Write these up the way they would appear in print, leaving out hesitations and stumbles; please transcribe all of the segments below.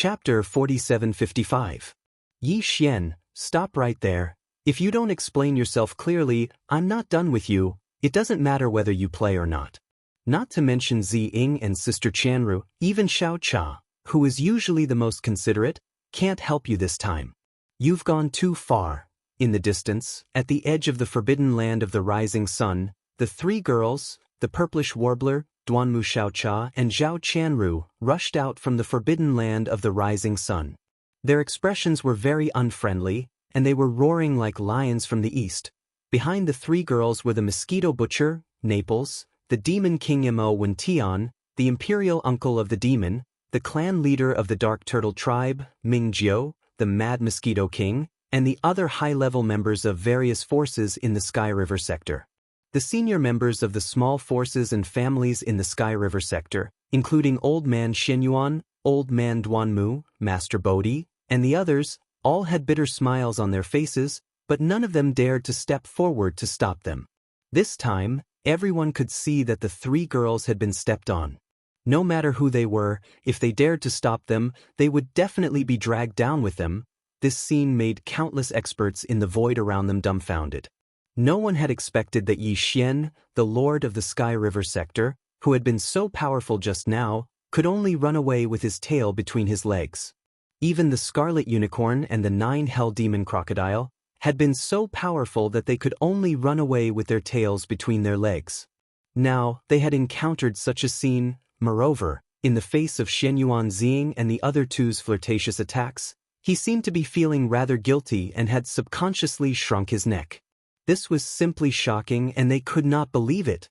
Chapter 4755. Yi Xian, stop right there. If you don't explain yourself clearly, I'm not done with you. It doesn't matter whether you play or not. Not to mention Zi Ying and Sister Chanru, even Xiao Cha, who is usually the most considerate, can't help you this time. You've gone too far. In the distance, at the edge of the forbidden land of the rising sun, the three girls, the purplish warbler, Duanmu Xiaocha and Zhao Chanru, rushed out from the forbidden land of the rising sun. Their expressions were very unfriendly, and they were roaring like lions from the east. Behind the three girls were the mosquito butcher, Naples, the demon king Mo Wentian, the imperial uncle of the demon, the clan leader of the dark turtle tribe, Ming Jiu, the mad mosquito king, and the other high-level members of various forces in the Sky River sector. The senior members of the small forces and families in the Sky River sector, including Old Man Xianyuan, Old Man Duanmu, Master Bodhi, and the others, all had bitter smiles on their faces, but none of them dared to step forward to stop them. This time, everyone could see that the three girls had been stepped on. No matter who they were, if they dared to stop them, they would definitely be dragged down with them. This scene made countless experts in the void around them dumbfounded. No one had expected that Yi Xian, the lord of the Sky River sector, who had been so powerful just now, could only run away with his tail between his legs. Even the Scarlet Unicorn and the 9 Hell Demon Crocodile had been so powerful that they could only run away with their tails between their legs. Now, they had encountered such a scene. Moreover, in the face of Xianyuan Ziying and the other two's flirtatious attacks, he seemed to be feeling rather guilty and had subconsciously shrunk his neck. This was simply shocking and they could not believe it.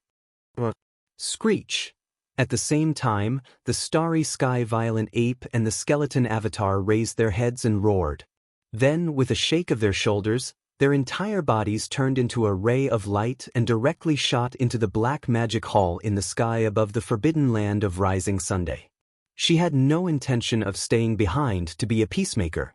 Screech. At the same time, the starry sky violent ape and the skeleton avatar raised their heads and roared. Then, with a shake of their shoulders, their entire bodies turned into a ray of light and directly shot into the black magic hall in the sky above the forbidden land of Rising Sunday. She had no intention of staying behind to be a peacemaker.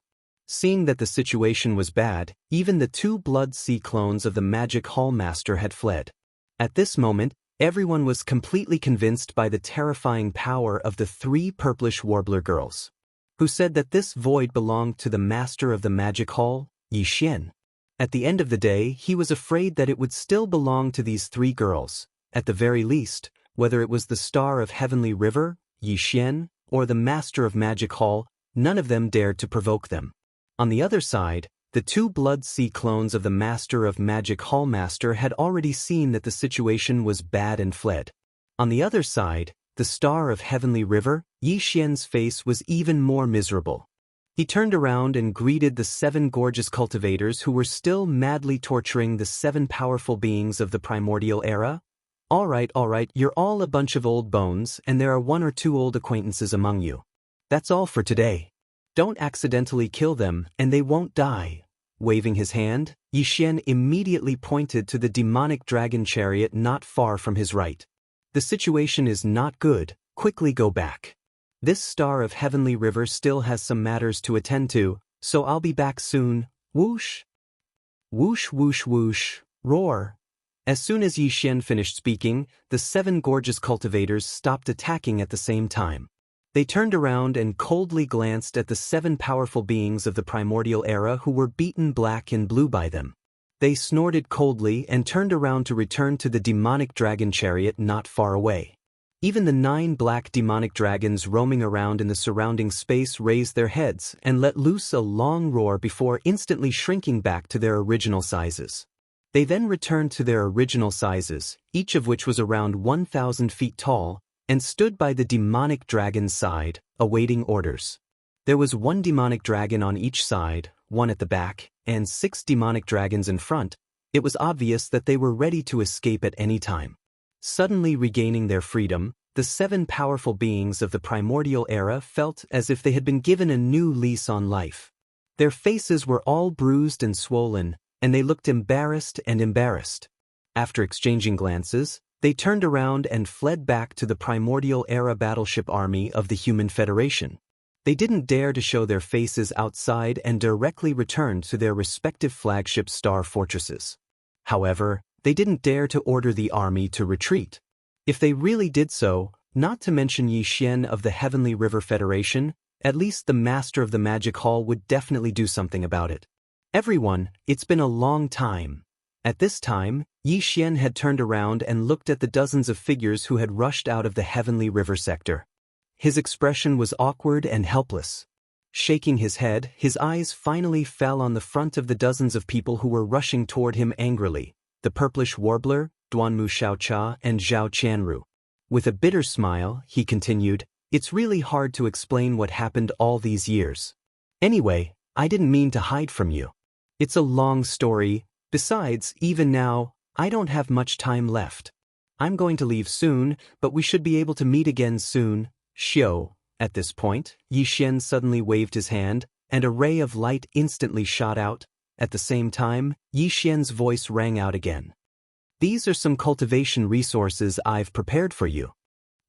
Seeing that the situation was bad, even the 2 Blood Sea clones of the Magic Hall Master had fled. At this moment, everyone was completely convinced by the terrifying power of the 3 purplish warbler girls, who said that this void belonged to the Master of the Magic Hall, Yi Xian. At the end of the day, he was afraid that it would still belong to these 3 girls. At the very least, whether it was the Star of Heavenly River, Yi Xian, or the Master of Magic Hall, none of them dared to provoke them. On the other side, the 2 Blood Sea clones of the Master of Magic Hall Master had already seen that the situation was bad and fled. On the other side, the Star of Heavenly River, Yi Xian's face was even more miserable. He turned around and greeted the 7 gorgeous cultivators who were still madly torturing the 7 powerful beings of the primordial era. All right, you're all a bunch of old bones and there are 1 or 2 old acquaintances among you. That's all for today. Don't accidentally kill them and they won't die. Waving his hand, Yi Xian immediately pointed to the demonic dragon chariot not far from his right. The situation is not good, quickly go back. This Star of Heavenly River still has some matters to attend to, so I'll be back soon. Whoosh! Whoosh whoosh whoosh, roar. As soon as Yi Xian finished speaking, the 7 gorgeous cultivators stopped attacking at the same time. They turned around and coldly glanced at the 7 powerful beings of the primordial era who were beaten black and blue by them. They snorted coldly and turned around to return to the demonic dragon chariot not far away. Even the 9 black demonic dragons roaming around in the surrounding space raised their heads and let loose a long roar before instantly shrinking back to their original sizes. They then returned to their original sizes, each of which was around 1,000 feet tall, and stood by the demonic dragon's side, awaiting orders. There was 1 demonic dragon on each side, 1 at the back, and 6 demonic dragons in front. It was obvious that they were ready to escape at any time. Suddenly regaining their freedom, the 7 powerful beings of the primordial era felt as if they had been given a new lease on life. Their faces were all bruised and swollen, and they looked embarrassed. After exchanging glances, they turned around and fled back to the primordial era battleship army of the Human Federation. They didn't dare to show their faces outside and directly returned to their respective flagship star fortresses. However, they didn't dare to order the army to retreat. If they really did so, not to mention Yi Xian of the Heavenly River Federation, At least the master of the magic hall would definitely do something about it. Everyone, it's been a long time. At this time, Yi Xian had turned around and looked at the dozens of figures who had rushed out of the heavenly river sector. His expression was awkward and helpless. Shaking his head, his eyes finally fell on the front of the dozens of people who were rushing toward him angrily, the purplish warbler, Duanmu Xiaocha and Zhao Qianru. With a bitter smile, he continued, "It's really hard to explain what happened all these years. Anyway, I didn't mean to hide from you. It's a long story. Besides, even now, I don't have much time left. I'm going to leave soon, but we should be able to meet again soon, Xiao." At this point, Yi Xian suddenly waved his hand, and a ray of light instantly shot out. At the same time, Yi Xian's voice rang out again. "These are some cultivation resources I've prepared for you.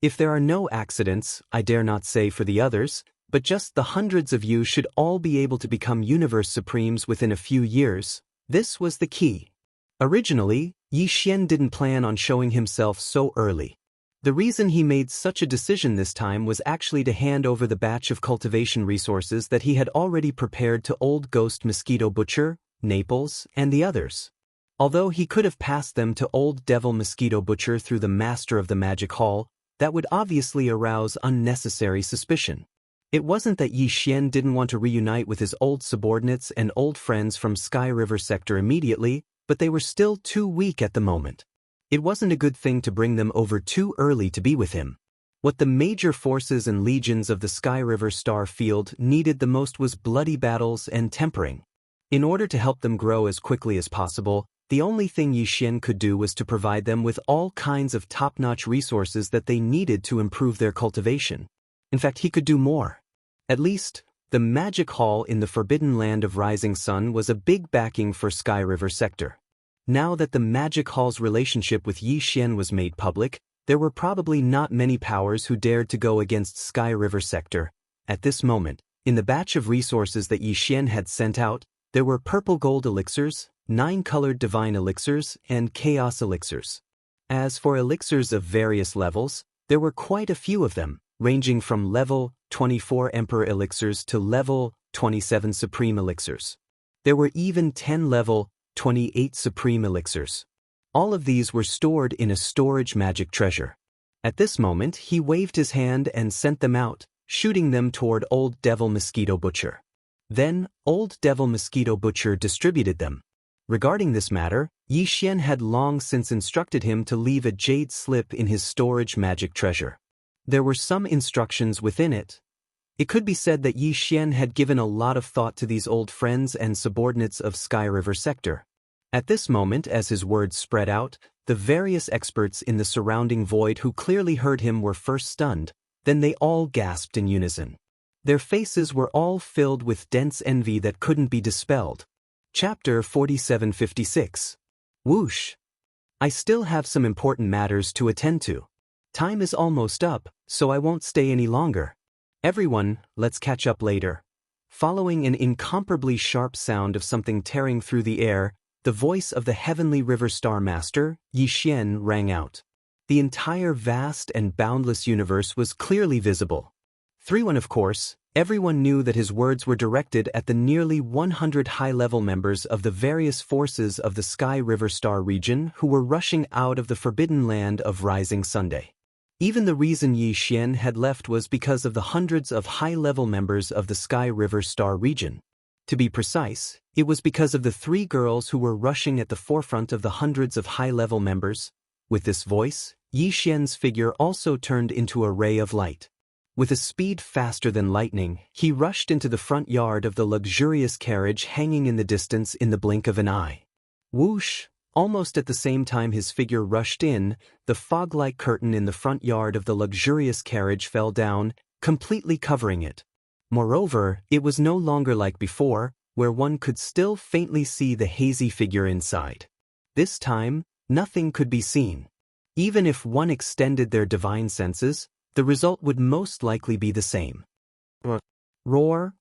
If there are no accidents, I dare not say for the others, but just the hundreds of you should all be able to become universe supremes within a few years." This was the key. Originally, Yi Xian didn't plan on showing himself so early. The reason he made such a decision this time was actually to hand over the batch of cultivation resources that he had already prepared to Old Ghost Mosquito Butcher, Naples, and the others. Although he could have passed them to Old Devil Mosquito Butcher through the master of the magic hall, that would obviously arouse unnecessary suspicion. It wasn't that Yi Xian didn't want to reunite with his old subordinates and old friends from Sky River Sector immediately, but they were still too weak at the moment. It wasn't a good thing to bring them over too early to be with him. What the major forces and legions of the Sky River Star Field needed the most was bloody battles and tempering. In order to help them grow as quickly as possible, the only thing Yi Xian could do was to provide them with all kinds of top-notch resources that they needed to improve their cultivation. In fact, he could do more. At least, the magic hall in the Forbidden Land of Rising Sun was a big backing for Sky River Sector. Now that the magic hall's relationship with Yi Xian was made public, there were probably not many powers who dared to go against Sky River Sector. At this moment, in the batch of resources that Yi Xian had sent out, there were purple gold elixirs, 9-colored divine elixirs, and chaos elixirs. As for elixirs of various levels, there were quite a few of them, ranging from level 24 Emperor elixirs to level 27 Supreme elixirs. There were even 10 level 28 Supreme elixirs. All of these were stored in a storage magic treasure. At this moment, he waved his hand and sent them out, shooting them toward Old Devil Mosquito Butcher. Then, Old Devil Mosquito Butcher distributed them. Regarding this matter, Yi Xian had long since instructed him to leave a jade slip in his storage magic treasure. There were some instructions within it. It could be said that Yi Xian had given a lot of thought to these old friends and subordinates of Sky River Sector. At this moment, as his words spread out, the various experts in the surrounding void who clearly heard him were first stunned, then they all gasped in unison. Their faces were all filled with dense envy that couldn't be dispelled. Chapter 4756. Whoosh! I still have some important matters to attend to. Time is almost up, so I won't stay any longer. Everyone, let's catch up later. Following an incomparably sharp sound of something tearing through the air, the voice of the Heavenly River Star Master, Yi Xian, rang out. The entire vast and boundless universe was clearly visible. 3-1 Of course, everyone knew that his words were directed at the nearly 100 high-level members of the various forces of the Sky River Star region who were rushing out of the Forbidden Land of Rising Sunday. Even the reason Yi Xian had left was because of the hundreds of high-level members of the Sky River Star region. To be precise, it was because of the 3 girls who were rushing at the forefront of the hundreds of high-level members. With this voice, Yi Xian's figure also turned into a ray of light. With a speed faster than lightning, he rushed into the front yard of the luxurious carriage hanging in the distance in the blink of an eye. Whoosh! Almost at the same time his figure rushed in, the fog-like curtain in the front yard of the luxurious carriage fell down, completely covering it. Moreover, it was no longer like before, where one could still faintly see the hazy figure inside. This time, nothing could be seen. Even if one extended their divine senses, the result would most likely be the same. Roar!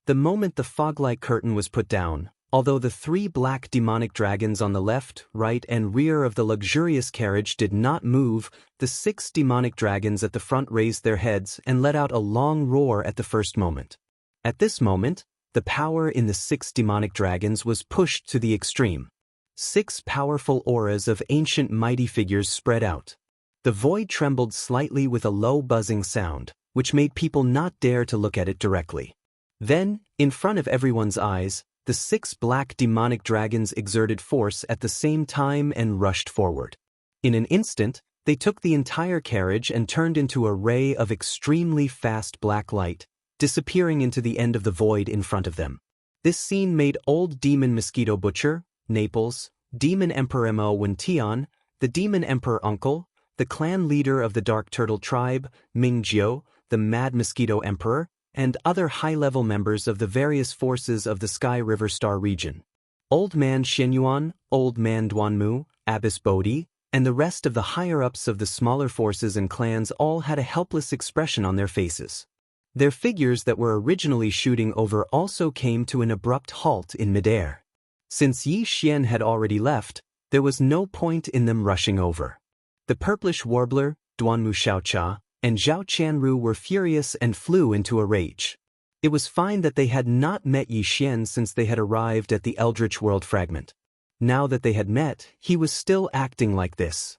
The moment the fog-like curtain was put down, Although the three black demonic dragons on the left, right, and rear of the luxurious carriage did not move, the 6 demonic dragons at the front raised their heads and let out a long roar at the first moment. At this moment, the power in the 6 demonic dragons was pushed to the extreme. 6 powerful auras of ancient mighty figures spread out. The void trembled slightly with a low buzzing sound, which made people not dare to look at it directly. Then, in front of everyone's eyes, the 6 black demonic dragons exerted force at the same time and rushed forward. In an instant, they took the entire carriage and turned into a ray of extremely fast black light, disappearing into the end of the void in front of them. This scene made Old Demon Mosquito Butcher, Naples, Demon Emperor Mo Wen, the Demon Emperor Uncle, the clan leader of the Dark Turtle Tribe, Ming Jiao, the Mad Mosquito Emperor, and other high-level members of the various forces of the Sky River Star region. Old Man Xianyuan, Old Man Duanmu, Abbess Bodhi, and the rest of the higher-ups of the smaller forces and clans all had a helpless expression on their faces. Their figures that were originally shooting over also came to an abrupt halt in midair. Since Yi Xian had already left, there was no point in them rushing over. The purplish warbler, Duanmu Xiaocha, and Zhao Qianru were furious and flew into a rage. It was fine that they had not met Yi Xian since they had arrived at the Eldritch World Fragment. Now that they had met, he was still acting like this.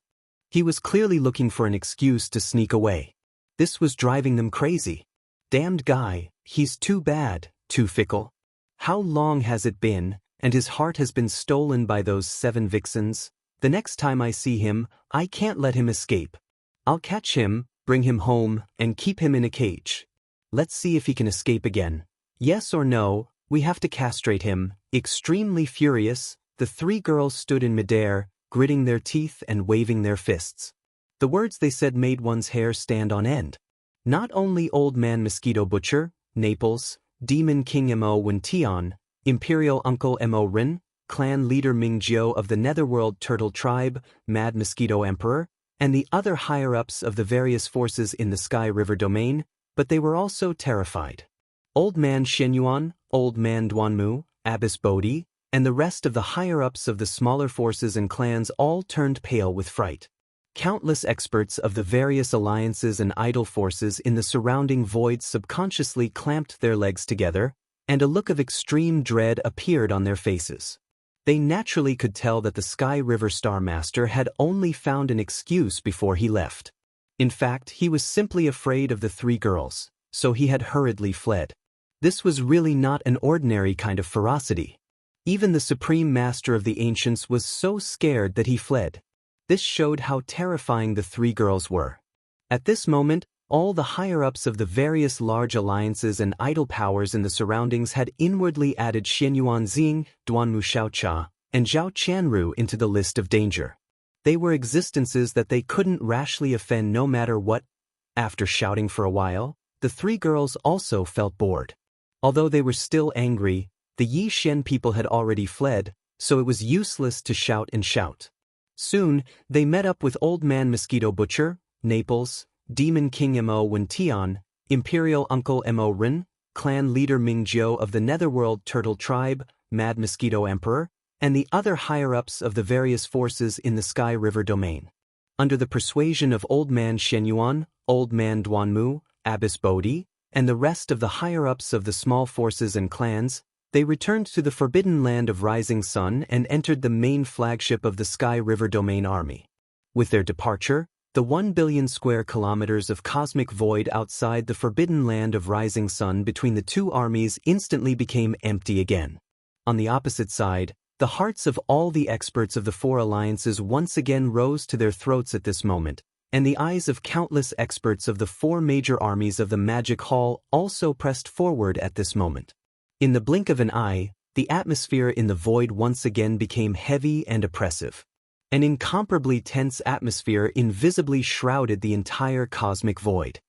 He was clearly looking for an excuse to sneak away. This was driving them crazy. Damned guy, he's too bad, too fickle. How long has it been, and his heart has been stolen by those 7 vixens? The next time I see him, I can't let him escape. I'll catch him, bring him home, and keep him in a cage. Let's see if he can escape again. Yes or no, we have to castrate him. Extremely furious, the 3 girls stood in midair, gritting their teeth and waving their fists. The words they said made one's hair stand on end. Not only Old Man Mosquito Butcher, Naples, Demon King Mo Wen, Imperial Uncle Mo Rin, Clan Leader Ming Jiao of the Netherworld Turtle Tribe, Mad Mosquito Emperor, and the other higher-ups of the various forces in the Sky River domain, but they were also terrified. Old Man Xianyuan, Old Man Duanmu, Abbess Bodhi, and the rest of the higher-ups of the smaller forces and clans all turned pale with fright. Countless experts of the various alliances and idol forces in the surrounding void subconsciously clamped their legs together, and a look of extreme dread appeared on their faces. They naturally could tell that the Sky River Star Master had only found an excuse before he left. In fact, he was simply afraid of the 3 girls, so he had hurriedly fled. This was really not an ordinary kind of ferocity. Even the Supreme Master of the Ancients was so scared that he fled. This showed how terrifying the 3 girls were. At this moment, all the higher-ups of the various large alliances and idol powers in the surroundings had inwardly added Xianyuan Xing, Duanmu Xiaocha, and Zhao Qianru into the list of danger. They were existences that they couldn't rashly offend no matter what. After shouting for a while, the 3 girls also felt bored. Although they were still angry, the Yi Xian people had already fled, so it was useless to shout and shout. Soon, they met up with Old Man Mosquito Butcher, Naples, Demon King Mo Wen, Imperial Uncle Mo Rin, Clan Leader Ming Jiao of the Netherworld Turtle Tribe, Mad Mosquito Emperor, and the other higher-ups of the various forces in the Sky River domain. Under the persuasion of Old Man Xianyuan, Old Man Duanmu, Abbess Bodhi, and the rest of the higher-ups of the small forces and clans, they returned to the Forbidden Land of Rising Sun and entered the main flagship of the Sky River Domain Army. With their departure, the 1 billion square kilometers of cosmic void outside the Forbidden Land of Rising Sun between the 2 armies instantly became empty again. On the opposite side, the hearts of all the experts of the 4 alliances once again rose to their throats at this moment, and the eyes of countless experts of the 4 major armies of the Magic Hall also pressed forward at this moment. In the blink of an eye, the atmosphere in the void once again became heavy and oppressive. An incomparably tense atmosphere invisibly shrouded the entire cosmic void.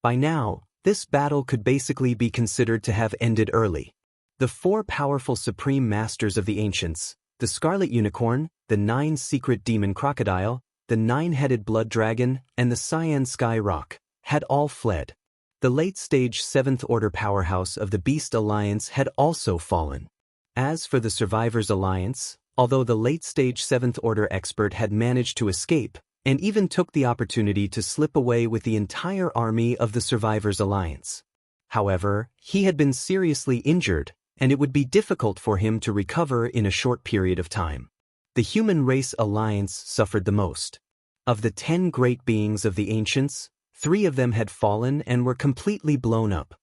By now, this battle could basically be considered to have ended early. The 4 powerful supreme masters of the ancients, the Scarlet Unicorn, the 9 secret demon crocodile, the 9-headed blood dragon, and the Cyan Sky Rock, had all fled. The late-stage 7th Order powerhouse of the Beast Alliance had also fallen. As for the Survivors Alliance, although the late-stage 7th Order expert had managed to escape, and even took the opportunity to slip away with the entire army of the Survivors Alliance. However, he had been seriously injured, and it would be difficult for him to recover in a short period of time. The Human Race Alliance suffered the most. Of the 10 great beings of the ancients, 3 of them had fallen and were completely blown up.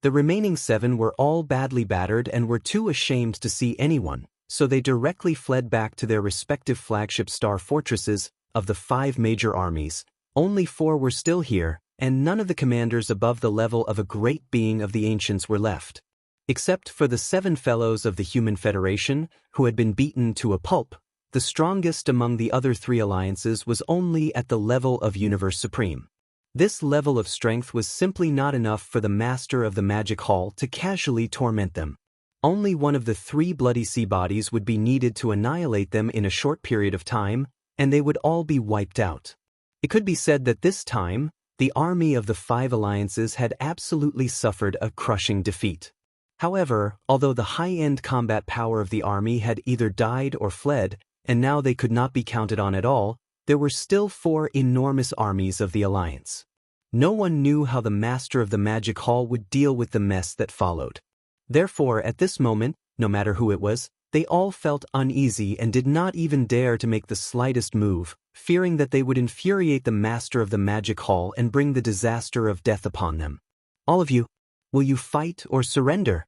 The remaining 7 were all badly battered and were too ashamed to see anyone, so they directly fled back to their respective flagship star fortresses. Of the 5 major armies, only 4 were still here, and none of the commanders above the level of a great being of the ancients were left. Except for the 7 fellows of the Human Federation, who had been beaten to a pulp, the strongest among the other 3 alliances was only at the level of Universe Supreme. This level of strength was simply not enough for the Master of the Magic Hall to casually torment them. Only one of the 3 bloody sea bodies would be needed to annihilate them in a short period of time, and they would all be wiped out. It could be said that this time, the army of the 5 alliances had absolutely suffered a crushing defeat. However, although the high-end combat power of the army had either died or fled, and now they could not be counted on at all, there were still 4 enormous armies of the alliance. No one knew how the Master of the Magic Hall would deal with the mess that followed. Therefore, at this moment, no matter who it was, they all felt uneasy and did not even dare to make the slightest move, fearing that they would infuriate the Master of the Magic Hall and bring the disaster of death upon them. All of you, will you fight or surrender?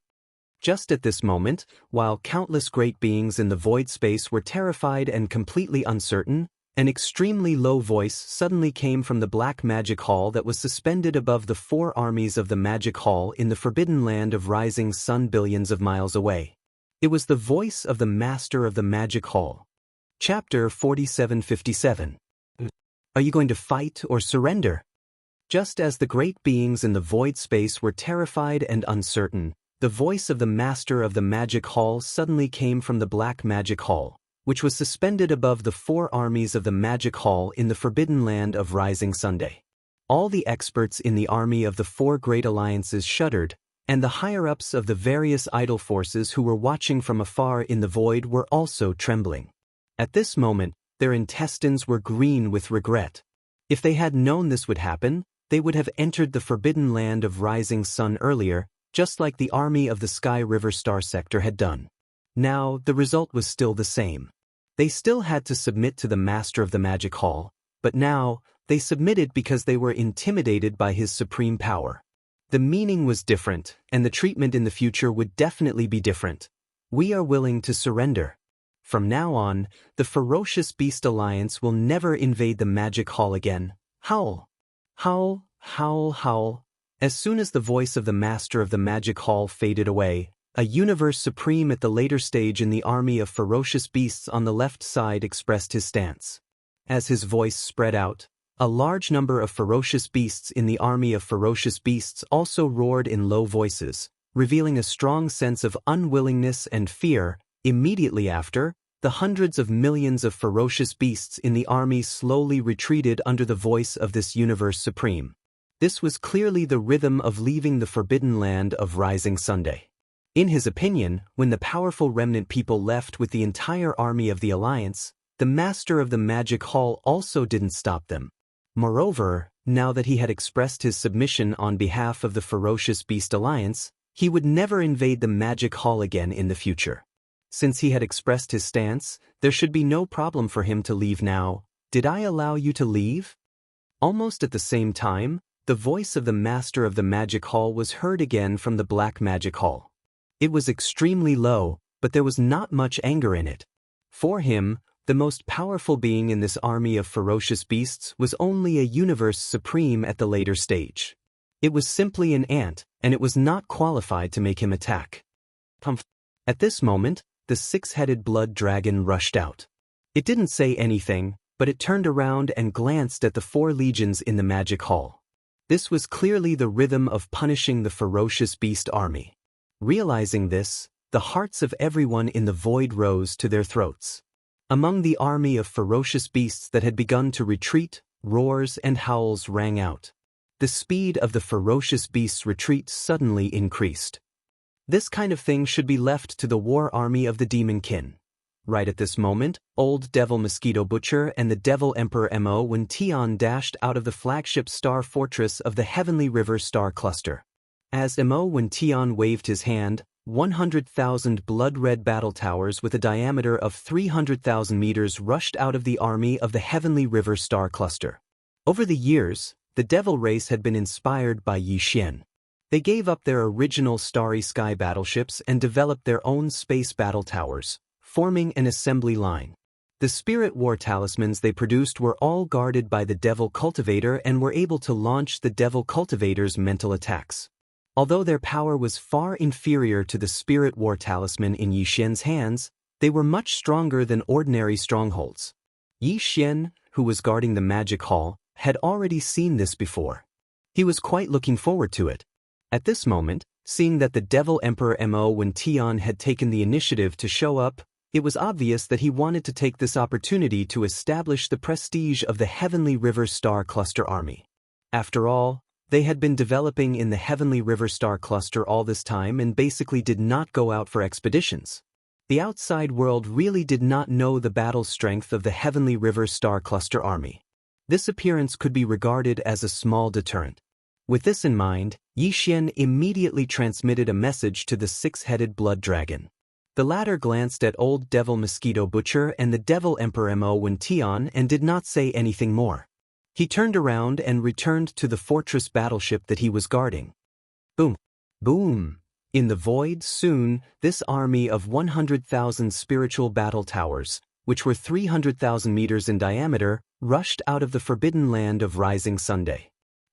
Just at this moment, while countless great beings in the void space were terrified and completely uncertain, an extremely low voice suddenly came from the Black Magic Hall that was suspended above the 4 armies of the Magic Hall in the forbidden land of Rising Sun billions of miles away. It was the voice of the Master of the Magic Hall. Chapter 4757. Are you going to fight or surrender? Just as the great beings in the void space were terrified and uncertain, the voice of the Master of the Magic Hall suddenly came from the Black Magic Hall, which was suspended above the 4 armies of the Magic Hall in the forbidden land of Rising Sunday. All the experts in the army of the 4 great alliances shuddered, and the higher-ups of the various idol forces who were watching from afar in the void were also trembling. At this moment, their intestines were green with regret. If they had known this would happen, they would have entered the forbidden land of Rising Sun earlier, just like the army of the Sky River Star Sector had done. Now, the result was still the same. They still had to submit to the Master of the Magic Hall, but now, they submitted because they were intimidated by his supreme power. The meaning was different, and the treatment in the future would definitely be different. We are willing to surrender. From now on, the Ferocious Beast Alliance will never invade the Magic Hall again. Howl! Howl! Howl! Howl! As soon as the voice of the Master of the Magic Hall faded away, a Universe Supreme at the later stage in the army of ferocious beasts on the left side expressed his stance. As his voice spread out, a large number of ferocious beasts in the army of ferocious beasts also roared in low voices, revealing a strong sense of unwillingness and fear. Immediately after, the hundreds of millions of ferocious beasts in the army slowly retreated under the voice of this Universe Supreme. This was clearly the rhythm of leaving the forbidden land of Rising Sunday. In his opinion, when the powerful remnant people left with the entire army of the Alliance, the Master of the Magic Hall also didn't stop them. Moreover, now that he had expressed his submission on behalf of the Ferocious Beast Alliance, he would never invade the Magic Hall again in the future. Since he had expressed his stance, there should be no problem for him to leave now. Did I allow you to leave? Almost at the same time, the voice of the Master of the Magic Hall was heard again from the Black Magic Hall. It was extremely low, but there was not much anger in it. For him, the most powerful being in this army of ferocious beasts was only a Universe Supreme at the later stage. It was simply an ant, and it was not qualified to make him attack. At this moment, the 6-headed blood dragon rushed out. It didn't say anything, but it turned around and glanced at the 4 legions in the Magic Hall. This was clearly the rhythm of punishing the ferocious beast army. Realizing this, the hearts of everyone in the void rose to their throats. Among the army of ferocious beasts that had begun to retreat, roars and howls rang out. The speed of the ferocious beasts' retreat suddenly increased. This kind of thing should be left to the war army of the Demon Kin. Right at this moment, Old Devil Mosquito Butcher and the Devil Emperor Mo Wen Tian dashed out of the flagship star fortress of the Heavenly River Star Cluster. As Mo Wen Tian waved his hand, 100,000 blood-red battle towers with a diameter of 300,000 meters rushed out of the army of the Heavenly River Star Cluster. Over the years, the Devil race had been inspired by Yi Xian. They gave up their original Starry Sky battleships and developed their own space battle towers, forming an assembly line. The Spirit War talismans they produced were all guarded by the Devil Cultivator and were able to launch the Devil Cultivator's mental attacks. Although their power was far inferior to the Spirit War talisman in Yi Xian's hands, they were much stronger than ordinary strongholds. Yi Xian, who was guarding the magic hall, had already seen this before. He was quite looking forward to it. At this moment, seeing that the Devil Emperor Mo Wen Tian had taken the initiative to show up, it was obvious that he wanted to take this opportunity to establish the prestige of the Heavenly River Star Cluster army. After all, they had been developing in the Heavenly River Star Cluster all this time and basically did not go out for expeditions. The outside world really did not know the battle strength of the Heavenly River Star Cluster army. This appearance could be regarded as a small deterrent. With this in mind, Yi Xian immediately transmitted a message to the six-headed blood dragon. The latter glanced at Old Devil Mosquito Butcher and the Devil Emperor Mo Wen Tian and did not say anything more. He turned around and returned to the fortress battleship that he was guarding. Boom! Boom! In the void soon, this army of 100,000 spiritual battle towers, which were 300,000 meters in diameter, rushed out of the forbidden land of Rising Sunday.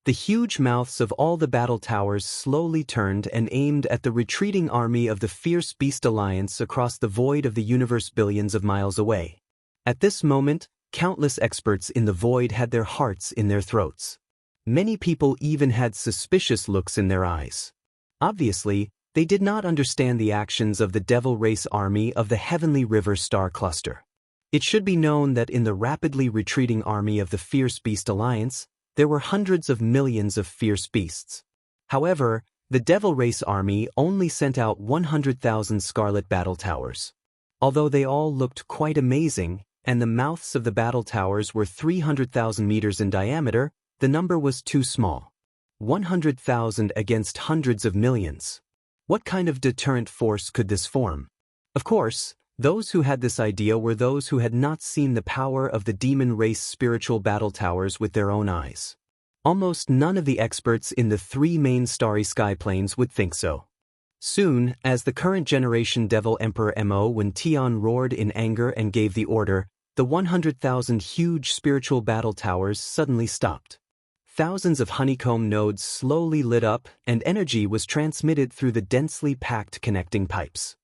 The huge mouths of all the battle towers slowly turned and aimed at the retreating army of the Fierce Beast Alliance across the void of the universe billions of miles away. At this moment, countless experts in the void had their hearts in their throats. Many people even had suspicious looks in their eyes. Obviously, they did not understand the actions of the Devil Race army of the Heavenly River Star Cluster. It should be known that in the rapidly retreating army of the Fierce Beast Alliance, there were hundreds of millions of fierce beasts. However, the Devil Race army only sent out 100,000 scarlet battle towers. Although they all looked quite amazing, and the mouths of the battle towers were 300,000 meters in diameter, the number was too small. 100,000 against hundreds of millions. What kind of deterrent force could this form? Of course, those who had this idea were those who had not seen the power of the demon race spiritual battle towers with their own eyes. Almost none of the experts in the three main starry sky planes would think so. Soon, as the current generation Devil Emperor Mo Wen Tian roared in anger and gave the order, the 100,000 huge spiritual battle towers suddenly stopped. Thousands of honeycomb nodes slowly lit up and energy was transmitted through the densely packed connecting pipes.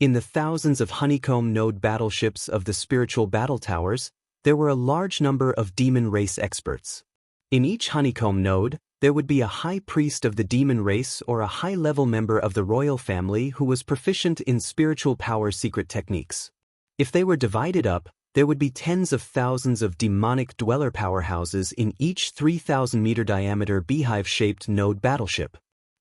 In the thousands of honeycomb node battleships of the spiritual battle towers, there were a large number of demon race experts. In each honeycomb node, there would be a high priest of the demon race or a high-level member of the royal family who was proficient in spiritual power secret techniques. If they were divided up, there would be tens of thousands of demonic dweller powerhouses in each 3,000-meter diameter beehive-shaped node battleship.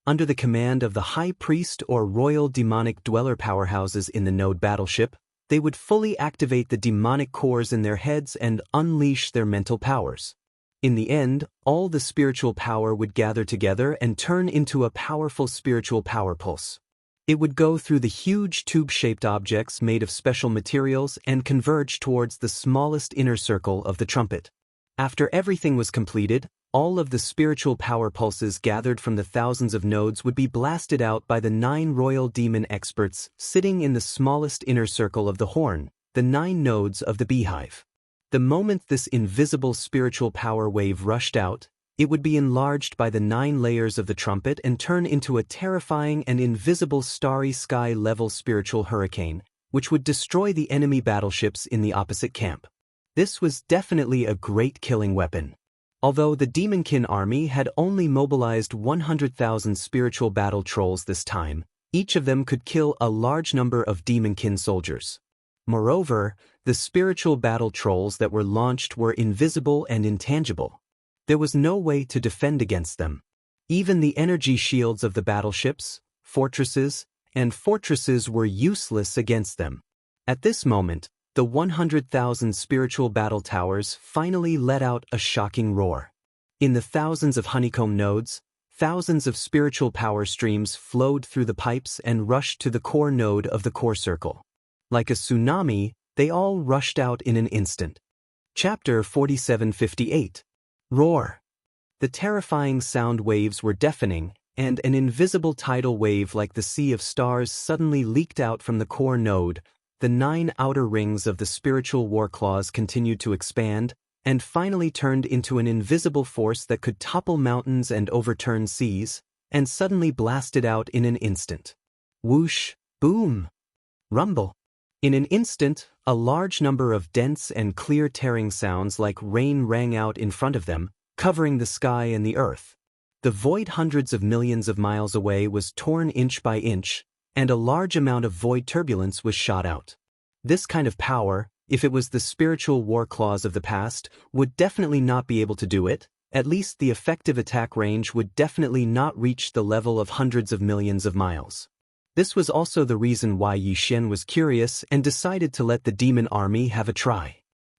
Under the command of the high priest or royal demonic dweller powerhouses in the node battleship, they would fully activate the demonic cores in their heads and unleash their mental powers. In the end, all the spiritual power would gather together and turn into a powerful spiritual power pulse. It would go through the huge tube-shaped objects made of special materials and converge towards the smallest inner circle of the trumpet. After everything was completed, all of the spiritual power pulses gathered from the thousands of nodes would be blasted out by the 9 royal demon experts sitting in the smallest inner circle of the horn, the 9 nodes of the beehive. The moment this invisible spiritual power wave rushed out, it would be enlarged by the 9 layers of the trumpet and turn into a terrifying and invisible starry sky-level spiritual hurricane, which would destroy the enemy battleships in the opposite camp. This was definitely a great killing weapon. Although the Demonkin army had only mobilized 100,000 spiritual battle trolls this time, each of them could kill a large number of Demonkin soldiers. Moreover, the spiritual battle trolls that were launched were invisible and intangible. There was no way to defend against them. Even the energy shields of the battleships, fortresses, and fortresses were useless against them. At this moment, the 100,000 spiritual battle towers finally let out a shocking roar. In the thousands of honeycomb nodes, thousands of spiritual power streams flowed through the pipes and rushed to the core node of the core circle. Like a tsunami, they all rushed out in an instant. Chapter 4758. Roar. The terrifying sound waves were deafening, and an invisible tidal wave like the sea of stars suddenly leaked out from the core node. The 9 outer rings of the spiritual war claws continued to expand, and finally turned into an invisible force that could topple mountains and overturn seas, and suddenly blasted out in an instant. Whoosh, boom, rumble. In an instant, a large number of dense and clear tearing sounds like rain rang out in front of them, covering the sky and the earth. The void hundreds of millions of miles away was torn inch by inch, and a large amount of void turbulence was shot out. This kind of power, if it was the spiritual war claws of the past, would definitely not be able to do it. At least the effective attack range would definitely not reach the level of hundreds of millions of miles. This was also the reason why Yi Xian was curious and decided to let the demon army have a try.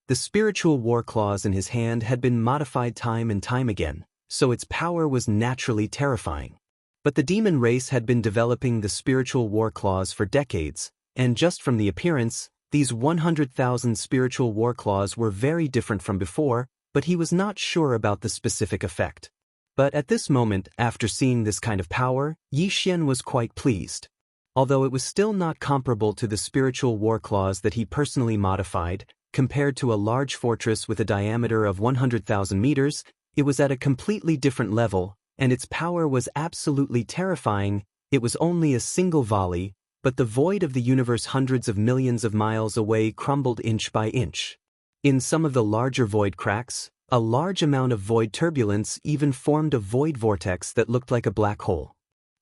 The spiritual war claws in his hand had been modified time and time again, so its power was naturally terrifying. But the demon race had been developing the spiritual war claws for decades, and just from the appearance, these 100,000 spiritual war claws were very different from before, but he was not sure about the specific effect. But at this moment, after seeing this kind of power, Yi Xian was quite pleased. Although it was still not comparable to the spiritual war claws that he personally modified, compared to a large fortress with a diameter of 100,000 meters, it was at a completely different level, and its power was absolutely terrifying. It was only a single volley, but the void of the universe hundreds of millions of miles away crumbled inch by inch. In some of the larger void cracks, a large amount of void turbulence even formed a void vortex that looked like a black hole.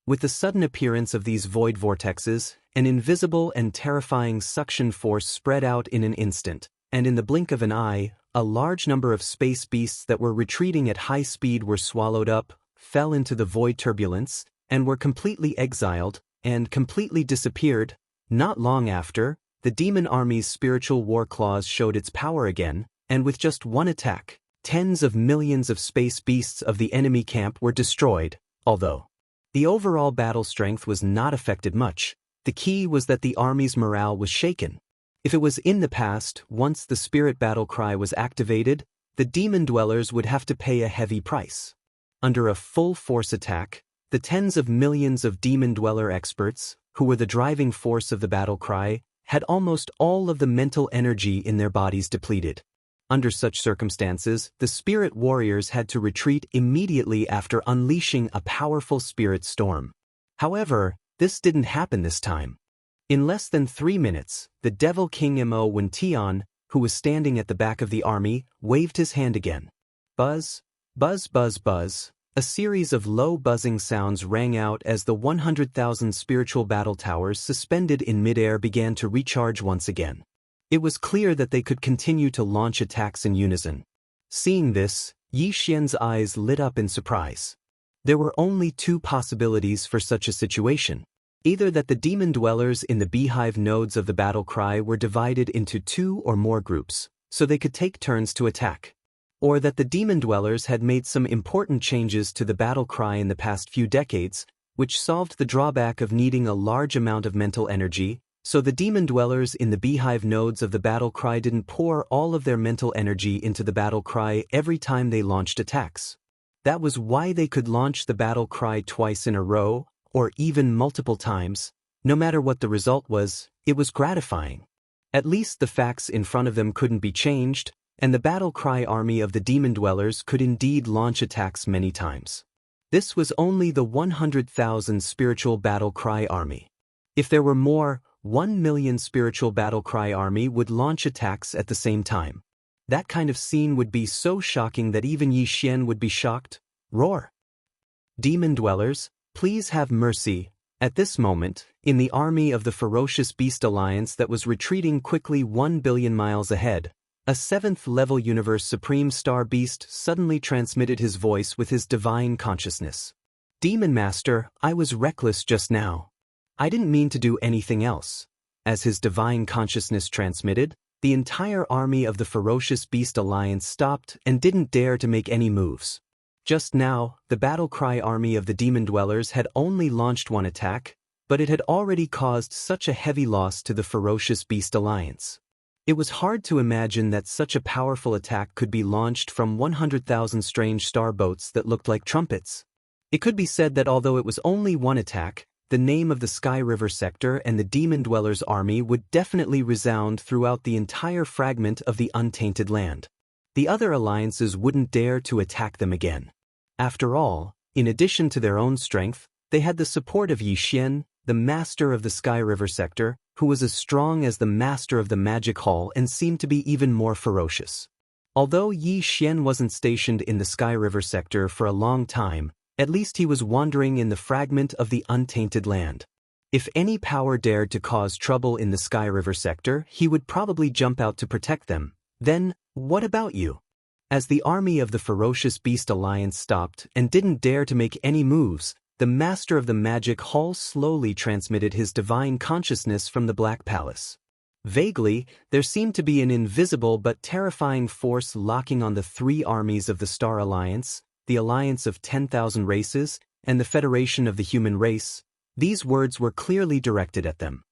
With the sudden appearance of these void vortexes, an invisible and terrifying suction force spread out in an instant, and in the blink of an eye, a large number of space beasts that were retreating at high speed were swallowed up, fell into the void turbulence, and were completely exiled, and completely disappeared. Not long after, the demon army's spiritual war claws showed its power again, and with just one attack, tens of millions of space beasts of the enemy camp were destroyed, although the overall battle strength was not affected much. The key was that the army's morale was shaken. If it was in the past, once the spirit battle cry was activated, the demon dwellers would have to pay a heavy price. Under a full force attack, the tens of millions of demon dweller experts, who were the driving force of the battle cry, had almost all of the mental energy in their bodies depleted. Under such circumstances, the spirit warriors had to retreat immediately after unleashing a powerful spirit storm. However, this didn't happen this time. In less than 3 minutes, the Devil King Mo Wen Tian, who was standing at the back of the army, waved his hand again. Buzz, buzz, buzz, buzz. A series of low buzzing sounds rang out as the 100,000 spiritual battle towers suspended in midair began to recharge once again. It was clear that they could continue to launch attacks in unison. Seeing this, Yi Xian's eyes lit up in surprise. There were only 2 possibilities for such a situation. Either that the demon dwellers in the beehive nodes of the battle cry were divided into 2 or more groups, so they could take turns to attack. Or that the demon dwellers had made some important changes to the battle cry in the past few decades, which solved the drawback of needing a large amount of mental energy, so the demon dwellers in the beehive nodes of the battle cry didn't pour all of their mental energy into the battle cry every time they launched attacks. That was why they could launch the battle cry twice in a row, or even multiple times. No matter what the result was, it was gratifying. At least the facts in front of them couldn't be changed, and the battle cry army of the demon dwellers could indeed launch attacks many times. This was only the 100,000 spiritual battle cry army. If there were more, 1 million spiritual battle cry army would launch attacks at the same time. That kind of scene would be so shocking that even Yi Xian would be shocked. Roar! Demon dwellers, please have mercy. At this moment, in the army of the ferocious beast alliance that was retreating quickly 1 billion miles ahead, a 7th-level universe supreme star beast suddenly transmitted his voice with his divine consciousness. Demon Master, I was reckless just now. I didn't mean to do anything else. As his divine consciousness transmitted, the entire army of the ferocious beast alliance stopped and didn't dare to make any moves. Just now, the battle cry army of the demon dwellers had only launched one attack, but it had already caused such a heavy loss to the ferocious beast alliance. It was hard to imagine that such a powerful attack could be launched from 100,000 strange star boats that looked like trumpets. It could be said that although it was only one attack, the name of the Sky River sector and the Demon Dwellers' army would definitely resound throughout the entire fragment of the untainted land. The other alliances wouldn't dare to attack them again. After all, in addition to their own strength, they had the support of Yi Xian, the master of the Sky River sector, who was as strong as the master of the Magic Hall and seemed to be even more ferocious. Although Yi Xian wasn't stationed in the Sky River sector for a long time, at least he was wandering in the fragment of the untainted land. If any power dared to cause trouble in the Sky River sector, he would probably jump out to protect them. Then, what about you? As the army of the ferocious beast alliance stopped and didn't dare to make any moves, the master of the Magic Hall slowly transmitted his divine consciousness from the Black Palace. Vaguely, there seemed to be an invisible but terrifying force locking on the three armies of the Star Alliance, the Alliance of 10,000 Races, and the Federation of the Human Race. These words were clearly directed at them.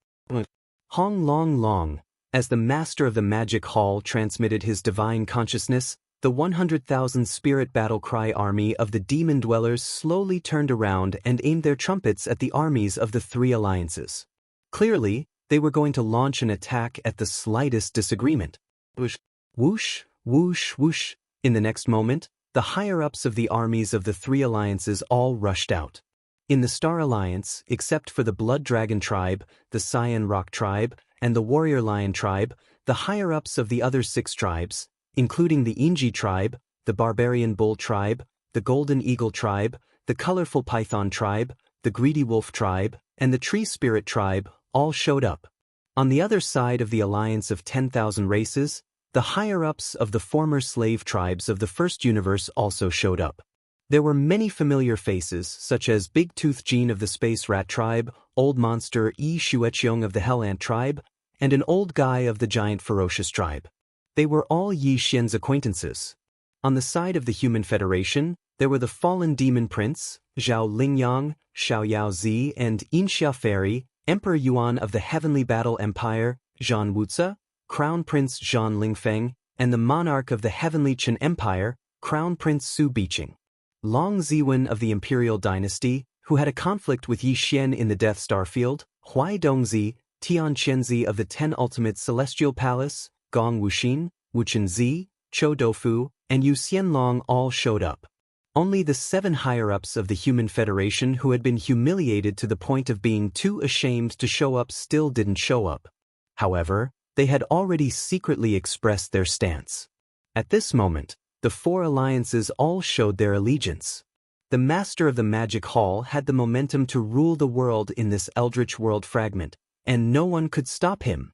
Hong Long Long. As the master of the Magic Hall transmitted his divine consciousness, the 100,000 spirit battle cry army of the demon dwellers slowly turned around and aimed their trumpets at the armies of the three alliances. Clearly, they were going to launch an attack at the slightest disagreement. Whoosh, whoosh, whoosh, whoosh. In the next moment, the higher-ups of the armies of the three alliances all rushed out. In the Star Alliance, except for the Blood Dragon tribe, the Cyan Rock tribe, and the Warrior Lion tribe, the higher-ups of the other 6 tribes, including the Inji tribe, the Barbarian Bull tribe, the Golden Eagle tribe, the Colorful Python tribe, the Greedy Wolf tribe, and the Tree Spirit tribe, all showed up. On the other side of the alliance of 10,000 races, the higher-ups of the former slave tribes of the First Universe also showed up. There were many familiar faces, such as Big Tooth Jean of the Space Rat tribe, Old Monster Yi Shueqiong of the Hell Ant tribe, and an old guy of the Giant Ferocious tribe. They were all Yi Xian's acquaintances. On the side of the Human Federation, there were the Fallen Demon Prince, Zhao Lingyang, Xiao Yao Zi, and Inxia Fairy, Emperor Yuan of the Heavenly Battle Empire, Zhan Wuxia, Crown Prince Zhan Lingfeng, and the Monarch of the Heavenly Chen Empire, Crown Prince Su Biqing. Long Ziwen of the Imperial Dynasty, who had a conflict with Yi Xian in the Death Star Field, Huai Dongzi, Tian Qianzi of the 10 Ultimate Celestial Palace, Gong Wuxin, Wuchen Zi, Chou Doufu, and Yu Xianlong all showed up. Only the 7 higher-ups of the Human Federation who had been humiliated to the point of being too ashamed to show up still didn't show up. However, they had already secretly expressed their stance. At this moment, the 4 alliances all showed their allegiance. The master of the Magic Hall had the momentum to rule the world in this eldritch world fragment, and no one could stop him.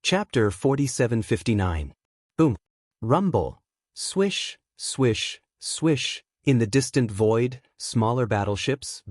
Chapter 4759. Boom. Rumble. Swish, swish, swish. In the distant void, smaller battleships,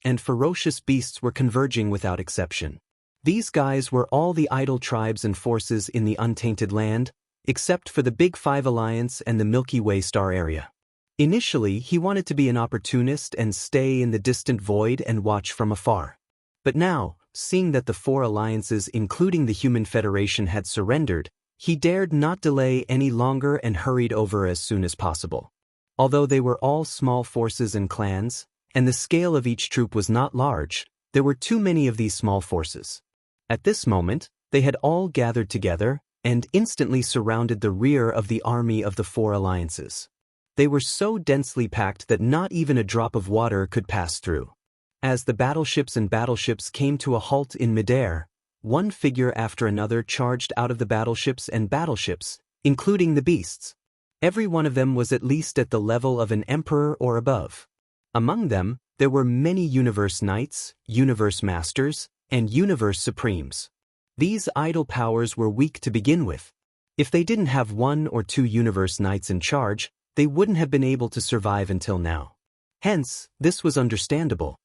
and ferocious beasts were converging without exception. These guys were all the idle tribes and forces in the untainted land, except for the Big 5 Alliance and the Milky Way star area. Initially, he wanted to be an opportunist and stay in the distant void and watch from afar. But now, seeing that the 4 alliances including the Human Federation had surrendered, he dared not delay any longer and hurried over as soon as possible. Although they were all small forces and clans, and the scale of each troop was not large, there were too many of these small forces. At this moment, they had all gathered together and instantly surrounded the rear of the army of the 4 alliances. They were so densely packed that not even a drop of water could pass through. As the battleships came to a halt in midair, one figure after another charged out of the battleships, including the beasts. Every one of them was at least at the level of an emperor or above. Among them, there were many universe knights, universe masters, and universe supremes. These idle powers were weak to begin with. If they didn't have 1 or 2 universe knights in charge, they wouldn't have been able to survive until now. Hence, this was understandable.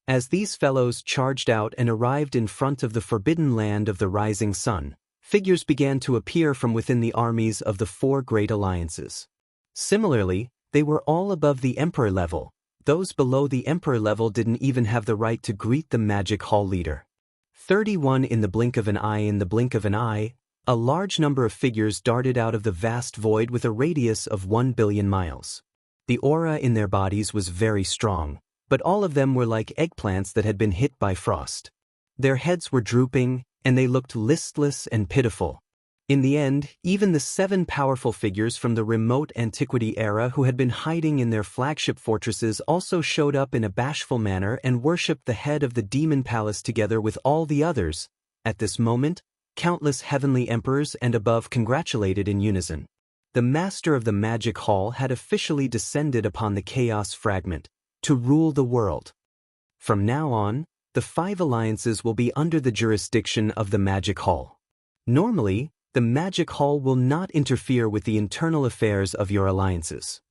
As these fellows charged out and arrived in front of the forbidden land of the rising sun, figures began to appear from within the armies of the four great alliances. Similarly, they were all above the emperor level. Those below the emperor level didn't even have the right to greet the magic hall leader. 31 in the blink of an eye. In the blink of an eye, a large number of figures darted out of the vast void with a radius of 1 billion miles. The aura in their bodies was very strong, but all of them were like eggplants that had been hit by frost. Their heads were drooping, and they looked listless and pitiful. In the end, even the 7 powerful figures from the remote antiquity era who had been hiding in their flagship fortresses also showed up in a bashful manner and worshipped the head of the demon palace together with all the others. At this moment, countless heavenly emperors and above congratulated in unison. The master of the magic hall had officially descended upon the chaos fragment to rule the world. From now on, the 5 alliances will be under the jurisdiction of the magic hall. Normally, the magic hall will not interfere with the internal affairs of your alliances.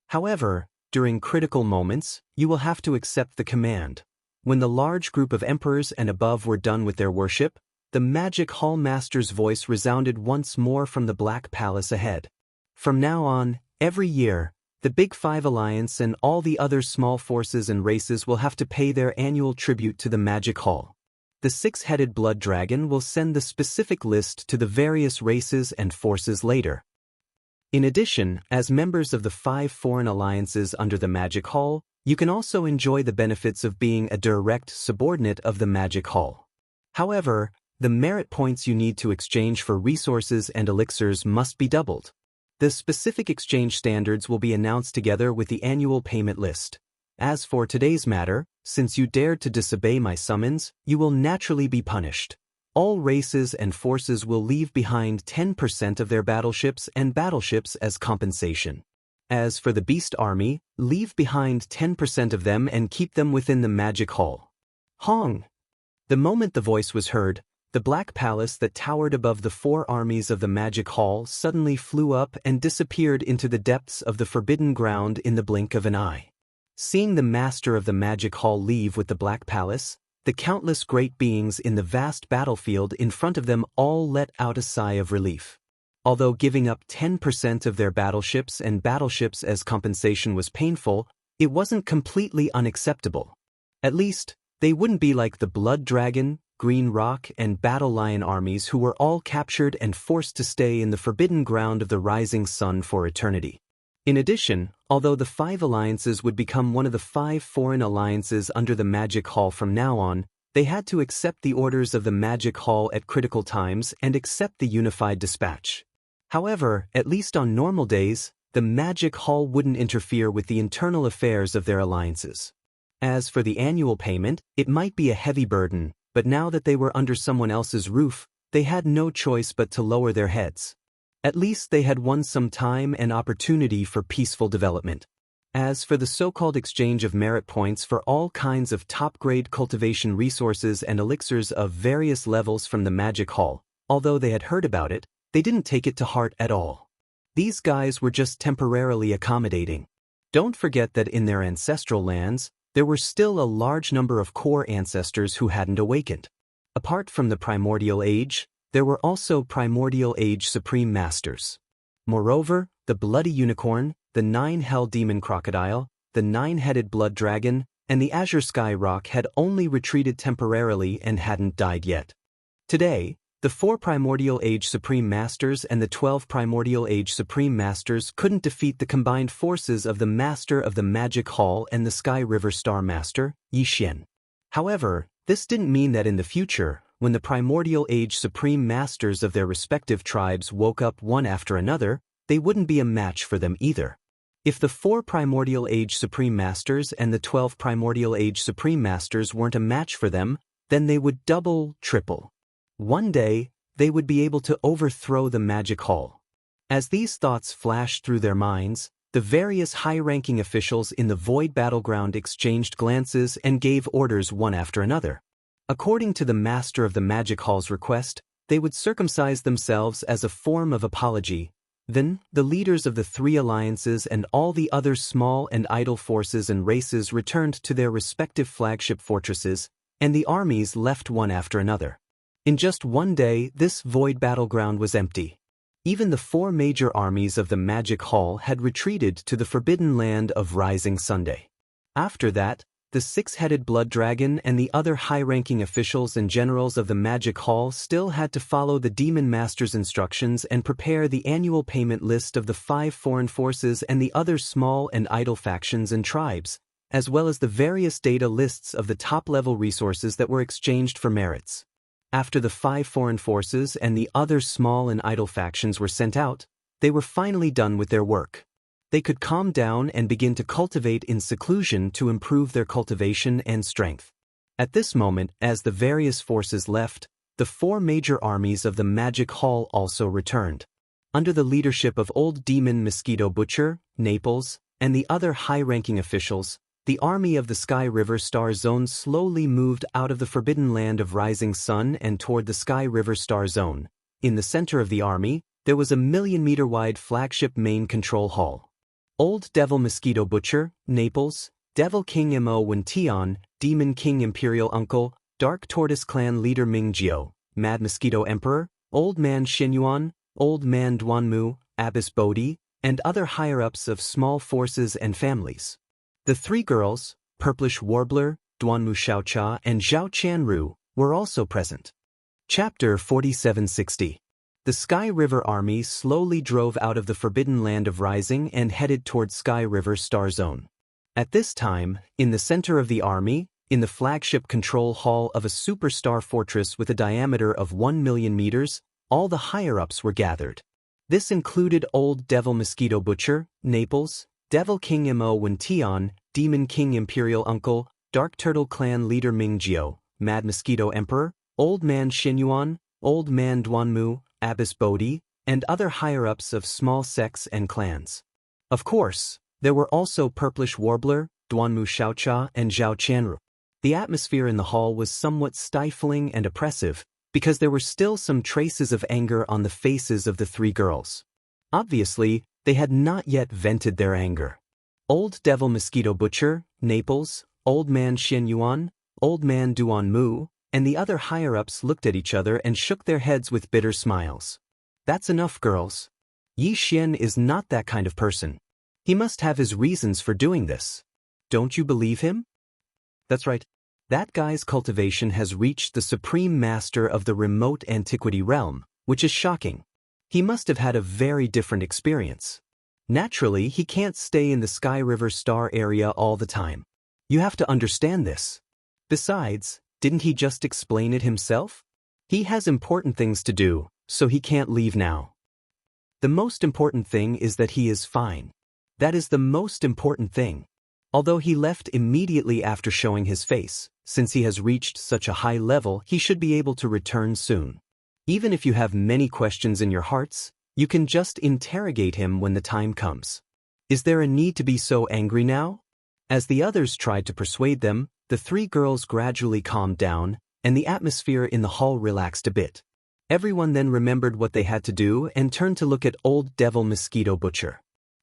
However, during critical moments, you will have to accept the command. When the large group of emperors and above were done with their worship, the magic hall master's voice resounded once more from the Black Palace ahead. From now on, every year, the Big 5 Alliance and all the other small forces and races will have to pay their annual tribute to the magic hall. The 6-headed blood dragon will send the specific list to the various races and forces later. In addition, as members of the 5 foreign alliances under the magic hall, you can also enjoy the benefits of being a direct subordinate of the magic hall. However, the merit points you need to exchange for resources and elixirs must be doubled. The specific exchange standards will be announced together with the annual payment list. As for today's matter, since you dared to disobey my summons, you will naturally be punished. All races and forces will leave behind 10% of their battleships as compensation. As for the Beast Army, leave behind 10% of them and keep them within the magic hall. Hong! The moment the voice was heard, the Black Palace that towered above the 4 armies of the magic hall suddenly flew up and disappeared into the depths of the forbidden ground in the blink of an eye. Seeing the master of the magic hall leave with the Black Palace, the countless great beings in the vast battlefield in front of them all let out a sigh of relief. Although giving up 10% of their battleships as compensation was painful, it wasn't completely unacceptable. At least, they wouldn't be like the Blood Dragon, Green Rock, and Battle Lion armies who were all captured and forced to stay in the forbidden ground of the rising sun for eternity. In addition, although the 5 alliances would become one of the 5 foreign alliances under the magic hall from now on, they had to accept the orders of the magic hall at critical times and accept the unified dispatch. However, at least on normal days, the magic hall wouldn't interfere with the internal affairs of their alliances. As for the annual payment, it might be a heavy burden, but now that they were under someone else's roof, they had no choice but to lower their heads. At least they had won some time and opportunity for peaceful development. As for the so-called exchange of merit points for all kinds of top-grade cultivation resources and elixirs of various levels from the magic hall, although they had heard about it, they didn't take it to heart at all. These guys were just temporarily accommodating. Don't forget that in their ancestral lands, there were still a large number of core ancestors who hadn't awakened. Apart from the primordial age, there were also primordial age supreme masters. Moreover, the bloody unicorn, the 9 hell demon crocodile, the 9-headed blood dragon, and the azure sky rock had only retreated temporarily and hadn't died yet. Today, the 4 primordial age supreme masters and the 12 primordial age supreme masters couldn't defeat the combined forces of the master of the magic hall and the sky river star master, Yi Xian. However, this didn't mean that in the future, when the primordial age supreme masters of their respective tribes woke up one after another, they wouldn't be a match for them either. If the 4 primordial age supreme masters and the 12 primordial age supreme masters weren't a match for them, then they would double, triple. One day, they would be able to overthrow the magic hall. As these thoughts flashed through their minds, the various high-ranking officials in the void battleground exchanged glances and gave orders one after another. According to the master of the magic hall's request, they would circumcise themselves as a form of apology, Then, the leaders of the three alliances and all the other small and idle forces and races returned to their respective flagship fortresses, and the armies left one after another. In just one day, this void battleground was empty. Even the four major armies of the Magic Hall had retreated to the forbidden land of Rising Sunday. After that, the six-headed blood dragon and the other high-ranking officials and generals of the Magic Hall still had to follow the Demon Master's instructions and prepare the annual payment list of the 5 foreign forces and the other small and idle factions and tribes, as well as the various data lists of the top-level resources that were exchanged for merits. After the 5 foreign forces and the other small and idle factions were sent out, they were finally done with their work. They could calm down and begin to cultivate in seclusion to improve their cultivation and strength. At this moment, as the various forces left, the 4 major armies of the Magic Hall also returned. Under the leadership of Old Demon Mosquito Butcher, Naples, and the other high-ranking officials, the army of the Sky River Star Zone slowly moved out of the forbidden land of Rising Sun and toward the Sky River Star Zone. In the center of the army, there was a 1,000,000-meter-wide flagship main control hall. Old Devil Mosquito Butcher, Naples, Devil King Mo Wen, Demon King Imperial Uncle, Dark Tortoise Clan Leader Mingjio, Mad Mosquito Emperor, Old Man Xinyuan, Old Man Duanmu, Abbess Bodhi, and other higher-ups of small forces and families. The 3 girls, Purplish Warbler, Duanmu Xiaocha, and Zhao Chanru, were also present. Chapter 4760. The Sky River Army slowly drove out of the forbidden land of Rising and headed toward Sky River Star Zone. At this time, in the center of the army, in the flagship control hall of a superstar fortress with a diameter of 1,000,000 meters, all the higher-ups were gathered. This included Old Devil Mosquito Butcher, Naples, Devil King Mo Wen, Demon King Imperial Uncle, Dark Turtle Clan Leader Mingjio, Mad Mosquito Emperor, Old Man Xinyuan, Old Man Duanmu, Abbess Bodhi, and other higher-ups of small sects and clans. Of course, there were also Purplish Warbler, Duanmu Xiaocha, and Zhao Chanru. The atmosphere in the hall was somewhat stifling and oppressive, because there were still some traces of anger on the faces of the 3 girls. Obviously, they had not yet vented their anger. Old Devil Mosquito Butcher, Naples, Old Man Xianyuan, Old Man Duanmu, and the other higher-ups looked at each other and shook their heads with bitter smiles. That's enough, girls. Yi Xian is not that kind of person. He must have his reasons for doing this. Don't you believe him? That's right. That guy's cultivation has reached the supreme master of the remote antiquity realm, which is shocking. He must have had a very different experience. Naturally, he can't stay in the Sky River Star area all the time. You have to understand this. Besides, didn't he just explain it himself? He has important things to do, so he can't leave now. The most important thing is that he is fine. That is the most important thing. Although he left immediately after showing his face, since he has reached such a high level, he should be able to return soon. Even if you have many questions in your hearts, you can just interrogate him when the time comes. Is there a need to be so angry now? As the others tried to persuade them, the 3 girls gradually calmed down, and the atmosphere in the hall relaxed a bit. Everyone then remembered what they had to do and turned to look at Old Devil Mosquito Butcher.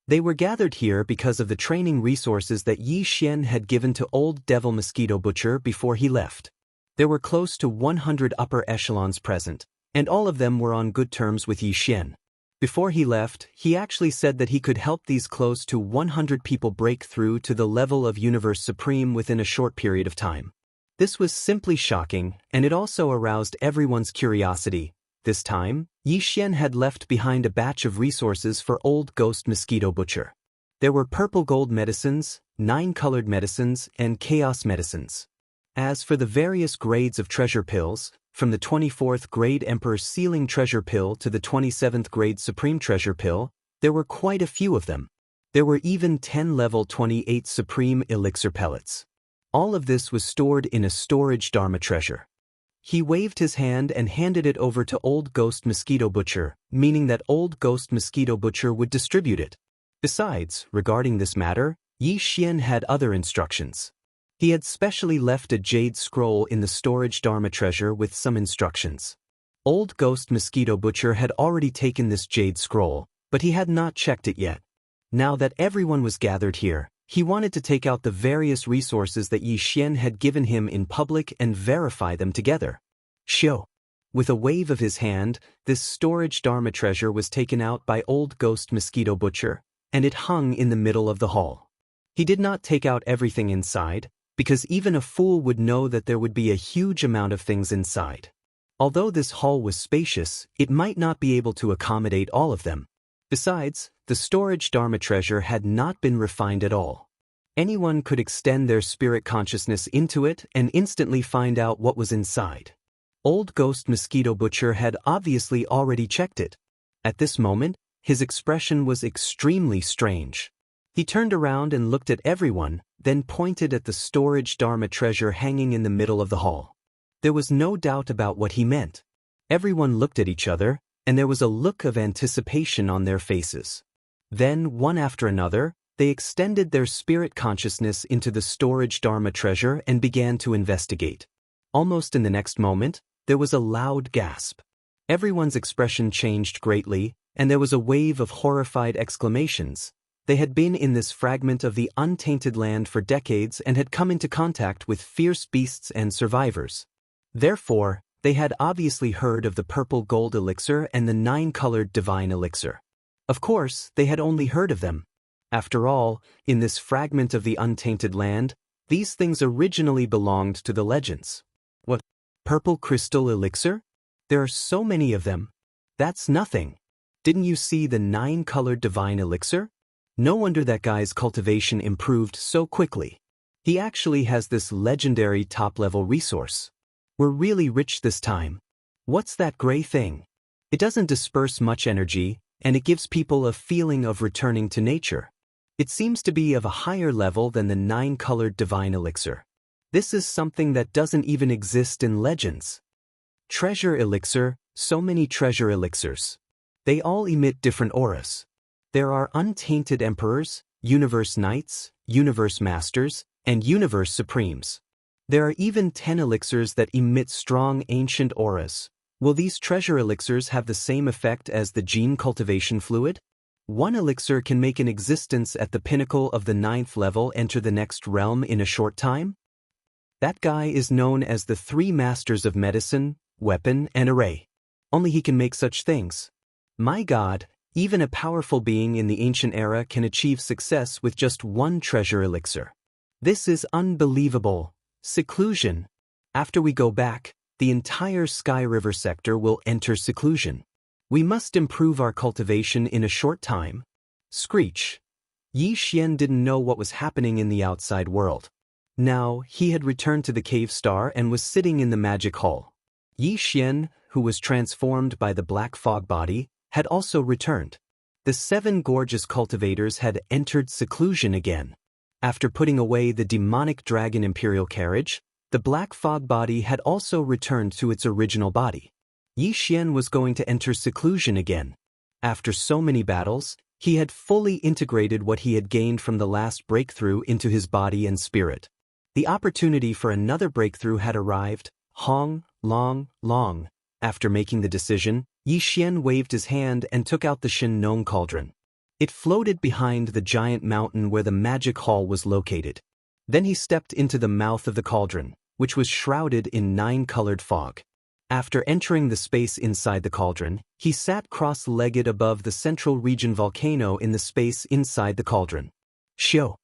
They were gathered here because of the training resources that Yi Xian had given to Old Devil Mosquito Butcher before he left. There were close to 100 upper echelons present, and all of them were on good terms with Yi Xian. Before he left, he actually said that he could help these close to 100 people break through to the level of Universe Supreme within a short period of time. This was simply shocking, and it also aroused everyone's curiosity. This time, Yi Xian had left behind a batch of resources for Old Ghost Mosquito Butcher. There were purple gold medicines, 9-colored medicines, and chaos medicines. As for the various grades of treasure pills, from the 24th grade Emperor Sealing Treasure Pill to the 27th grade Supreme Treasure Pill, there were quite a few of them. There were even 10 level 28 Supreme Elixir Pellets. All of this was stored in a storage Dharma treasure. He waved his hand and handed it over to Old Ghost Mosquito Butcher, meaning that Old Ghost Mosquito Butcher would distribute it. Besides, regarding this matter, Yi Xian had other instructions. He had specially left a jade scroll in the storage Dharma treasure with some instructions. Old Ghost Mosquito Butcher had already taken this jade scroll, but he had not checked it yet. Now that everyone was gathered here, he wanted to take out the various resources that Yi Xian had given him in public and verify them together. Show. With a wave of his hand, this storage Dharma treasure was taken out by old ghost mosquito butcher, and it hung in the middle of the hall. He did not take out everything inside, because even a fool would know that there would be a huge amount of things inside. Although this hall was spacious, it might not be able to accommodate all of them. Besides, the storage Dharma treasure had not been refined at all. Anyone could extend their spirit consciousness into it and instantly find out what was inside. Old ghost mosquito butcher had obviously already checked it. At this moment, his expression was extremely strange. He turned around and looked at everyone, then pointed at the storage Dharma treasure hanging in the middle of the hall. There was no doubt about what he meant. Everyone looked at each other, and there was a look of anticipation on their faces. Then, one after another, they extended their spirit consciousness into the storage Dharma treasure and began to investigate. Almost in the next moment, there was a loud gasp. Everyone's expression changed greatly, and there was a wave of horrified exclamations. They had been in this fragment of the untainted land for decades and had come into contact with fierce beasts and survivors. Therefore, they had obviously heard of the purple gold elixir and the 9-colored divine elixir. Of course, they had only heard of them. After all, in this fragment of the untainted land, these things originally belonged to the legends. What? Purple crystal elixir? There are so many of them. That's nothing. Didn't you see the 9-colored divine elixir? No wonder that guy's cultivation improved so quickly. He actually has this legendary top-level resource. We're really rich this time. What's that gray thing? It doesn't disperse much energy, and it gives people a feeling of returning to nature. It seems to be of a higher level than the 9-colored divine elixir. This is something that doesn't even exist in legends. Treasure elixir, so many treasure elixirs. They all emit different auras. There are untainted emperors, universe knights, universe masters, and universe supremes. There are even 10 elixirs that emit strong ancient auras. Will these treasure elixirs have the same effect as the gene cultivation fluid? One elixir can make an existence at the pinnacle of the 9th level enter the next realm in a short time? That guy is known as the 3 masters of medicine, weapon, and array. Only he can make such things. My God, even a powerful being in the ancient era can achieve success with just one treasure elixir. This is unbelievable. Seclusion. After we go back, the entire Sky River sector will enter seclusion. We must improve our cultivation in a short time. Screech. Yi Xian didn't know what was happening in the outside world. Now, he had returned to the cave star and was sitting in the magic hall. Yi Xian, who was transformed by the black fog body, had also returned. The 7 gorgeous cultivators had entered seclusion again. After putting away the demonic dragon imperial carriage, the black fog body had also returned to its original body. Yi Xian was going to enter seclusion again. After so many battles, he had fully integrated what he had gained from the last breakthrough into his body and spirit. The opportunity for another breakthrough had arrived. Long. After making the decision, Yi Xian waved his hand and took out the Shen Nong cauldron. It floated behind the giant mountain where the magic hall was located. Then he stepped into the mouth of the cauldron, which was shrouded in 9-colored fog. After entering the space inside the cauldron, he sat cross-legged above the central region volcano in the space inside the cauldron. Shio.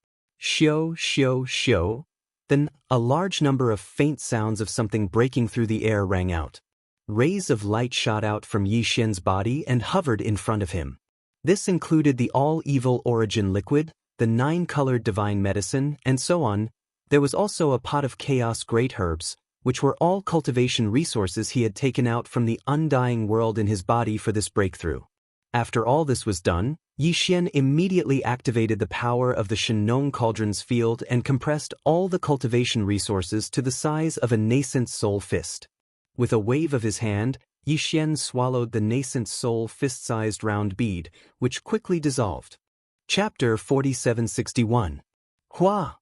Then, a large number of faint sounds of something breaking through the air rang out. Rays of light shot out from Yi Xian's body and hovered in front of him. This included the all-evil origin liquid, the 9-colored divine medicine, and so on. There was also a pot of chaos great herbs, which were all cultivation resources he had taken out from the undying world in his body for this breakthrough. After all this was done, Yi Xian immediately activated the power of the Shen Nong cauldron's field and compressed all the cultivation resources to the size of a nascent soul fist. With a wave of his hand, Yi Xian swallowed the nascent soul fist-sized round bead, which quickly dissolved. Chapter 4761. Hua!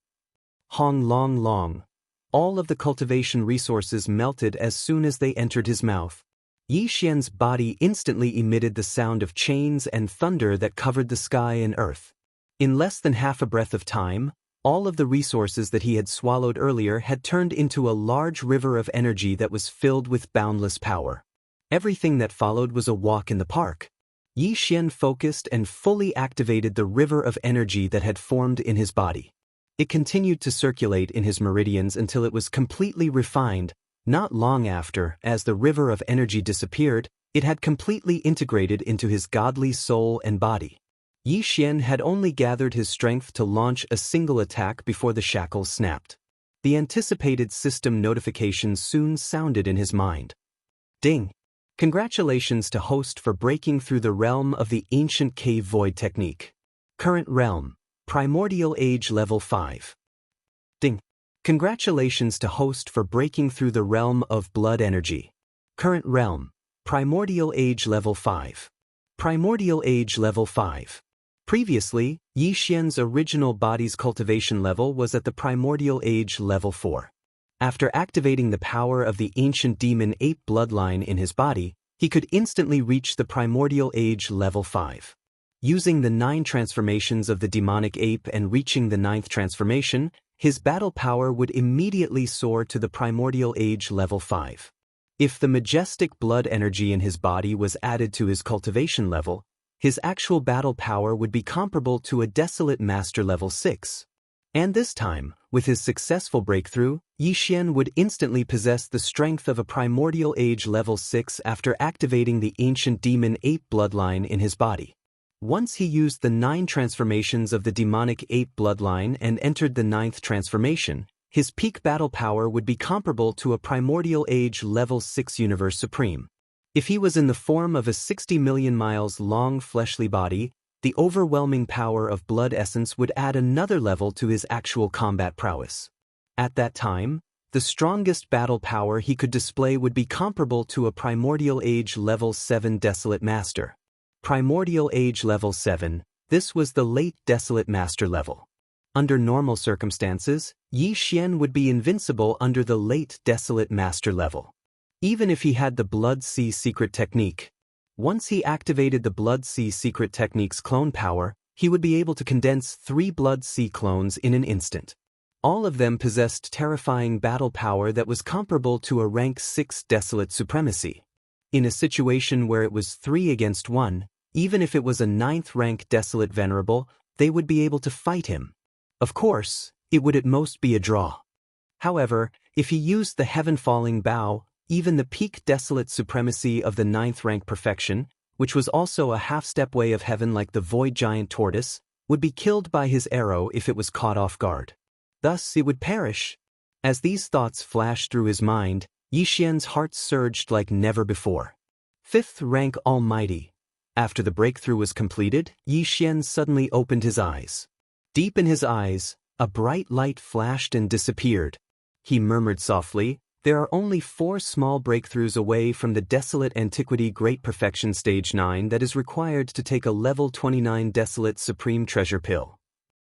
Hong long. All of the cultivation resources melted as soon as they entered his mouth. Yi Xian's body instantly emitted the sound of chains and thunder that covered the sky and earth. In less than half a breath of time, all of the resources that he had swallowed earlier had turned into a large river of energy that was filled with boundless power. Everything that followed was a walk in the park. Yi Xian focused and fully activated the river of energy that had formed in his body. It continued to circulate in his meridians until it was completely refined. Not long after, as the river of energy disappeared, it had completely integrated into his godly soul and body. Yi Xian had only gathered his strength to launch a single attack before the shackles snapped. The anticipated system notification soon sounded in his mind. Ding! Congratulations to host for breaking through the realm of the ancient cave void technique. Current realm, Primordial Age Level 5. Ding! Congratulations to host for breaking through the realm of blood energy. Current realm, Primordial Age Level 5. Primordial Age Level 5. Previously, Yi Xian's original body's cultivation level was at the Primordial Age Level 4. After activating the power of the ancient demon ape bloodline in his body, he could instantly reach the Primordial Age Level 5. Using the 9 transformations of the demonic ape and reaching the 9th transformation, his battle power would immediately soar to the Primordial Age Level 5. If the majestic blood energy in his body was added to his cultivation level, his actual battle power would be comparable to a Desolate Master Level 6. And this time, with his successful breakthrough, Yi Xian would instantly possess the strength of a Primordial Age Level 6 after activating the ancient demon ape bloodline in his body. Once he used the 9 transformations of the demonic ape bloodline and entered the 9th transformation, his peak battle power would be comparable to a Primordial Age Level 6 Universe Supreme. If he was in the form of a 60 million miles long fleshly body, the overwhelming power of blood essence would add another level to his actual combat prowess. At that time, the strongest battle power he could display would be comparable to a Primordial Age Level 7 Desolate Master. Primordial Age Level 7, this was the late Desolate Master level. Under normal circumstances, Yi Xian would be invincible under the late Desolate Master level. Even if he had the Blood Sea Secret Technique. Once he activated the Blood Sea Secret Technique's clone power, he would be able to condense 3 Blood Sea clones in an instant. All of them possessed terrifying battle power that was comparable to a rank 6 Desolate Supremacy. In a situation where it was 3 against 1, even if it was a 9th rank Desolate Venerable, they would be able to fight him. Of course, it would at most be a draw. However, if he used the Heaven-Falling Bow, even the peak Desolate Supremacy of the 9th rank Perfection, which was also a half-step way of heaven like the Void Giant Tortoise, would be killed by his arrow if it was caught off guard. Thus it would perish. As these thoughts flashed through his mind, Yi Xian's heart surged like never before. 5th rank Almighty. After the breakthrough was completed, Yi Xian suddenly opened his eyes. Deep in his eyes, a bright light flashed and disappeared. He murmured softly, "There are only 4 small breakthroughs away from the Desolate Antiquity Great Perfection Stage 9 that is required to take a Level 29 Desolate Supreme Treasure Pill."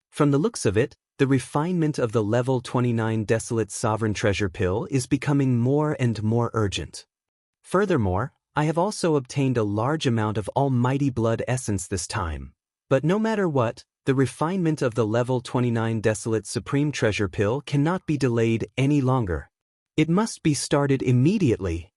From the looks of it, the refinement of the Level 29 Desolate Sovereign Treasure Pill is becoming more and more urgent. Furthermore, I have also obtained a large amount of Almighty Blood Essence this time. But no matter what, the refinement of the Level 29 Desolate Supreme Treasure Pill cannot be delayed any longer. It must be started immediately.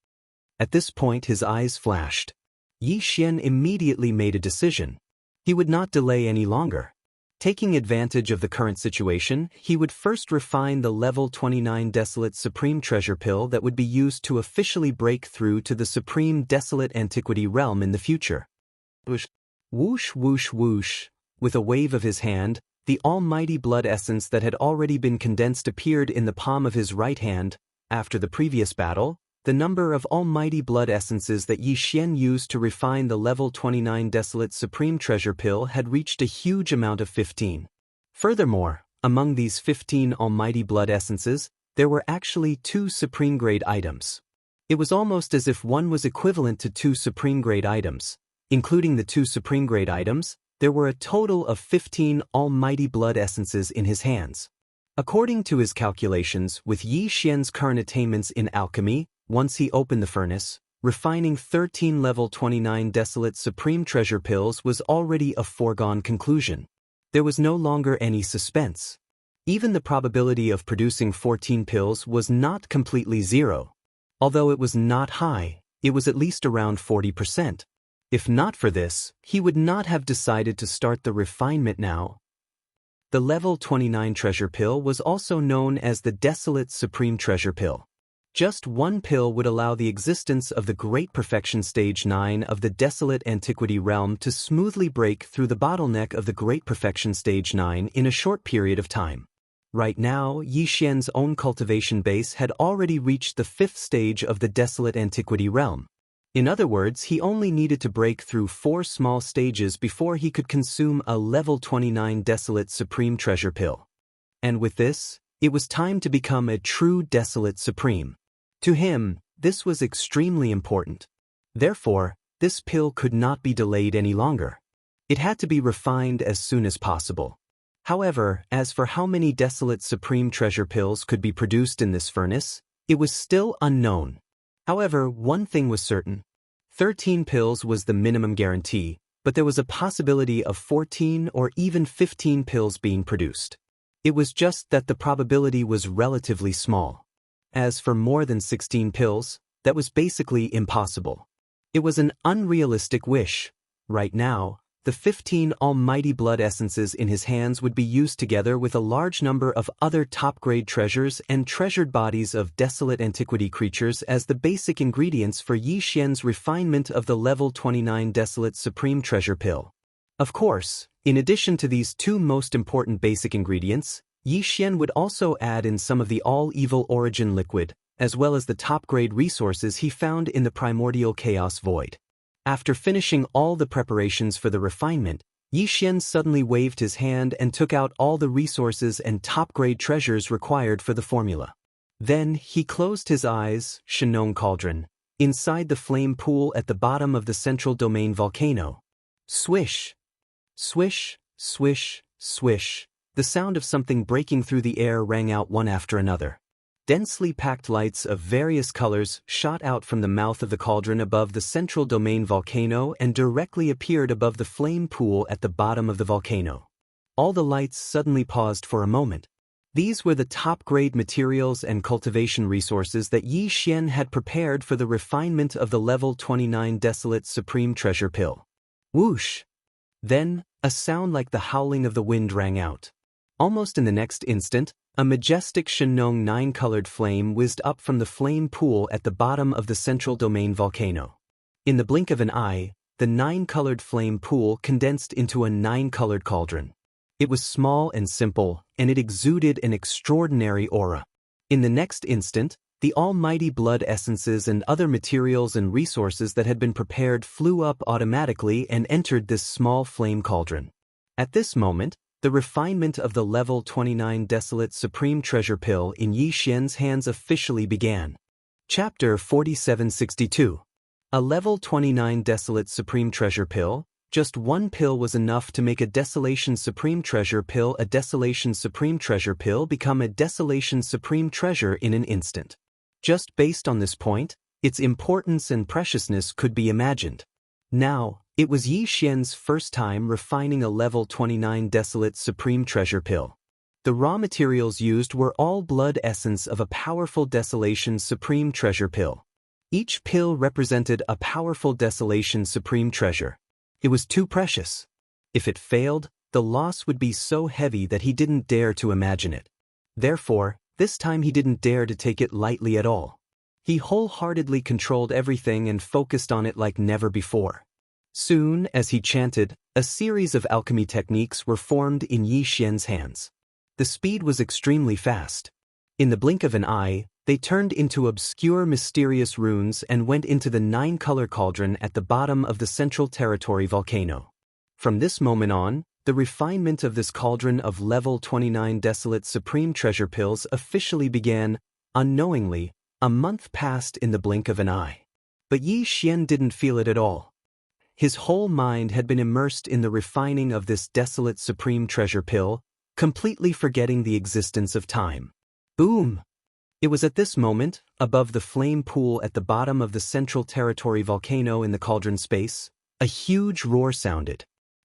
At this point his eyes flashed. Yi Xian immediately made a decision. He would not delay any longer. Taking advantage of the current situation, he would first refine the Level 29 Desolate Supreme Treasure Pill that would be used to officially break through to the Supreme Desolate Antiquity realm in the future. Whoosh, whoosh, whoosh, whoosh. With a wave of his hand, the almighty blood essence that had already been condensed appeared in the palm of his right hand. After the previous battle, the number of almighty blood essences that Yi Xian used to refine the Level 29 Desolate Supreme Treasure Pill had reached a huge amount of 15. Furthermore, among these 15 almighty blood essences, there were actually 2 supreme-grade items. It was almost as if one was equivalent to 2 supreme-grade items. Including the 2 supreme-grade items, there were a total of 15 almighty blood essences in his hands. According to his calculations, with Yi Xian's current attainments in alchemy, once he opened the furnace, Refining 13 level 29 desolate supreme treasure pills was already a foregone conclusion. There was no longer any suspense. Even the probability of producing 14 pills was not completely zero. Although it was not high, it was at least around 40%. If not for this, he would not have decided to start the refinement now. The level 29 treasure pill was also known as the desolate supreme treasure pill. Just one pill would allow the existence of the Great Perfection Stage 9 of the Desolate Antiquity realm to smoothly break through the bottleneck of the Great Perfection Stage 9 in a short period of time. Right now, Yi Xian's own cultivation base had already reached the 5th stage of the Desolate Antiquity realm. In other words, he only needed to break through 4 small stages before he could consume a level 29 Desolate Supreme Treasure Pill. And with this, it was time to become a true Desolate Supreme. To him, this was extremely important. Therefore, this pill could not be delayed any longer. It had to be refined as soon as possible. However, as for how many Desolate Supreme Treasure Pills could be produced in this furnace, it was still unknown. However, one thing was certain. 13 pills was the minimum guarantee, but there was a possibility of 14 or even 15 pills being produced. It was just that the probability was relatively small. As for more than 16 pills, that was basically impossible. It was an unrealistic wish. Right now, the 15 almighty blood essences in his hands would be used together with a large number of other top-grade treasures and treasured bodies of desolate antiquity creatures as the basic ingredients for Yi Xian's refinement of the level 29 Desolate Supreme Treasure Pill. Of course, in addition to these 2 most important basic ingredients, Yi Xian would also add in some of the all-evil origin liquid, as well as the top-grade resources he found in the primordial chaos void. After finishing all the preparations for the refinement, Yi Xian suddenly waved his hand and took out all the resources and top-grade treasures required for the formula. Then, he closed his eyes, Shenong Cauldron, inside the flame pool at the bottom of the central domain volcano. Swish! Swish, swish, swish. The sound of something breaking through the air rang out one after another. Densely packed lights of various colors shot out from the mouth of the cauldron above the central domain volcano and directly appeared above the flame pool at the bottom of the volcano. All the lights suddenly paused for a moment. These were the top-grade materials and cultivation resources that Yi Xian had prepared for the refinement of the level 29 Desolate Supreme Treasure Pill. Whoosh! Then, a sound like the howling of the wind rang out. Almost in the next instant, a majestic Shenong 9-colored flame whizzed up from the flame pool at the bottom of the central domain volcano. In the blink of an eye, the 9-colored flame pool condensed into a 9-colored cauldron. It was small and simple, and it exuded an extraordinary aura. In the next instant, the almighty blood essences and other materials and resources that had been prepared flew up automatically and entered this small flame cauldron. At this moment, the refinement of the level 29 Desolate Supreme Treasure Pill in Yi Xian's hands officially began. Chapter 4762. A level 29 Desolate Supreme Treasure Pill. Just one pill was enough to make a Desolation Supreme Treasure Pill a Desolation Supreme Treasure Pill become a Desolation Supreme Treasure in an instant. Just based on this point, its importance and preciousness could be imagined. Now, it was Yi Xian's first time refining a level 29 Desolate Supreme Treasure Pill. The raw materials used were all blood essence of a powerful Desolation Supreme Treasure Pill. Each pill represented a powerful Desolation Supreme Treasure. It was too precious. If it failed, the loss would be so heavy that he didn't dare to imagine it. Therefore, this time he didn't dare to take it lightly at all. He wholeheartedly controlled everything and focused on it like never before. Soon, as he chanted, a series of alchemy techniques were formed in Yi Xian's hands. The speed was extremely fast. In the blink of an eye, they turned into obscure mysterious runes and went into the 9-color cauldron at the bottom of the central territory volcano. From this moment on, the refinement of this cauldron of level 29 Desolate Supreme Treasure Pills officially began. Unknowingly, a month passed in the blink of an eye. But Yi Xian didn't feel it at all. His whole mind had been immersed in the refining of this Desolate Supreme Treasure Pill, completely forgetting the existence of time. Boom! It was at this moment, above the flame pool at the bottom of the Central Territory volcano in the cauldron space, a huge roar sounded.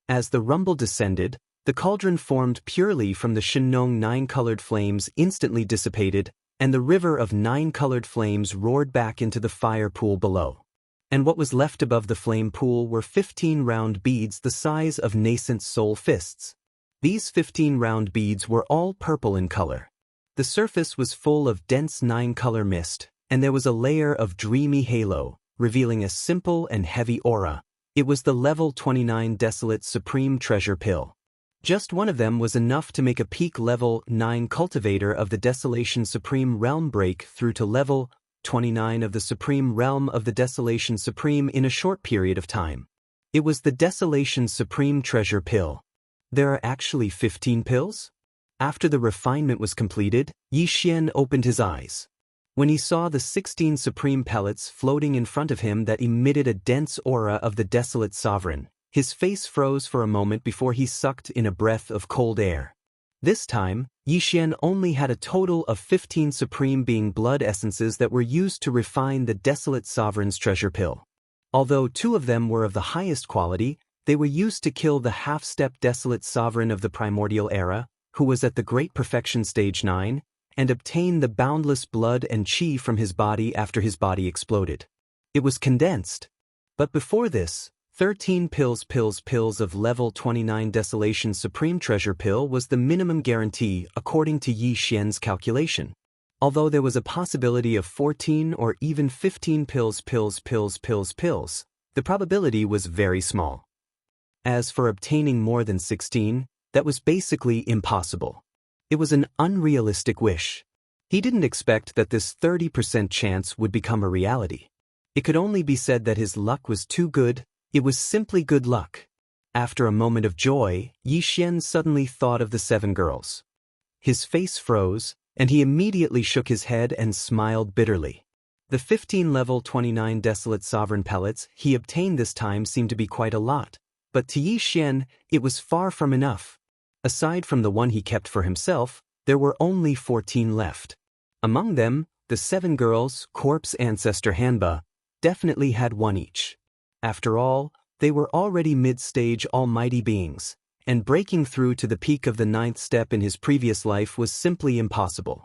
As the rumble descended, the cauldron formed purely from the Shenong 9-colored flames instantly dissipated, and the river of 9-colored flames roared back into the fire pool below. And what was left above the flame pool were 15 round beads the size of nascent soul fists. These 15 round beads were all purple in color. The surface was full of dense 9-color mist, and there was a layer of dreamy halo, revealing a simple and heavy aura. It was the level 29 Desolate Supreme Treasure Pill. Just one of them was enough to make a peak level 9 cultivator of the Desolation Supreme Realm break through to level 29 of the Supreme Realm of the Desolation Supreme in a short period of time. It was the Desolation Supreme Treasure Pill. There are actually 15 pills? After the refinement was completed, Yi Xian opened his eyes. When he saw the 16 supreme pellets floating in front of him that emitted a dense aura of the Desolate Sovereign, his face froze for a moment before he sucked in a breath of cold air. This time, Yi Xian only had a total of 15 supreme being blood essences that were used to refine the Desolate Sovereign's treasure pill. Although 2 of them were of the highest quality, they were used to kill the half-step Desolate Sovereign of the Primordial Era, who was at the Great Perfection Stage 9, and obtain the boundless blood and chi from his body after his body exploded. It was condensed. But before this, 13 pills of level 29 Desolation Supreme Treasure Pill was the minimum guarantee according to Yi Xian's calculation. Although there was a possibility of 14 or even 15 pills, the probability was very small. As for obtaining more than 16, that was basically impossible. It was an unrealistic wish. He didn't expect that this 30% chance would become a reality. It could only be said that his luck was too good. It was simply good luck. After a moment of joy, Yi Xian suddenly thought of the 7 girls. His face froze, and he immediately shook his head and smiled bitterly. The 15 level 29 Desolate Sovereign pellets he obtained this time seemed to be quite a lot, but to Yi Xian, it was far from enough. Aside from the one he kept for himself, there were only 14 left. Among them, the 7 girls, Corpse Ancestor Hanba, definitely had 1 each. After all, they were already mid-stage almighty beings, and breaking through to the peak of the 9th step in his previous life was simply impossible.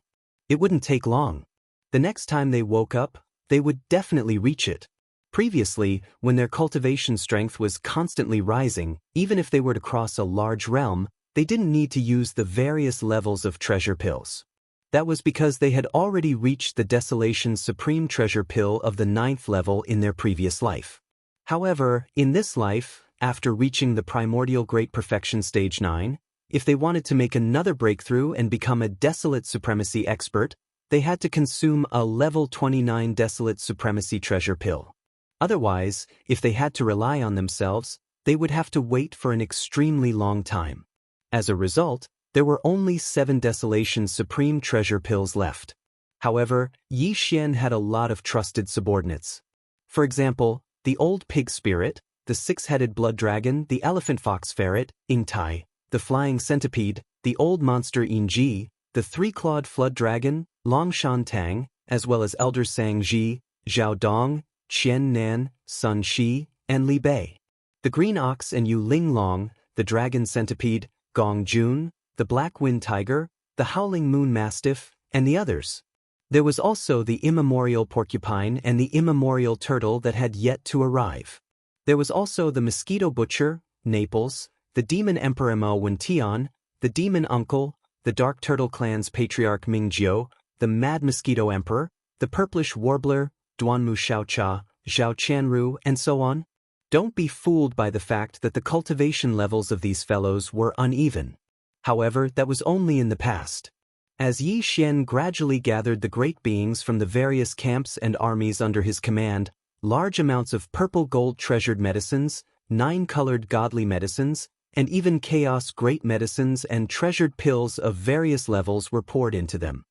It wouldn't take long. The next time they woke up, they would definitely reach it. Previously, when their cultivation strength was constantly rising, even if they were to cross a large realm, they didn't need to use the various levels of treasure pills. That was because they had already reached the Desolation Supreme Treasure Pill of the 9th level in their previous life. However, in this life, after reaching the Primordial Great Perfection Stage 9, if they wanted to make another breakthrough and become a Desolate Supremacy expert, they had to consume a level 29 Desolate Supremacy Treasure Pill. Otherwise, if they had to rely on themselves, they would have to wait for an extremely long time. As a result, there were only 7 Desolation Supreme Treasure Pills left. However, Yi Xian had a lot of trusted subordinates. For example, the Old Pig Spirit, the 6-headed Blood Dragon, the Elephant Fox Ferret, Ingtai, the Flying Centipede, the Old Monster Yinji, the 3-clawed Flood Dragon, Long Shan Tang, as well as Elder Sang Ji, Zhao Dong, Qian Nan, Sun Shi, and Li Bei. The Green Ox and Yu Ling Long, the Dragon Centipede, Gong Jun, the Black Wind Tiger, the Howling Moon Mastiff, and the others. There was also the Immemorial Porcupine and the Immemorial Turtle that had yet to arrive. There was also the Mosquito Butcher, Naples, the Demon Emperor Mo Wentian, the Demon Uncle, the Dark Turtle Clan's Patriarch Mingjiu, the Mad Mosquito Emperor, the Purplish Warbler, Duanmu Xiaocha, Zhao Qianru, and so on. Don't be fooled by the fact that the cultivation levels of these fellows were uneven. However, that was only in the past. As Yi Xian gradually gathered the great beings from the various camps and armies under his command, large amounts of purple gold treasured medicines, 9-colored godly medicines, and even chaos great medicines and treasured pills of various levels were poured into them.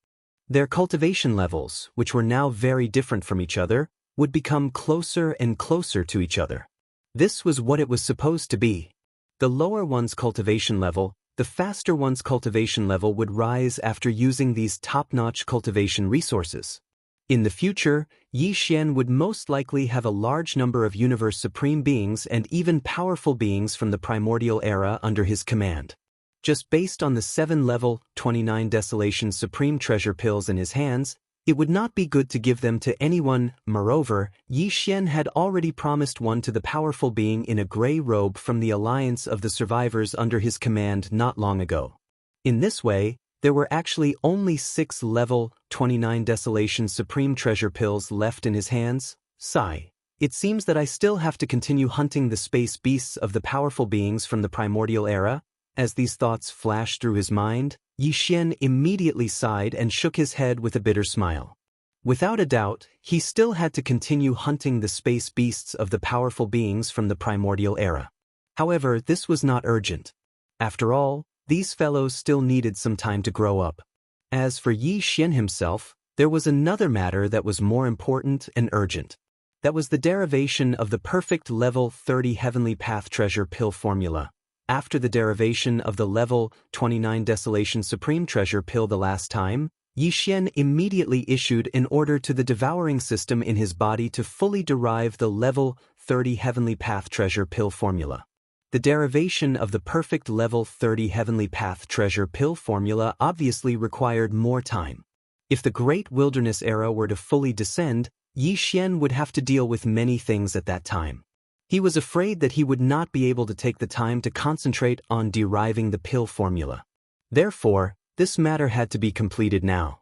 Their cultivation levels, which were now very different from each other, would become closer and closer to each other. This was what it was supposed to be. The lower one's cultivation level, The faster one's cultivation level would rise after using these top-notch cultivation resources. In the future, Yi Xian would most likely have a large number of universe supreme beings and even powerful beings from the primordial era under his command. Just based on the 7-level, 29 Desolation Supreme Treasure pills in his hands, it would not be good to give them to anyone. Moreover, Yi Xian had already promised one to the powerful being in a gray robe from the alliance of the survivors under his command not long ago. In this way, there were actually only 6-level, 29 Desolation Supreme Treasure pills left in his hands. Sigh. It seems that I still have to continue hunting the space beasts of the powerful beings from the primordial era. As these thoughts flashed through his mind, Yi Xian immediately sighed and shook his head with a bitter smile. Without a doubt, he still had to continue hunting the space beasts of the powerful beings from the primordial era. However, this was not urgent. After all, these fellows still needed some time to grow up. As for Yi Xian himself, there was another matter that was more important and urgent. That was the derivation of the perfect level 30 Heavenly Path Treasure Pill formula. After the derivation of the level 29 Desolation Supreme Treasure Pill the last time, Yi Xian immediately issued an order to the devouring system in his body to fully derive the level 30 Heavenly Path Treasure Pill formula. The derivation of the perfect level 30 Heavenly Path Treasure Pill formula obviously required more time. If the Great Wilderness Era were to fully descend, Yi Xian would have to deal with many things at that time. He was afraid that he would not be able to take the time to concentrate on deriving the pill formula. Therefore, this matter had to be completed now.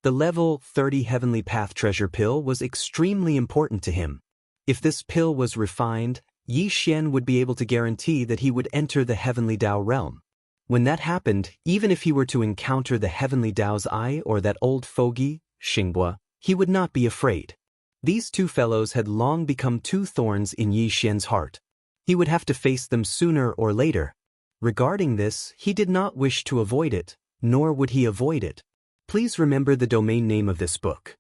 The level 30 Heavenly Path Treasure Pill was extremely important to him. If this pill was refined, Yi Xian would be able to guarantee that he would enter the Heavenly Dao realm. When that happened, even if he were to encounter the Heavenly Dao's Eye or that old fogey, Xinghua, he would not be afraid. These two fellows had long become two thorns in Yi Xian's heart. He would have to face them sooner or later. Regarding this, he did not wish to avoid it, nor would he avoid it. Please remember the domain name of this book.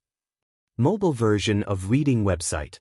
Mobile version of reading website.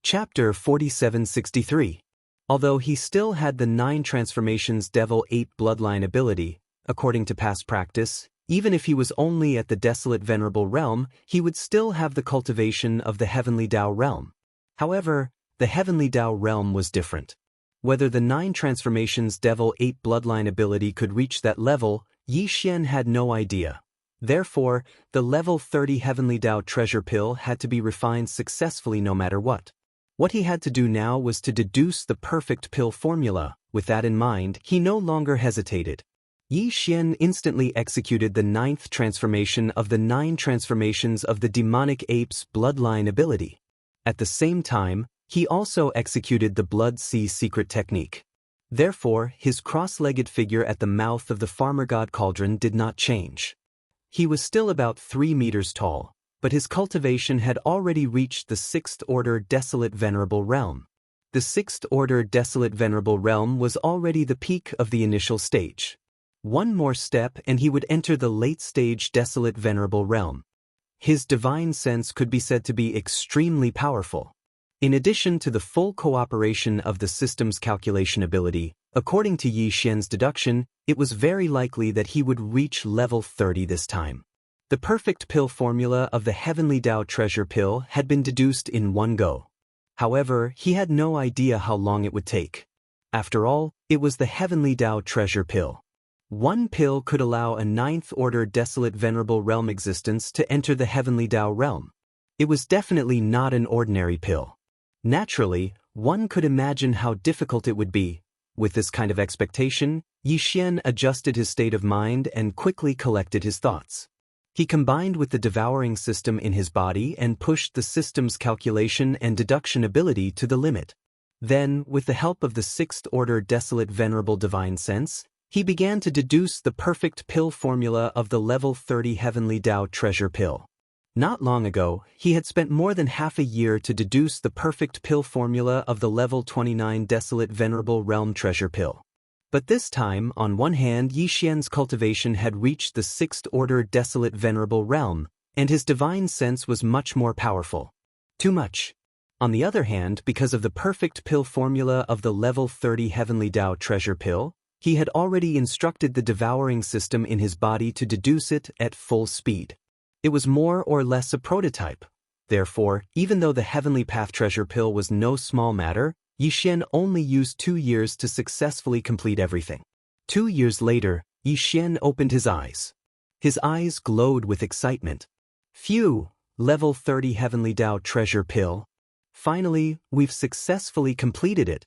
Chapter 4763. Although he still had the 9 transformations Devil 8 bloodline ability, according to past practice, even if he was only at the desolate venerable realm, he would still have the cultivation of the Heavenly Dao realm. However, the Heavenly Dao realm was different. Whether the 9 transformations Devil 8 bloodline ability could reach that level, Yi Xian had no idea. Therefore, the level 30 Heavenly Dao treasure pill had to be refined successfully no matter what. What he had to do now was to deduce the perfect pill formula. With that in mind, he no longer hesitated. Yi Xian instantly executed the 9th transformation of the 9 transformations of the demonic ape's bloodline ability. At the same time, he also executed the Blood Sea secret technique. Therefore, his cross-legged figure at the mouth of the farmer god cauldron did not change. He was still about 3 meters tall, but his cultivation had already reached the 6th order desolate venerable realm. The 6th order desolate venerable realm was already the peak of the initial stage. One more step and he would enter the late-stage desolate venerable realm. His divine sense could be said to be extremely powerful. In addition to the full cooperation of the system's calculation ability, according to Yi Xian's deduction, it was very likely that he would reach level 30 this time. The perfect pill formula of the Heavenly Dao treasure pill had been deduced in one go. However, he had no idea how long it would take. After all, it was the Heavenly Dao treasure pill. One pill could allow a 9th order desolate venerable realm existence to enter the Heavenly Dao realm. It was definitely not an ordinary pill. Naturally, one could imagine how difficult it would be. With this kind of expectation, Yi Xian adjusted his state of mind and quickly collected his thoughts. He combined with the devouring system in his body and pushed the system's calculation and deduction ability to the limit. Then, with the help of the 6th order desolate venerable divine sense, he began to deduce the perfect pill formula of the level 30 Heavenly Dao treasure pill. Not long ago, he had spent more than half a year to deduce the perfect pill formula of the level 29 desolate venerable realm treasure pill. But this time, on one hand, Yi Xian's cultivation had reached the 6th order desolate venerable realm, and his divine sense was much more powerful. Too much. On the other hand, because of the perfect pill formula of the level 30 Heavenly Dao treasure pill, he had already instructed the devouring system in his body to deduce it at full speed. It was more or less a prototype. Therefore, even though the Heavenly Path treasure pill was no small matter, Yixian only used 2 years to successfully complete everything. 2 years later, Yixian opened his eyes. His eyes glowed with excitement. Phew! Level 30 Heavenly Dao treasure pill. Finally, we've successfully completed it.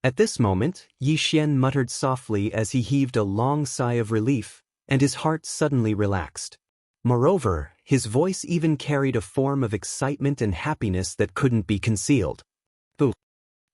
At this moment, Yixian muttered softly as he heaved a long sigh of relief, and his heart suddenly relaxed. Moreover, his voice even carried a form of excitement and happiness that couldn't be concealed. Boo!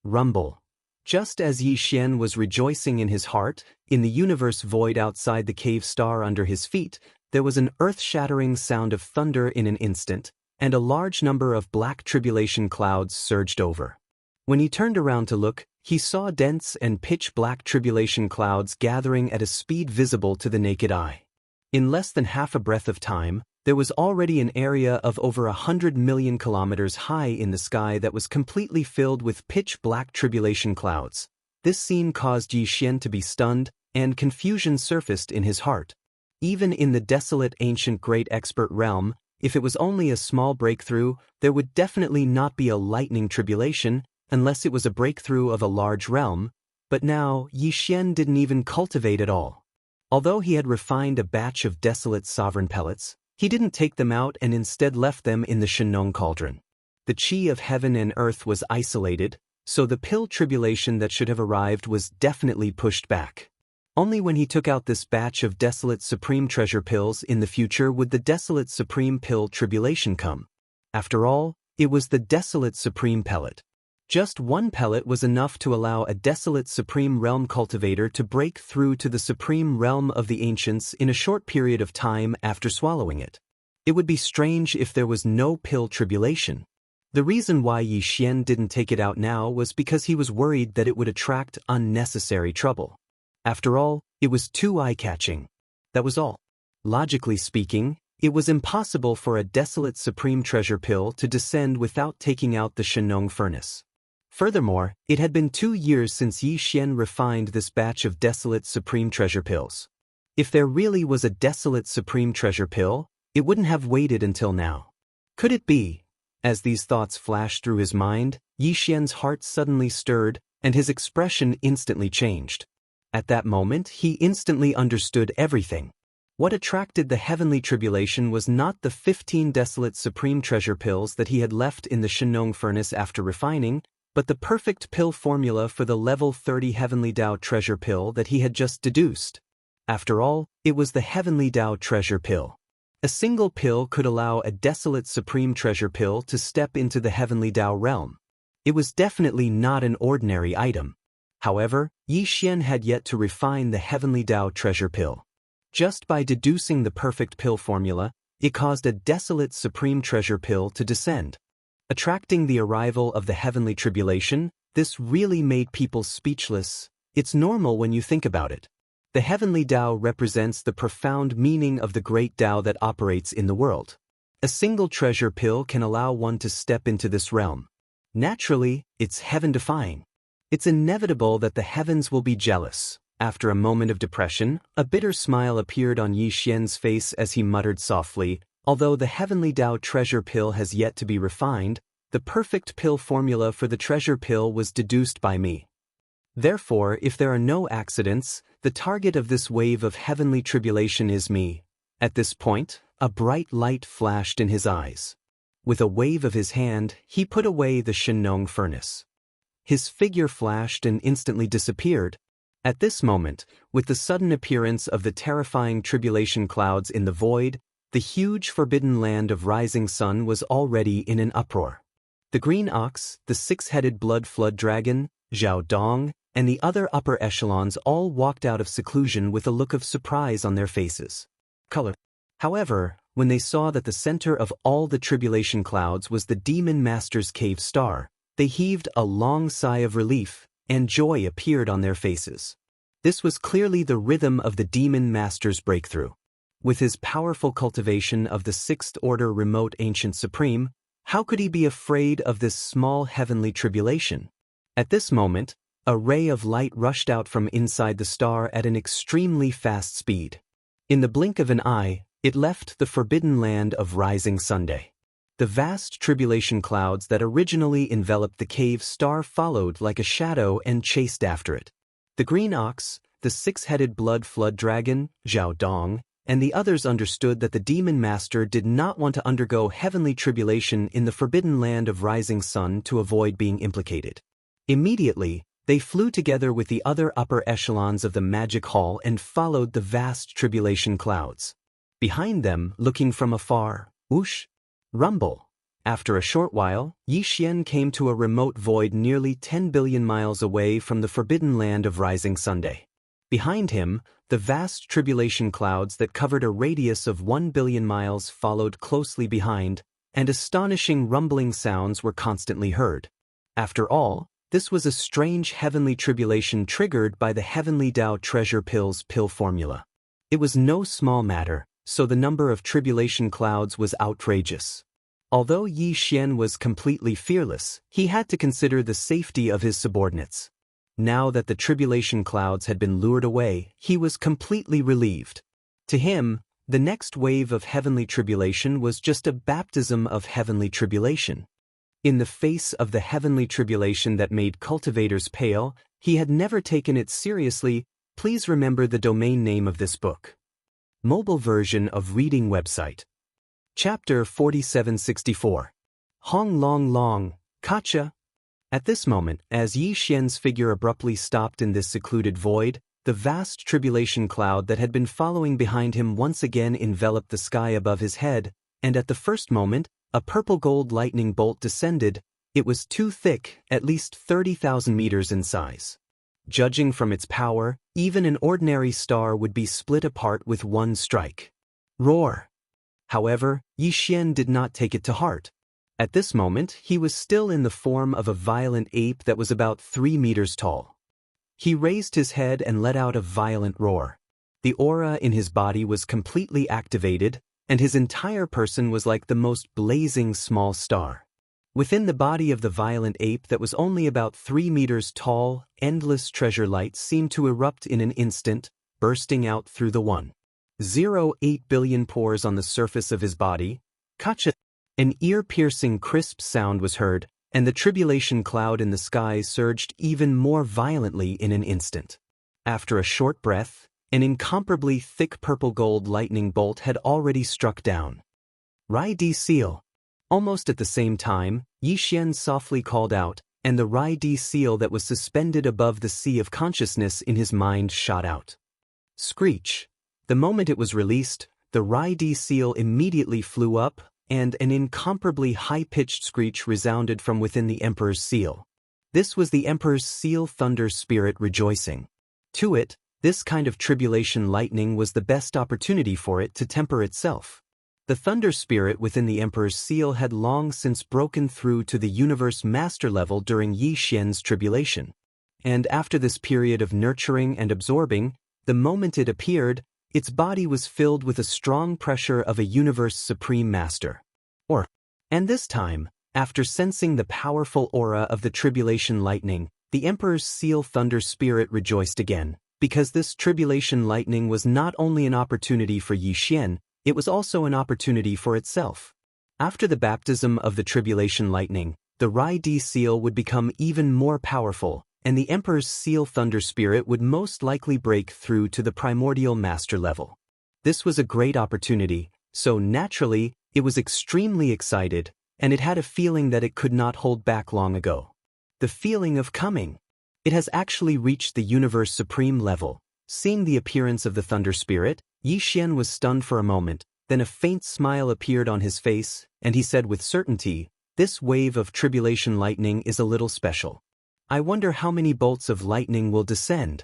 Rumble. Just as Yixian was rejoicing in his heart, in the universe void outside the cave star under his feet, there was an earth-shattering sound of thunder in an instant, and a large number of black tribulation clouds surged over. When he turned around to look, he saw dense and pitch-black tribulation clouds gathering at a speed visible to the naked eye. In less than half a breath of time, there was already an area of over 100 million kilometers high in the sky that was completely filled with pitch-black tribulation clouds. This scene caused Yixian to be stunned, and confusion surfaced in his heart. Even in the desolate ancient great expert realm, if it was only a small breakthrough, there would definitely not be a lightning tribulation, unless it was a breakthrough of a large realm, but now Yixian didn't even cultivate at all. Although he had refined a batch of desolate sovereign pellets, he didn't take them out and instead left them in the Shenong cauldron. The qi of heaven and earth was isolated, so the pill tribulation that should have arrived was definitely pushed back. Only when he took out this batch of desolate supreme treasure pills in the future would the desolate supreme pill tribulation come. After all, it was the desolate supreme pellet. Just one pellet was enough to allow a desolate supreme realm cultivator to break through to the supreme realm of the ancients in a short period of time after swallowing it. It would be strange if there was no pill tribulation. The reason why Yixian didn't take it out now was because he was worried that it would attract unnecessary trouble. After all, it was too eye-catching. That was all. Logically speaking, it was impossible for a desolate supreme treasure pill to descend without taking out the Shenong furnace. Furthermore, it had been 2 years since Yixian refined this batch of desolate supreme treasure pills. If there really was a desolate supreme treasure pill, it wouldn't have waited until now. Could it be? As these thoughts flashed through his mind, Yixian's heart suddenly stirred, and his expression instantly changed. At that moment, he instantly understood everything. What attracted the heavenly tribulation was not the 15 desolate supreme treasure pills that he had left in the Shenong furnace after refining, but the perfect pill formula for the level 30 Heavenly Dao treasure pill that he had just deduced. After all, it was the Heavenly Dao treasure pill. A single pill could allow a desolate supreme treasure pill to step into the Heavenly Dao realm. It was definitely not an ordinary item. However, Yixian had yet to refine the Heavenly Dao treasure pill. Just by deducing the perfect pill formula, it caused a desolate supreme treasure pill to descend. Attracting the arrival of the heavenly tribulation, this really made people speechless. It's normal when you think about it. The heavenly Dao represents the profound meaning of the great Dao that operates in the world. A single treasure pill can allow one to step into this realm. Naturally, it's heaven-defying. It's inevitable that the heavens will be jealous. After a moment of depression, a bitter smile appeared on Yixian's face as he muttered softly, "Although the heavenly Dao treasure pill has yet to be refined, the perfect pill formula for the treasure pill was deduced by me. Therefore, if there are no accidents, the target of this wave of heavenly tribulation is me." At this point, a bright light flashed in his eyes. With a wave of his hand, he put away the Shenong furnace. His figure flashed and instantly disappeared. At this moment, with the sudden appearance of the terrifying tribulation clouds in the void, the huge forbidden land of rising sun was already in an uproar. The green ox, the six-headed blood flood dragon, Zhao Dong, and the other upper echelons all walked out of seclusion with a look of surprise on their faces. However, when they saw that the center of all the tribulation clouds was the Demon Master's cave star, they heaved a long sigh of relief, and joy appeared on their faces. This was clearly the rhythm of the Demon Master's breakthrough. With his powerful cultivation of the sixth order remote ancient supreme, how could he be afraid of this small heavenly tribulation? At this moment, A ray of light rushed out from inside the star at an extremely fast speed. In the blink of an eye, it left the forbidden land of rising Sunday. The vast tribulation clouds that originally enveloped the cave star followed like a shadow and chased after it. The green ox, the six-headed blood flood dragon, Zhao Dong, and the others understood that the demon master did not want to undergo heavenly tribulation in the forbidden land of rising sun to avoid being implicated. Immediately, they flew together with the other upper echelons of the magic hall and followed the vast tribulation clouds. Behind them, looking from afar, whoosh, rumble. After a short while, Yixian came to a remote void nearly 10 billion miles away from the forbidden land of rising Sunday. Behind him, the vast tribulation clouds that covered a radius of 1 billion miles followed closely behind, and astonishing rumbling sounds were constantly heard. After all, this was a strange heavenly tribulation triggered by the heavenly Dao treasure pills pill formula. It was no small matter, so the number of tribulation clouds was outrageous. Although Yi Xian was completely fearless, he had to consider the safety of his subordinates. Now that the tribulation clouds had been lured away, he was completely relieved. To him, the next wave of heavenly tribulation was just a baptism of heavenly tribulation. In the face of the heavenly tribulation that made cultivators pale, he had never taken it seriously. Please remember the domain name of this book. Mobile version of reading website. Chapter 4764. Hong Long Long, Kacha. At this moment, as Yi Xian's figure abruptly stopped in this secluded void, the vast tribulation cloud that had been following behind him once again enveloped the sky above his head, and at the first moment, a purple-gold lightning bolt descended. It was too thick, at least 30,000 meters in size. Judging from its power, even an ordinary star would be split apart with one strike. Roar! However, Yi Xian did not take it to heart. At this moment, he was still in the form of a violent ape that was about 3 meters tall. He raised his head and let out a violent roar. The aura in his body was completely activated, and his entire person was like the most blazing small star. Within the body of the violent ape that was only about 3 meters tall, endless treasure lights seemed to erupt in an instant, bursting out through the 1.08 billion pores on the surface of his body. Kacha! An ear-piercing crisp sound was heard, and the tribulation cloud in the sky surged even more violently in an instant. After a short breath, an incomparably thick purple-gold lightning bolt had already struck down. Rai Di Seal. Almost at the same time, Yi Xian softly called out, and the Rai Di Seal that was suspended above the sea of consciousness in his mind shot out. Screech. The moment it was released, the Rai Di Seal immediately flew up, and an incomparably high-pitched screech resounded from within the Emperor's seal. This was the Emperor's seal thunder spirit rejoicing. To it, this kind of tribulation lightning was the best opportunity for it to temper itself. The thunder spirit within the Emperor's seal had long since broken through to the universe master level during Yi Xian's tribulation. And after this period of nurturing and absorbing, the moment it appeared, its body was filled with a strong pressure of a universe supreme master. And this time, after sensing the powerful aura of the tribulation lightning, the Emperor's seal thunder spirit rejoiced again, because this tribulation lightning was not only an opportunity for Yi Xian, it was also an opportunity for itself. After the baptism of the tribulation lightning, the Rai Di seal would become even more powerful, and the Emperor's seal thunder spirit would most likely break through to the primordial master level. This was a great opportunity, so naturally, it was extremely excited, and it had a feeling that it could not hold back long ago. The feeling of coming. It has actually reached the universe supreme level. Seeing the appearance of the thunder spirit, Yi Xian was stunned for a moment, then a faint smile appeared on his face, and he said with certainty, "This wave of tribulation lightning is a little special. I wonder how many bolts of lightning will descend.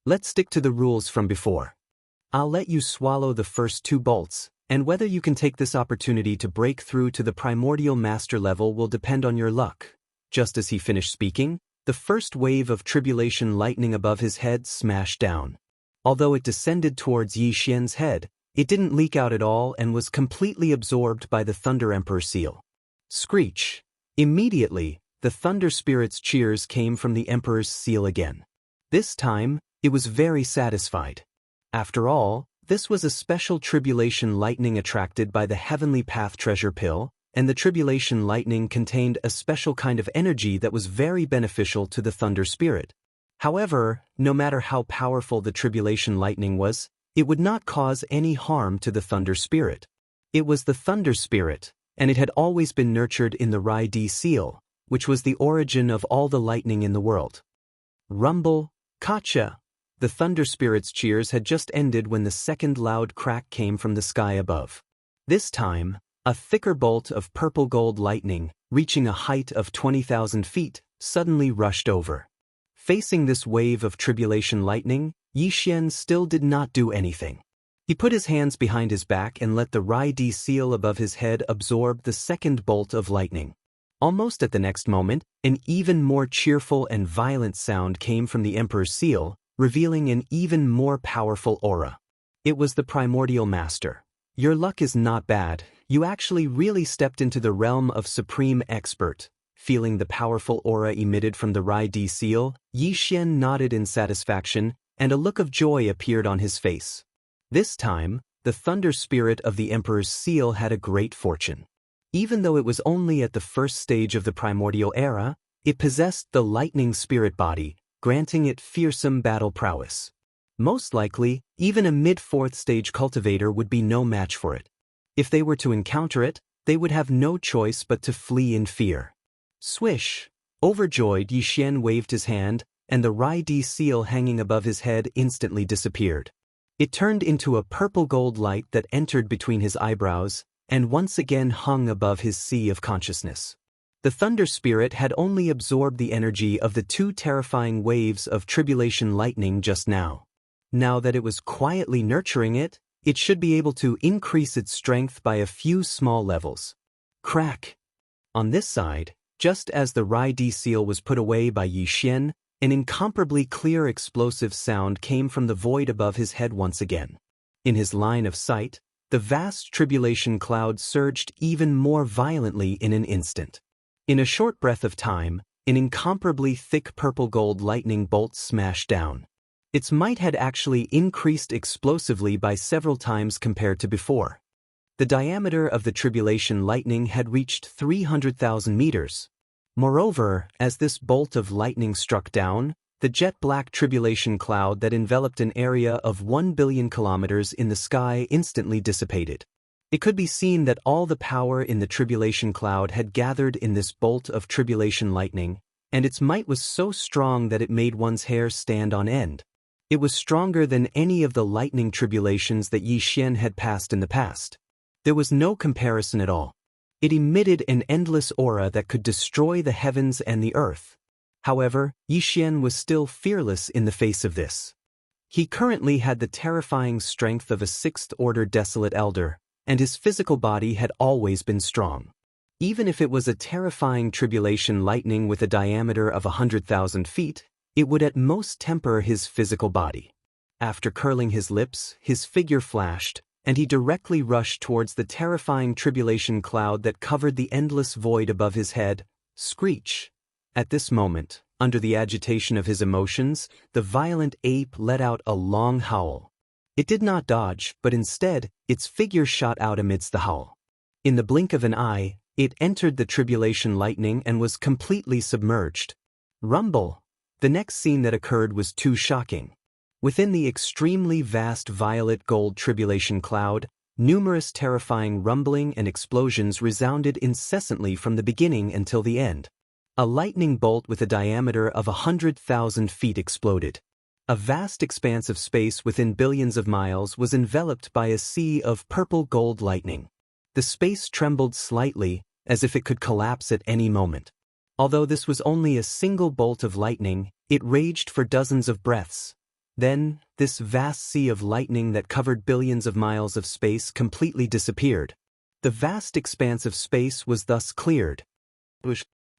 Let's stick to the rules from before. I'll let you swallow the first 2 bolts, and whether you can take this opportunity to break through to the primordial master level will depend on your luck." Just as he finished speaking, the first wave of tribulation lightning above his head smashed down. Although it descended towards Yi Xian's head, it didn't leak out at all and was completely absorbed by the Thunder Emperor seal. Screech. Immediately, the Thunder Spirit's cheers came from the Emperor's seal again. This time, it was very satisfied. After all, this was a special tribulation lightning attracted by the Heavenly Path treasure pill, and the tribulation lightning contained a special kind of energy that was very beneficial to the Thunder Spirit. However, no matter how powerful the tribulation lightning was, it would not cause any harm to the Thunder Spirit. It was the Thunder Spirit, and it had always been nurtured in the Rai-D seal, which was the origin of all the lightning in the world. Rumble, Kacha! The Thunder Spirit's cheers had just ended when the second loud crack came from the sky above. This time, a thicker bolt of purple gold lightning, reaching a height of 20,000 feet, suddenly rushed over. Facing this wave of tribulation lightning, Yixian still did not do anything. He put his hands behind his back and let the Rai-D seal above his head absorb the second bolt of lightning. Almost at the next moment, an even more cheerful and violent sound came from the Emperor's seal, revealing an even more powerful aura. It was the Primordial Master. Your luck is not bad, you actually really stepped into the realm of Supreme Expert. Feeling the powerful aura emitted from the Rai-D seal, Yixian nodded in satisfaction, and a look of joy appeared on his face. This time, the Thunder Spirit of the Emperor's seal had a great fortune. Even though it was only at the first stage of the primordial era, it possessed the Lightning Spirit body, granting it fearsome battle prowess. Most likely, even a mid-fourth stage cultivator would be no match for it. If they were to encounter it, they would have no choice but to flee in fear. Swish! Overjoyed, Yixian waved his hand, and the Rai-D seal hanging above his head instantly disappeared. It turned into a purple gold light that entered between his eyebrows, and once again hung above his sea of consciousness. The Thunder Spirit had only absorbed the energy of the two terrifying waves of tribulation lightning just now. Now that it was quietly nurturing it, it should be able to increase its strength by a few small levels. Crack! On this side, just as the Rai-D seal was put away by Yixian, an incomparably clear explosive sound came from the void above his head once again. In his line of sight, the vast tribulation cloud surged even more violently in an instant. In a short breath of time, an incomparably thick purple gold lightning bolt smashed down. Its might had actually increased explosively by several times compared to before. The diameter of the tribulation lightning had reached 300,000 meters. Moreover, as this bolt of lightning struck down, the jet-black tribulation cloud that enveloped an area of 1 billion kilometers in the sky instantly dissipated. It could be seen that all the power in the tribulation cloud had gathered in this bolt of tribulation lightning, and its might was so strong that it made one's hair stand on end. It was stronger than any of the lightning tribulations that Yixian had passed in the past. There was no comparison at all. It emitted an endless aura that could destroy the heavens and the earth. However, Yixian was still fearless in the face of this. He currently had the terrifying strength of a sixth-order desolate elder, and his physical body had always been strong. Even if it was a terrifying tribulation lightning with a diameter of 100,000 feet, it would at most temper his physical body. After curling his lips, his figure flashed, and he directly rushed towards the terrifying tribulation cloud that covered the endless void above his head. Screech! At this moment, under the agitation of his emotions, the violent ape let out a long howl. It did not dodge, but instead, its figure shot out amidst the howl. In the blink of an eye, it entered the tribulation lightning and was completely submerged. Rumble! The next scene that occurred was too shocking. Within the extremely vast violet gold tribulation cloud, numerous terrifying rumbling and explosions resounded incessantly from the beginning until the end. A lightning bolt with a diameter of 100,000 feet exploded. A vast expanse of space within billions of miles was enveloped by a sea of purple gold lightning. The space trembled slightly, as if it could collapse at any moment. Although this was only a single bolt of lightning, it raged for dozens of breaths. Then, this vast sea of lightning that covered billions of miles of space completely disappeared. The vast expanse of space was thus cleared.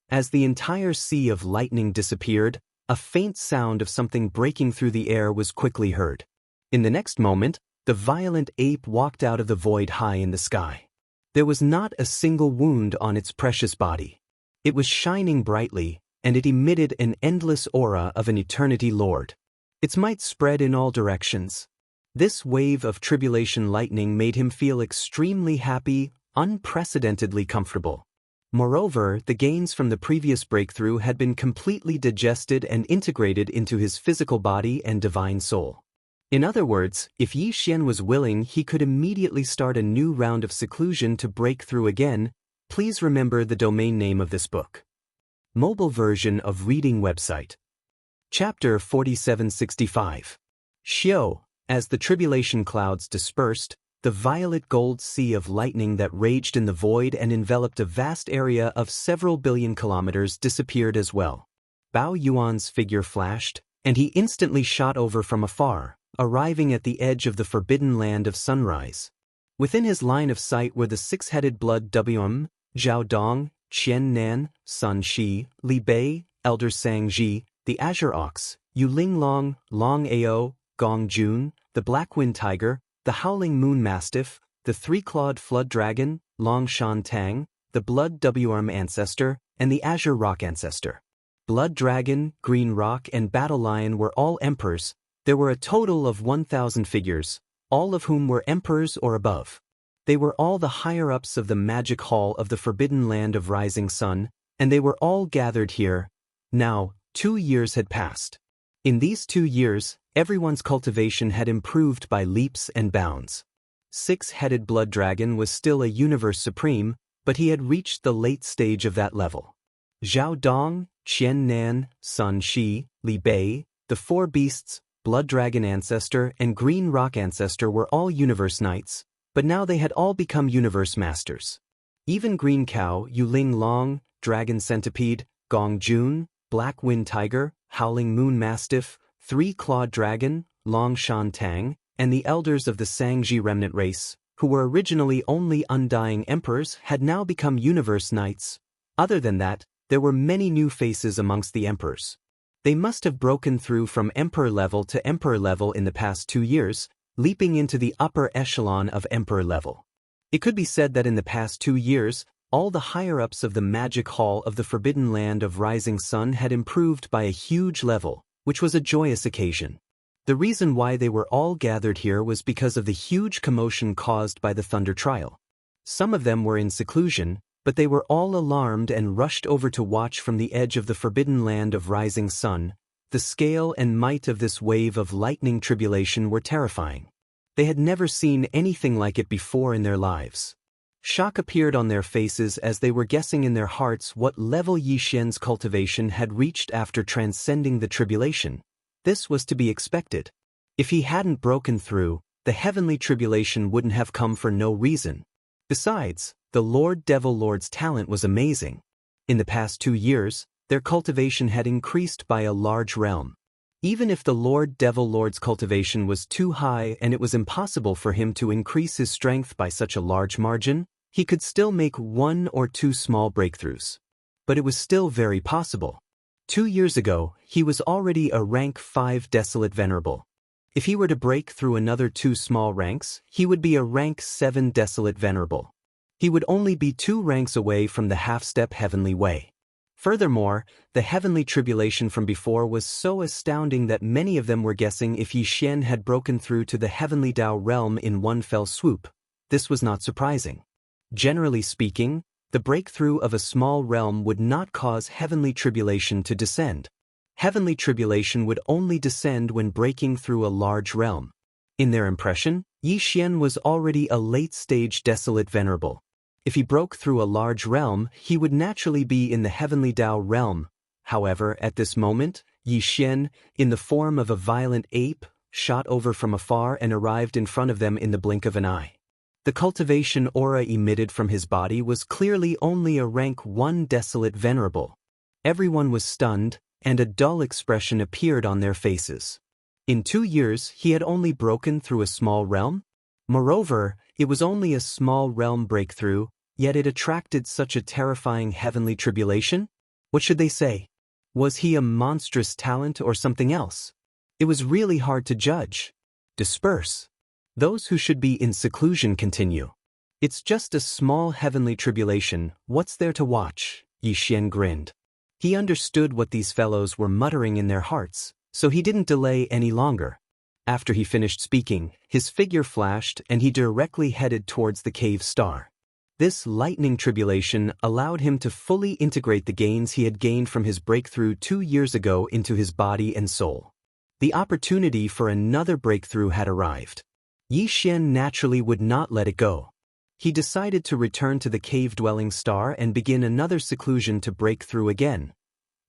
As the entire sea of lightning disappeared, a faint sound of something breaking through the air was quickly heard. In the next moment, the violent ape walked out of the void high in the sky. There was not a single wound on its precious body. It was shining brightly, and it emitted an endless aura of an eternity lord. Its might spread in all directions. This wave of tribulation lightning made him feel extremely happy, unprecedentedly comfortable. Moreover, the gains from the previous breakthrough had been completely digested and integrated into his physical body and divine soul. In other words, if Yi Xian was willing, he could immediately start a new round of seclusion to break through again. Please remember the domain name of this book. Mobile version of reading website. Chapter 4765. Xiao. As the tribulation clouds dispersed, the violet gold sea of lightning that raged in the void and enveloped a vast area of several billion kilometers disappeared as well. Bao Yuan's figure flashed, and he instantly shot over from afar, arriving at the edge of the forbidden land of sunrise. Within his line of sight were the six-headed blood Wm, Zhao Dong, Qian Nan, Sun Shi, Li Bei, Elder Sang Ji, the Azure Ox, Yu Ling Long, Long Ao, Gong Jun, the Black Wind Tiger, the Howling Moon Mastiff, the Three-Clawed Flood Dragon, Long Shan Tang, the Blood Wm Ancestor, and the Azure Rock Ancestor. Blood Dragon, Green Rock, and Battle Lion were all emperors. There were a total of 1,000 figures, all of whom were emperors or above. They were all the higher-ups of the magic hall of the forbidden land of rising sun, and they were all gathered here. Now, 2 years had passed. In these 2 years, everyone's cultivation had improved by leaps and bounds. Six-headed blood dragon was still a universe supreme, but he had reached the late stage of that level. Zhao Dong, Qian Nan, Sun Shi, Li Bei, the four beasts, Blood Dragon Ancestor and Green Rock Ancestor were all universe knights, but now they had all become universe masters. Even Green Cow, Yu Ling Long, Dragon Centipede, Gong Jun, Black Wind Tiger, Howling Moon Mastiff, Three-Clawed Dragon, Long Shan Tang, and the elders of the Sangji remnant race, who were originally only undying emperors, had now become universe knights. Other than that, there were many new faces amongst the emperors. They must have broken through from emperor level to emperor level in the past 2 years, leaping into the upper echelon of emperor level. It could be said that in the past 2 years, all the higher-ups of the magic hall of the forbidden land of rising sun had improved by a huge level, which was a joyous occasion. The reason why they were all gathered here was because of the huge commotion caused by the Thunder Trial. Some of them were in seclusion, but they were all alarmed and rushed over to watch from the edge of the forbidden land of rising sun. The scale and might of this wave of lightning tribulation were terrifying. They had never seen anything like it before in their lives. Shock appeared on their faces as they were guessing in their hearts what level Yi Xian's cultivation had reached after transcending the tribulation. This was to be expected. If he hadn't broken through, the heavenly tribulation wouldn't have come for no reason. Besides, the Lord Devil Lord's talent was amazing. In the past 2 years, their cultivation had increased by a large realm. Even if the Lord Devil Lord's cultivation was too high and it was impossible for him to increase his strength by such a large margin, he could still make 1 or 2 small breakthroughs. But it was still very possible. 2 years ago, he was already a rank 5 Desolate Venerable. If he were to break through another 2 small ranks, he would be a rank 7 Desolate Venerable. He would only be 2 ranks away from the half-step heavenly way. Furthermore, the heavenly tribulation from before was so astounding that many of them were guessing if Yi Xian had broken through to the heavenly Dao realm in one fell swoop. This was not surprising. Generally speaking, the breakthrough of a small realm would not cause heavenly tribulation to descend. Heavenly tribulation would only descend when breaking through a large realm. In their impression, Yi Xian was already a late-stage Desolate Venerable. If he broke through a large realm, he would naturally be in the heavenly Dao realm. However, at this moment, Yi Xian, in the form of a violent ape, shot over from afar and arrived in front of them in the blink of an eye. The cultivation aura emitted from his body was clearly only a rank 1 Desolate Venerable. Everyone was stunned, and a dull expression appeared on their faces. In 2 years, he had only broken through a small realm? Moreover, it was only a small realm breakthrough, yet it attracted such a terrifying heavenly tribulation? What should they say? Was he a monstrous talent or something else? It was really hard to judge. Disperse. Those who should be in seclusion continue. It's just a small heavenly tribulation, what's there to watch? Yi Xian grinned. He understood what these fellows were muttering in their hearts, so he didn't delay any longer. After he finished speaking, his figure flashed and he directly headed towards the cave star. This lightning tribulation allowed him to fully integrate the gains he had gained from his breakthrough 2 years ago into his body and soul. The opportunity for another breakthrough had arrived. Yi Xian naturally would not let it go. He decided to return to the cave-dwelling star and begin another seclusion to break through again.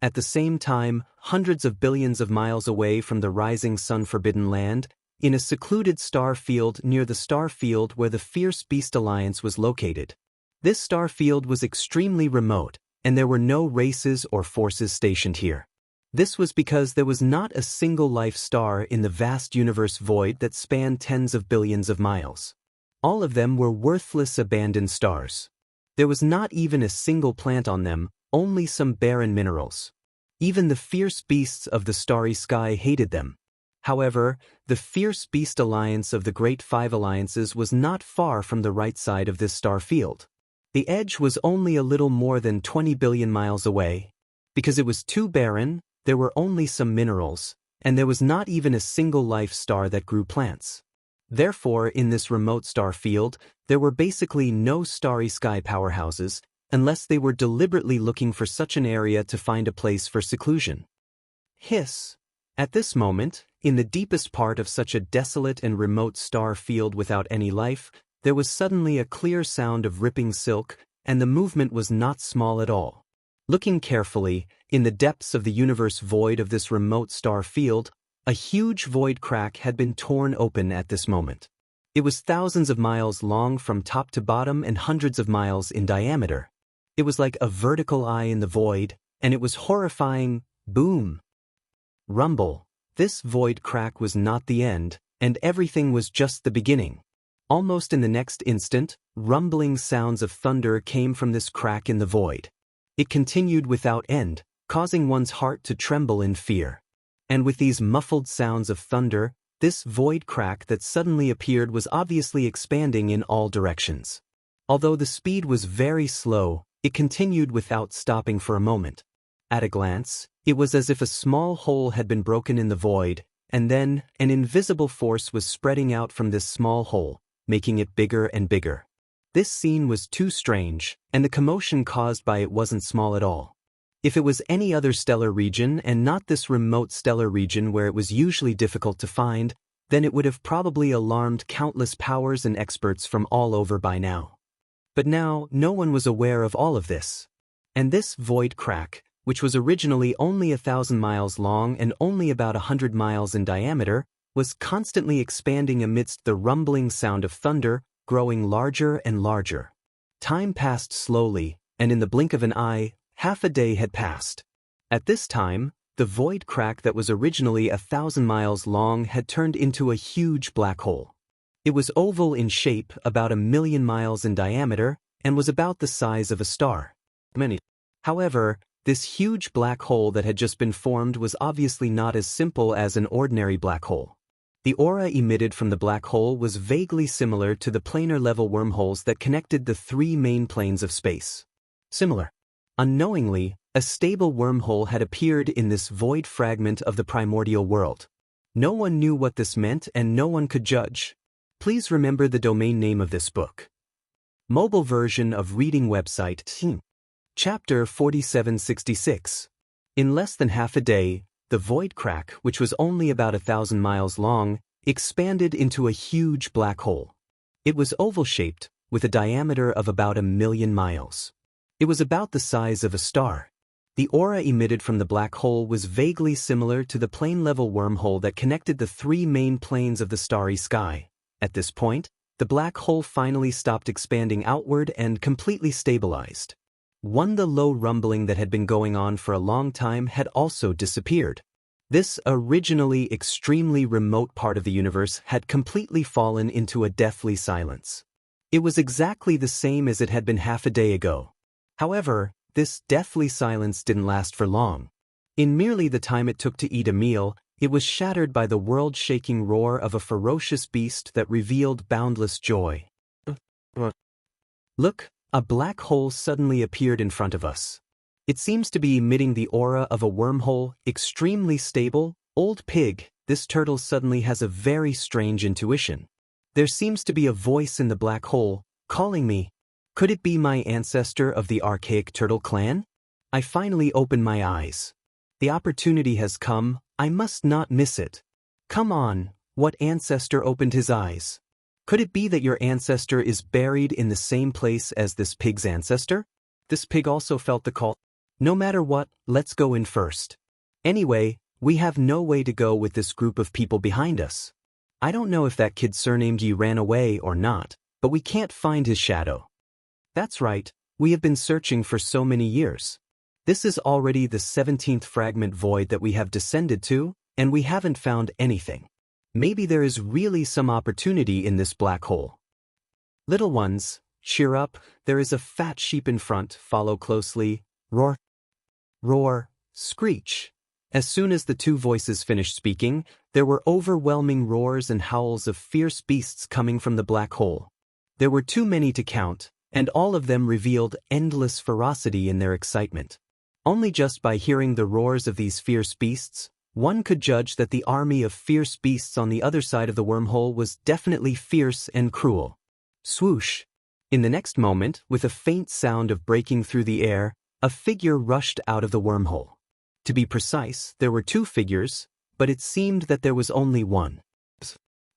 At the same time, hundreds of billions of miles away from the rising sun-forbidden land, in a secluded star field near the star field where the Fierce Beast Alliance was located. This star field was extremely remote, and there were no races or forces stationed here. This was because there was not a single life star in the vast universe void that spanned tens of billions of miles. All of them were worthless abandoned stars. There was not even a single plant on them, only some barren minerals. Even the fierce beasts of the starry sky hated them. However, the Fierce Beast Alliance of the Great Five Alliances was not far from the right side of this star field. The edge was only a little more than 20 billion miles away. Because it was too barren, there were only some minerals, and there was not even a single life star that grew plants. Therefore, in this remote star field, there were basically no starry sky powerhouses, unless they were deliberately looking for such an area to find a place for seclusion. Hiss. At this moment, in the deepest part of such a desolate and remote star field without any life, there was suddenly a clear sound of ripping silk, and the movement was not small at all. Looking carefully, in the depths of the universe void of this remote star field, a huge void crack had been torn open at this moment. It was thousands of miles long from top to bottom and hundreds of miles in diameter. It was like a vertical eye in the void, and it was horrifying. Boom! Rumble. This void crack was not the end, and everything was just the beginning. Almost in the next instant, rumbling sounds of thunder came from this crack in the void. It continued without end, causing one's heart to tremble in fear. And with these muffled sounds of thunder, this void crack that suddenly appeared was obviously expanding in all directions. Although the speed was very slow, it continued without stopping for a moment. At a glance, it was as if a small hole had been broken in the void, and then an invisible force was spreading out from this small hole, making it bigger and bigger. This scene was too strange, and the commotion caused by it wasn't small at all. If it was any other stellar region and not this remote stellar region where it was usually difficult to find, then it would have probably alarmed countless powers and experts from all over by now. But now, no one was aware of all of this. And this void crack, which was originally only 1,000 miles long and only about 100 miles in diameter, was constantly expanding amidst the rumbling sound of thunder, growing larger and larger. Time passed slowly, and in the blink of an eye, half a day had passed. At this time, the void crack that was originally 1,000 miles long had turned into a huge black hole. It was oval in shape, about 1,000,000 miles in diameter, and was about the size of a star. However, this huge black hole that had just been formed was obviously not as simple as an ordinary black hole. The aura emitted from the black hole was vaguely similar to the planar-level wormholes that connected the 3 main planes of space. Similar. Unknowingly, a stable wormhole had appeared in this void fragment of the primordial world. No one knew what this meant and no one could judge. Please remember the domain name of this book. Mobile version of reading website. Chapter 4766. In less than half a day, the void crack, which was only about 1,000 miles long, expanded into a huge black hole. It was oval-shaped, with a diameter of about 1,000,000 miles. It was about the size of a star. The aura emitted from the black hole was vaguely similar to the plane-level wormhole that connected the 3 main planes of the starry sky. At this point, the black hole finally stopped expanding outward and completely stabilized. The low rumbling that had been going on for a long time had also disappeared. This originally extremely remote part of the universe had completely fallen into a deathly silence. It was exactly the same as it had been half a day ago. However, this deathly silence didn't last for long. In merely the time it took to eat a meal, it was shattered by the world-shaking roar of a ferocious beast that revealed boundless joy. Look, a black hole suddenly appeared in front of us. It seems to be emitting the aura of a wormhole, extremely stable. Old pig, this turtle suddenly has a very strange intuition. There seems to be a voice in the black hole, calling me. Could it be my ancestor of the archaic turtle clan? I finally open my eyes. The opportunity has come, I must not miss it. Come on, what ancestor opened his eyes? Could it be that your ancestor is buried in the same place as this pig's ancestor? This pig also felt the call. No matter what, let's go in first. Anyway, we have no way to go with this group of people behind us. I don't know if that kid surnamed Yi ran away or not, but we can't find his shadow. That's right, we have been searching for so many years. This is already the 17th fragment void that we have descended to, and we haven't found anything. Maybe there is really some opportunity in this black hole. Little ones, cheer up, there is a fat sheep in front, follow closely, roar, roar, screech. As soon as the two voices finished speaking, there were overwhelming roars and howls of fierce beasts coming from the black hole. There were too many to count, and all of them revealed endless ferocity in their excitement. Only just by hearing the roars of these fierce beasts, one could judge that the army of fierce beasts on the other side of the wormhole was definitely fierce and cruel. Swoosh! In the next moment, with a faint sound of breaking through the air, a figure rushed out of the wormhole. To be precise, there were two figures, but it seemed that there was only one.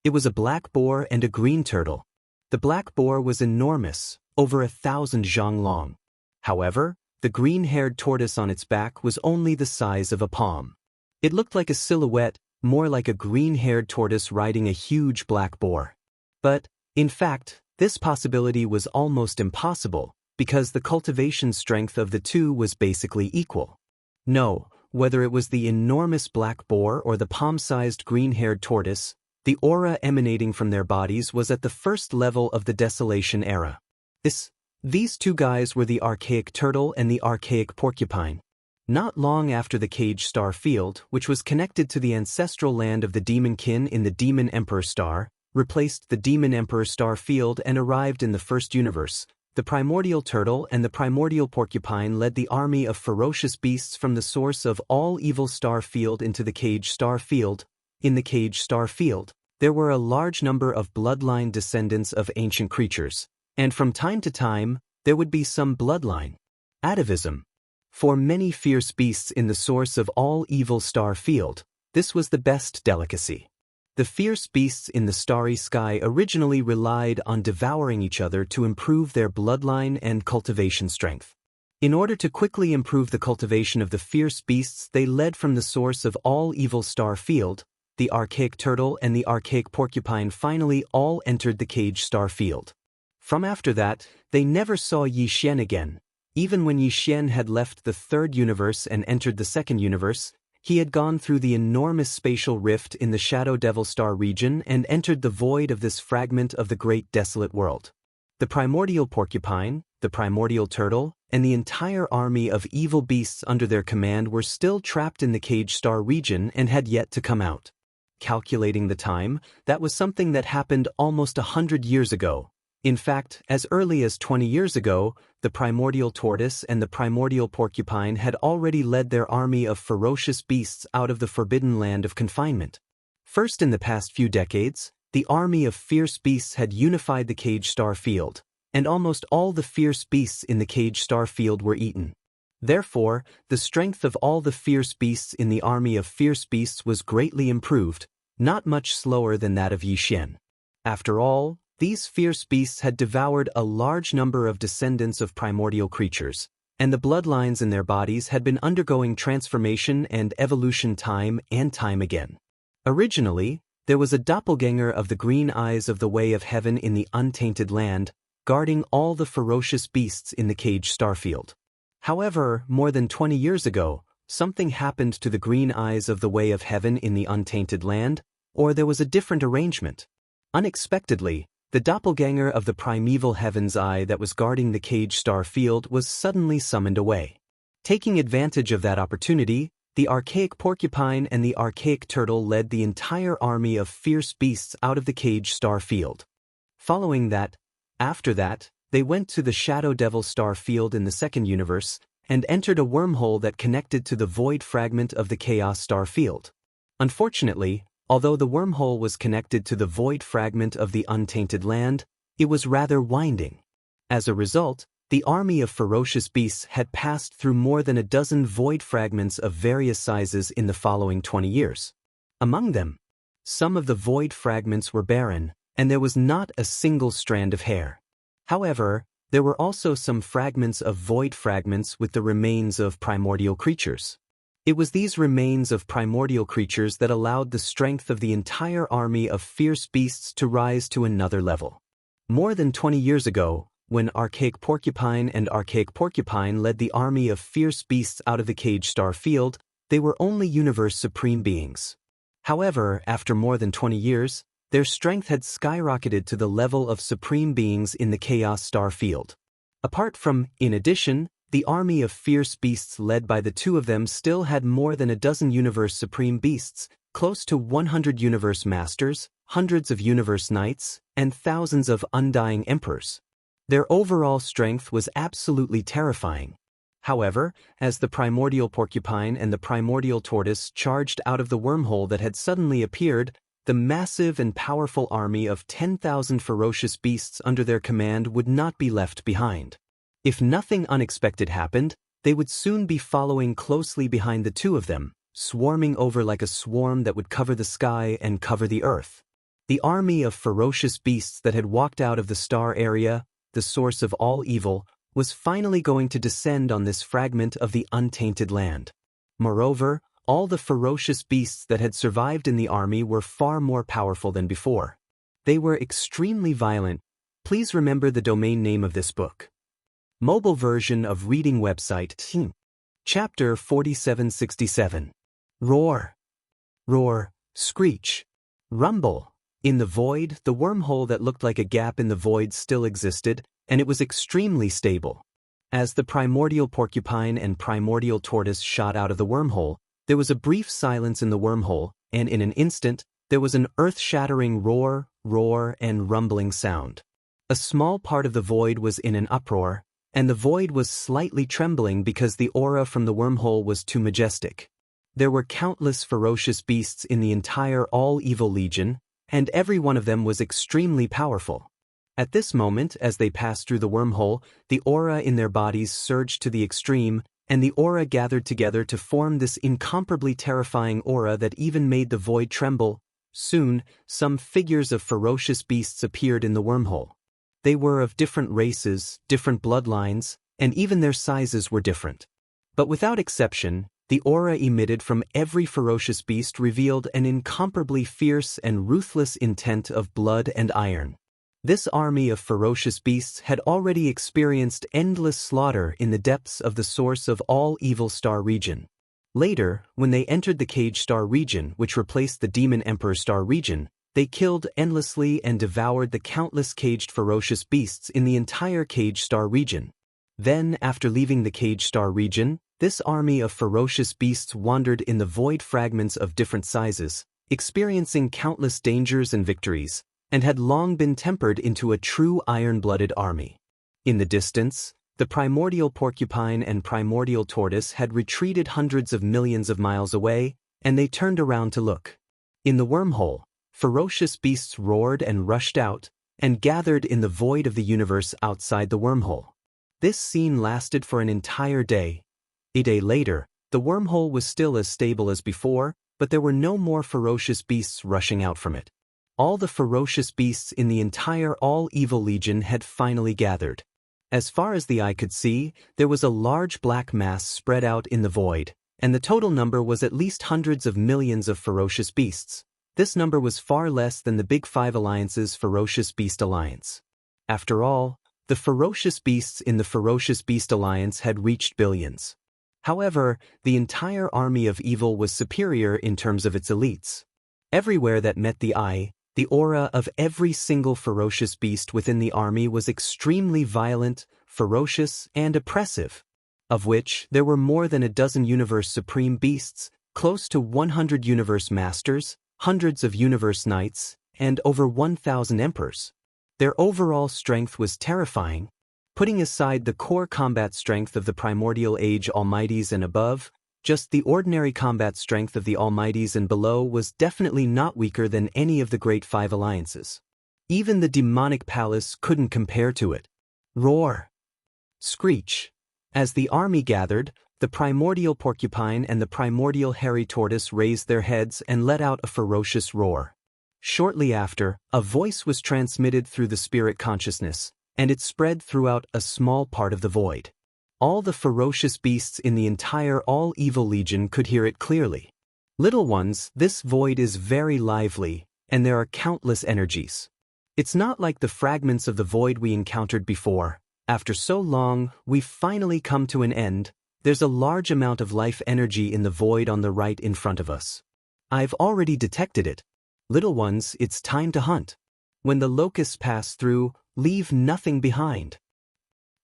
It was a black boar and a green turtle. The black boar was enormous, over 1,000 zhang long. However, the green-haired tortoise on its back was only the size of a palm. It looked like a silhouette, more like a green-haired tortoise riding a huge black boar. But, in fact, this possibility was almost impossible, because the cultivation strength of the two was basically equal. No, whether it was the enormous black boar or the palm-sized green-haired tortoise, the aura emanating from their bodies was at the first level of the desolation era. These two guys were the archaic turtle and the archaic porcupine. Not long after the Cage Star Field, which was connected to the ancestral land of the Demon Kin in the Demon Emperor Star, replaced the Demon Emperor Star Field and arrived in the first universe, the primordial turtle and the primordial porcupine led the army of ferocious beasts from the source of all evil star field into the Cage Star Field. In the Cage Star Field, there were a large number of bloodline descendants of ancient creatures, and from time to time, there would be some bloodline atavism. For many fierce beasts in the source of all evil star field, this was the best delicacy. The fierce beasts in the starry sky originally relied on devouring each other to improve their bloodline and cultivation strength. In order to quickly improve the cultivation of the fierce beasts they led from the source of all evil star field, the archaic turtle and the archaic porcupine finally all entered the Cage Star Field. From after that, they never saw Yi Xian again. Even when Yi Xian had left the third universe and entered the second universe, he had gone through the enormous spatial rift in the Shadow Devil Star region and entered the void of this fragment of the great desolate world. The primordial porcupine, the primordial turtle, and the entire army of evil beasts under their command were still trapped in the Cage Star region and had yet to come out. Calculating the time, that was something that happened almost 100 years ago. In fact, as early as 20 years ago, the primordial tortoise and the primordial porcupine had already led their army of ferocious beasts out of the forbidden land of confinement. First in the past few decades, the army of fierce beasts had unified the Cage Star Field, and almost all the fierce beasts in the Cage Star Field were eaten. Therefore, the strength of all the fierce beasts in the army of fierce beasts was greatly improved, not much slower than that of Yi Xian. After all, these fierce beasts had devoured a large number of descendants of primordial creatures, and the bloodlines in their bodies had been undergoing transformation and evolution time and time again. Originally, there was a doppelganger of the green eyes of the Way of Heaven in the untainted land, guarding all the ferocious beasts in the Cage Star Field. However, more than 20 years ago, something happened to the green eyes of the Way of Heaven in the untainted land, or there was a different arrangement. Unexpectedly, the doppelganger of the primeval Heaven's Eye that was guarding the Cage Star Field was suddenly summoned away. Taking advantage of that opportunity, the archaic porcupine and the archaic turtle led the entire army of fierce beasts out of the Cage Star Field. After that, they went to the Shadow Devil Star Field in the second universe, and entered a wormhole that connected to the void fragment of the chaos star field. Unfortunately, although the wormhole was connected to the void fragment of the untainted land, it was rather winding. As a result, the army of ferocious beasts had passed through more than a dozen void fragments of various sizes in the following 20 years. Among them, some of the void fragments were barren, and there was not a single strand of hair. However, there were also some fragments of void fragments with the remains of primordial creatures. It was these remains of primordial creatures that allowed the strength of the entire army of fierce beasts to rise to another level. More than 20 years ago, when Archaic Porcupine and Archaic Porcupine led the army of fierce beasts out of the Cage Star Field, they were only universe supreme beings. However, after more than 20 years, their strength had skyrocketed to the level of supreme beings in the Chaos Star Field. In addition, the army of fierce beasts led by the two of them still had more than a dozen universe supreme beasts, close to 100 universe masters, hundreds of universe knights, and thousands of undying emperors. Their overall strength was absolutely terrifying. However, as the primordial porcupine and the primordial tortoise charged out of the wormhole that had suddenly appeared, the massive and powerful army of 10,000 ferocious beasts under their command would not be left behind. If nothing unexpected happened, they would soon be following closely behind the two of them, swarming over like a swarm that would cover the sky and cover the earth. The army of ferocious beasts that had walked out of the star area, the source of all evil, was finally going to descend on this fragment of the untainted land. Moreover, all the ferocious beasts that had survived in the army were far more powerful than before. They were extremely violent. Please remember the domain name of this book. Mobile version of reading website. Chapter 4767. Roar. Roar, screech, rumble. In the void, the wormhole that looked like a gap in the void still existed, and it was extremely stable. As the primordial porcupine and primordial tortoise shot out of the wormhole, there was a brief silence in the wormhole, and in an instant, there was an earth-shattering roar, and rumbling sound. A small part of the void was in an uproar, and the void was slightly trembling because the aura from the wormhole was too majestic. There were countless ferocious beasts in the entire all-evil legion, and every one of them was extremely powerful. At this moment, as they passed through the wormhole, the aura in their bodies surged to the extreme, and the aura gathered together to form this incomparably terrifying aura that even made the void tremble. Soon, some figures of ferocious beasts appeared in the wormhole. They were of different races, different bloodlines, and even their sizes were different. But without exception, the aura emitted from every ferocious beast revealed an incomparably fierce and ruthless intent of blood and iron. This army of ferocious beasts had already experienced endless slaughter in the depths of the source of all evil star region. Later, when they entered the Cage Star region, which replaced the Demon Emperor Star region, they killed endlessly and devoured the countless caged ferocious beasts in the entire Cage Star region. Then, after leaving the Cage Star region, this army of ferocious beasts wandered in the void fragments of different sizes, experiencing countless dangers and victories, and had long been tempered into a true iron-blooded army. In the distance, the primordial porcupine and primordial tortoise had retreated hundreds of millions of miles away, and they turned around to look. In the wormhole, ferocious beasts roared and rushed out, and gathered in the void of the universe outside the wormhole. This scene lasted for an entire day. A day later, the wormhole was still as stable as before, but there were no more ferocious beasts rushing out from it. All the ferocious beasts in the entire all-evil legion had finally gathered. As far as the eye could see, there was a large black mass spread out in the void, and the total number was at least hundreds of millions of ferocious beasts. This number was far less than the Big Five Alliance's Ferocious Beast Alliance. After all, the ferocious beasts in the Ferocious Beast Alliance had reached billions. However, the entire army of evil was superior in terms of its elites. Everywhere that met the eye, the aura of every single ferocious beast within the army was extremely violent, ferocious, and oppressive, of which there were more than a dozen universe supreme beasts, close to 100 universe masters, hundreds of universe knights, and over 1,000 emperors. Their overall strength was terrifying. Putting aside the core combat strength of the primordial age Almighties and above, just the ordinary combat strength of the Almighties and below was definitely not weaker than any of the Great Five Alliances. Even the demonic palace couldn't compare to it. Roar! Screech! As the army gathered, the primordial porcupine and the primordial hairy tortoise raised their heads and let out a ferocious roar. Shortly after, a voice was transmitted through the spirit consciousness, and it spread throughout a small part of the void. All the ferocious beasts in the entire all-evil legion could hear it clearly. Little ones, this void is very lively, and there are countless energies. It's not like the fragments of the void we encountered before. After so long, we've finally come to an end. There's a large amount of life energy in the void on the right in front of us. I've already detected it. Little ones, it's time to hunt. When the locusts pass through, leave nothing behind.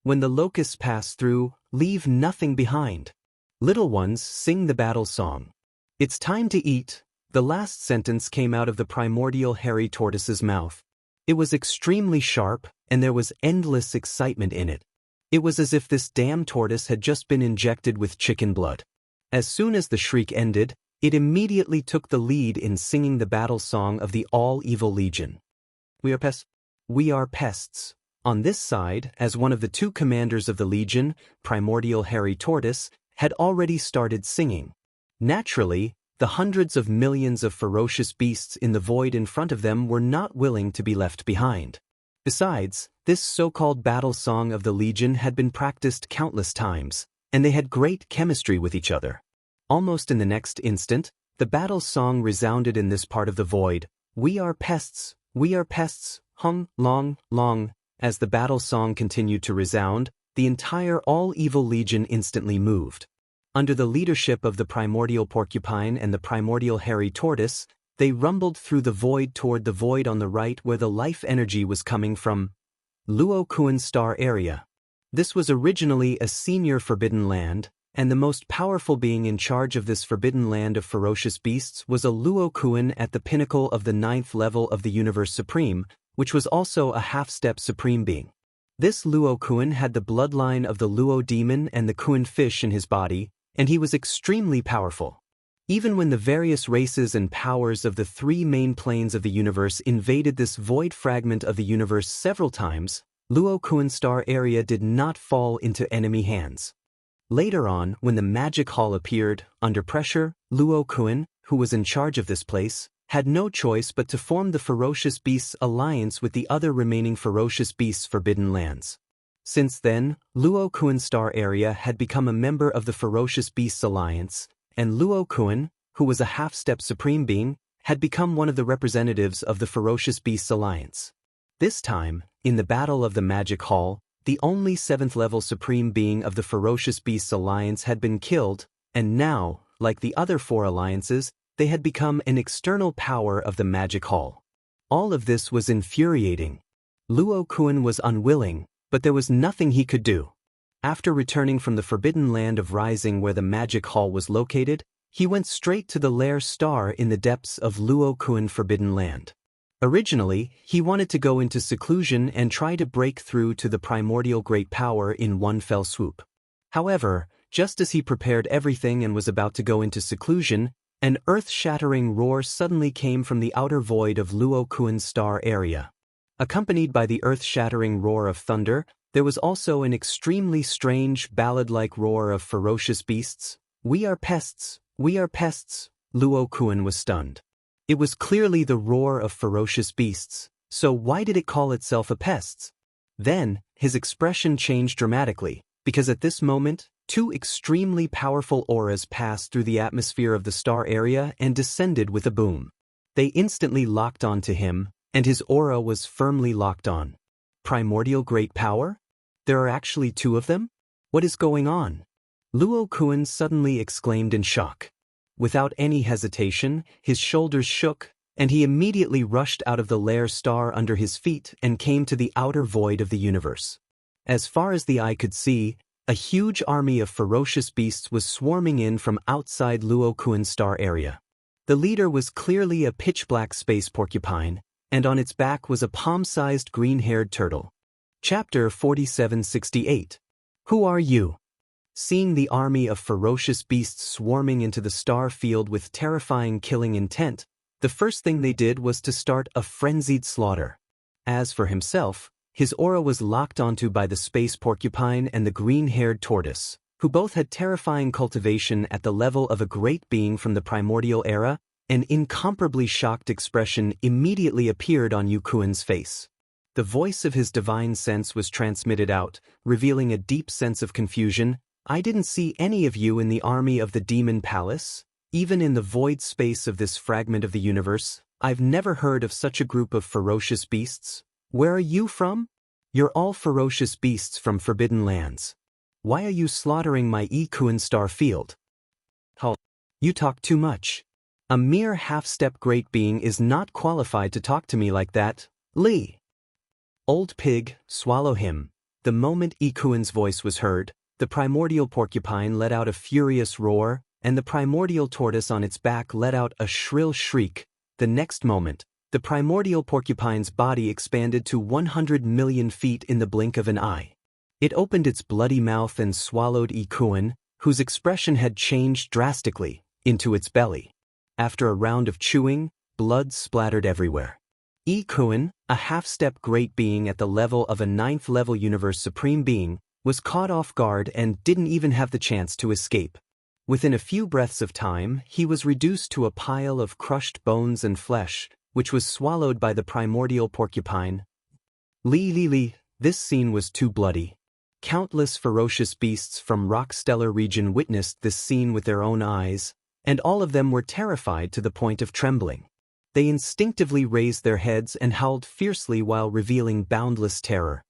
When the locusts pass through, leave nothing behind. Little ones, sing the battle song. It's time to eat. The last sentence came out of the primordial hairy tortoise's mouth. It was extremely sharp, and there was endless excitement in it. It was as if this damn tortoise had just been injected with chicken blood. As soon as the shriek ended, it immediately took the lead in singing the battle song of the all-evil legion. We are pests. We are pests. On this side, as one of the two commanders of the legion, primordial hairy tortoise, had already started singing. Naturally, the hundreds of millions of ferocious beasts in the void in front of them were not willing to be left behind. Besides, this so-called battle song of the legion had been practiced countless times, and they had great chemistry with each other. Almost in the next instant, the battle song resounded in this part of the void. We are pests, hung, long, long. As the battle song continued to resound, the entire all-evil legion instantly moved. Under the leadership of the primordial porcupine and the primordial hairy tortoise, they rumbled through the void toward the void on the right where the life energy was coming from. Luo Kuan Star Area. This was originally a senior forbidden land, and the most powerful being in charge of this forbidden land of ferocious beasts was a Luo Kuan at the pinnacle of the 9th level of the Universe Supreme, which was also a half-step supreme being. This Luo Kuan had the bloodline of the Luo demon and the Kuan fish in his body, and he was extremely powerful. Even when the various races and powers of the three main planes of the universe invaded this void fragment of the universe several times, Luo Kuan Star Area did not fall into enemy hands. Later on, when the magic hall appeared, under pressure, Luo Kuan, who was in charge of this place, had no choice but to form the Ferocious Beasts Alliance with the other remaining Ferocious Beasts Forbidden Lands. Since then, Luo Kuan Star Area had become a member of the Ferocious Beasts Alliance, and Luo Kuan, who was a half-step supreme being, had become one of the representatives of the Ferocious Beasts Alliance. This time, in the Battle of the Magic Hall, the only 7th-level supreme being of the Ferocious Beasts Alliance had been killed, and now, like the other 4 alliances, they had become an external power of the Magic Hall. All of this was infuriating. Luo Kuan was unwilling, but there was nothing he could do. After returning from the Forbidden Land of Rising where the Magic Hall was located, he went straight to the Lair Star in the depths of Luo Kuan Forbidden Land. Originally, he wanted to go into seclusion and try to break through to the primordial great power in one fell swoop. However, just as he prepared everything and was about to go into seclusion, an earth-shattering roar suddenly came from the outer void of Luo Kuan Star Area. Accompanied by the earth-shattering roar of thunder, there was also an extremely strange ballad-like roar of ferocious beasts. We are pests, Luo Kuan was stunned. It was clearly the roar of ferocious beasts, so why did it call itself a pests? Then, his expression changed dramatically, because at this moment, 2 extremely powerful auras passed through the atmosphere of the star area and descended with a boom. They instantly locked onto him, and his aura was firmly locked on. Primordial great power? There are actually 2 of them? What is going on? Luo Kuan suddenly exclaimed in shock. Without any hesitation, his shoulders shook, and he immediately rushed out of the Lair Star under his feet and came to the outer void of the universe. As far as the eye could see, a huge army of ferocious beasts was swarming in from outside Luo Kuan Star Area. The leader was clearly a pitch-black space porcupine, and on its back was a palm-sized green-haired turtle. Chapter 4768. Who are you? Seeing the army of ferocious beasts swarming into the star field with terrifying killing intent, the first thing they did was to start a frenzied slaughter. As for himself, his aura was locked onto by the space porcupine and the green-haired tortoise, who both had terrifying cultivation at the level of a great being from the primordial era. An incomparably shocked expression immediately appeared on Yukuan's face. The voice of his divine sense was transmitted out, revealing a deep sense of confusion. I didn't see any of you in the army of the Demon Palace. Even in the void space of this fragment of the universe, I've never heard of such a group of ferocious beasts. Where are you from? You're all ferocious beasts from forbidden lands. Why are you slaughtering my Ikuan star field? Halt. You talk too much. A mere half-step great being is not qualified to talk to me like that, Li. Old pig, swallow him. The moment Ikuan's voice was heard, the primordial porcupine let out a furious roar, and the primordial tortoise on its back let out a shrill shriek. The next moment, the primordial porcupine's body expanded to 100 million feet in the blink of an eye. It opened its bloody mouth and swallowed Ikuan, whose expression had changed drastically, into its belly. After a round of chewing, blood splattered everywhere. Ikuan, a half-step great being at the level of a 9th-level universe supreme being, was caught off guard and didn't even have the chance to escape. Within a few breaths of time, he was reduced to a pile of crushed bones and flesh, which was swallowed by the primordial porcupine. Li, this scene was too bloody. Countless ferocious beasts from Rockstellar region witnessed this scene with their own eyes, and all of them were terrified to the point of trembling. They instinctively raised their heads and howled fiercely while revealing boundless terror.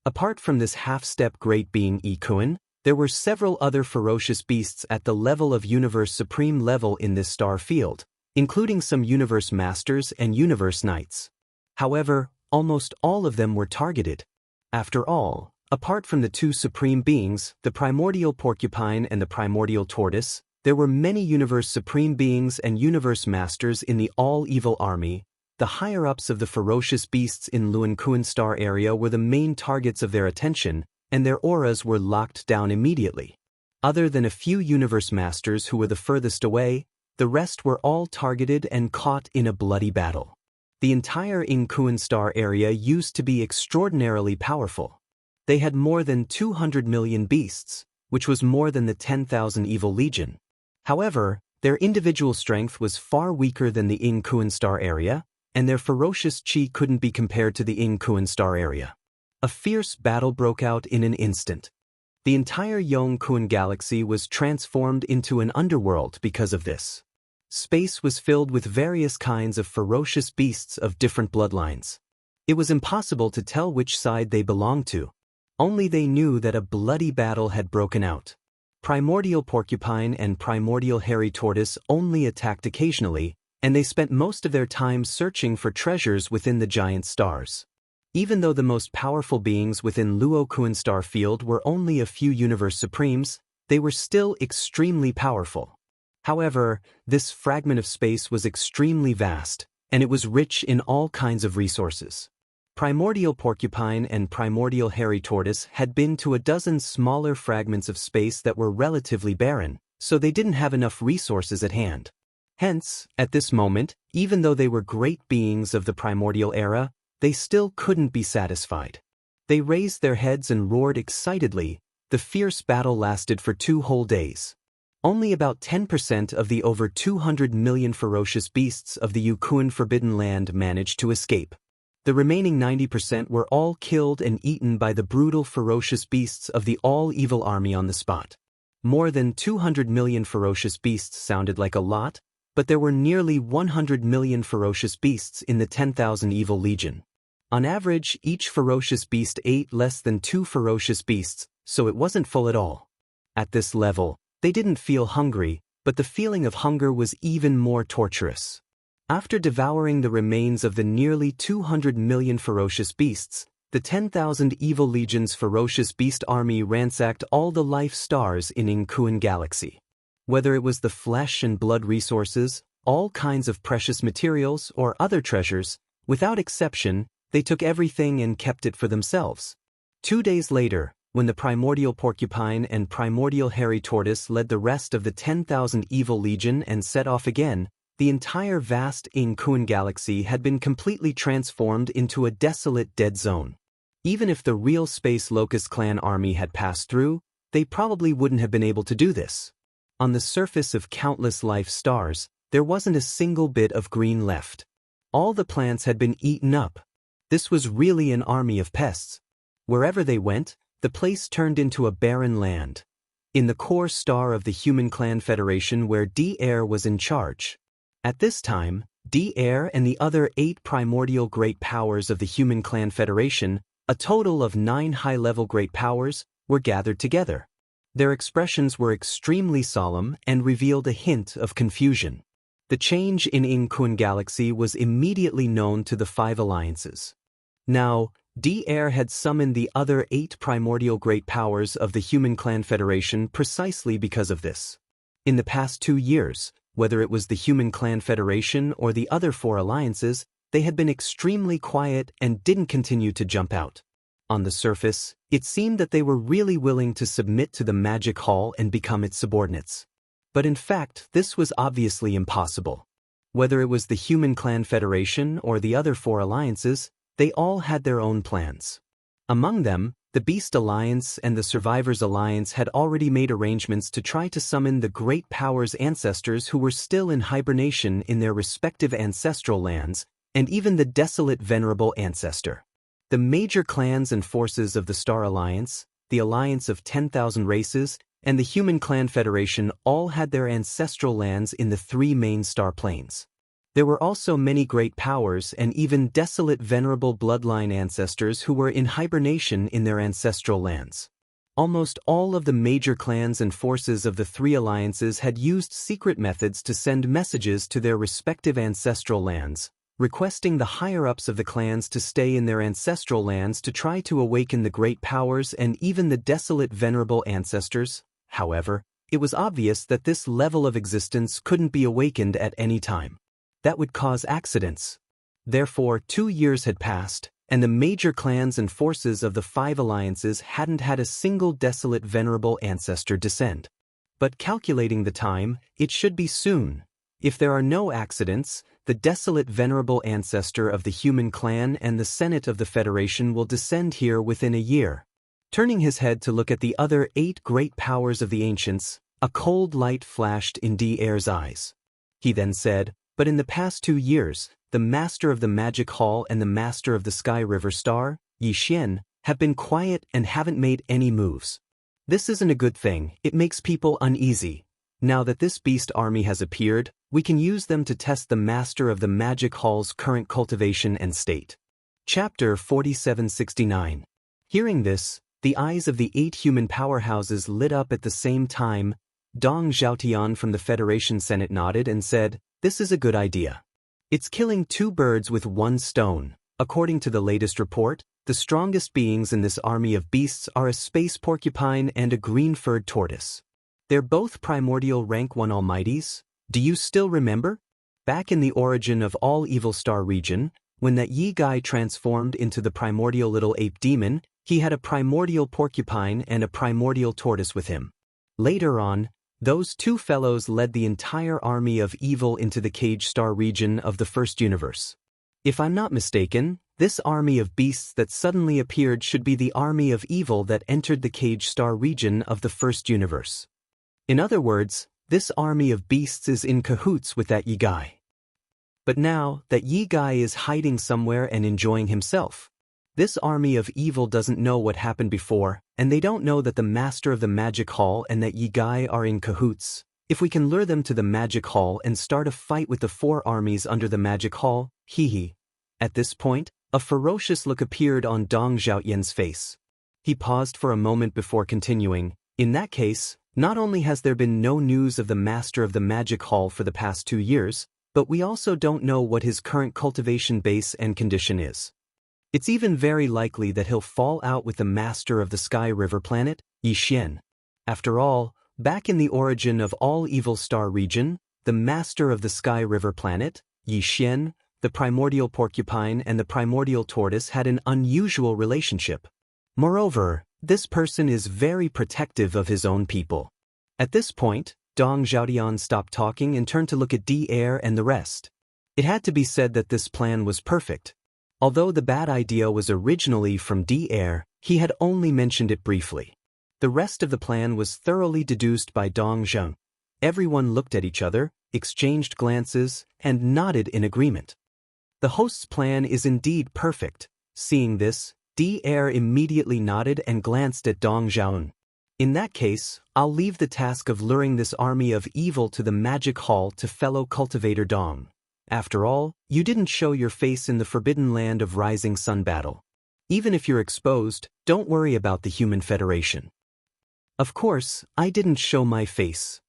Apart from this half-step great being Ikuan, there were several other ferocious beasts at the level of Universe Supreme level in this star field, including some Universe Masters and Universe Knights. However, almost all of them were targeted. After all, apart from the two supreme beings, the primordial porcupine and the primordial tortoise, there were many Universe Supreme Beings and Universe Masters in the all-evil army. The higher-ups of the ferocious beasts in Luankuan Star area were the main targets of their attention, and their auras were locked down immediately. Other than a few Universe Masters who were the furthest away, the rest were all targeted and caught in a bloody battle. The entire Inkuan Star area used to be extraordinarily powerful. They had more than 200 million beasts, which was more than the 10,000 Evil Legion. However, their individual strength was far weaker than the Inkuan Star area, and their ferocious chi couldn't be compared to the Inkuan Star area. A fierce battle broke out in an instant. The entire Yongkuan galaxy was transformed into an underworld because of this. Space was filled with various kinds of ferocious beasts of different bloodlines. It was impossible to tell which side they belonged to. Only they knew that a bloody battle had broken out. Primordial porcupine and primordial hairy tortoise only attacked occasionally, and they spent most of their time searching for treasures within the giant stars. Even though the most powerful beings within Luokuan star field were only a few universe supremes, they were still extremely powerful. However, this fragment of space was extremely vast, and it was rich in all kinds of resources. Primordial porcupine and primordial hairy tortoise had been to a dozen smaller fragments of space that were relatively barren, so they didn't have enough resources at hand. Hence, at this moment, even though they were great beings of the primordial era, they still couldn't be satisfied. They raised their heads and roared excitedly. The fierce battle lasted for 2 whole days. Only about 10% of the over 200 million ferocious beasts of the Yukuan Forbidden Land managed to escape. The remaining 90% were all killed and eaten by the brutal ferocious beasts of the all-evil army on the spot. More than 200 million ferocious beasts sounded like a lot, but there were nearly 100 million ferocious beasts in the 10,000 Evil Legion. On average, each ferocious beast ate less than 2 ferocious beasts, so it wasn't full at all. At this level, they didn't feel hungry, but the feeling of hunger was even more torturous. After devouring the remains of the nearly 200 million ferocious beasts, the 10,000 Evil Legion's ferocious beast army ransacked all the life stars in Inkuan Galaxy. Whether it was the flesh and blood resources, all kinds of precious materials, or other treasures, without exception, they took everything and kept it for themselves. 2 days later, when the primordial porcupine and primordial hairy tortoise led the rest of the 10,000 evil legion and set off again, the entire vast Kuan galaxy had been completely transformed into a desolate dead zone. Even if the real Space Locust clan army had passed through, they probably wouldn't have been able to do this. On the surface of countless life stars, there wasn't a single bit of green left. All the plants had been eaten up. This was really an army of pests. Wherever they went, the place turned into a barren land. In the core star of the Human Clan Federation where D-Air was in charge. At this time, D-Air and the other 8 primordial great powers of the Human Clan Federation, a total of 9 high-level great powers, were gathered together. Their expressions were extremely solemn and revealed a hint of confusion. The change in Kuan Galaxy was immediately known to the 5 alliances. Now, D-Air had summoned the other 8 primordial great powers of the Human Clan Federation precisely because of this. In the past 2 years, whether it was the Human Clan Federation or the other 4 alliances, they had been extremely quiet and didn't continue to jump out. On the surface, it seemed that they were really willing to submit to the Magic Hall and become its subordinates. But in fact, this was obviously impossible. Whether it was the Human Clan Federation or the other 4 alliances, they all had their own plans. Among them, the Beast Alliance and the Survivors Alliance had already made arrangements to try to summon the Great Powers' ancestors who were still in hibernation in their respective ancestral lands, and even the desolate Venerable Ancestor. The major clans and forces of the Star Alliance, the Alliance of 10,000 Races, and the Human Clan Federation all had their ancestral lands in the 3 main star planes. There were also many great powers and even desolate venerable bloodline ancestors who were in hibernation in their ancestral lands. Almost all of the major clans and forces of the 3 alliances had used secret methods to send messages to their respective ancestral lands, requesting the higher-ups of the clans to stay in their ancestral lands to try to awaken the great powers and even the desolate venerable ancestors. However, it was obvious that this level of existence couldn't be awakened at any time. That would cause accidents. Therefore, 2 years had passed, and the major clans and forces of the 5 alliances hadn't had a single desolate venerable ancestor descend. But calculating the time, it should be soon. If there are no accidents, the desolate venerable ancestor of the Human Clan and the Senate of the Federation will descend here within a year. Turning his head to look at the other 8 great powers of the ancients, a cold light flashed in D-Air's eyes. He then said, "But in the past 2 years, the Master of the Magic Hall and the Master of the Sky River Star, Yi Xian, have been quiet and haven't made any moves. This isn't a good thing, it makes people uneasy. Now that this beast army has appeared, we can use them to test the Master of the Magic Hall's current cultivation and state." Chapter 4769. Hearing this, the eyes of the 8 human powerhouses lit up at the same time. Dong Zhaotian from the Federation Senate nodded and said, "This is a good idea. It's killing 2 birds with 1 stone. According to the latest report, the strongest beings in this army of beasts are a space porcupine and a green-furred tortoise. They're both primordial rank 1 almighties. Do you still remember? Back in the origin of all Evil Star region, when that Yi guy transformed into the primordial little ape demon, he had a primordial porcupine and a primordial tortoise with him. Later on, those 2 fellows led the entire army of evil into the Cage Star region of the first universe. If I'm not mistaken, this army of beasts that suddenly appeared should be the army of evil that entered the Cage Star region of the first universe. In other words, this army of beasts is in cahoots with that Yi guy. But now, that Yi guy is hiding somewhere and enjoying himself. This army of evil doesn't know what happened before, and they don't know that the Master of the Magic Hall and that Yi guy are in cahoots. If we can lure them to the Magic Hall and start a fight with the 4 armies under the Magic Hall, hee. At this point, a ferocious look appeared on Dong Zhaotian's face. He paused for a moment before continuing, "In that case, not only has there been no news of the Master of the Magic Hall for the past 2 years, but we also don't know what his current cultivation base and condition is. It's even very likely that he'll fall out with the Master of the Sky River planet, Yi Xian. After all, back in the origin of all Evil Star region, the Master of the Sky River planet, Yi Xian, the primordial porcupine and the primordial tortoise had an unusual relationship. Moreover, this person is very protective of his own people. At this point, Dong Zhaotian stopped talking and turned to look at Daoist and the rest. It had to be said that this plan was perfect. Although the bad idea was originally from Daoist, he had only mentioned it briefly. The rest of the plan was thoroughly deduced by Dong Zheng. Everyone looked at each other, exchanged glances, and nodded in agreement. The host's plan is indeed perfect. Seeing this, Daoist immediately nodded and glanced at Dong Zhaotian. In that case, I'll leave the task of luring this army of evil to the magic hall to fellow cultivator Dong. After all, you didn't show your face in the forbidden land of Rising Sun battle. Even if you're exposed, don't worry about the Human Federation. Of course, I didn't show my face.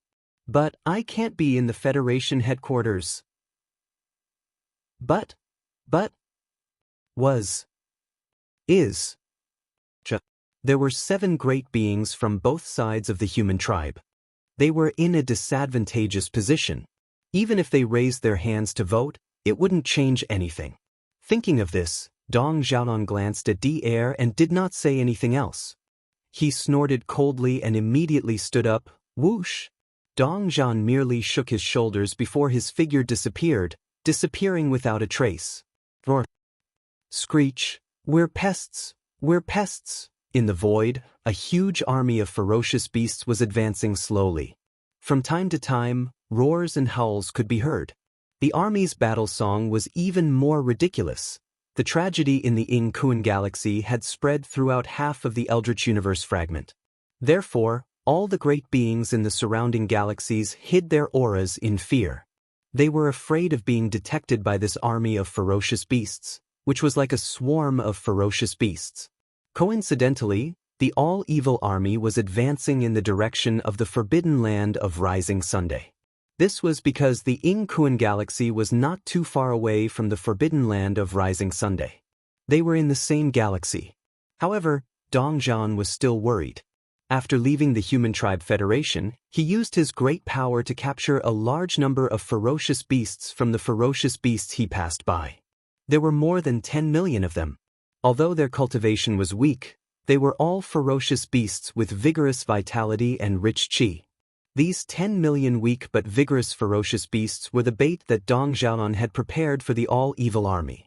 But I can't be in the Federation headquarters. But, was, is. There were 7 great beings from both sides of the human tribe. They were in a disadvantageous position. Even if they raised their hands to vote, it wouldn't change anything. Thinking of this, Dong Zhaotian glanced at Daoist and did not say anything else. He snorted coldly and immediately stood up. Whoosh! Dong Zhaotian merely shook his shoulders before his figure disappeared, disappearing without a trace. Roar! Screech! We're pests! We're pests! In the void, a huge army of ferocious beasts was advancing slowly. From time to time, roars and howls could be heard. The army's battle song was even more ridiculous. The tragedy in the Ing Kuan galaxy had spread throughout half of the Eldritch universe fragment. Therefore, all the great beings in the surrounding galaxies hid their auras in fear. They were afraid of being detected by this army of ferocious beasts, which was like a swarm of ferocious beasts. Coincidentally, the all-evil army was advancing in the direction of the forbidden land of Rising Sunday. This was because the Ing Kuan galaxy was not too far away from the forbidden land of Rising Sunday. They were in the same galaxy. However, Dong Zhaotian was still worried. After leaving the Human Tribe Federation, he used his great power to capture a large number of ferocious beasts from the ferocious beasts he passed by. There were more than 10 million of them. Although their cultivation was weak, they were all ferocious beasts with vigorous vitality and rich qi. These 10 million weak but vigorous ferocious beasts were the bait that Dong Zhaotian had prepared for the all-evil army.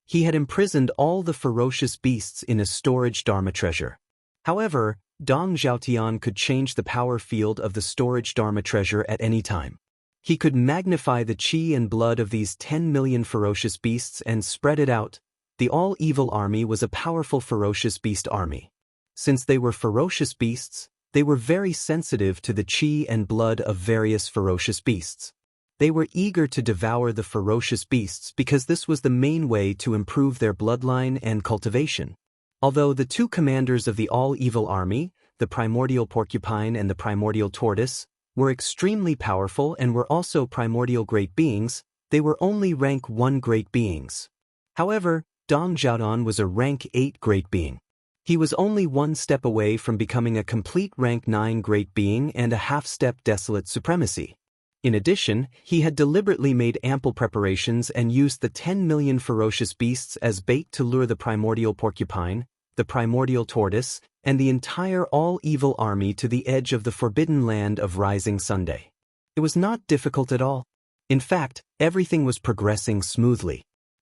He had imprisoned all the ferocious beasts in a storage Dharma treasure. However, Dong Zhaotian could change the power field of the storage Dharma treasure at any time. He could magnify the qi and blood of these 10 million ferocious beasts and spread it out. The all-evil army was a powerful ferocious beast army. Since they were ferocious beasts, they were very sensitive to the qi and blood of various ferocious beasts. They were eager to devour the ferocious beasts because this was the main way to improve their bloodline and cultivation. Although the 2 commanders of the all-evil army, the primordial porcupine and the primordial tortoise, were extremely powerful and were also primordial great beings, they were only rank 1 great beings. However, Dong Zhaotian was a rank 8 great being. He was only 1 step away from becoming a complete rank 9 great being and a half-step desolate supremacy. In addition, he had deliberately made ample preparations and used the 10 million ferocious beasts as bait to lure the primordial porcupine, the primordial tortoise, and the entire all-evil army to the edge of the forbidden land of Rising Sunday. It was not difficult at all. In fact, everything was progressing smoothly.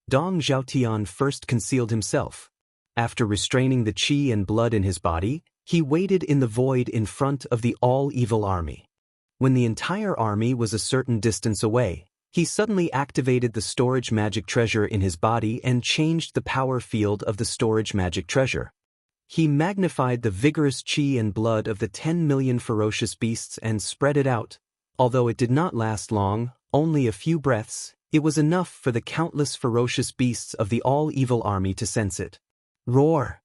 Dong Zhaotian first concealed himself. After restraining the qi and blood in his body, he waited in the void in front of the all-evil army. When the entire army was a certain distance away, he suddenly activated the storage magic treasure in his body and changed the power field of the storage magic treasure. He magnified the vigorous qi and blood of the 10 million ferocious beasts and spread it out. Although it did not last long, only a few breaths, it was enough for the countless ferocious beasts of the all-evil army to sense it. Roar!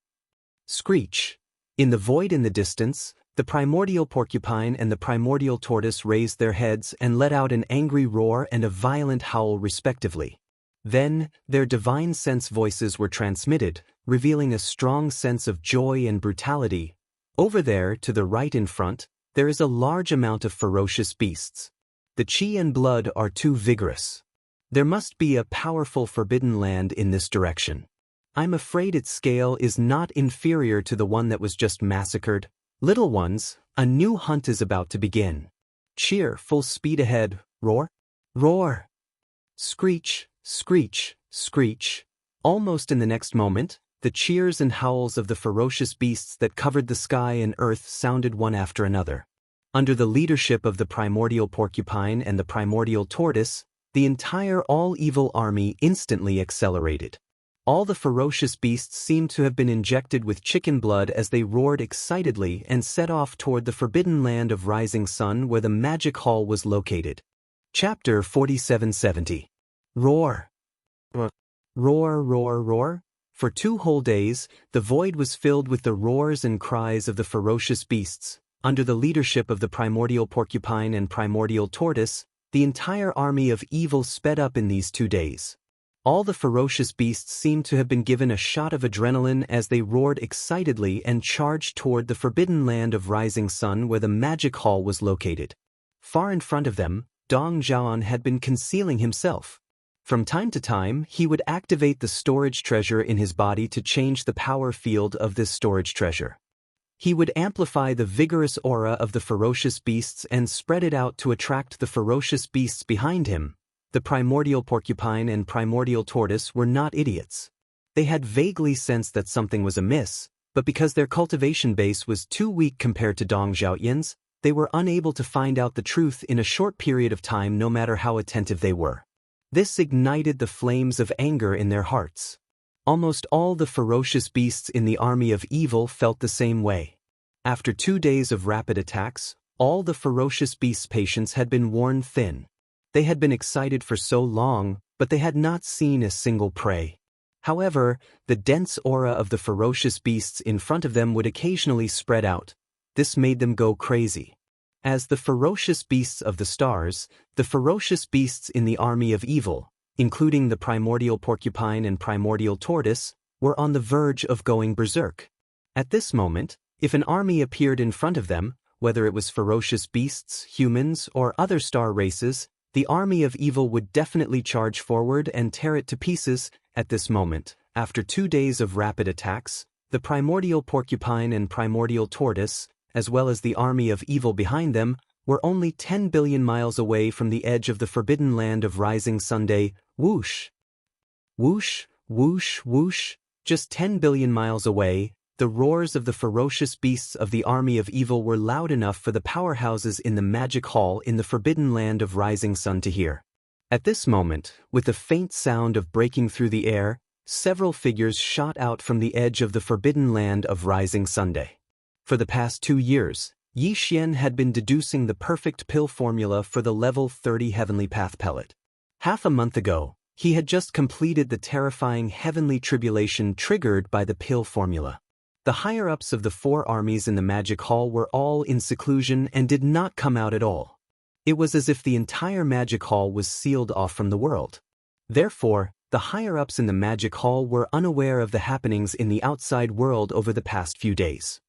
Screech! In the void in the distance, the primordial porcupine and the primordial tortoise raised their heads and let out an angry roar and a violent howl respectively. Then, their divine sense voices were transmitted, revealing a strong sense of joy and brutality. Over there, to the right in front, there is a large amount of ferocious beasts. The qi and blood are too vigorous. There must be a powerful forbidden land in this direction. I'm afraid its scale is not inferior to the one that was just massacred. Little ones, a new hunt is about to begin. Cheer, full speed ahead, roar, roar. Screech, screech, screech. Almost in the next moment, the cheers and howls of the ferocious beasts that covered the sky and earth sounded one after another. Under the leadership of the primordial porcupine and the primordial tortoise, the entire all-evil army instantly accelerated. All the ferocious beasts seemed to have been injected with chicken blood as they roared excitedly and set off toward the forbidden land of Rising Sun where the magic hall was located. Chapter 4770. Roar. Roar, roar, roar. For 2 whole days, the void was filled with the roars and cries of the ferocious beasts. Under the leadership of the primordial porcupine and primordial tortoise, the entire army of evil sped up in these 2 days. All the ferocious beasts seemed to have been given a shot of adrenaline as they roared excitedly and charged toward the forbidden land of Rising Sun where the magic hall was located. Far in front of them, Dong Zhaoan had been concealing himself. From time to time, he would activate the storage treasure in his body to change the power field of this storage treasure. He would amplify the vigorous aura of the ferocious beasts and spread it out to attract the ferocious beasts behind him. The primordial porcupine and primordial tortoise were not idiots. They had vaguely sensed that something was amiss, but because their cultivation base was too weak compared to Dong Zhaoyan's, they were unable to find out the truth in a short period of time no matter how attentive they were. This ignited the flames of anger in their hearts. Almost all the ferocious beasts in the army of evil felt the same way. After 2 days of rapid attacks, all the ferocious beasts' patience had been worn thin. They had been excited for so long, but they had not seen a single prey. However, the dense aura of the ferocious beasts in front of them would occasionally spread out. This made them go crazy. As the ferocious beasts of the stars, the ferocious beasts in the army of evil, including the primordial porcupine and primordial tortoise, were on the verge of going berserk. At this moment, if an army appeared in front of them, whether it was ferocious beasts, humans, or other star races, the army of evil would definitely charge forward and tear it to pieces. At this moment, after 2 days of rapid attacks, the primordial porcupine and primordial tortoise, as well as the army of evil behind them, were only 10 billion miles away from the edge of the forbidden land of Rising Sunday. Whoosh! Whoosh, whoosh, whoosh. Just 10 billion miles away, the roars of the ferocious beasts of the army of evil were loud enough for the powerhouses in the magic hall in the forbidden land of Rising Sun to hear. At this moment, with the faint sound of breaking through the air, several figures shot out from the edge of the forbidden land of Rising Sunday. For the past 2 years, Yi Xian had been deducing the perfect pill formula for the level 30 Heavenly Path pellet. Half a month ago, he had just completed the terrifying heavenly tribulation triggered by the pill formula. The higher-ups of the 4 armies in the magic hall were all in seclusion and did not come out at all. It was as if the entire magic hall was sealed off from the world. Therefore, the higher-ups in the magic hall were unaware of the happenings in the outside world over the past few days.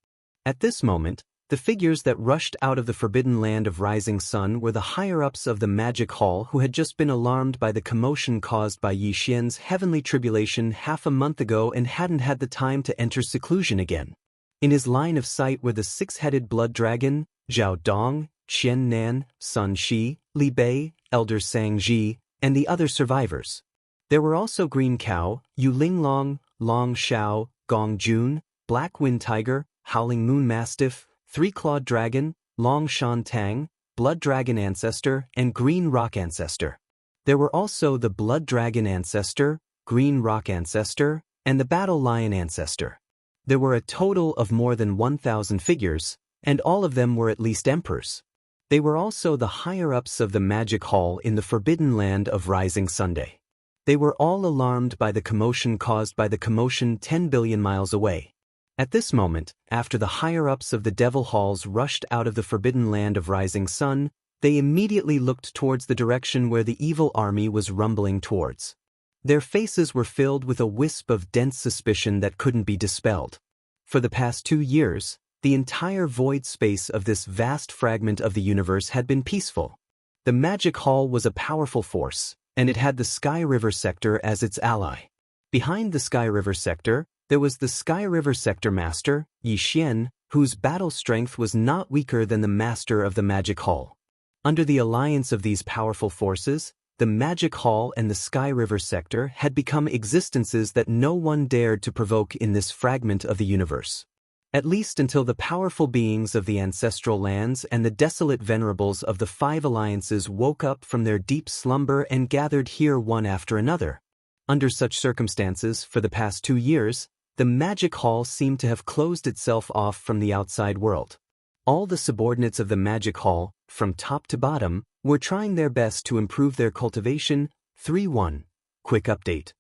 At this moment, the figures that rushed out of the forbidden land of Rising Sun were the higher-ups of the magic hall who had just been alarmed by the commotion caused by Yi Xian's heavenly tribulation half a month ago and hadn't had the time to enter seclusion again. In his line of sight were the 6-headed blood dragon, Zhao Dong, Qian Nan, Sun Shi, Li Bei, Elder Sang Ji, and the other survivors. There were also Green Cow, Yu Linglong, Long Xiao, Gong Jun, Black Wind Tiger, Howling Moon Mastiff, 3-Clawed Dragon, Long Shan Tang, Blood Dragon Ancestor, and Green Rock Ancestor. There were also the Blood Dragon Ancestor, Green Rock Ancestor, and the Battle Lion Ancestor. There were a total of more than 1,000 figures, and all of them were at least emperors. They were also the higher-ups of the magic hall in the forbidden land of Rising Sunday. They were all alarmed by the commotion caused by the commotion 10 billion miles away. At this moment, after the higher-ups of the devil halls rushed out of the forbidden land of Rising Sun, they immediately looked towards the direction where the evil army was rumbling towards. Their faces were filled with a wisp of dense suspicion that couldn't be dispelled. For the past 2 years, the entire void space of this vast fragment of the universe had been peaceful. The magic hall was a powerful force, and it had the Sky River sector as its ally. Behind the Sky River sector, there was the Sky River sector master, Yi Xian, whose battle strength was not weaker than the master of the Magic Hall. Under the alliance of these powerful forces, the Magic Hall and the Sky River sector had become existences that no one dared to provoke in this fragment of the universe. At least until the powerful beings of the ancestral lands and the desolate venerables of the five alliances woke up from their deep slumber and gathered here one after another. Under such circumstances, for the past 2 years, the Magic Hall seemed to have closed itself off from the outside world. All the subordinates of the Magic Hall, from top to bottom, were trying their best to improve their cultivation. 3.1. Quick update.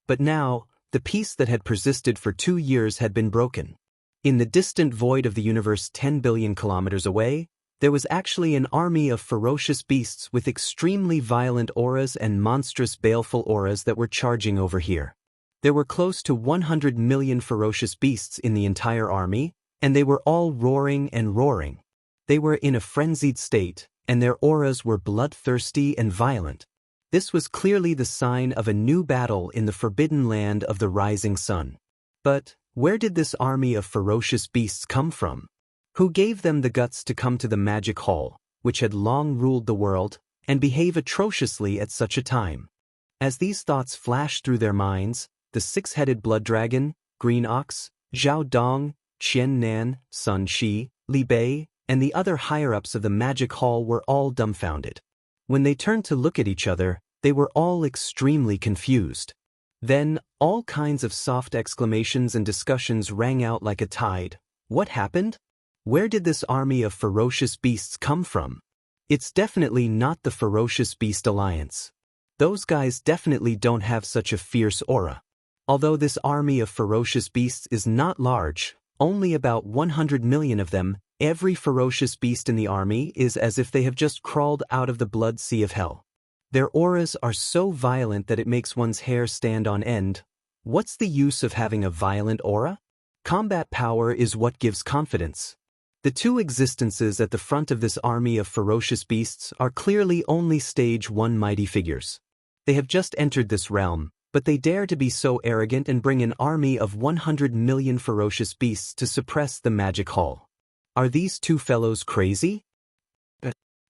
But now, the peace that had persisted for 2 years had been broken. In the distant void of the universe 10 billion kilometers away, there was actually an army of ferocious beasts with extremely violent auras and monstrous baleful auras that were charging over here. There were close to 100 million ferocious beasts in the entire army, and they were all roaring and roaring. They were in a frenzied state, and their auras were bloodthirsty and violent. This was clearly the sign of a new battle in the forbidden land of the rising sun. But where did this army of ferocious beasts come from? Who gave them the guts to come to the Magic Hall, which had long ruled the world, and behave atrociously at such a time? As these thoughts flashed through their minds, the six-headed blood dragon, Green Ox, Zhao Dong, Qian Nan, Sun Shi, Li Bei, and the other higher-ups of the Magic Hall were all dumbfounded. When they turned to look at each other, they were all extremely confused. Then, all kinds of soft exclamations and discussions rang out like a tide. What happened? Where did this army of ferocious beasts come from? It's definitely not the Ferocious Beast Alliance. Those guys definitely don't have such a fierce aura. Although this army of ferocious beasts is not large, only about 100 million of them, every ferocious beast in the army is as if they have just crawled out of the blood sea of hell. Their auras are so violent that it makes one's hair stand on end. What's the use of having a violent aura? Combat power is what gives confidence. The two existences at the front of this army of ferocious beasts are clearly only stage 1 mighty figures. They have just entered this realm, but they dare to be so arrogant and bring an army of 100 million ferocious beasts to suppress the Magic Hall. Are these two fellows crazy?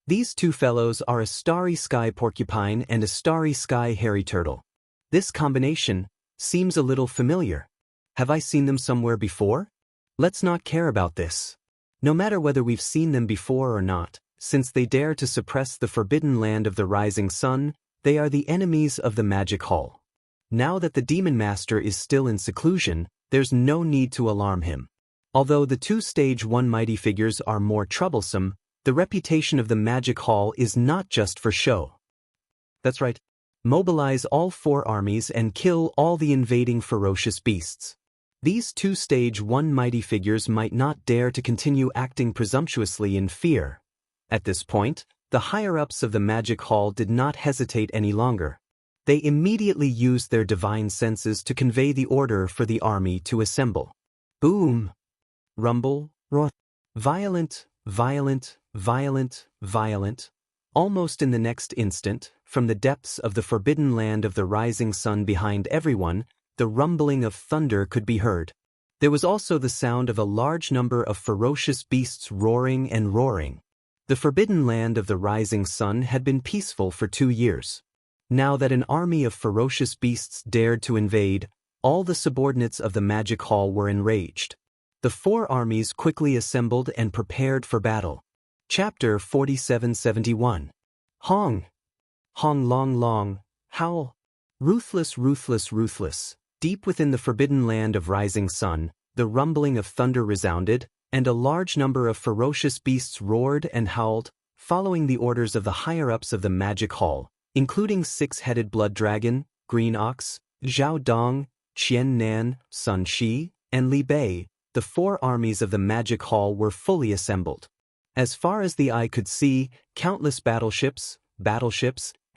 These two fellows are a starry sky porcupine and a starry sky hairy turtle. This combination seems a little familiar. Have I seen them somewhere before? Let's not care about this. No matter whether we've seen them before or not, since they dare to suppress the forbidden land of the rising sun, they are the enemies of the Magic Hall. Now that the Demon Master is still in seclusion, there's no need to alarm him. Although the two stage 1 mighty figures are more troublesome, the reputation of the Magic Hall is not just for show. That's right. Mobilize all 4 armies and kill all the invading ferocious beasts. These two stage 1 mighty figures might not dare to continue acting presumptuously in fear. At this point, the higher-ups of the Magic Hall did not hesitate any longer. They immediately used their divine senses to convey the order for the army to assemble. Boom! Rumble, roar. Violent, violent, violent, violent. Almost in the next instant, from the depths of the forbidden land of the rising sun behind everyone, the rumbling of thunder could be heard. There was also the sound of a large number of ferocious beasts roaring and roaring. The forbidden land of the rising sun had been peaceful for 2 years. Now that an army of ferocious beasts dared to invade, all the subordinates of the Magic Hall were enraged. The 4 armies quickly assembled and prepared for battle. Chapter 4771. Hong. Hong long long, howl. Ruthless, ruthless, ruthless. Deep within the forbidden land of rising sun, the rumbling of thunder resounded, and a large number of ferocious beasts roared and howled, following the orders of the higher-ups of the Magic Hall, including 6-headed blood dragon, Green Ox, Zhao Dong, Qian Nan, Sun Shi, and Li Bei. The 4 armies of the Magic Hall were fully assembled. As far as the eye could see, countless battleships,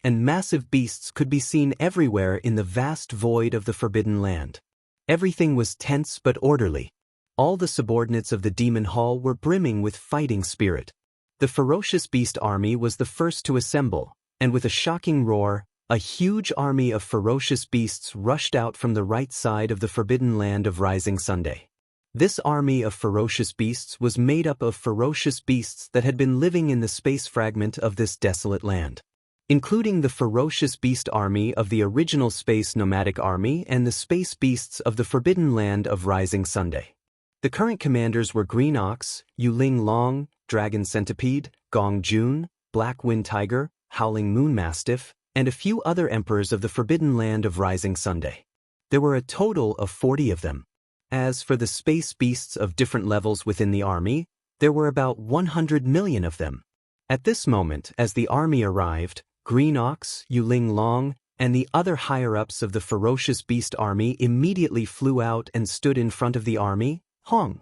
and massive beasts could be seen everywhere in the vast void of the Forbidden Land. Everything was tense but orderly. All the subordinates of the Demon Hall were brimming with fighting spirit. The ferocious beast army was the first to assemble, and with a shocking roar, A huge army of ferocious beasts rushed out from the right side of the forbidden land of rising Sunday. This army of ferocious beasts was made up of ferocious beasts that had been living in the space fragment of this desolate land, including the ferocious beast army of the original space nomadic army and the space beasts of the forbidden land of rising Sunday. The current commanders were Green Ox, Yuling Long, Dragon Centipede, Gong Jun, Black Wind Tiger, Howling Moon Mastiff, and a few other emperors of the forbidden land of rising Sunday. There were a total of 40 of them. As for the space beasts of different levels within the army, there were about 100 million of them. At this moment, as the army arrived, Green Ox, Yuling Long, and the other higher-ups of the ferocious beast army immediately flew out and stood in front of the army, Hong.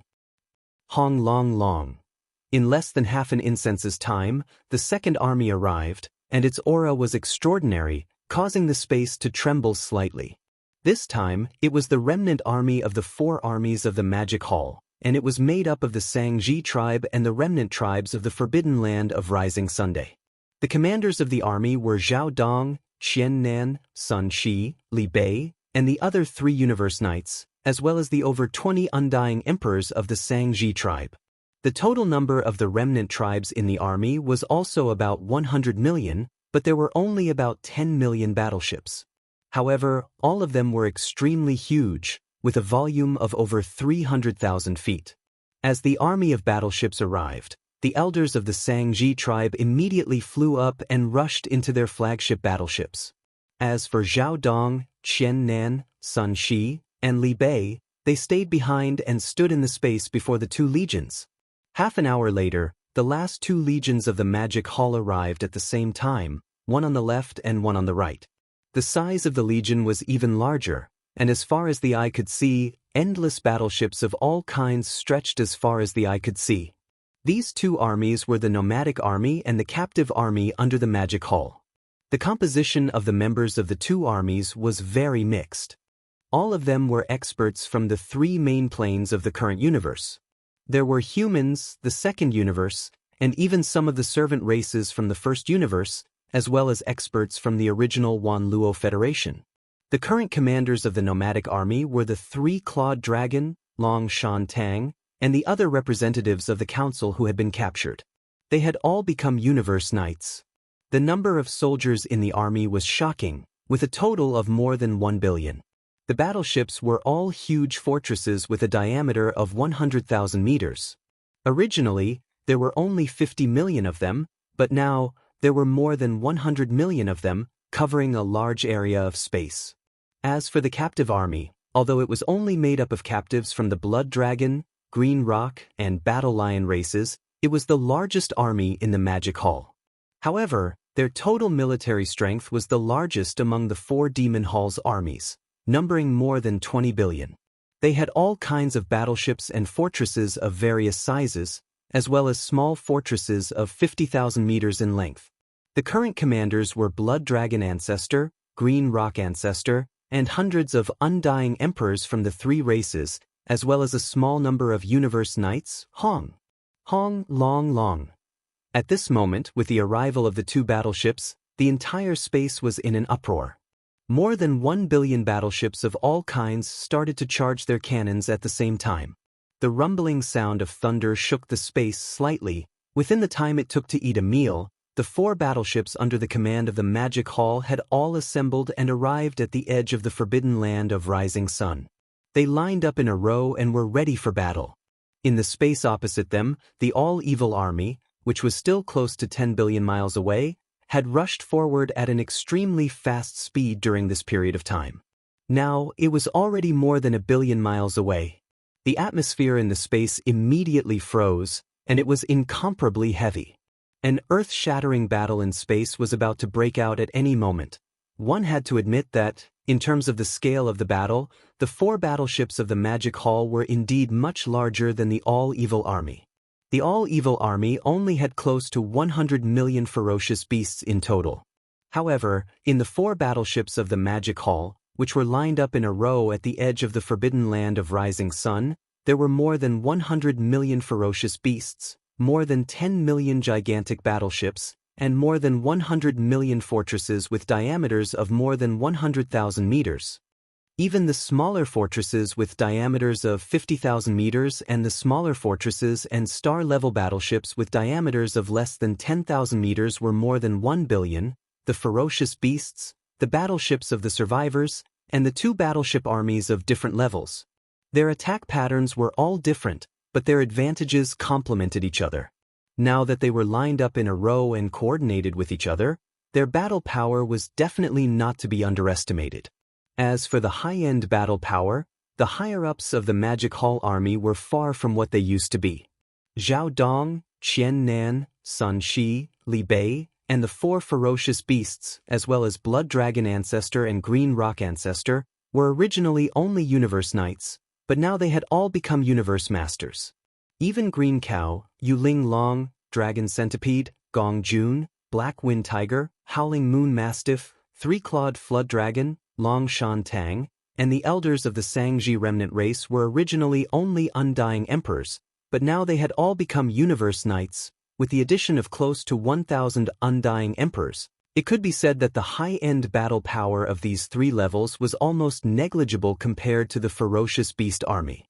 Hong Long Long. In less than half an incense's time, the second army arrived, and its aura was extraordinary, causing the space to tremble slightly. This time, it was the remnant army of the 4 armies of the Magic Hall, and it was made up of the Xianxia tribe and the remnant tribes of the forbidden land of rising Sunday. The commanders of the army were Zhao Dong, Qian Nan, Sun Shi, Li Bei, and the other 3 universe knights, as well as the over 20 undying emperors of the Xianxia tribe. The total number of the remnant tribes in the army was also about 100 million, but there were only about 10 million battleships. However, all of them were extremely huge, with a volume of over 300,000 feet. As the army of battleships arrived, the elders of the Xianxia tribe immediately flew up and rushed into their flagship battleships. As for Zhao Dong, Qian Nan, Sun Shi, and Li Bei, they stayed behind and stood in the space before the 2 legions. Half an hour later, the last 2 legions of the Magic Hall arrived at the same time, one on the left and one on the right. The size of the legion was even larger, and as far as the eye could see, endless battleships of all kinds stretched as far as the eye could see. These 2 armies were the nomadic army and the captive army under the Magic Hall. The composition of the members of the 2 armies was very mixed. All of them were experts from the 3 main planes of the current universe. There were humans, the second universe, and even some of the servant races from the first universe, as well as experts from the original Wanluo Federation. The current commanders of the nomadic army were the 3-clawed dragon, Long Shan Tang, and the other representatives of the council who had been captured. They had all become universe knights. The number of soldiers in the army was shocking, with a total of more than 1 billion. The battleships were all huge fortresses with a diameter of 100,000 meters. Originally, there were only 50 million of them, but now, there were more than 100 million of them, covering a large area of space. As for the captive army, although it was only made up of captives from the Blood Dragon, Green Rock, and Battle Lion races, it was the largest army in the Magic Hall. However, their total military strength was the largest among the 4 Demon Hall's armies, numbering more than 20 billion. They had all kinds of battleships and fortresses of various sizes, as well as small fortresses of 50,000 meters in length. The current commanders were Blood Dragon Ancestor, Green Rock Ancestor, and hundreds of undying emperors from the 3 races, as well as a small number of universe knights, Hong Long Long. At this moment, with the arrival of the 2 battleships, the entire space was in an uproar. More than 1 billion battleships of all kinds started to charge their cannons at the same time. The rumbling sound of thunder shook the space slightly. Within the time it took to eat a meal, the 4 battleships under the command of the Magic Hall had all assembled and arrived at the edge of the forbidden land of rising sun. They lined up in a row and were ready for battle. In the space opposite them, the all-evil army, which was still close to 10 billion miles away, had rushed forward at an extremely fast speed during this period of time. Now, it was already more than 1 billion miles away. The atmosphere in the space immediately froze, and it was incomparably heavy. An earth-shattering battle in space was about to break out at any moment. One had to admit that, in terms of the scale of the battle, the 4 battleships of the Magic Hall were indeed much larger than the all-evil army. The all-evil army only had close to 100 million ferocious beasts in total. However, in the 4 battleships of the Magic Hall, which were lined up in a row at the edge of the forbidden land of rising sun, there were more than 100 million ferocious beasts, more than 10 million gigantic battleships, and more than 100 million fortresses with diameters of more than 100,000 meters. Even the smaller fortresses with diameters of 50,000 meters and the smaller fortresses and star-level battleships with diameters of less than 10,000 meters were more than 1 billion, the ferocious beasts, the battleships of the survivors, and the two battleship armies of different levels. Their attack patterns were all different, but their advantages complemented each other. Now that they were lined up in a row and coordinated with each other, their battle power was definitely not to be underestimated. As for the high-end battle power, the higher-ups of the Magic Hall army were far from what they used to be. Zhao Dong, Qian Nan, Sun Shi, Li Bei, and the four ferocious beasts, as well as Blood Dragon Ancestor and Green Rock Ancestor, were originally only Universe Knights, but now they had all become Universe Masters. Even Green Cow, Yuling Long, Dragon Centipede, Gong Jun, Black Wind Tiger, Howling Moon Mastiff, Three-Clawed Flood Dragon, Long Shan Tang, and the elders of the Sangji remnant race were originally only Undying Emperors, but now they had all become Universe Knights. With the addition of close to 1,000 Undying Emperors, it could be said that the high-end battle power of these three levels was almost negligible compared to the ferocious beast army.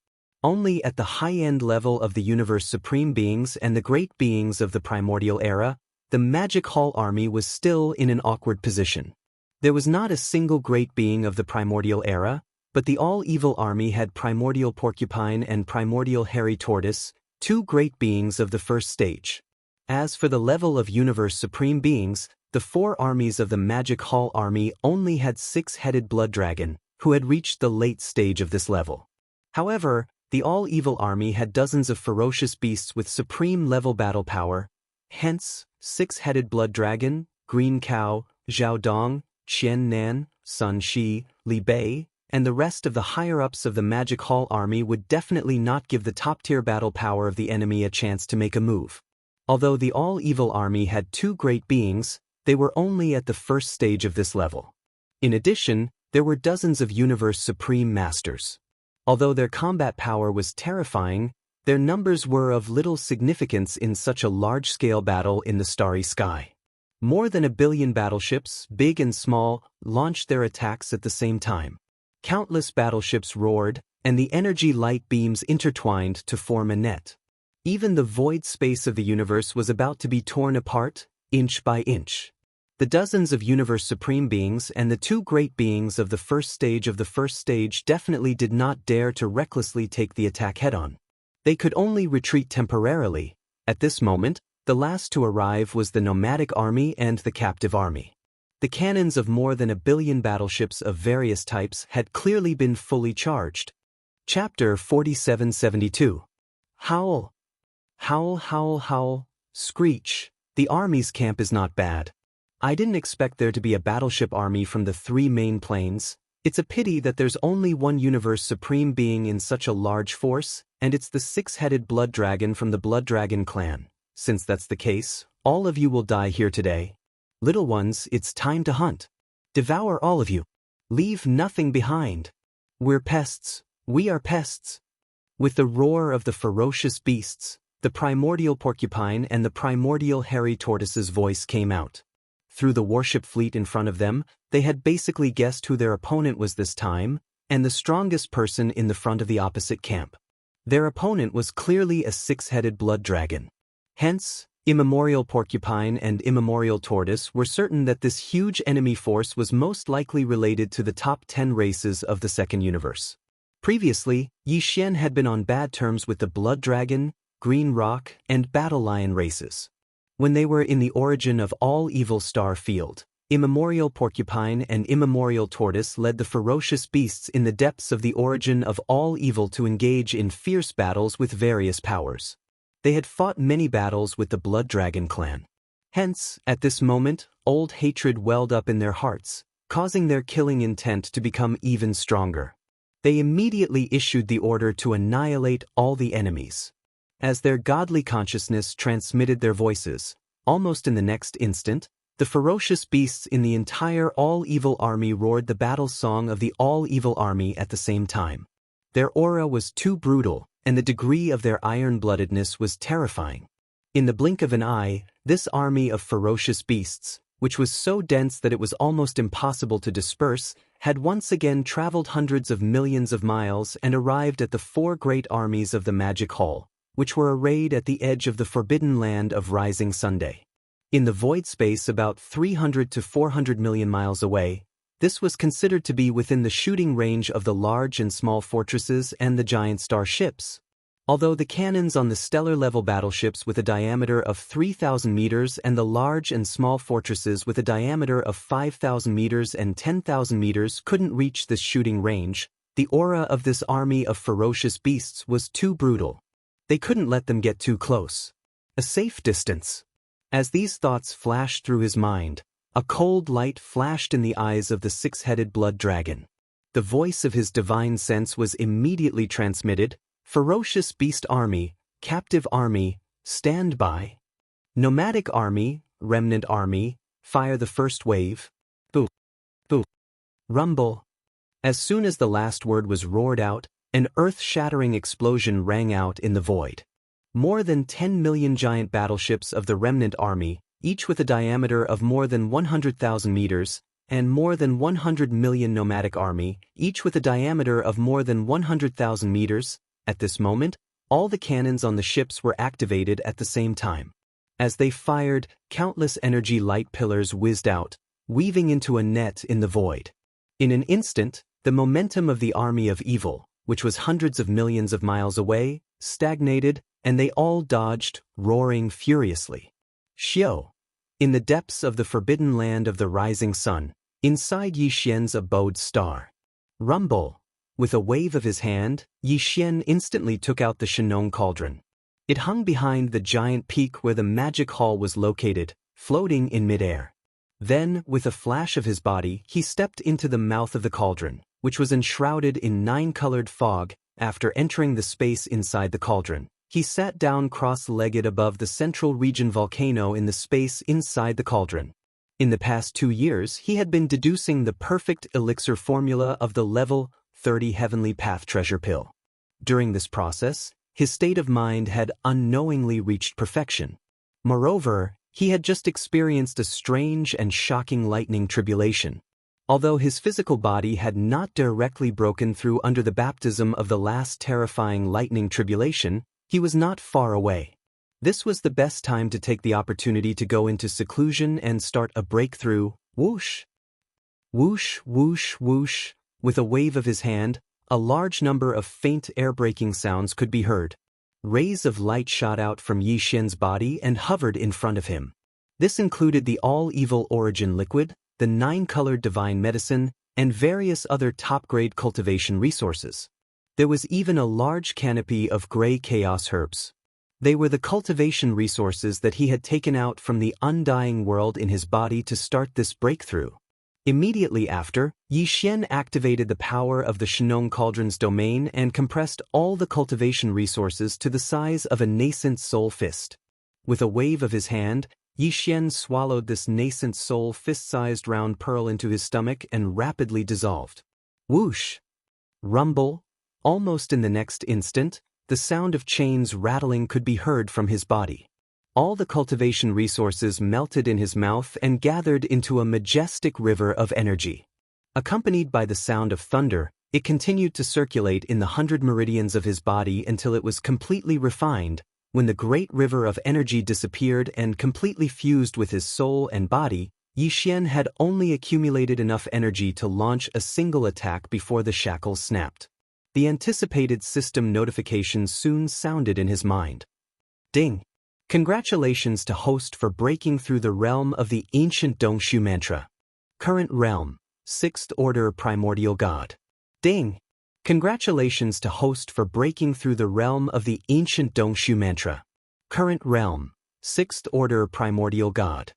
Only at the high-end level of the Universe Supreme Beings and the Great Beings of the Primordial Era, the Magic Hall army was still in an awkward position. There was not a single great being of the Primordial Era, but the all-evil army had Primordial Porcupine and Primordial Hairy Tortoise, two great beings of the first stage. As for the level of Universe Supreme Beings, the four armies of the Magic Hall army only had six-headed Blood Dragon, who had reached the late stage of this level. However, the all-evil army had dozens of ferocious beasts with supreme-level battle power, hence, six-headed Blood Dragon, Green Cow, Zhao Dong, Qian Nan, Sun Shi, Li Bei, and the rest of the higher-ups of the Magic Hall army would definitely not give the top-tier battle power of the enemy a chance to make a move. Although the all-evil army had two great beings, they were only at the first stage of this level. In addition, there were dozens of Universe Supreme Masters. Although their combat power was terrifying, their numbers were of little significance in such a large-scale battle in the starry sky. More than 1 billion battleships, big and small, launched their attacks at the same time. Countless battleships roared, and the energy light beams intertwined to form a net. Even the void space of the universe was about to be torn apart, inch by inch. The dozens of Universe Supreme Beings and the two great beings of the first stage definitely did not dare to recklessly take the attack head-on. They could only retreat temporarily. At this moment, the last to arrive was the nomadic army and the captive army. The cannons of more than 1 billion battleships of various types had clearly been fully charged. Chapter 4772. Howl. Howl, howl, howl. Screech. The army's camp is not bad. I didn't expect there to be a battleship army from the three main planes. It's a pity that there's only one Universe Supreme Being in such a large force, and it's the six-headed Blood Dragon from the Blood Dragon clan. Since that's the case, all of you will die here today. Little ones, it's time to hunt. Devour all of you. Leave nothing behind. We're pests. We are pests. With the roar of the ferocious beasts, the Primordial Porcupine and the Primordial Hairy Tortoise's voice came out. Through the warship fleet in front of them, they had basically guessed who their opponent was this time, and the strongest person in the front of the opposite camp. Their opponent was clearly a six-headed Blood Dragon. Hence, Immemorial Porcupine and Immemorial Tortoise were certain that this huge enemy force was most likely related to the top 10 races of the Second Universe. Previously, Yi Xian had been on bad terms with the Blood Dragon, Green Rock, and Battle Lion races. When they were in the origin of all evil star field, Immemorial Porcupine and Immemorial Tortoise led the ferocious beasts in the depths of the origin of all evil to engage in fierce battles with various powers. They had fought many battles with the Blood Dragon clan. Hence, at this moment, old hatred welled up in their hearts, causing their killing intent to become even stronger. They immediately issued the order to annihilate all the enemies. As their godly consciousness transmitted their voices, almost in the next instant, the ferocious beasts in the entire all-evil army roared the battle song of the all-evil army at the same time. Their aura was too brutal, and the degree of their iron-bloodedness was terrifying. In the blink of an eye, this army of ferocious beasts, which was so dense that it was almost impossible to disperse, had once again traveled hundreds of millions of miles and arrived at the four great armies of the Magic Hall, which were arrayed at the edge of the forbidden land of Rising Sunday. In the void space about 300 to 400 million miles away, this was considered to be within the shooting range of the large and small fortresses and the giant star ships. Although the cannons on the stellar-level battleships with a diameter of 3,000 meters and the large and small fortresses with a diameter of 5,000 meters and 10,000 meters couldn't reach this shooting range, the aura of this army of ferocious beasts was too brutal. They couldn't let them get too close. A safe distance. As these thoughts flashed through his mind, a cold light flashed in the eyes of the six-headed blood dragon. The voice of his divine sense was immediately transmitted. Ferocious beast army, captive army, stand by. Nomadic army, remnant army, fire the first wave. Boo. Boo. Rumble. As soon as the last word was roared out, an earth-shattering explosion rang out in the void. More than 10 million giant battleships of the remnant army, each with a diameter of more than 100,000 meters, and more than 100 million nomadic army, each with a diameter of more than 100,000 meters. At this moment, all the cannons on the ships were activated at the same time. As they fired, countless energy light pillars whizzed out, weaving into a net in the void. In an instant, the momentum of the army of evil, which was hundreds of millions of miles away, stagnated, and they all dodged, roaring furiously. Xiao. In the depths of the forbidden land of the rising sun, inside Yi Xian's abode star. Rumble. With a wave of his hand, Yi Xian instantly took out the Shenong cauldron. It hung behind the giant peak where the magic hall was located, floating in midair. Then, with a flash of his body, he stepped into the mouth of the cauldron, which was enshrouded in nine-colored fog. After entering the space inside the cauldron, he sat down cross-legged above the central region volcano in the space inside the cauldron. In the past 2 years, he had been deducing the perfect elixir formula of the level 30 Heavenly Path treasure pill. During this process, his state of mind had unknowingly reached perfection. Moreover, he had just experienced a strange and shocking lightning tribulation. Although his physical body had not directly broken through under the baptism of the last terrifying lightning tribulation, he was not far away. This was the best time to take the opportunity to go into seclusion and start a breakthrough. Whoosh! Whoosh, whoosh, whoosh. With a wave of his hand, a large number of faint air-breaking sounds could be heard. Rays of light shot out from Yi Xian's body and hovered in front of him. This included the all-evil origin liquid, the 9-colored divine medicine, and various other top-grade cultivation resources. There was even a large canopy of gray chaos herbs. They were the cultivation resources that he had taken out from the undying world in his body to start this breakthrough. Immediately after, Yi Xian activated the power of the Shenong Cauldron's domain and compressed all the cultivation resources to the size of a nascent soul fist. With a wave of his hand, Yi Xian swallowed this nascent soul fist-sized round pearl into his stomach and rapidly dissolved. Whoosh! Rumble! Almost in the next instant, the sound of chains rattling could be heard from his body. All the cultivation resources melted in his mouth and gathered into a majestic river of energy. Accompanied by the sound of thunder, it continued to circulate in the 100 meridians of his body until it was completely refined. When the great river of energy disappeared and completely fused with his soul and body, Yi Xian had only accumulated enough energy to launch a single attack before the shackles snapped. The anticipated system notifications soon sounded in his mind. Ding! Congratulations to host for breaking through the realm of the ancient Dongshu mantra. Current realm, 6th Order Primordial God. Ding! Congratulations to host for breaking through the realm of the ancient Dongshu mantra. Current realm, 6th Order Primordial God.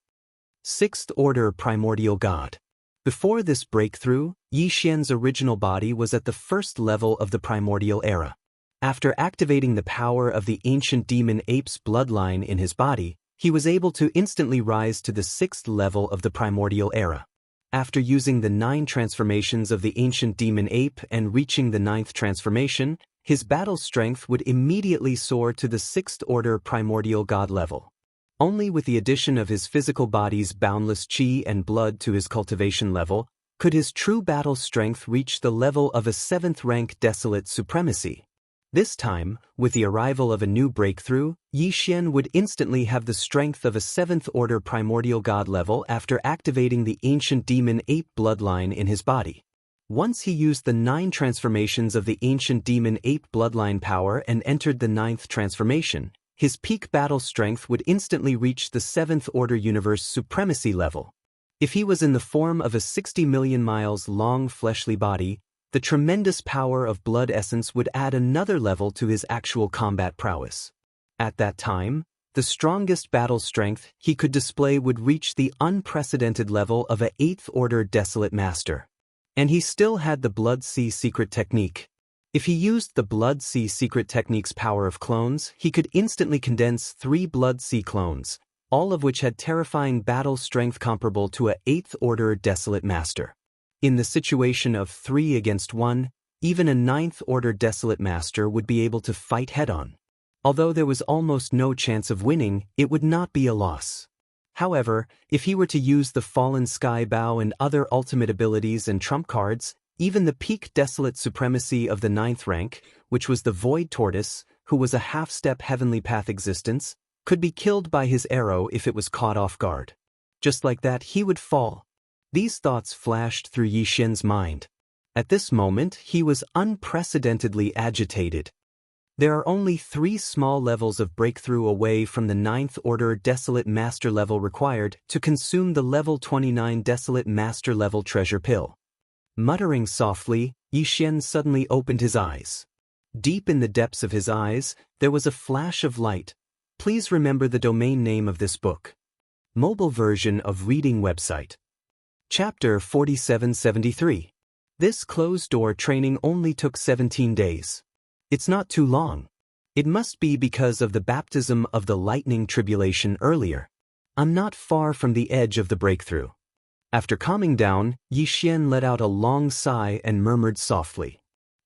6th Order Primordial God. Before this breakthrough, Yi Xian's original body was at the first level of the primordial era. After activating the power of the ancient demon ape's bloodline in his body, he was able to instantly rise to the 6th level of the primordial era. After using the 9 transformations of the ancient demon ape and reaching the 9th transformation, his battle strength would immediately soar to the 6th order primordial god level. Only with the addition of his physical body's boundless qi and blood to his cultivation level could his true battle strength reach the level of a 7th rank desolate supremacy. This time, with the arrival of a new breakthrough, Yi Xian would instantly have the strength of a 7th order primordial god level after activating the ancient demon ape bloodline in his body. Once he used the 9 transformations of the ancient demon ape bloodline power and entered the 9th transformation, his peak battle strength would instantly reach the 7th order universe supremacy level. If he was in the form of a 60 million miles long fleshly body, the tremendous power of blood essence would add another level to his actual combat prowess. At that time, the strongest battle strength he could display would reach the unprecedented level of a 8th order desolate master. And he still had the Blood Sea secret technique. If he used the Blood Sea secret technique's power of clones, he could instantly condense 3 Blood Sea clones, all of which had terrifying battle strength comparable to a 8th order desolate master. In the situation of 3 against 1, even a 9th order desolate master would be able to fight head-on. Although there was almost no chance of winning, it would not be a loss. However, if he were to use the Fallen Sky Bow and other ultimate abilities and trump cards, even the peak desolate supremacy of the 9th rank, which was the Void Tortoise, who was a half-step heavenly path existence, could be killed by his arrow if it was caught off guard. Just like that, he would fall. These thoughts flashed through Yi Xian's mind. At this moment, he was unprecedentedly agitated. There are only 3 small levels of breakthrough away from the 9th order desolate master level required to consume the level 29 desolate master level treasure pill. Muttering softly, Yi Xian suddenly opened his eyes. Deep in the depths of his eyes, there was a flash of light. Please remember the domain name of this book. Mobile version of reading website. Chapter 4773. This closed-door training only took 17 days. It's not too long. It must be because of the baptism of the lightning tribulation earlier. I'm not far from the edge of the breakthrough. After calming down, Yi Xian let out a long sigh and murmured softly.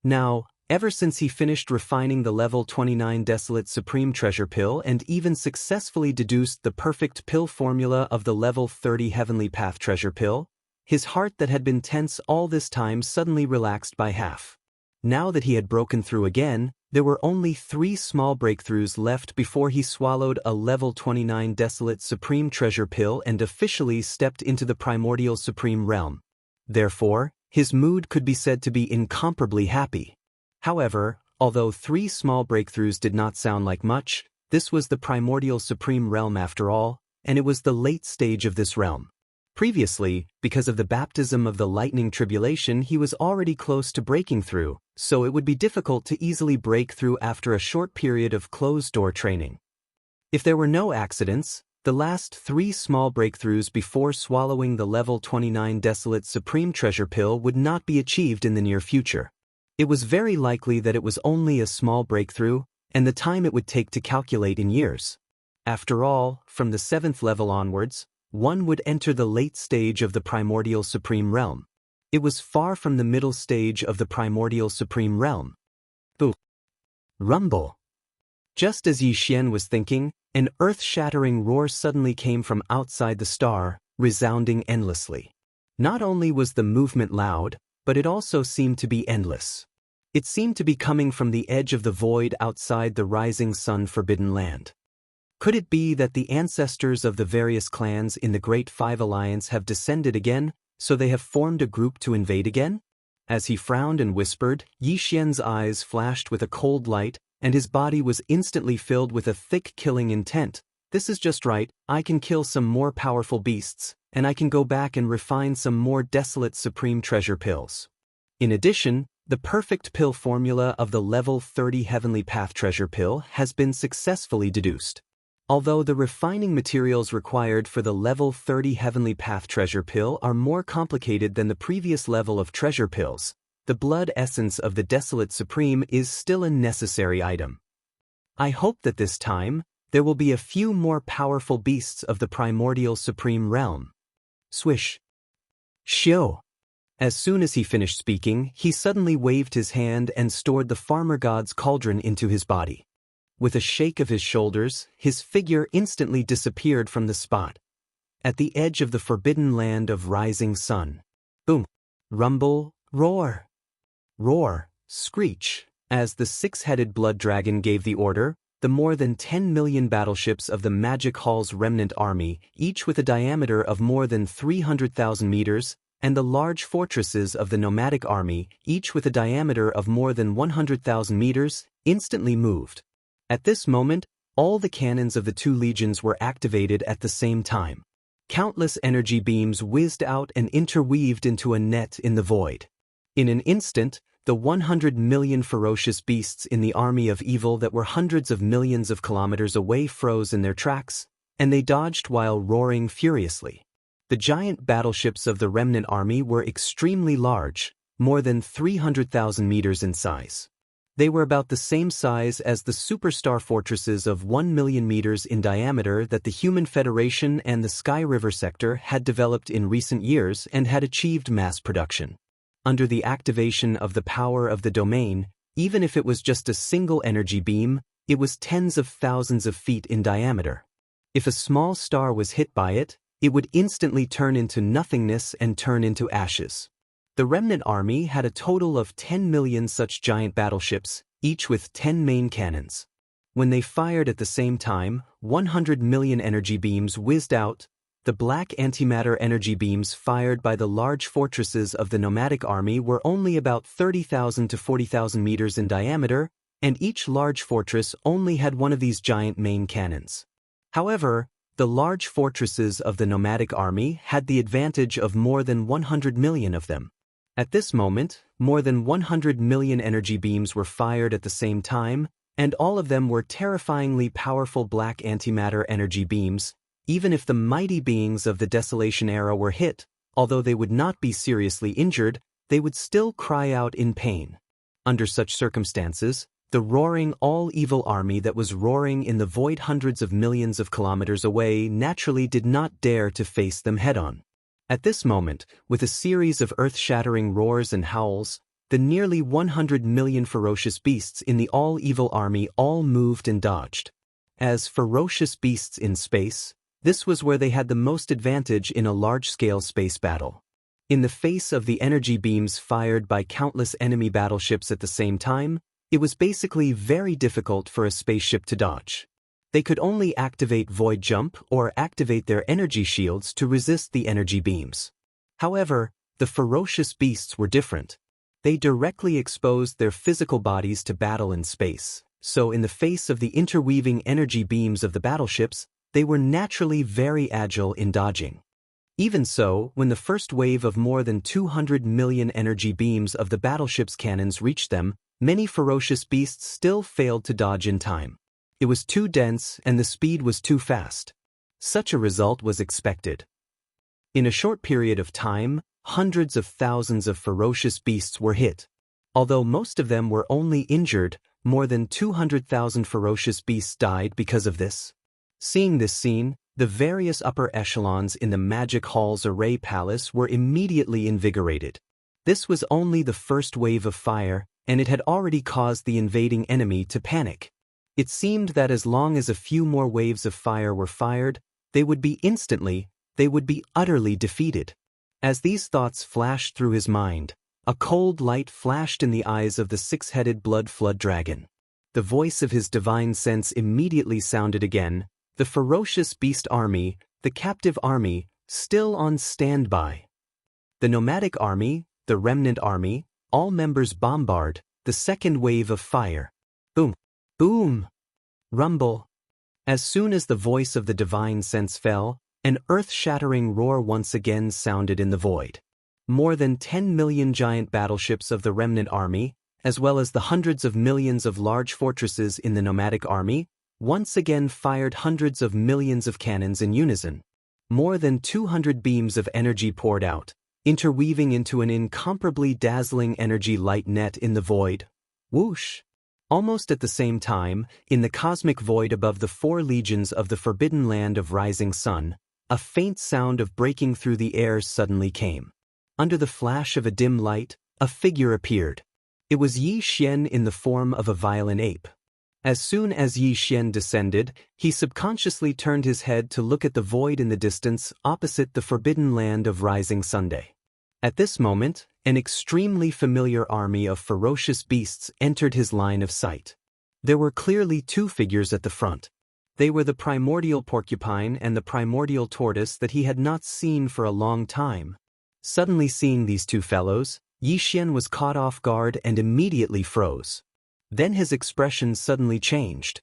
Now, ever since he finished refining the level 29 desolate supreme treasure pill and even successfully deduced the perfect pill formula of the level 30 heavenly path treasure pill, his heart that had been tense all this time suddenly relaxed by half. Now that he had broken through again, there were only 3 small breakthroughs left before he swallowed a level 29 desolate supreme treasure pill and officially stepped into the primordial supreme realm. Therefore, his mood could be said to be incomparably happy. However, although 3 small breakthroughs did not sound like much, this was the primordial supreme realm after all, and it was the late stage of this realm. Previously, because of the baptism of the lightning tribulation, he was already close to breaking through, so it would be difficult to easily break through after a short period of closed-door training. If there were no accidents, the last 3 small breakthroughs before swallowing the level 29 desolate supreme treasure pill would not be achieved in the near future. It was very likely that it was only a small breakthrough, and the time it would take to calculate in years. After all, from the 7th level onwards, one would enter the late stage of the primordial supreme realm. It was far from the middle stage of the primordial supreme realm. Boo! Rumble! Just as Yi Xian was thinking, an earth-shattering roar suddenly came from outside the star, resounding endlessly. Not only was the movement loud, but it also seemed to be endless. It seemed to be coming from the edge of the void outside the rising sun forbidden land. Could it be that the ancestors of the various clans in the Great Five Alliance have descended again, so they have formed a group to invade again? As he frowned and whispered, Yi Xian's eyes flashed with a cold light, and his body was instantly filled with a thick killing intent. This is just right, I can kill some more powerful beasts, and I can go back and refine some more desolate supreme treasure pills. In addition, the perfect pill formula of the level 30 heavenly path treasure pill has been successfully deduced. Although the refining materials required for the level 30 heavenly path treasure pill are more complicated than the previous level of treasure pills, the blood essence of the desolate supreme is still a necessary item. I hope that this time, there will be a few more powerful beasts of the primordial supreme realm. Swish. Shio. As soon as he finished speaking, he suddenly waved his hand and stored the farmer god's cauldron into his body. With a shake of his shoulders, his figure instantly disappeared from the spot. At the edge of the forbidden land of rising sun. Boom! Rumble, roar! Roar, screech. As the six-headed blood dragon gave the order, the more than 10 million battleships of the Magic Hall's remnant army, each with a diameter of more than 300,000 meters, and the large fortresses of the nomadic army, each with a diameter of more than 100,000 meters, instantly moved. At this moment, all the cannons of the two legions were activated at the same time. Countless energy beams whizzed out and interweaved into a net in the void. In an instant, the 100 million ferocious beasts in the army of evil that were hundreds of millions of kilometers away froze in their tracks, and they dodged while roaring furiously. The giant battleships of the remnant army were extremely large, more than 300,000 meters in size. They were about the same size as the superstar fortresses of 1 million meters in diameter that the Human Federation and the Sky River sector had developed in recent years and had achieved mass production. Under the activation of the power of the domain, even if it was just a single energy beam, it was tens of thousands of feet in diameter. If a small star was hit by it, it would instantly turn into nothingness and turn into ashes. The remnant army had a total of 10 million such giant battleships, each with 10 main cannons. When they fired at the same time, 100 million energy beams whizzed out. The black antimatter energy beams fired by the large fortresses of the nomadic army were only about 30,000 to 40,000 meters in diameter, and each large fortress only had one of these giant main cannons. However, the large fortresses of the nomadic army had the advantage of more than 100 million of them. At this moment, more than 100 million energy beams were fired at the same time, and all of them were terrifyingly powerful black antimatter energy beams. Even if the mighty beings of the Desolation era were hit, although they would not be seriously injured, they would still cry out in pain. Under such circumstances, the roaring all-evil army that was roaring in the void hundreds of millions of kilometers away naturally did not dare to face them head-on. At this moment, with a series of earth-shattering roars and howls, the nearly 100 million ferocious beasts in the all-evil army all moved and dodged. As ferocious beasts in space, this was where they had the most advantage in a large-scale space battle. In the face of the energy beams fired by countless enemy battleships at the same time, it was basically very difficult for a spaceship to dodge. They could only activate void jump or activate their energy shields to resist the energy beams. However, the ferocious beasts were different. They directly exposed their physical bodies to battle in space, so in the face of the interweaving energy beams of the battleships, they were naturally very agile in dodging. Even so, when the first wave of more than 200 million energy beams of the battleship's cannons reached them, many ferocious beasts still failed to dodge in time. It was too dense and the speed was too fast. Such a result was expected. In a short period of time, hundreds of thousands of ferocious beasts were hit. Although most of them were only injured, more than 200,000 ferocious beasts died because of this. Seeing this scene, the various upper echelons in the Magic Hall's Array Palace were immediately invigorated. This was only the first wave of fire, and it had already caused the invading enemy to panic. It seemed that as long as a few more waves of fire were fired, they would be utterly defeated. As these thoughts flashed through his mind, a cold light flashed in the eyes of the six-headed blood flood dragon. The voice of his divine sense immediately sounded again, the ferocious beast army, the captive army, still on standby. The nomadic army, the remnant army, all members bombard, the second wave of fire. Boom! Boom! Rumble! As soon as the voice of the divine sense fell, an earth-shattering roar once again sounded in the void. More than 10 million giant battleships of the remnant army, as well as the hundreds of millions of large fortresses in the nomadic army, once again fired hundreds of millions of cannons in unison. More than 200 beams of energy poured out, interweaving into an incomparably dazzling energy light net in the void. Whoosh! Almost at the same time, in the cosmic void above the four legions of the forbidden land of rising sun, a faint sound of breaking through the air suddenly came. Under the flash of a dim light, a figure appeared. It was Yi Xian in the form of a violent ape. As soon as Yi Xian descended, he subconsciously turned his head to look at the void in the distance opposite the forbidden land of rising Sunday. At this moment, an extremely familiar army of ferocious beasts entered his line of sight. There were clearly two figures at the front. They were the primordial porcupine and the primordial tortoise that he had not seen for a long time. Suddenly seeing these two fellows, Yi Xian was caught off guard and immediately froze. Then his expression suddenly changed.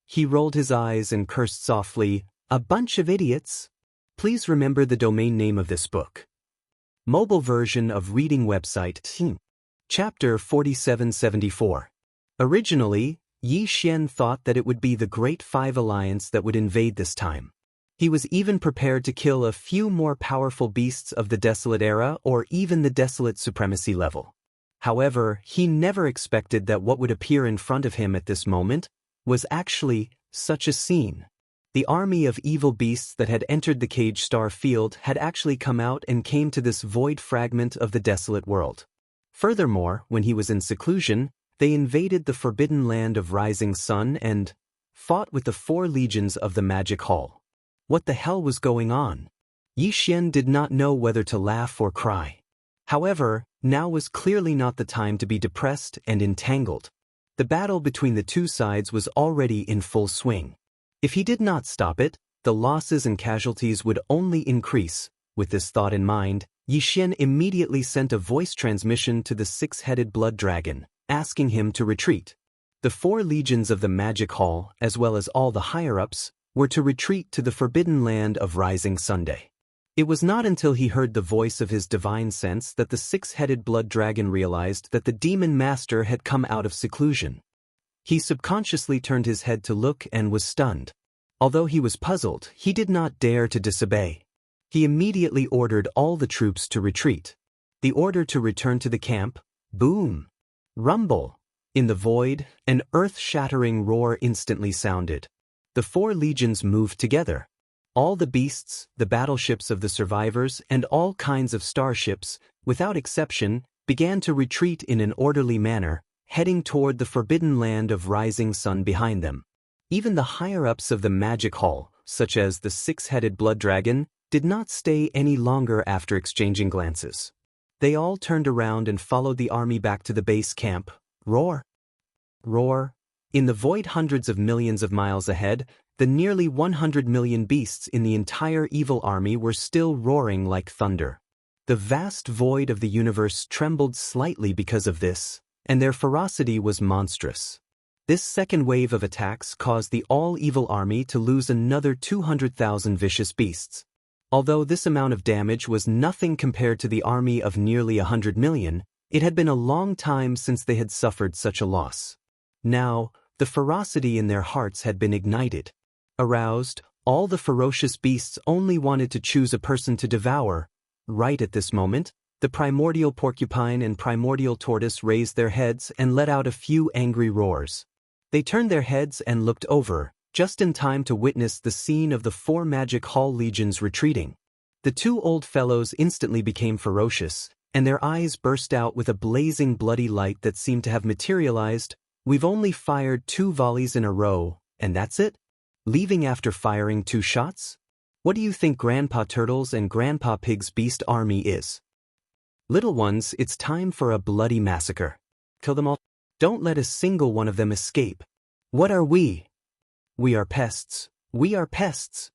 He rolled his eyes and cursed softly, "A bunch of idiots." Please remember the domain name of this book. Mobile version of reading website. Chapter 4774. Originally, Yi Xian thought that it would be the Great Five Alliance that would invade this time. He was even prepared to kill a few more powerful beasts of the Desolate Era or even the Desolate Supremacy level. However, he never expected that what would appear in front of him at this moment was actually such a scene. The army of evil beasts that had entered the Cage Star field had actually come out and came to this void fragment of the desolate world. Furthermore, when he was in seclusion, they invaded the forbidden land of Rising Sun and fought with the 4 legions of the Magic Hall. What the hell was going on? Yi Xian did not know whether to laugh or cry. However, now was clearly not the time to be depressed and entangled. The battle between the two sides was already in full swing. If he did not stop it, the losses and casualties would only increase. With this thought in mind, Yi Xian immediately sent a voice transmission to the 6-headed blood dragon, asking him to retreat. The 4 legions of the Magic Hall, as well as all the higher-ups, were to retreat to the forbidden land of Rising Sunday. It was not until he heard the voice of his divine sense that the 6-headed blood dragon realized that the demon master had come out of seclusion. He subconsciously turned his head to look and was stunned. Although he was puzzled, he did not dare to disobey. He immediately ordered all the troops to retreat. The order to return to the camp, boom, rumble. In the void, an earth-shattering roar instantly sounded. The 4 legions moved together. All the beasts, the battleships of the survivors, and all kinds of starships, without exception, began to retreat in an orderly manner, heading toward the forbidden land of Rising Sun behind them. Even the higher-ups of the Magic Hall, such as the 6-headed blood dragon, did not stay any longer after exchanging glances. They all turned around and followed the army back to the base camp. Roar! Roar! In the void hundreds of millions of miles ahead, the nearly 100 million beasts in the entire evil army were still roaring like thunder. The vast void of the universe trembled slightly because of this, and their ferocity was monstrous. This second wave of attacks caused the all-evil army to lose another 200,000 vicious beasts. Although this amount of damage was nothing compared to the army of nearly 100 million, it had been a long time since they had suffered such a loss. Now, the ferocity in their hearts had been ignited. Aroused, all the ferocious beasts only wanted to choose a person to devour. Right at this moment, the primordial porcupine and primordial tortoise raised their heads and let out a few angry roars. They turned their heads and looked over, just in time to witness the scene of the 4 Magic Hall legions retreating. The 2 old fellows instantly became ferocious, and their eyes burst out with a blazing bloody light that seemed to have materialized. "We've only fired 2 volleys in a row, and that's it? Leaving after firing 2 shots? What do you think Grandpa Turtle's and Grandpa Pig's beast army is? Little ones, it's time for a bloody massacre. Kill them all. Don't let a single one of them escape. What are we? We are pests. We are pests."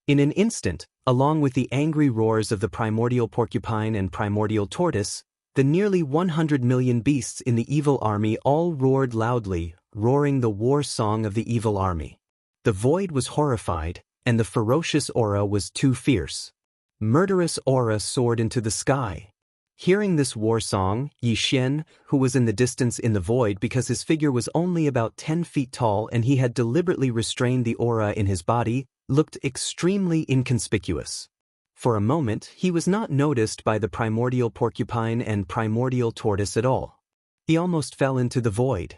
In an instant, along with the angry roars of the primordial porcupine and primordial tortoise, the nearly 100 million beasts in the evil army all roared loudly, roaring the war song of the evil army. The void was horrified, and the ferocious aura was too fierce. Murderous aura soared into the sky. Hearing this war song, Yi Xian, who was in the distance in the void because his figure was only about 10 feet tall and he had deliberately restrained the aura in his body, looked extremely inconspicuous. For a moment, he was not noticed by the primordial porcupine and primordial tortoise at all. He almost fell into the void.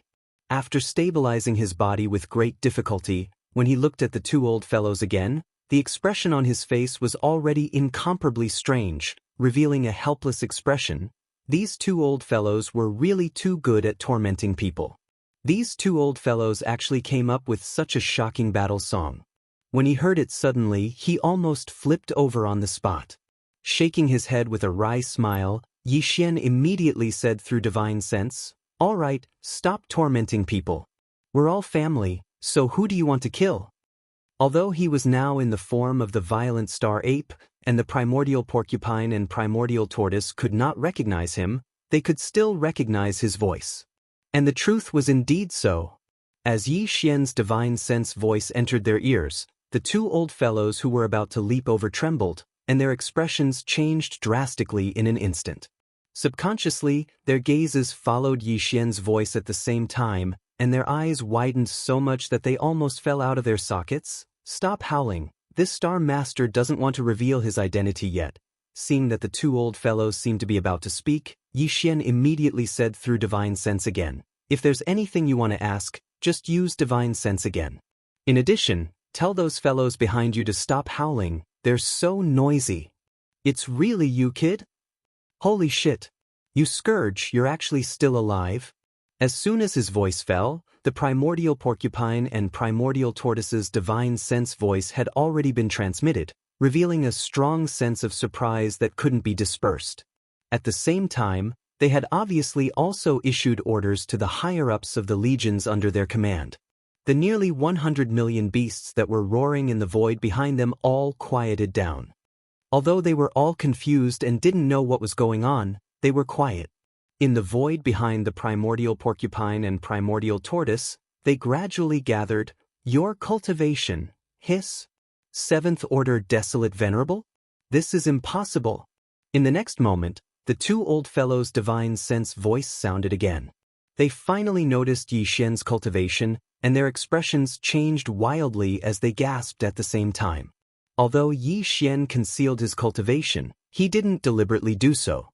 After stabilizing his body with great difficulty, when he looked at the 2 old fellows again, The expression on his face was already incomparably strange, revealing a helpless expression. These two old fellows were really too good at tormenting people. These two old fellows actually came up with such a shocking battle song. When he heard it suddenly, he almost flipped over on the spot. Shaking his head with a wry smile, Yi Xian immediately said through divine sense, "All right, stop tormenting people. We're all family, so who do you want to kill?" Although he was now in the form of the violent star ape, and the primordial porcupine and primordial tortoise could not recognize him, they could still recognize his voice. And the truth was indeed so. As Yi Xian's divine sense voice entered their ears, the two old fellows who were about to leap over trembled, and their expressions changed drastically in an instant. Subconsciously, their gazes followed Yi Xian's voice at the same time, and their eyes widened so much that they almost fell out of their sockets. "Stop howling, this Star Master doesn't want to reveal his identity yet." Seeing that the two old fellows seemed to be about to speak, Yi Xian immediately said through divine sense again, "If there's anything you want to ask, just use divine sense again. In addition, tell those fellows behind you to stop howling, they're so noisy." "It's really you, kid? Holy shit. You Scourge, you're actually still alive?" As soon as his voice fell, the primordial porcupine and primordial tortoise's divine sense voice had already been transmitted, revealing a strong sense of surprise that couldn't be dispersed. At the same time, they had obviously also issued orders to the higher-ups of the legions under their command. The nearly 100 million beasts that were roaring in the void behind them all quieted down. Although they were all confused and didn't know what was going on, they were quiet. In the void behind the primordial porcupine and primordial tortoise, they gradually gathered, "Your cultivation, hiss? Seventh Order Desolate Venerable? This is impossible." In the next moment, the two old fellows' divine sense voice sounded again. They finally noticed Yi Xian's cultivation, and their expressions changed wildly as they gasped at the same time. Although Yi Xian concealed his cultivation, he didn't deliberately do so.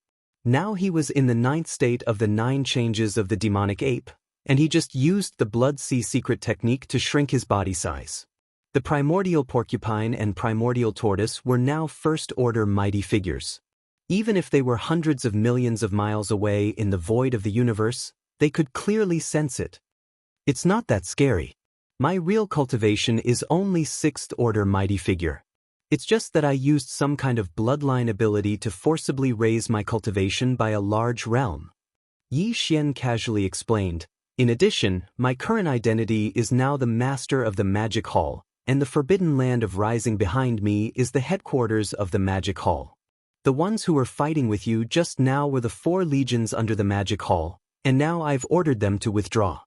Now he was in the 9th state of the 9 changes of the demonic ape, and he just used the Blood Sea secret technique to shrink his body size. The primordial porcupine and primordial tortoise were now first-order mighty figures. Even if they were hundreds of millions of miles away in the void of the universe, they could clearly sense it. "It's not that scary. My real cultivation is only 6th-order mighty figure. It's just that I used some kind of bloodline ability to forcibly raise my cultivation by a large realm," Yi Xian casually explained. "In addition, my current identity is now the master of the Magic Hall, and the Forbidden Land of Rising behind me is the headquarters of the Magic Hall. The ones who were fighting with you just now were the 4 legions under the Magic Hall, and now I've ordered them to withdraw.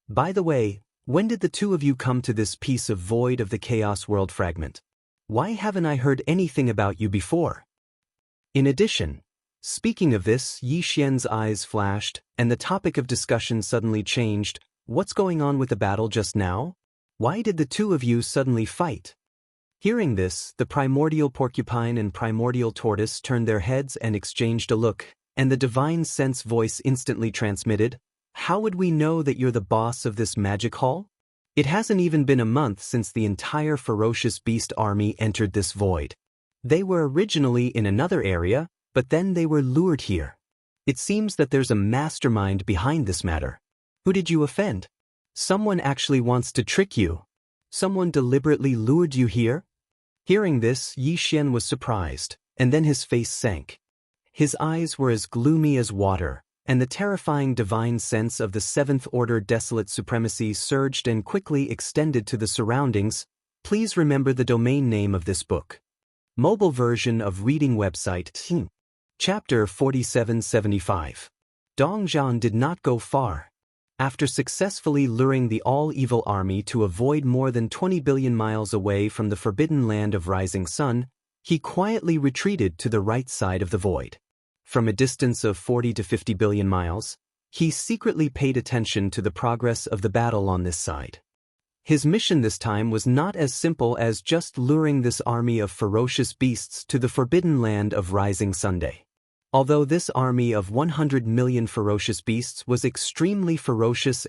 By the way, when did the two of you come to this piece of void of the Chaos World fragment? Why haven't I heard anything about you before?" In addition, speaking of this, Yi Xian's eyes flashed, and the topic of discussion suddenly changed. "What's going on with the battle just now? Why did the two of you suddenly fight?" Hearing this, the primordial porcupine and primordial tortoise turned their heads and exchanged a look, and the divine sense voice instantly transmitted, "How would we know that you're the boss of this magic hall? It hasn't even been a month since the entire ferocious beast army entered this void. They were originally in another area, but then they were lured here. It seems that there's a mastermind behind this matter. Who did you offend? Someone actually wants to trick you. Someone deliberately lured you here?" Hearing this, Yi Xian was surprised, and then his face sank. His eyes were as gloomy as water, and the terrifying divine sense of the 7th Order Desolate Supremacy surged and quickly extended to the surroundings. Please remember the domain name of this book. Mobile version of reading website. Chapter 4775. Dong Zhan did not go far. After successfully luring the all-evil army to a void more than 20 billion miles away from the Forbidden Land of Rising Sun, he quietly retreated to the right side of the void. From a distance of 40 to 50 billion miles, he secretly paid attention to the progress of the battle on this side. His mission this time was not as simple as just luring this army of ferocious beasts to the Forbidden Land of Rising Sunday. Although this army of 100 million ferocious beasts was extremely ferocious,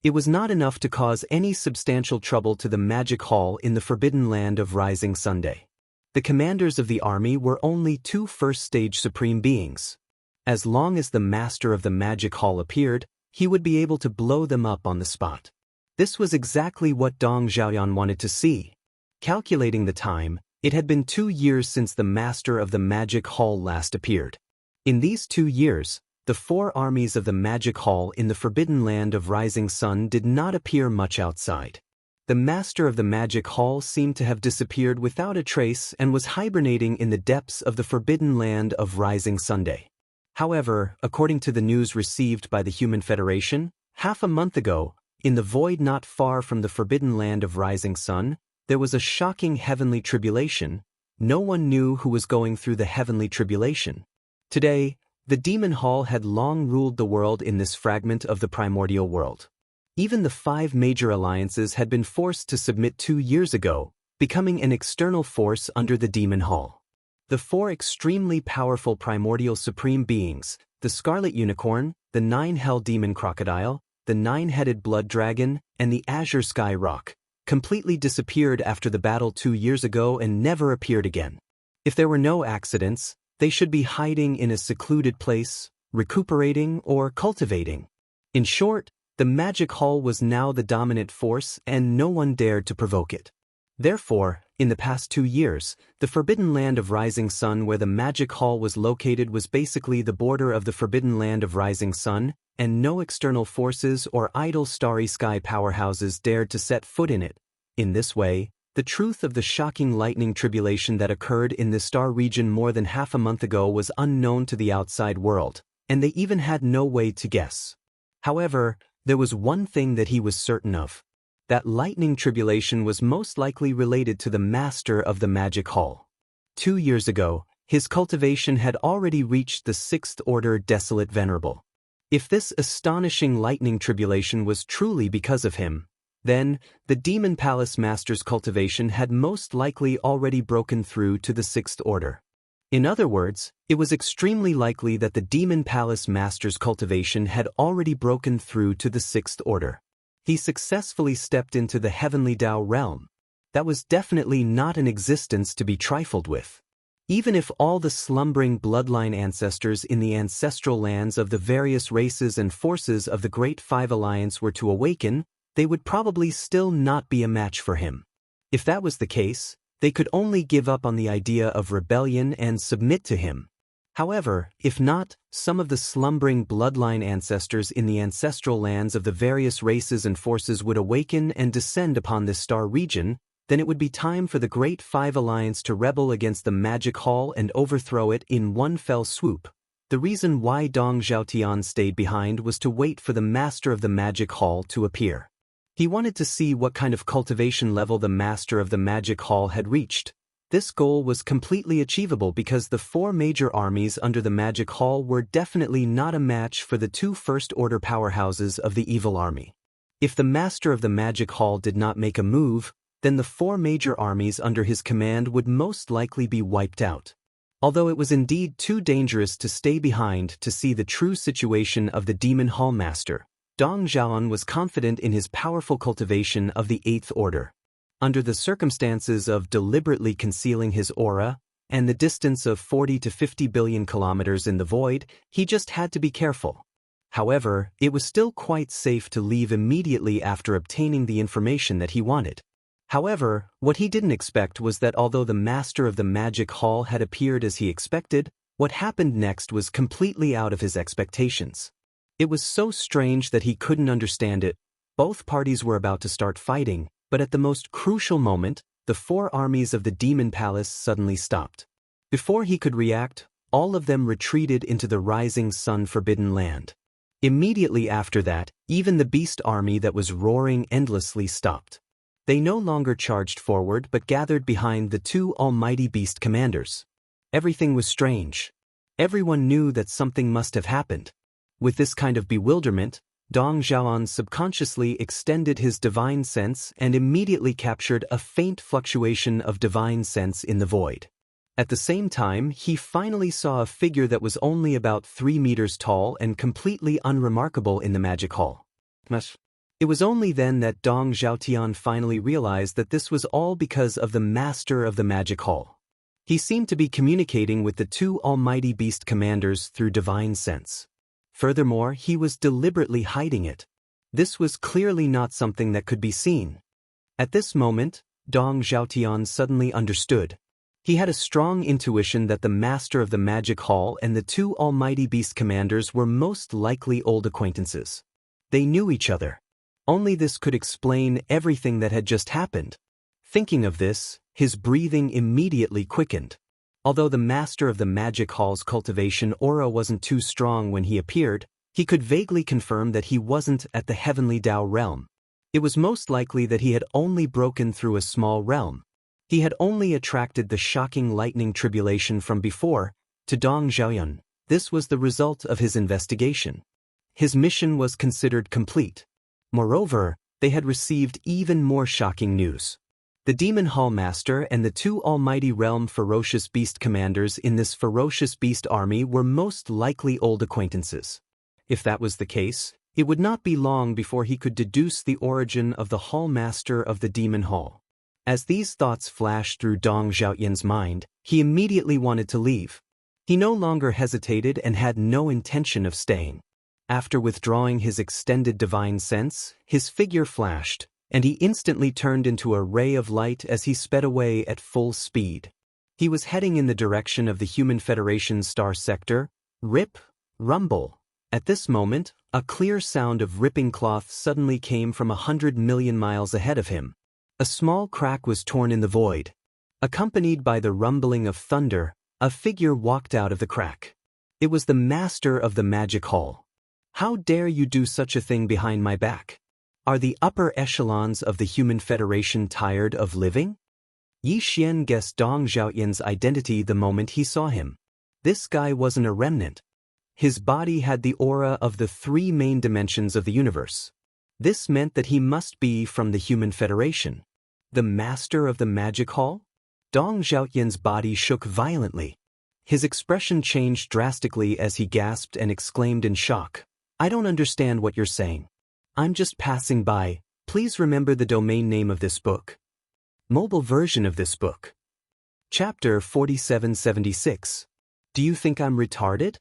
It was not enough to cause any substantial trouble to the magic hall in the forbidden land of Rising Sunday. The commanders of the army were only 2 first-stage supreme beings. As long as the master of the magic hall appeared, he would be able to blow them up on the spot. This was exactly what Dong Zhaoyan wanted to see. Calculating the time, it had been 2 years since the master of the magic hall last appeared. In these 2 years, the 4 armies of the magic hall in the forbidden land of Rising Sun did not appear much outside. The master of the magic hall seemed to have disappeared without a trace and was hibernating in the depths of the forbidden land of Rising Sunday. However, according to the news received by the Human Federation, half a month ago, in the void not far from the forbidden land of Rising Sun, there was a shocking heavenly tribulation. No one knew who was going through the heavenly tribulation. Today, the demon hall had long ruled the world in this fragment of the primordial world. Even the 5 major alliances had been forced to submit 2 years ago, becoming an external force under the demon hall. The 4 extremely powerful primordial supreme beings, the Scarlet Unicorn, the 9 Hell Demon Crocodile, the 9-headed Blood Dragon, and the Azure Sky Rock, completely disappeared after the battle 2 years ago and never appeared again. If there were no accidents, they should be hiding in a secluded place, recuperating, or cultivating. In short, the magic hall was now the dominant force and no one dared to provoke it. Therefore, in the past 2 years, the forbidden land of Rising Sun where the magic hall was located was basically the border of the forbidden land of Rising Sun, and no external forces or idle starry sky powerhouses dared to set foot in it. In this way, the truth of the shocking lightning tribulation that occurred in the star region more than half a month ago was unknown to the outside world, and they even had no way to guess. However, there was one thing that he was certain of. That lightning tribulation was most likely related to the master of the magic hall. 2 years ago, his cultivation had already reached the 6th order Desolate Venerable. If this astonishing lightning tribulation was truly because of him, then the Demon Palace Master's cultivation had most likely already broken through to the 6th order. In other words, it was extremely likely that the Demon Palace Master's cultivation had already broken through to the 6th order. He successfully stepped into the heavenly Dao realm. That was definitely not an existence to be trifled with. Even if all the slumbering bloodline ancestors in the ancestral lands of the various races and forces of the Great Five Alliance were to awaken, they would probably still not be a match for him. If that was the case, they could only give up on the idea of rebellion and submit to him. However, if not, some of the slumbering bloodline ancestors in the ancestral lands of the various races and forces would awaken and descend upon this star region, then it would be time for the Great Five Alliance to rebel against the Magic Hall and overthrow it in one fell swoop. The reason why Dong Zhaotian stayed behind was to wait for the master of the Magic Hall to appear. He wanted to see what kind of cultivation level the master of the Magic Hall had reached. This goal was completely achievable because the 4 major armies under the Magic Hall were definitely not a match for the 2 first-order powerhouses of the Evil Army. If the master of the Magic Hall did not make a move, then the 4 major armies under his command would most likely be wiped out. Although it was indeed too dangerous to stay behind to see the true situation of the Demon Hall Master, Dong Zhaoyan was confident in his powerful cultivation of the 8th order. Under the circumstances of deliberately concealing his aura, and the distance of 40 to 50 billion kilometers in the void, he just had to be careful. However, it was still quite safe to leave immediately after obtaining the information that he wanted. However, what he didn't expect was that although the master of the Magic Hall had appeared as he expected, what happened next was completely out of his expectations. It was so strange that he couldn't understand it. Both parties were about to start fighting, but at the most crucial moment, the 4 armies of the Demon Palace suddenly stopped. Before he could react, all of them retreated into the Rising Sun Forbidden Land. Immediately after that, even the Beast Army that was roaring endlessly stopped. They no longer charged forward but gathered behind the 2 almighty beast commanders. Everything was strange. Everyone knew that something must have happened. With this kind of bewilderment, Dong Zhaoyan subconsciously extended his divine sense and immediately captured a faint fluctuation of divine sense in the void. At the same time, he finally saw a figure that was only about 3 meters tall and completely unremarkable in the Magic Hall. It was only then that Dong Zhaotian finally realized that this was all because of the master of the magic hall. He seemed to be communicating with the two almighty beast commanders through divine sense. Furthermore, he was deliberately hiding it. This was clearly not something that could be seen. At this moment, Dong Zhaotian suddenly understood. He had a strong intuition that the master of the magic hall and the two almighty beast commanders were most likely old acquaintances. They knew each other. Only this could explain everything that had just happened. Thinking of this, his breathing immediately quickened. Although the master of the magic hall's cultivation aura wasn't too strong when he appeared, he could vaguely confirm that he wasn't at the heavenly Dao realm. It was most likely that he had only broken through a small realm. He had only attracted the shocking lightning tribulation from before. To Dong Zhaoyan, this was the result of his investigation. His mission was considered complete. Moreover, they had received even more shocking news. The Demon Hall Master and the two Almighty Realm Ferocious Beast Commanders in this Ferocious Beast army were most likely old acquaintances. If that was the case, it would not be long before he could deduce the origin of the Hall Master of the Demon Hall. As these thoughts flashed through Dong Zhaoyan's mind, he immediately wanted to leave. He no longer hesitated and had no intention of staying. After withdrawing his extended divine sense, his figure flashed, and he instantly turned into a ray of light as he sped away at full speed. He was heading in the direction of the Human Federation's star sector. Rip, rumble. At this moment, a clear sound of ripping cloth suddenly came from 100 million miles ahead of him. A small crack was torn in the void. Accompanied by the rumbling of thunder, a figure walked out of the crack. It was the master of the magic hall. How dare you do such a thing behind my back? Are the upper echelons of the Human Federation tired of living? Yi Xian guessed Dong Zhaoyan's identity the moment he saw him. This guy wasn't a remnant. His body had the aura of the three main dimensions of the universe. This meant that he must be from the Human Federation. The master of the magic hall? Dong Zhaoyan's body shook violently. His expression changed drastically as he gasped and exclaimed in shock. I don't understand what you're saying. I'm just passing by. Please remember the domain name of this book. Mobile version of this book. Chapter 4776. Do you think I'm retarded?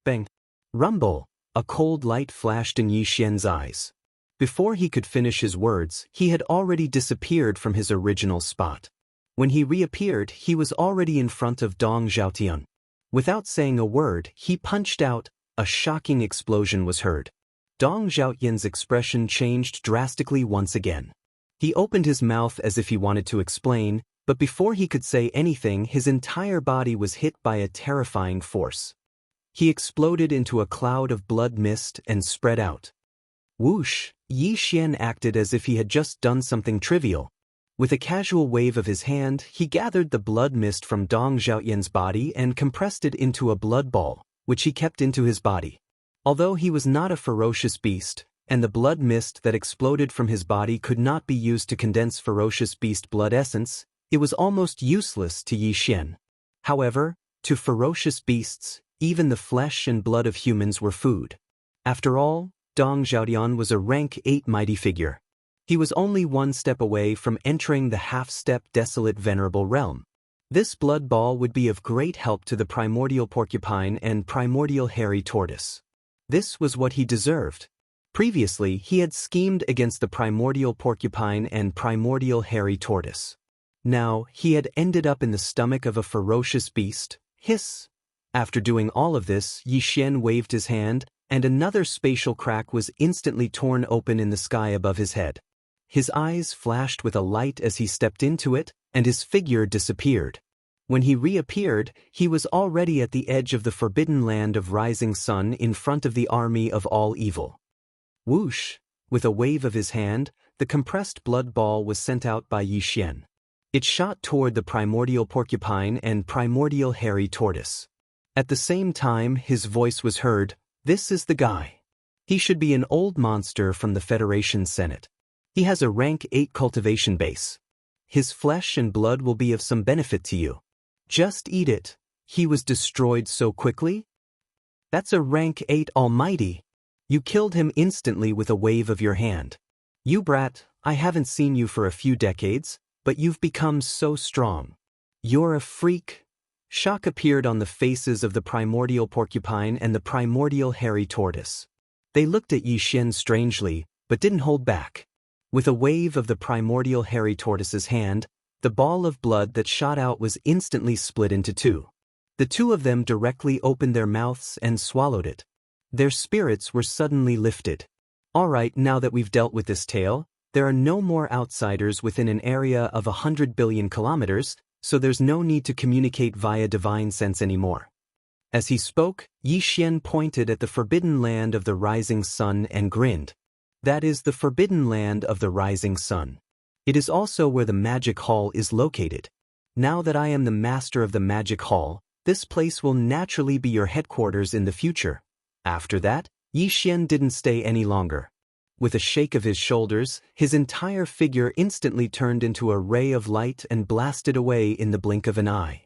Bang. Rumble. A cold light flashed in Yi Xian's eyes. Before he could finish his words, he had already disappeared from his original spot. When he reappeared, he was already in front of Dong Zhaotian. Without saying a word, he punched out. A shocking explosion was heard. Dong Zhaotian's expression changed drastically once again. He opened his mouth as if he wanted to explain, but before he could say anything, his entire body was hit by a terrifying force. He exploded into a cloud of blood mist and spread out. Whoosh! Yi Xian acted as if he had just done something trivial. With a casual wave of his hand, he gathered the blood mist from Dong Zhaotian's body and compressed it into a blood ball, which he kept into his body. Although he was not a ferocious beast, and the blood mist that exploded from his body could not be used to condense ferocious beast blood essence, it was almost useless to Yi Xian. However, to ferocious beasts, even the flesh and blood of humans were food. After all, Dong Zhaotian was a rank 8 mighty figure. He was only one step away from entering the half-step desolate venerable realm. This blood ball would be of great help to the primordial porcupine and primordial hairy tortoise. This was what he deserved. Previously, he had schemed against the primordial porcupine and primordial hairy tortoise. Now, he had ended up in the stomach of a ferocious beast. Hiss! After doing all of this, Yi Xian waved his hand, and another spatial crack was instantly torn open in the sky above his head. His eyes flashed with a light as he stepped into it, and his figure disappeared. When he reappeared, he was already at the edge of the forbidden land of rising sun in front of the army of all evil. Whoosh! With a wave of his hand, the compressed blood ball was sent out by Yi Xian. It shot toward the primordial porcupine and primordial hairy tortoise. At the same time, his voice was heard, "This is the guy. He should be an old monster from the Federation Senate. He has a rank 8 cultivation base. His flesh and blood will be of some benefit to you. Just eat it." He was destroyed so quickly? That's a rank 8 almighty. You killed him instantly with a wave of your hand. You brat, I haven't seen you for a few decades, but you've become so strong. You're a freak. Shock appeared on the faces of the primordial porcupine and the primordial hairy tortoise. They looked at Yi Xian strangely, but didn't hold back. With a wave of the primordial hairy tortoise's hand, the ball of blood that shot out was instantly split into two. The two of them directly opened their mouths and swallowed it. Their spirits were suddenly lifted. All right, now that we've dealt with this tale, there are no more outsiders within an area of 100 billion kilometers, so there's no need to communicate via divine sense anymore. As he spoke, Yi Xian pointed at the forbidden land of the rising sun and grinned. That is the forbidden land of the rising sun. It is also where the magic hall is located. Now that I am the master of the magic hall, this place will naturally be your headquarters in the future. After that, Yi Xian didn't stay any longer. With a shake of his shoulders, his entire figure instantly turned into a ray of light and blasted away in the blink of an eye.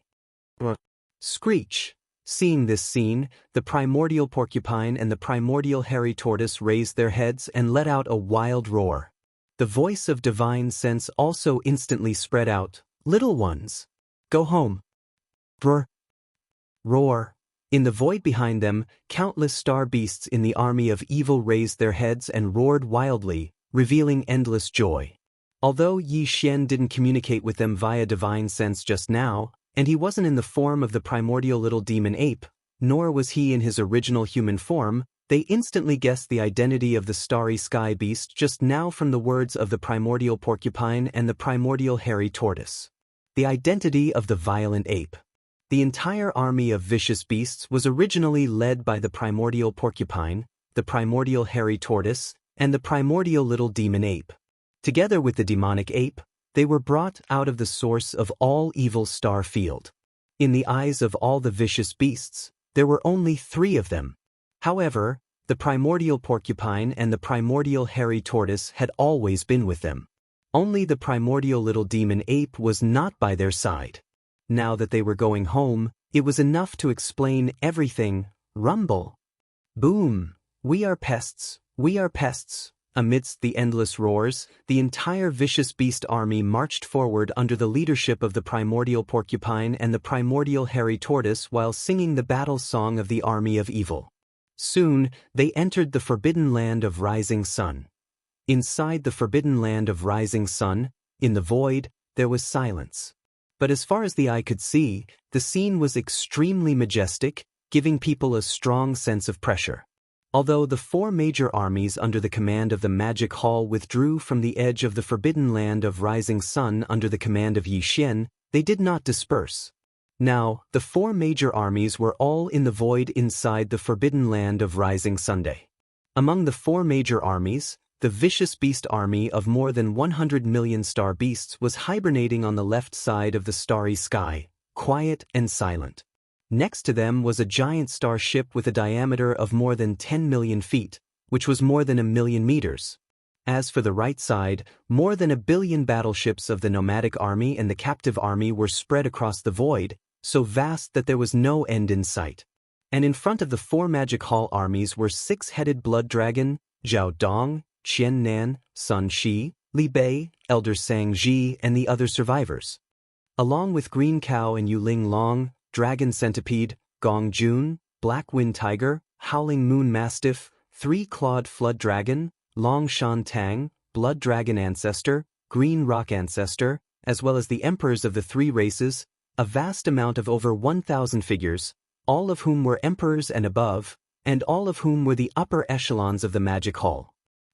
Screech! Seeing this scene, the primordial porcupine and the primordial hairy tortoise raised their heads and let out a wild roar. The voice of divine sense also instantly spread out. Little ones, go home. Brr! Roar! In the void behind them, countless star beasts in the army of evil raised their heads and roared wildly, revealing endless joy. Although Yi Xian didn't communicate with them via divine sense just now, and he wasn't in the form of the primordial little demon ape, nor was he in his original human form, they instantly guessed the identity of the starry sky beast just now from the words of the primordial porcupine and the primordial hairy tortoise. The identity of the violent ape. The entire army of vicious beasts was originally led by the primordial porcupine, the primordial hairy tortoise, and the primordial little demon ape. Together with the demonic ape, they were brought out of the source of all evil star field. In the eyes of all the vicious beasts, there were only 3 of them. However, the primordial porcupine and the primordial hairy tortoise had always been with them. Only the primordial little demon ape was not by their side. Now that they were going home, it was enough to explain everything. Rumble. Boom. We are pests. We are pests. Amidst the endless roars, the entire vicious beast army marched forward under the leadership of the primordial porcupine and the primordial hairy tortoise while singing the battle song of the army of evil. Soon, they entered the forbidden land of rising sun. Inside the forbidden land of rising sun, in the void, there was silence. But as far as the eye could see, the scene was extremely majestic, giving people a strong sense of pressure. Although the 4 major armies under the command of the Magic Hall withdrew from the edge of the forbidden land of rising sun under the command of Yi Xian, they did not disperse. Now, the 4 major armies were all in the void inside the forbidden land of rising Sunday. Among the 4 major armies, the vicious beast army of more than 100 million star beasts was hibernating on the left side of the starry sky, quiet and silent. Next to them was a giant starship with a diameter of more than 10 million feet, which was more than 1 million meters. As for the right side, more than 1 billion battleships of the nomadic army and the captive army were spread across the void, so vast that there was no end in sight. And in front of the 4 Magic Hall armies were 6-headed blood dragon, Zhao Dong, Qian Nan, Sun Shi, Li Bei, Elder Sang Ji and the other survivors. Along with Green Cow and Yuling Long, Dragon Centipede, Gong Jun, Black Wind Tiger, Howling Moon Mastiff, 3-clawed Flood Dragon, Long Shan Tang, Blood Dragon Ancestor, Green Rock Ancestor, as well as the emperors of the 3 races, a vast amount of over 1,000 figures, all of whom were emperors and above, and all of whom were the upper echelons of the Magic Hall.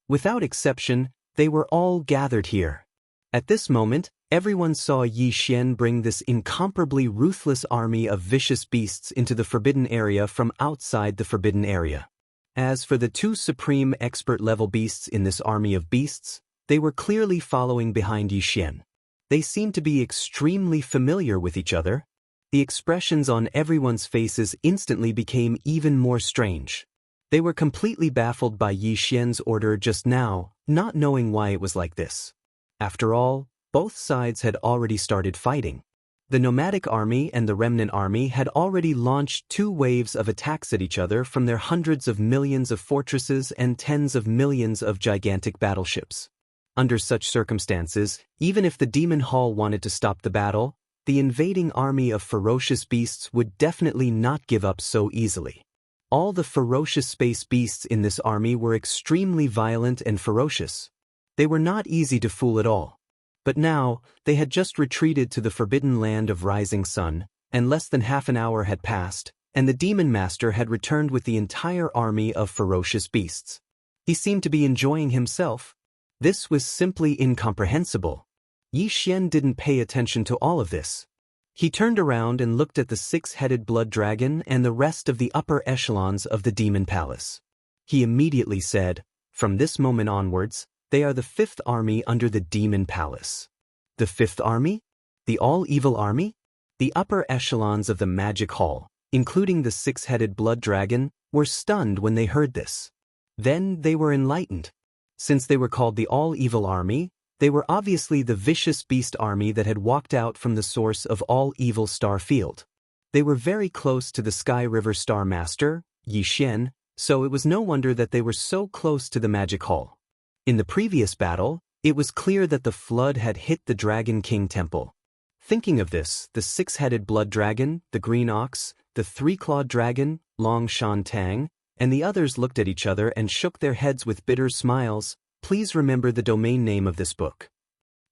Without exception, they were all gathered here. At this moment, everyone saw Yi Xian bring this incomparably ruthless army of vicious beasts into the forbidden area from outside the forbidden area. As for the 2 supreme expert-level beasts in this army of beasts, they were clearly following behind Yi Xian. They seemed to be extremely familiar with each other. The expressions on everyone's faces instantly became even more strange. They were completely baffled by Yi Xian's order just now, not knowing why it was like this. After all, both sides had already started fighting. The nomadic army and the remnant army had already launched 2 waves of attacks at each other from their hundreds of millions of fortresses and tens of millions of gigantic battleships. Under such circumstances, even if the demon hall wanted to stop the battle, the invading army of ferocious beasts would definitely not give up so easily. All the ferocious space beasts in this army were extremely violent and ferocious. They were not easy to fool at all. But now, they had just retreated to the forbidden land of Rising Sun, and less than half an hour had passed, and the demon master had returned with the entire army of ferocious beasts. He seemed to be enjoying himself. This was simply incomprehensible. Yi Xian didn't pay attention to all of this. He turned around and looked at the six-headed blood dragon and the rest of the upper echelons of the demon palace. He immediately said, "From this moment onwards, they are the fifth army under the demon palace." The fifth army? The all-evil army? The upper echelons of the magic hall, including the six-headed blood dragon, were stunned when they heard this. Then they were enlightened. Since they were called the all-evil army, they were obviously the vicious beast army that had walked out from the source of all evil star field. They were very close to the Sky River Star Master, Yi Xian, so it was no wonder that they were so close to the magic hall. In the previous battle, it was clear that the flood had hit the Dragon King Temple. Thinking of this, the six-headed blood dragon, the green ox, the three-clawed dragon, Long Shan Tang, and the others looked at each other and shook their heads with bitter smiles. Please remember the domain name of this book.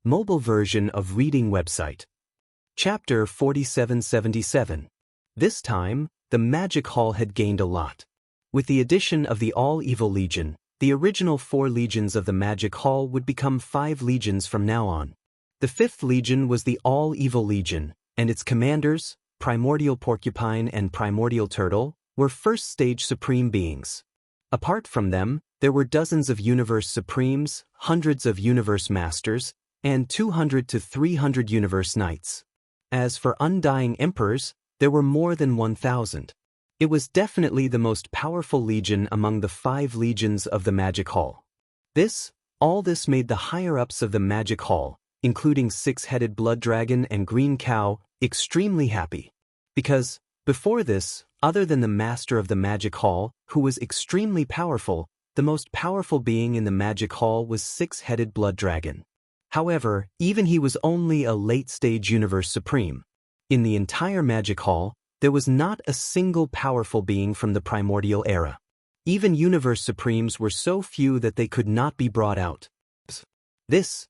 Mobile version of reading website. Chapter 4777. This time, the magic hall had gained a lot. With the addition of the All-Evil Legion, the original 4 legions of the magic hall would become 5 legions from now on. The 5th legion was the All-Evil Legion, and its commanders, Primordial Porcupine and Primordial Turtle, were first-stage supreme beings. Apart from them, there were dozens of Universe Supremes, hundreds of Universe Masters, and 200 to 300 Universe Knights. As for Undying Emperors, there were more than 1,000. It was definitely the most powerful legion among the 5 legions of the Magic Hall. All this made the higher-ups of the Magic Hall, including Six-Headed Blood Dragon and Green Cow, extremely happy. Because, before this, other than the Master of the Magic Hall, who was extremely powerful, the most powerful being in the Magic Hall was Six-Headed Blood Dragon. However, even he was only a late-stage Universe Supreme. In the entire Magic Hall, there was not a single powerful being from the Primordial Era. Even Universe Supremes were so few that they could not be brought out. This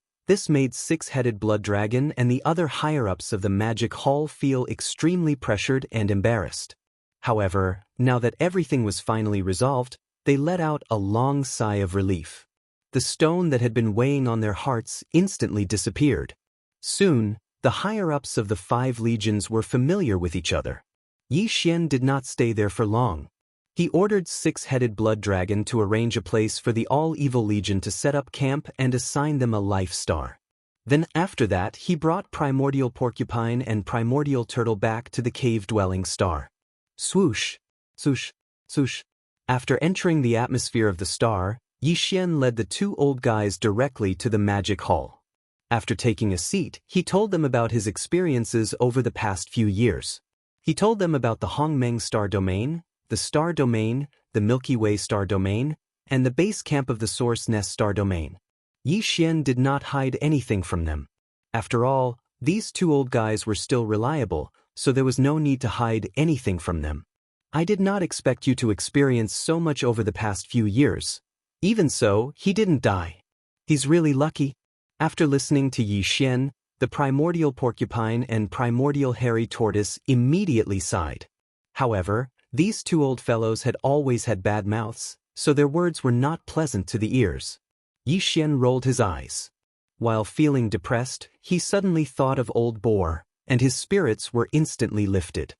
made Six-Headed Blood Dragon and the other higher-ups of the Magic Hall feel extremely pressured and embarrassed. However, now that everything was finally resolved, they let out a long sigh of relief. The stone that had been weighing on their hearts instantly disappeared. Soon, the higher-ups of the 5 legions were familiar with each other. Yi Xian did not stay there for long. He ordered Six-Headed Blood Dragon to arrange a place for the All-Evil Legion to set up camp and assign them a life star. Then after that, he brought Primordial Porcupine and Primordial Turtle back to the cave-dwelling star. Swoosh, swoosh, swoosh. After entering the atmosphere of the star, Yi Xian led the 2 old guys directly to the Magic Hall. After taking a seat, he told them about his experiences over the past few years. He told them about the Hongmeng Star Domain, the Star Domain, the Milky Way Star Domain, and the base camp of the Source Nest Star Domain. Yi Xian did not hide anything from them. After all, these 2 old guys were still reliable, so there was no need to hide anything from them. I did not expect you to experience so much over the past few years. Even so, he didn't die. He's really lucky. After listening to Yi Xian, the Primordial Porcupine and Primordial Hairy Tortoise immediately sighed. However, these 2 old fellows had always had bad mouths, so their words were not pleasant to the ears. Yi Xian rolled his eyes. While feeling depressed, he suddenly thought of Old Boar, and his spirits were instantly lifted.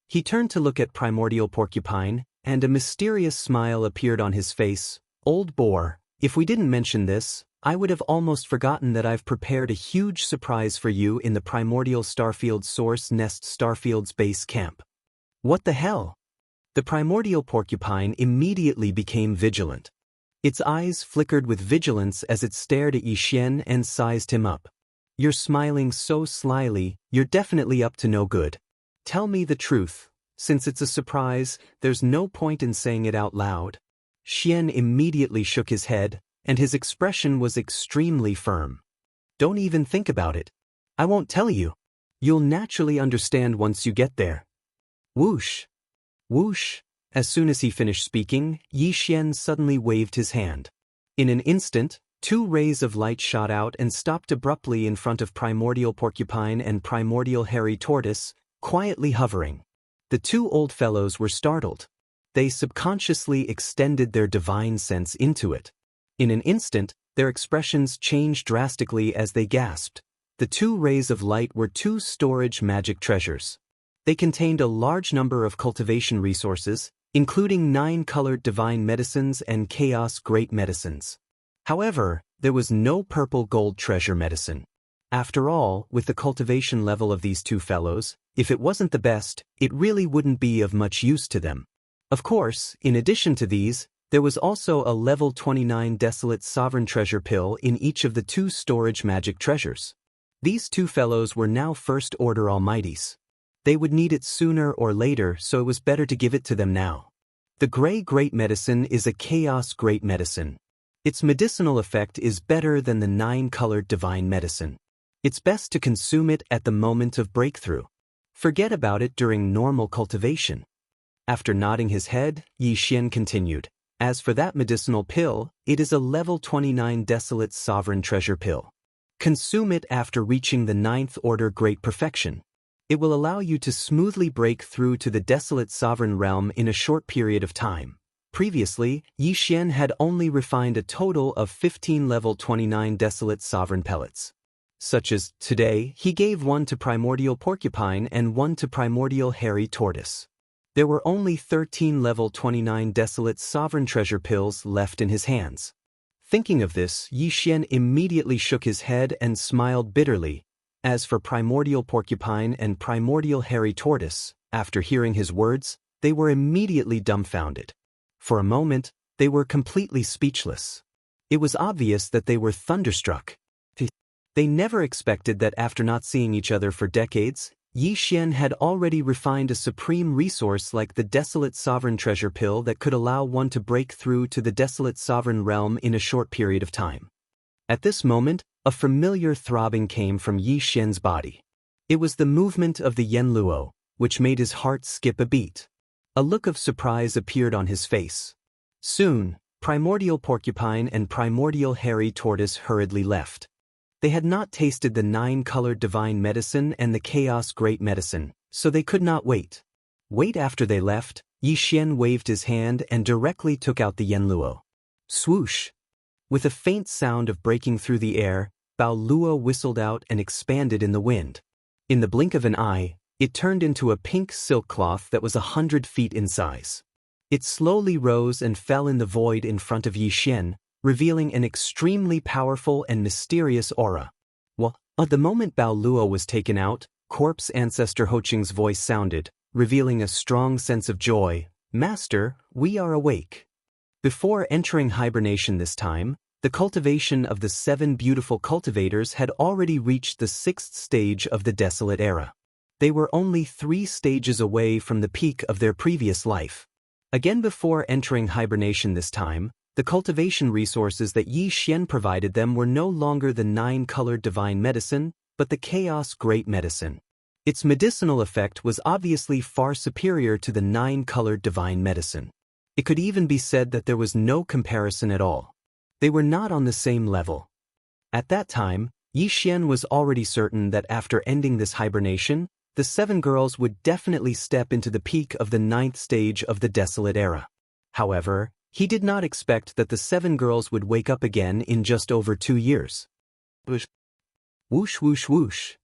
He turned to look at Primordial Porcupine, and a mysterious smile appeared on his face. Old Boar, if we didn't mention this, I would have almost forgotten that I've prepared a huge surprise for you in the Primordial Starfield Source Nest Starfield's base camp. What the hell? The Primordial Porcupine immediately became vigilant. Its eyes flickered with vigilance as it stared at Yi Xian and sized him up. You're smiling so slyly, you're definitely up to no good. Tell me the truth. Since it's a surprise, there's no point in saying it out loud. Xian immediately shook his head, and his expression was extremely firm. Don't even think about it. I won't tell you. You'll naturally understand once you get there. Whoosh! Whoosh! As soon as he finished speaking, Yi Xian suddenly waved his hand. In an instant, 2 rays of light shot out and stopped abruptly in front of primordial porcupine and primordial hairy tortoise, quietly hovering. The 2 old fellows were startled. They subconsciously extended their divine sense into it. In an instant, their expressions changed drastically as they gasped. The 2 rays of light were 2 storage magic treasures. They contained a large number of cultivation resources, including 9 colored divine medicines and chaos great medicines. However, there was no purple gold treasure medicine. After all, with the cultivation level of these 2 fellows, if it wasn't the best, it really wouldn't be of much use to them. Of course, in addition to these, there was also a level 29 desolate sovereign treasure pill in each of the 2 storage magic treasures. These 2 fellows were now first order almighties. They would need it sooner or later, so it was better to give it to them now. The gray great medicine is a chaos great medicine. Its medicinal effect is better than the 9-colored divine medicine. It's best to consume it at the moment of breakthrough. Forget about it during normal cultivation. After nodding his head, Yi Xian continued. As for that medicinal pill, it is a level 29 desolate sovereign treasure pill. Consume it after reaching the 9th order great perfection. It will allow you to smoothly break through to the desolate sovereign realm in a short period of time. Previously, Yi Xian had only refined a total of 15 level 29 desolate sovereign pellets. Such as, today, he gave 1 to primordial porcupine and 1 to primordial hairy tortoise. There were only 13 level 29 desolate sovereign treasure pills left in his hands. Thinking of this, Yi Xian immediately shook his head and smiled bitterly. As for primordial porcupine and primordial hairy tortoise, after hearing his words, they were immediately dumbfounded. For a moment, they were completely speechless. It was obvious that they were thunderstruck. They never expected that after not seeing each other for decades, Yi Xian had already refined a supreme resource like the desolate sovereign treasure pill that could allow one to break through to the desolate sovereign realm in a short period of time. At this moment, a familiar throbbing came from Yi Xian's body. It was the movement of the Yanluo, which made his heart skip a beat. A look of surprise appeared on his face. Soon, primordial porcupine and primordial hairy tortoise hurriedly left. They had not tasted the 9-colored divine medicine and the chaos great medicine, so they could not wait. After they left, Yi Xian waved his hand and directly took out the Yanluo. Swoosh! With a faint sound of breaking through the air, Bao Luo whistled out and expanded in the wind. In the blink of an eye, it turned into a pink silk cloth that was 100 feet in size. It slowly rose and fell in the void in front of Yi Xian, revealing an extremely powerful and mysterious aura. At the moment Bao Luo was taken out, corpse ancestor Hoqing's voice sounded, revealing a strong sense of joy. Master, we are awake. Before entering hibernation this time, the cultivation of the 7 beautiful cultivators had already reached the 6th stage of the desolate era. They were only 3 stages away from the peak of their previous life. Again, before entering hibernation this time, the cultivation resources that Yi Xian provided them were no longer the 9-colored divine medicine, but the chaos great medicine. Its medicinal effect was obviously far superior to the 9-colored divine medicine. It could even be said that there was no comparison at all. They were not on the same level. At that time, Yi Xian was already certain that after ending this hibernation, the 7 girls would definitely step into the peak of the 9th stage of the desolate era. However, he did not expect that the 7 girls would wake up again in just over 2 years. Whoosh, whoosh, whoosh.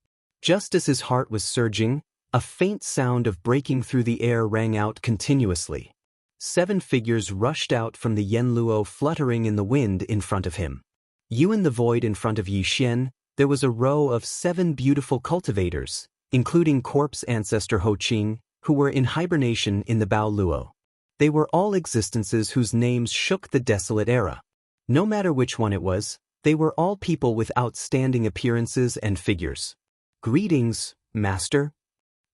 Just as his heart was surging, a faint sound of breaking through the air rang out continuously. 7 figures rushed out from the Yanluo fluttering in the wind in front of him. In the void in front of Yi Xian, there was a row of 7 beautiful cultivators, including corpse ancestor Hoqing, who were in hibernation in the Bao Luo. They were all existences whose names shook the desolate era. No matter which one it was, they were all people with outstanding appearances and figures. Greetings, Master.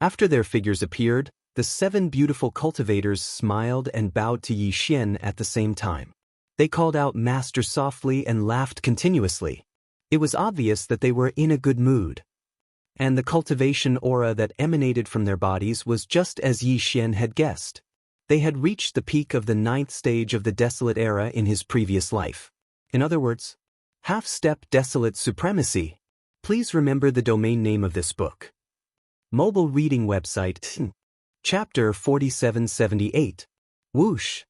After their figures appeared, the 7 beautiful cultivators smiled and bowed to Yi Xian at the same time. They called out Master softly and laughed continuously. It was obvious that they were in a good mood. And the cultivation aura that emanated from their bodies was just as Yi Xian had guessed. They had reached the peak of the 9th stage of the desolate era in his previous life. In other words, half-step desolate supremacy. Please remember the domain name of this book. Mobile reading website. Chapter 4778. Whoosh.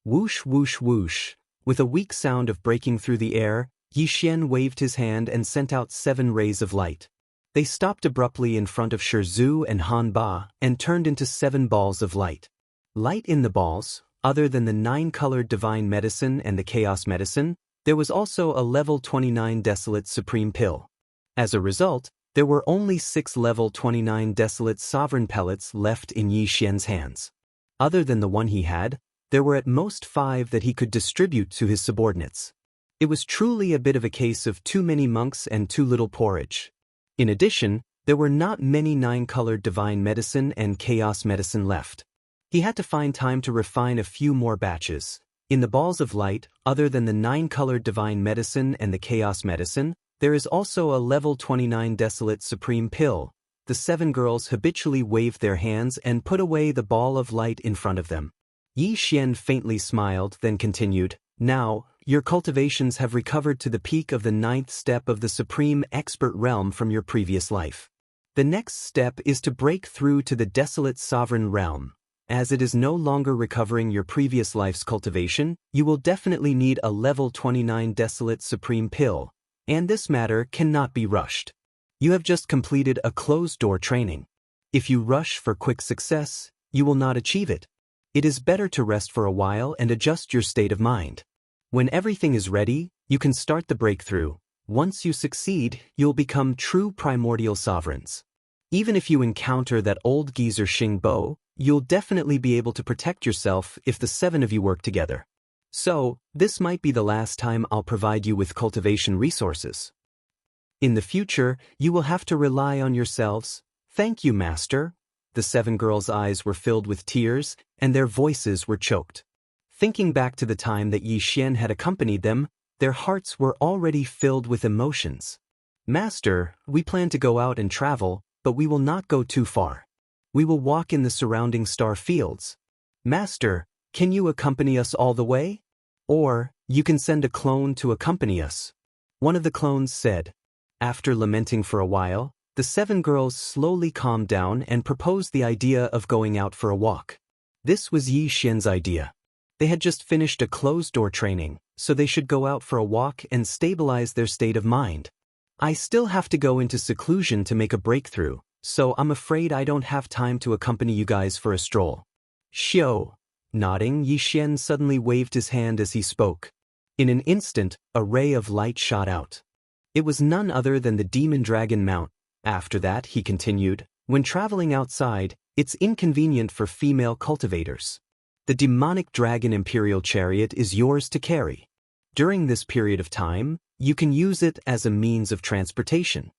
Whoosh whoosh whoosh. With a weak sound of breaking through the air, Yi Xian waved his hand and sent out 7 rays of light. They stopped abruptly in front of Shi Zhu and Han Ba and turned into 7 balls of light. Light in the balls, other than the 9-colored divine medicine and the chaos medicine, there was also a level 29 desolate supreme pill. As a result, there were only 6 level 29 desolate sovereign pellets left in Yi Xian's hands. Other than the one he had, there were at most 5 that he could distribute to his subordinates. It was truly a bit of a case of too many monks and too little porridge. In addition, there were not many 9-colored divine medicine and chaos medicine left. He had to find time to refine a few more batches. In the balls of light, other than the 9-colored divine medicine and the chaos medicine, there is also a level 29 desolate supreme pill. The 7 girls habitually waved their hands and put away the ball of light in front of them. Yi Xian faintly smiled, then continued, "Now, your cultivations have recovered to the peak of the 9th step of the supreme expert realm from your previous life. The next step is to break through to the desolate sovereign realm. As it is no longer recovering your previous life's cultivation, you will definitely need a level 29 desolate supreme pill, and this matter cannot be rushed. You have just completed a closed-door training. If you rush for quick success, you will not achieve it. It is better to rest for a while and adjust your state of mind. When everything is ready, you can start the breakthrough. Once you succeed, you'll become true primordial sovereigns. Even if you encounter that old geezer Xing Bo, you'll definitely be able to protect yourself if the 7 of you work together. So, this might be the last time I'll provide you with cultivation resources. In the future, you will have to rely on yourselves. Thank you, Master." The 7 girls' eyes were filled with tears, and their voices were choked. Thinking back to the time that Yi Xian had accompanied them, their hearts were already filled with emotions. "Master, we plan to go out and travel, but we will not go too far. We will walk in the surrounding star fields. Master, can you accompany us all the way? Or, you can send a clone to accompany us," one of the clones said. After lamenting for a while, the 7 girls slowly calmed down and proposed the idea of going out for a walk. This was Yi Xian's idea. They had just finished a closed-door training, so they should go out for a walk and stabilize their state of mind. "I still have to go into seclusion to make a breakthrough, so I'm afraid I don't have time to accompany you guys for a stroll." "Xiao." Nodding, Yi Xian suddenly waved his hand as he spoke. In an instant, a ray of light shot out. It was none other than the demon dragon mount. After that, he continued, "When traveling outside, it's inconvenient for female cultivators. The demonic dragon imperial chariot is yours to carry. During this period of time, you can use it as a means of transportation.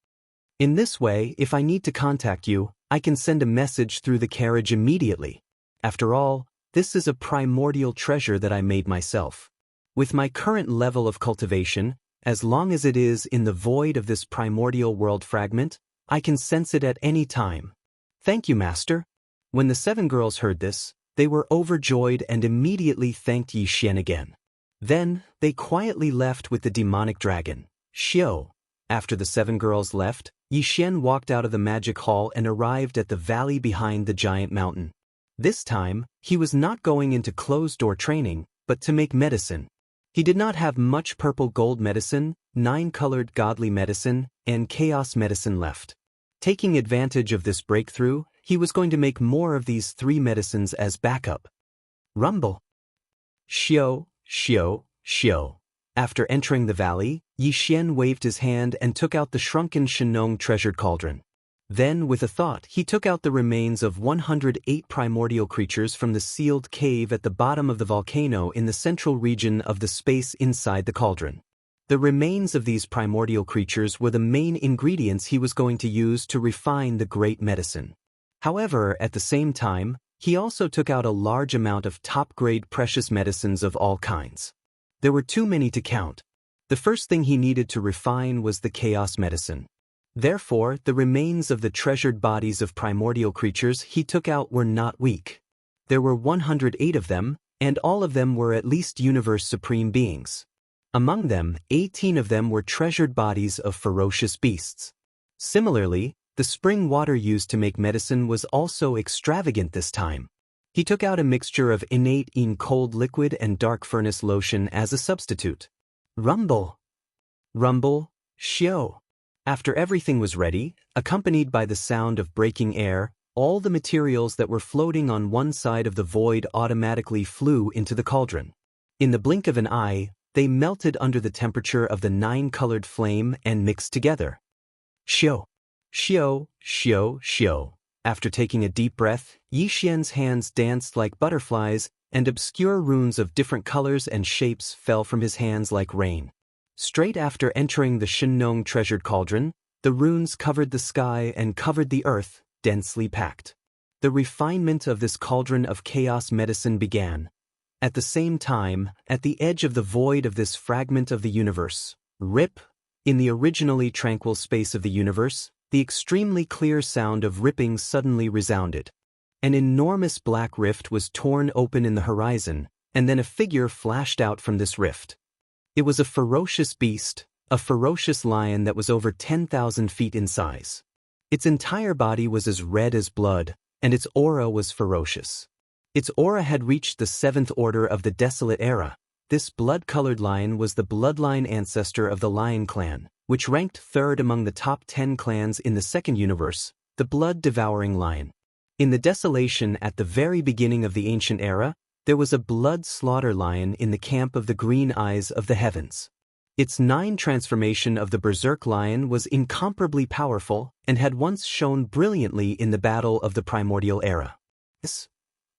In this way, if I need to contact you, I can send a message through the carriage immediately. After all, this is a primordial treasure that I made myself. With my current level of cultivation, as long as it is in the void of this primordial world fragment, I can sense it at any time. Thank you, Master." When the 7 girls heard this, they were overjoyed and immediately thanked Yi Xian again. Then, they quietly left with the demonic dragon, Xiao. After the 7 girls left, Yi Xian walked out of the magic hall and arrived at the valley behind the giant mountain. This time, he was not going into closed-door training, but to make medicine. He did not have much purple gold medicine, 9-colored godly medicine, and chaos medicine left. Taking advantage of this breakthrough, he was going to make more of these 3 medicines as backup. Rumble. Xiao, Xiao, Xiao. After entering the valley, Yi Xian waved his hand and took out the shrunken Shenong treasured cauldron. Then, with a thought, he took out the remains of 108 primordial creatures from the sealed cave at the bottom of the volcano in the central region of the space inside the cauldron. The remains of these primordial creatures were the main ingredients he was going to use to refine the great medicine. However, at the same time, he also took out a large amount of top-grade precious medicines of all kinds. There were too many to count. The first thing he needed to refine was the chaos medicine. Therefore, the remains of the treasured bodies of primordial creatures he took out were not weak. There were 108 of them, and all of them were at least universe supreme beings. Among them, 18 of them were treasured bodies of ferocious beasts. Similarly, the spring water used to make medicine was also extravagant this time. He took out a mixture of innate in cold liquid and dark furnace lotion as a substitute. Rumble, rumble, shio. After everything was ready, accompanied by the sound of breaking air, all the materials that were floating on one side of the void automatically flew into the cauldron. In the blink of an eye, they melted under the temperature of the 9-colored flame and mixed together. Shio, shio, shio, shio. After taking a deep breath, Yi Xian's hands danced like butterflies, and obscure runes of different colors and shapes fell from his hands like rain. Straight after entering the Shinnong treasured cauldron, the runes covered the sky and covered the earth, densely packed. The refinement of this cauldron of chaos medicine began. At the same time, at the edge of the void of this fragment of the universe, rip, in the originally tranquil space of the universe, the extremely clear sound of ripping suddenly resounded. An enormous black rift was torn open in the horizon, and then a figure flashed out from this rift. It was a ferocious beast, a ferocious lion that was over 10,000 feet in size. Its entire body was as red as blood, and its aura was ferocious. Its aura had reached the 7th order of the Desolate Era. This blood-colored lion was the bloodline ancestor of the Lion Clan, which ranked 3rd among the top 10 clans in the second universe, the blood-devouring lion. In the desolation at the very beginning of the ancient era, there was a blood-slaughter lion in the camp of the green eyes of the heavens. Its 9 transformation of the berserk lion was incomparably powerful and had once shone brilliantly in the battle of the primordial era.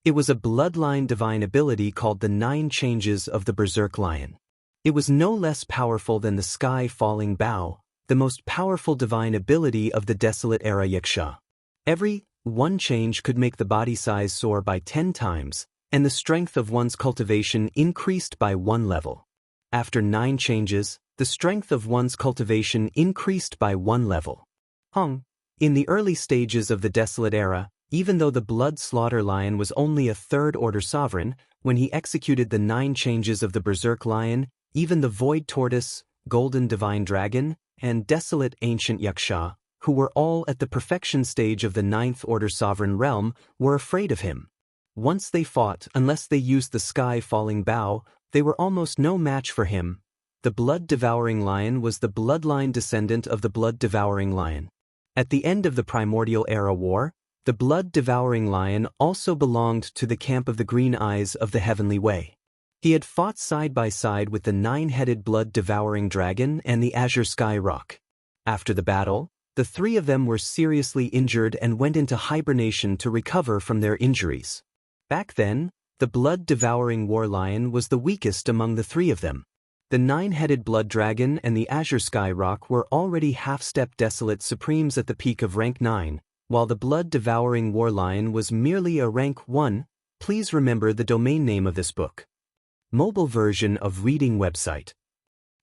It was a bloodline divine ability called the 9 changes of the berserk lion. It was no less powerful than the sky-falling bow, the most powerful divine ability of the desolate era Yaksha. Every one change could make the body size soar by 10 times, and the strength of one's cultivation increased by 1 level. After 9 changes, the strength of one's cultivation increased by 1 level. In the early stages of the Desolate Era, even though the blood slaughter lion was only a 3rd-order sovereign, when he executed the 9 changes of the berserk lion, even the void tortoise, golden divine dragon, and desolate ancient yaksha, who were all at the perfection stage of the 9th-order sovereign realm, were afraid of him. Once they fought, unless they used the sky-falling bow, they were almost no match for him. The blood-devouring lion was the bloodline descendant of the blood-devouring lion. At the end of the primordial era war, the blood-devouring lion also belonged to the camp of the green eyes of the heavenly way. He had fought side by side with the 9-headed blood-devouring dragon and the azure sky rock. After the battle, the 3 of them were seriously injured and went into hibernation to recover from their injuries. Back then, the blood-devouring war lion was the weakest among the 3 of them. The 9-headed blood dragon and the azure sky rock were already half-step desolate supremes at the peak of rank 9, while the blood-devouring war lion was merely a rank 1. Please remember the domain name of this book. Mobile version of reading website.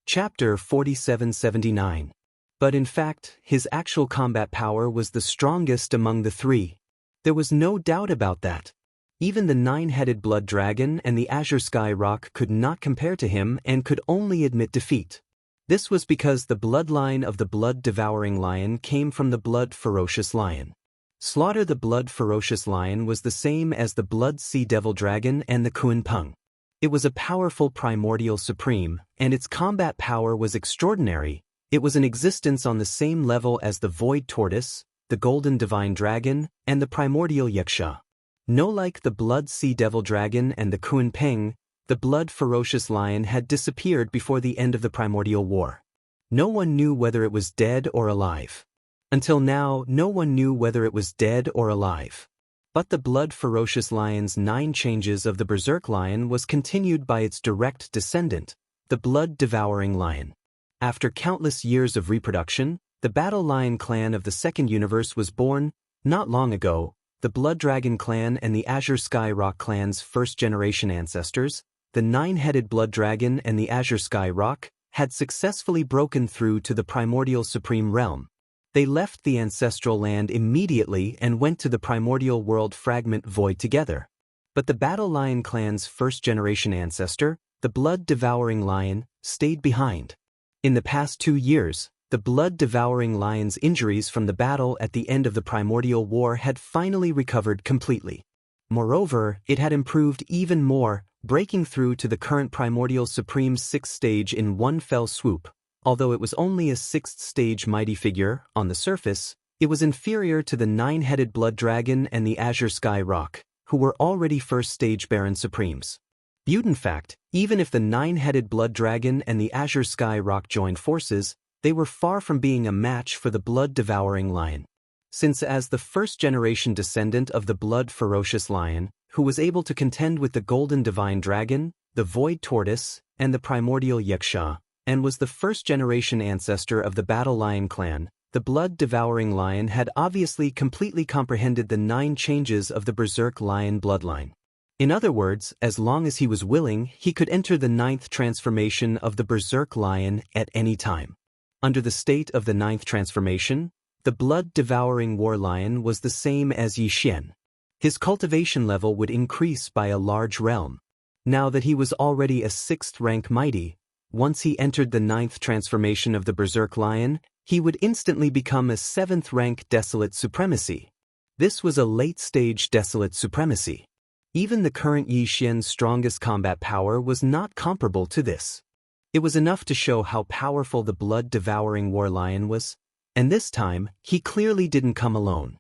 Chapter 4779. But in fact, his actual combat power was the strongest among the 3. There was no doubt about that. Even the 9-headed blood dragon and the azure sky rock could not compare to him and could only admit defeat. This was because the bloodline of the blood-devouring lion came from the blood-ferocious lion. Slaughter the blood-ferocious lion was the same as the blood-sea devil dragon and the Kuan Peng. It was a powerful primordial supreme, and its combat power was extraordinary. It was in existence on the same level as the void tortoise, the golden divine dragon, and the primordial yaksha. No, like the blood sea devil dragon and the Kuan Peng, the blood-ferocious lion had disappeared before the end of the primordial war. No one knew whether it was dead or alive. Until now, no one knew whether it was dead or alive. But the blood-ferocious lion's 9 changes of the berserk lion was continued by its direct descendant, the blood-devouring lion. After countless years of reproduction, the Battle Lion clan of the second universe was born. Not long ago, the Blood Dragon clan and the Azure Sky Rock clan's first-generation ancestors, the nine-headed blood dragon and the azure sky rock, had successfully broken through to the primordial supreme realm. They left the ancestral land immediately and went to the primordial world fragment void together. But the Battle Lion clan's first-generation ancestor, the blood-devouring lion, stayed behind. In the past 2 years, the blood-devouring lion's injuries from the battle at the end of the primordial war had finally recovered completely. Moreover, it had improved even more, breaking through to the current primordial supreme 6th stage in one fell swoop. Although it was only a 6th stage mighty figure, on the surface, it was inferior to the nine-headed blood dragon and the azure sky rock, who were already 1st stage Baron Supremes. In fact, even if the nine-headed blood dragon and the azure sky rock joined forces, they were far from being a match for the blood-devouring lion. Since as the first-generation descendant of the blood-ferocious lion, who was able to contend with the golden divine dragon, the void tortoise, and the primordial Yuxia, and was the first-generation ancestor of the Battle Lion clan, the blood-devouring lion had obviously completely comprehended the 9 changes of the Berserk lion bloodline. In other words, as long as he was willing, he could enter the 9th transformation of the Berserk lion at any time. Under the state of the 9th transformation, the blood-devouring war lion was the same as Yi Xian. His cultivation level would increase by a large realm. Now that he was already a 6th rank mighty, once he entered the 9th transformation of the Berserk lion, he would instantly become a 7th rank desolate supremacy. This was a late-stage desolate supremacy. Even the current Yi Xian's strongest combat power was not comparable to this. It was enough to show how powerful the blood-devouring war lion was, and this time, he clearly didn't come alone.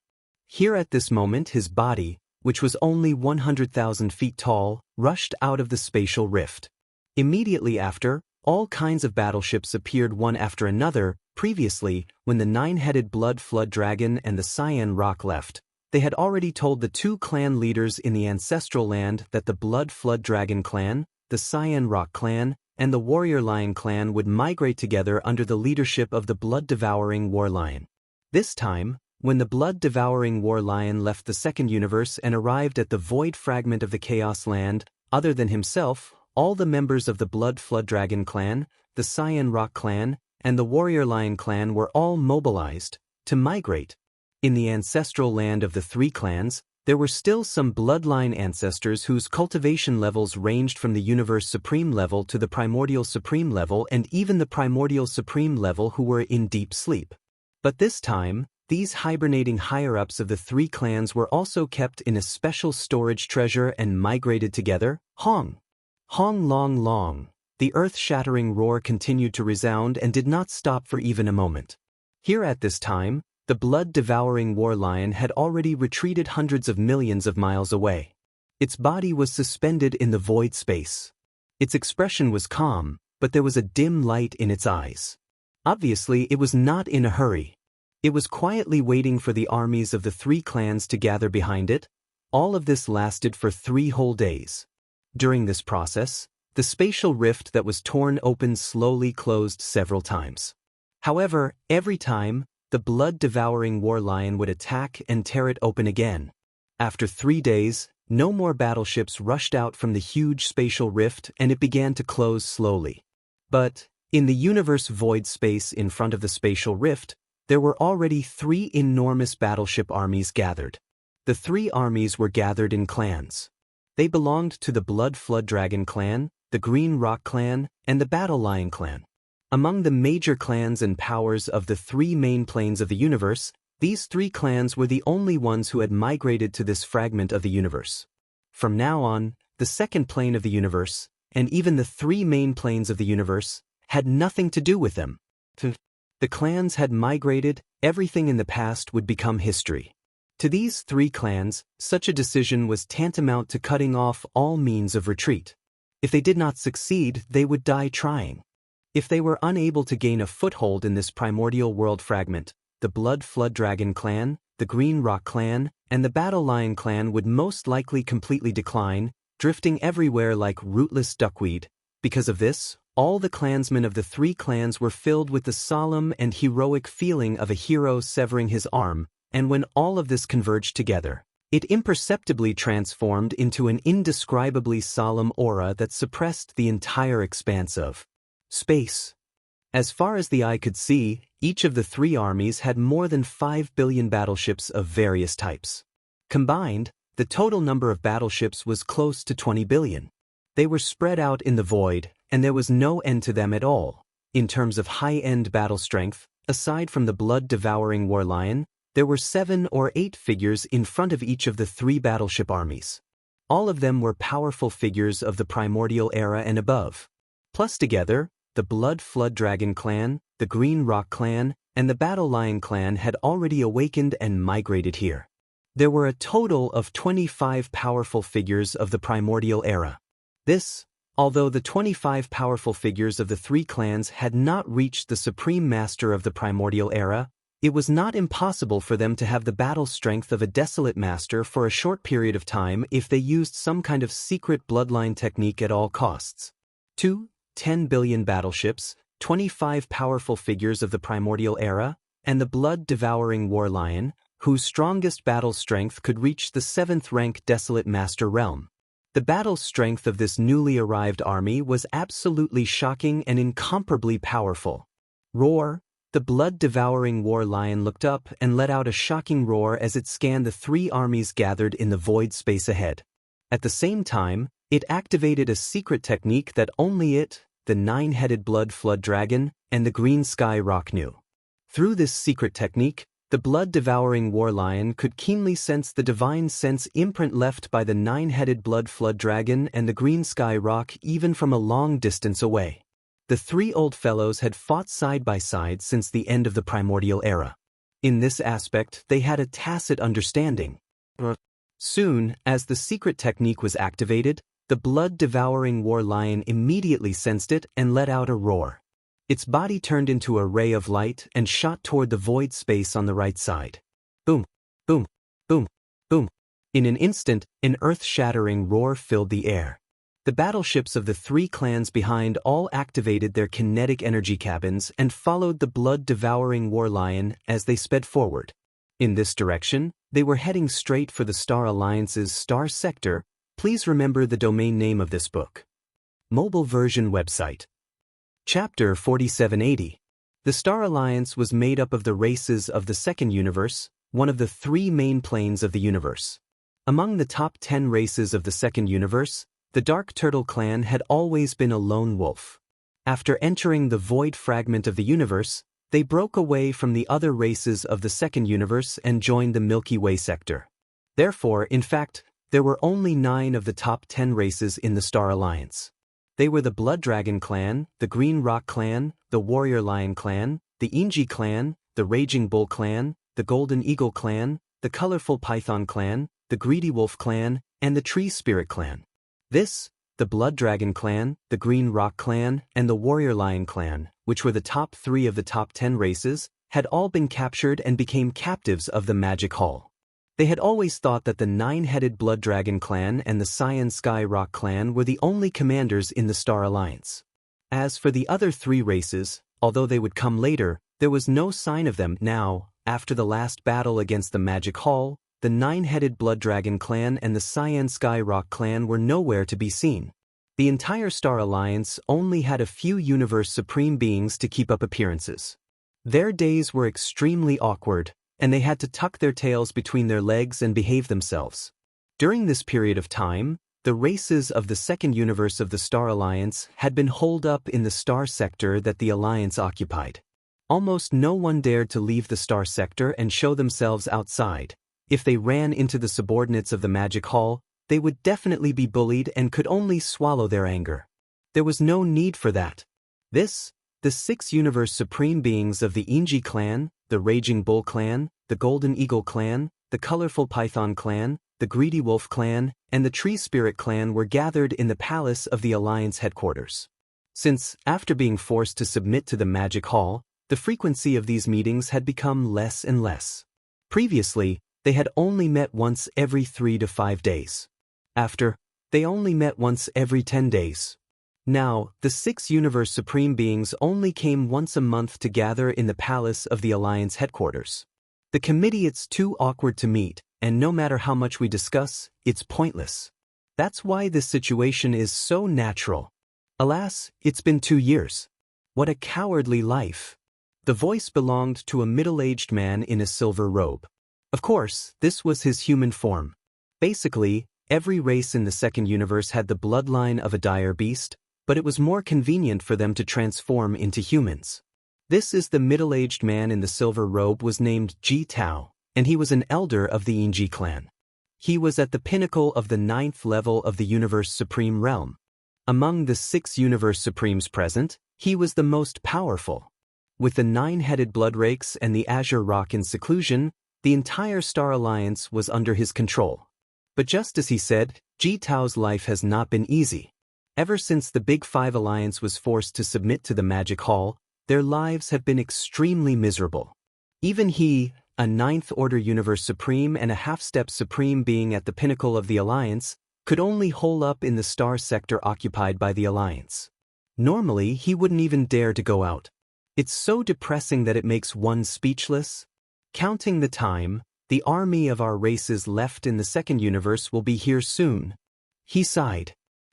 Here at this moment his body, which was only 100,000 feet tall, rushed out of the spatial rift. Immediately after, all kinds of battleships appeared one after another. Previously, when the nine-headed blood flood dragon and the cyan rock left, they had already told the 2 clan leaders in the ancestral land that the blood flood dragon clan, the cyan rock clan, and the warrior lion clan would migrate together under the leadership of the blood-devouring war lion. This time, when the blood-devouring war lion left the 2nd universe and arrived at the void fragment of the chaos land, other than himself, all the members of the blood flood dragon clan, the cyan rock clan, and the warrior lion clan were all mobilized to migrate. In the ancestral land of the 3 clans, there were still some bloodline ancestors whose cultivation levels ranged from the universe supreme level to the primordial supreme level and even the primordial supreme level who were in deep sleep. But this time, these hibernating higher-ups of the 3 clans were also kept in a special storage treasure and migrated together. Hong! Hong long long! The earth-shattering roar continued to resound and did not stop for even a moment. Here at this time, the blood-devouring war lion had already retreated hundreds of millions of miles away. Its body was suspended in the void space. Its expression was calm, but there was a dim light in its eyes. Obviously, it was not in a hurry. It was quietly waiting for the armies of the 3 clans to gather behind it. All of this lasted for 3 whole days. During this process, the spatial rift that was torn open slowly closed several times. However, every time, the blood-devouring war lion would attack and tear it open again. After 3 days, no more battleships rushed out from the huge spatial rift and it began to close slowly. But, in the universe void space in front of the spatial rift, there were already 3 enormous battleship armies gathered. The 3 armies were gathered in clans. They belonged to the Blood Flood Dragon clan, the Green Rock clan, and the Battle Lion clan. Among the major clans and powers of the 3 main planes of the universe, these 3 clans were the only ones who had migrated to this fragment of the universe. From now on, the 2nd plane of the universe, and even the 3 main planes of the universe, had nothing to do with them. The clans had migrated, everything in the past would become history. To these 3 clans, such a decision was tantamount to cutting off all means of retreat. If they did not succeed, they would die trying. If they were unable to gain a foothold in this primordial world fragment, the Blood Flood Dragon clan, the Green Rock clan, and the Battle Lion clan would most likely completely decline, drifting everywhere like rootless duckweed. Because of this, all the clansmen of the 3 clans were filled with the solemn and heroic feeling of a hero severing his arm, and when all of this converged together, It imperceptibly transformed into an indescribably solemn aura that suppressed the entire expanse of space. As far as the eye could see, each of the three armies had more than 5 billion battleships of various types. Combined, the total number of battleships was close to 20 billion. They were spread out in the void, and there was no end to them at all. In terms of high-end battle strength, aside from the blood-devouring war lion, there were 7 or 8 figures in front of each of the 3 battleship armies. All of them were powerful figures of the primordial era and above. Plus together, the Blood Flood Dragon clan, the Green Rock clan, and the Battle Lion clan had already awakened and migrated here. There were a total of 25 powerful figures of the primordial era. This, although the 25 powerful figures of the 3 clans had not reached the supreme master of the primordial era, it was not impossible for them to have the battle strength of a desolate master for a short period of time if they used some kind of secret bloodline technique at all costs. 10 billion battleships, 25 powerful figures of the primordial era, and the blood-devouring war lion, whose strongest battle strength could reach the 7th rank desolate master realm. The battle strength of this newly arrived army was absolutely shocking and incomparably powerful. Roar! The blood-devouring war lion looked up and let out a shocking roar as it scanned the 3 armies gathered in the void space ahead. At the same time, it activated a secret technique that only it, the 9-headed blood flood dragon, and the green sky rock knew. Through this secret technique, the blood-devouring war lion could keenly sense the divine sense imprint left by the 9-headed blood flood dragon and the green sky rock even from a long distance away. The 3 old fellows had fought side by side since the end of the primordial era. In this aspect, they had a tacit understanding. Soon, as the secret technique was activated, the blood-devouring war lion immediately sensed it and let out a roar. Its body turned into a ray of light and shot toward the void space on the right side. Boom, boom, boom, boom. In an instant, an earth-shattering roar filled the air. The battleships of the 3 clans behind all activated their kinetic energy cabins and followed the blood-devouring war lion as they sped forward. In this direction, they were heading straight for the Star Alliance's Star Sector. Please remember the domain name of this book. Mobile version website. Chapter 4780. The Star Alliance was made up of the races of the Second Universe, one of the 3 main planes of the universe. Among the top 10 races of the Second Universe, the Dark Turtle clan had always been a lone wolf. After entering the void fragment of the universe, they broke away from the other races of the Second Universe and joined the Milky Way sector. Therefore, in fact, there were only 9 of the top 10 races in the Star Alliance. They were the Blood Dragon clan, the Green Rock clan, the Warrior Lion clan, the Inji clan, the Raging Bull clan, the Golden Eagle clan, the Colorful Python clan, the Greedy Wolf clan, and the Tree Spirit clan. This, the Blood Dragon clan, the Green Rock clan, and the Warrior Lion clan, which were the top 3 of the top 10 races, had all been captured and became captives of the Magic Hall. They had always thought that the 9-headed Blood Dragon clan and the Cyan Sky Rock clan were the only commanders in the Star Alliance. As for the other 3 races, although they would come later, there was no sign of them now. After the last battle against the Magic Hall, the 9-headed Blood Dragon clan and the Cyan Sky Rock clan were nowhere to be seen. The entire Star Alliance only had a few universe supreme beings to keep up appearances. Their days were extremely awkward, and they had to tuck their tails between their legs and behave themselves. During this period of time, the races of the Second Universe of the Star Alliance had been holed up in the Star Sector that the Alliance occupied. Almost no one dared to leave the Star Sector and show themselves outside. If they ran into the subordinates of the Magic Hall, they would definitely be bullied and could only swallow their anger. There was no need for that. The 6 universe supreme beings of the Inji clan, the Raging Bull clan, the Golden Eagle clan, the Colorful Python clan, the Greedy Wolf clan, and the Tree Spirit clan were gathered in the palace of the Alliance headquarters. Since, after being forced to submit to the Magic Hall, the frequency of these meetings had become less and less. Previously, they had only met once every 3 to 5 days. After, they only met once every 10 days. Now, the 6 universe supreme beings only came once a month to gather in the palace of the Alliance headquarters. The committee, it's too awkward to meet, and no matter how much we discuss, it's pointless. That's why this situation is so natural. Alas, it's been 2 years. What a cowardly life. The voice belonged to a middle-aged man in a silver robe. Of course, this was his human form. Basically, every race in the second universe had the bloodline of a dire beast, but it was more convenient for them to transform into humans. This is the middle-aged man in the silver robe was named Ji Tao, and he was an elder of the Yingji clan. He was at the pinnacle of the 9th level of the Universe Supreme realm. Among the 6 Universe Supremes present, he was the most powerful. With the 9-headed Bloodrakes and the Azure Rock in seclusion, the entire Star Alliance was under his control. But just as he said, Ji Tao's life has not been easy. Ever since the Big Five Alliance was forced to submit to the Magic Hall, their lives have been extremely miserable. Even he, a 9th Order Universe Supreme and a half-step Supreme being at the pinnacle of the Alliance, could only hole up in the star sector occupied by the Alliance. Normally, he wouldn't even dare to go out. It's so depressing that it makes one speechless. Counting the time, the army of our races left in the second universe will be here soon. He sighed.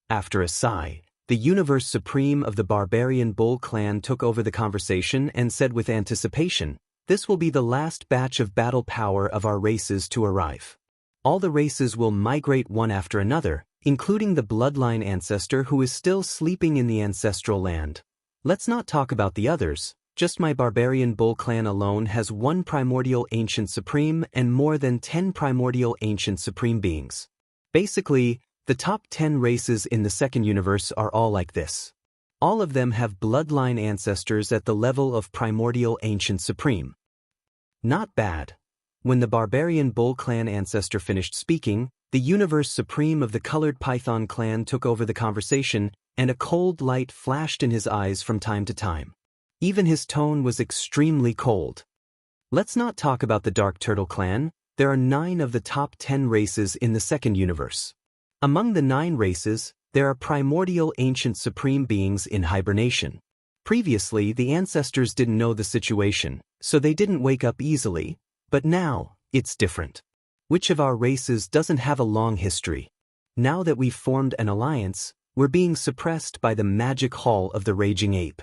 After a sigh, the Universe Supreme of the Barbarian Bull clan took over the conversation and said with anticipation, "This will be the last batch of battle power of our races to arrive. All the races will migrate one after another, including the bloodline ancestor who is still sleeping in the ancestral land. Let's not talk about the others, just my Barbarian Bull clan alone has 1 primordial ancient supreme and more than 10 primordial ancient supreme beings. Basically, the top 10 races in the second universe are all like this. All of them have bloodline ancestors at the level of primordial ancient supreme." Not bad. When the Barbarian Bull clan ancestor finished speaking, the Universe Supreme of the Colored Python clan took over the conversation, and a cold light flashed in his eyes from time to time. Even his tone was extremely cold. "Let's not talk about the Dark Turtle clan. There are 9 of the top 10 races in the second universe. Among the 9 races, there are primordial ancient supreme beings in hibernation. Previously, the ancestors didn't know the situation, so they didn't wake up easily, but now, it's different. Which of our races doesn't have a long history? Now that we've formed an alliance, we're being suppressed by the Magic Hall of the Raging Ape.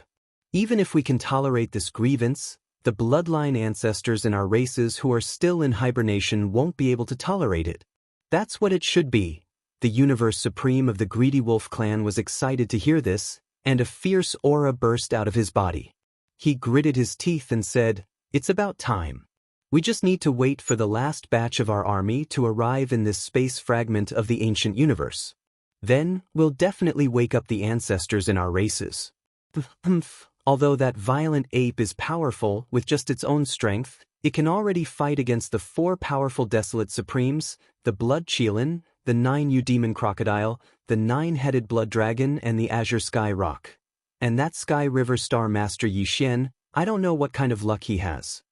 Even if we can tolerate this grievance, the bloodline ancestors in our races who are still in hibernation won't be able to tolerate it. That's what it should be." The Universe Supreme of the Greedy Wolf clan was excited to hear this, and a fierce aura burst out of his body. He gritted his teeth and said, "It's about time. We just need to wait for the last batch of our army to arrive in this space fragment of the ancient universe. Then, we'll definitely wake up the ancestors in our races." Although that violent ape is powerful with just its own strength, it can already fight against the 4 powerful Desolate Supremes, the Blood Cheelin, the 9 Demon Crocodile, the 9-headed Blood Dragon, and the Azure Sky Rock. And that Sky River Star Master Yi Xian, I don't know what kind of luck he has.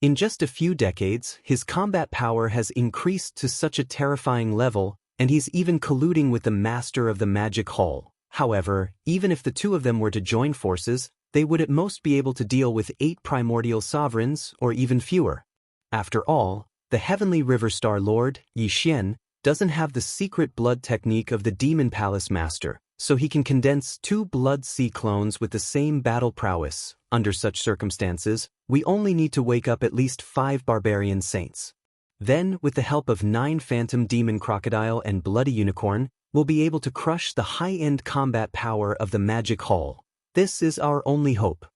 In just a few decades, his combat power has increased to such a terrifying level, and he's even colluding with the Master of the Magic Hall. However, even if the 2 of them were to join forces, they would at most be able to deal with 8 primordial sovereigns, or even fewer. After all, the Heavenly River Star Lord, Yi Xian, doesn't have the secret blood technique of the Demon Palace Master, so he can condense 2 Blood Sea clones with the same battle prowess. Under such circumstances, we only need to wake up at least 5 Barbarian Saints. Then, with the help of 9 Phantom Demon Crocodile and Bloody Unicorn, we'll be able to crush the high-end combat power of the Magic Hall. This is our only hope.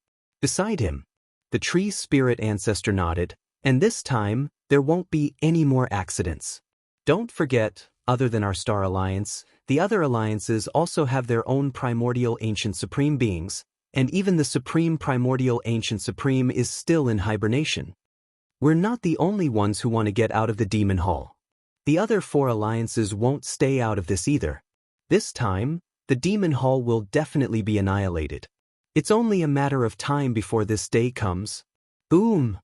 Beside him, the Tree Spirit Ancestor nodded, and this time, there won't be any more accidents. Don't forget, other than our Star Alliance, the other alliances also have their own primordial ancient supreme beings, and even the Supreme Primordial Ancient Supreme is still in hibernation. We're not the only ones who want to get out of the Demon Hall. The other 4 alliances won't stay out of this either. This time, the Demon Hall will definitely be annihilated. It's only a matter of time before this day comes. Boom!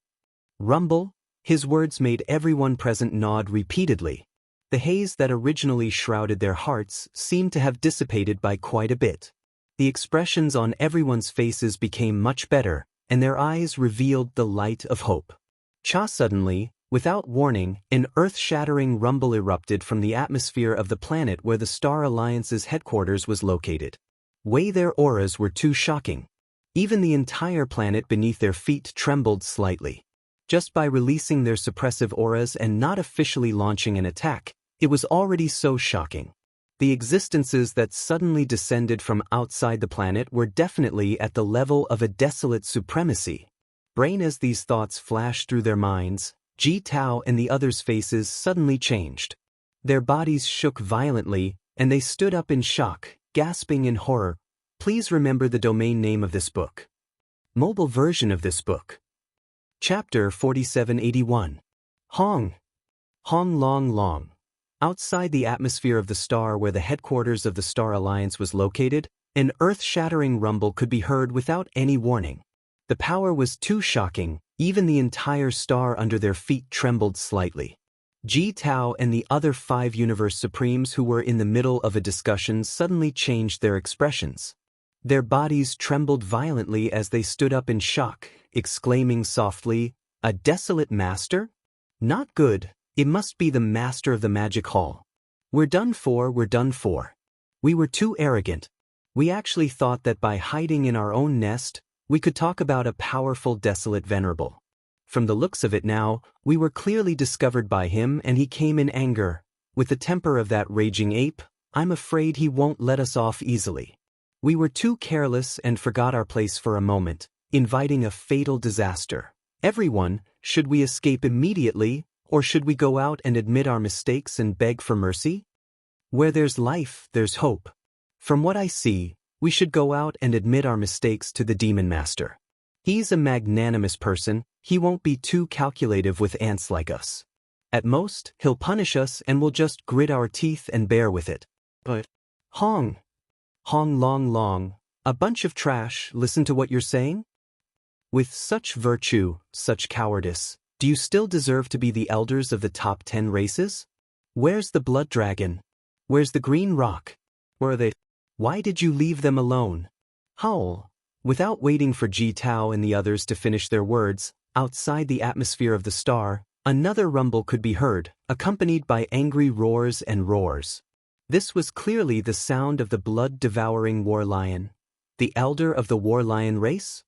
Rumble. His words made everyone present nod repeatedly. The haze that originally shrouded their hearts seemed to have dissipated by quite a bit. The expressions on everyone's faces became much better, and their eyes revealed the light of hope. Cha suddenly, without warning, an earth-shattering rumble erupted from the atmosphere of the planet where the Star Alliance's headquarters was located. Their auras were too shocking. Even the entire planet beneath their feet trembled slightly. Just by releasing their suppressive auras and not officially launching an attack, it was already so shocking. The existences that suddenly descended from outside the planet were definitely at the level of a desolate supremacy. Brain as these thoughts flashed through their minds, Ji Tao and the others' faces suddenly changed. Their bodies shook violently, and they stood up in shock, gasping in horror. Please remember the domain name of this book. Mobile version of this book. Chapter 4781. Hong Long Long. Outside the atmosphere of the star where the headquarters of the Star Alliance was located, an earth-shattering rumble could be heard without any warning. The power was too shocking, even the entire star under their feet trembled slightly. Ji Tao and the other 5 Universe Supremes who were in the middle of a discussion suddenly changed their expressions. Their bodies trembled violently as they stood up in shock, exclaiming softly, "A desolate master? Not good, it must be the master of the magic hall. We're done for. We were too arrogant. We actually thought that by hiding in our own nest, we could talk about a powerful desolate venerable. From the looks of it now, we were clearly discovered by him and he came in anger. With the temper of that raging ape, I'm afraid he won't let us off easily. We were too careless and forgot our place for a moment, inviting a fatal disaster. Everyone, should we escape immediately, or should we go out and admit our mistakes and beg for mercy? Where there's life, there's hope. From what I see, we should go out and admit our mistakes to the Demon Master. He's a magnanimous person, he won't be too calculative with ants like us. At most, he'll punish us and we'll just grit our teeth and bear with it. But, Hong Long, a bunch of trash, listen to what you're saying? With such virtue, such cowardice, do you still deserve to be the elders of the top 10 races? Where's the blood dragon? Where's the green rock? Where are they? Why did you leave them alone? Howl. Without waiting for Ji Tao and the others to finish their words, outside the atmosphere of the star, another rumble could be heard, accompanied by angry roars and roars. This was clearly the sound of the blood-devouring war lion. The elder of the war lion race?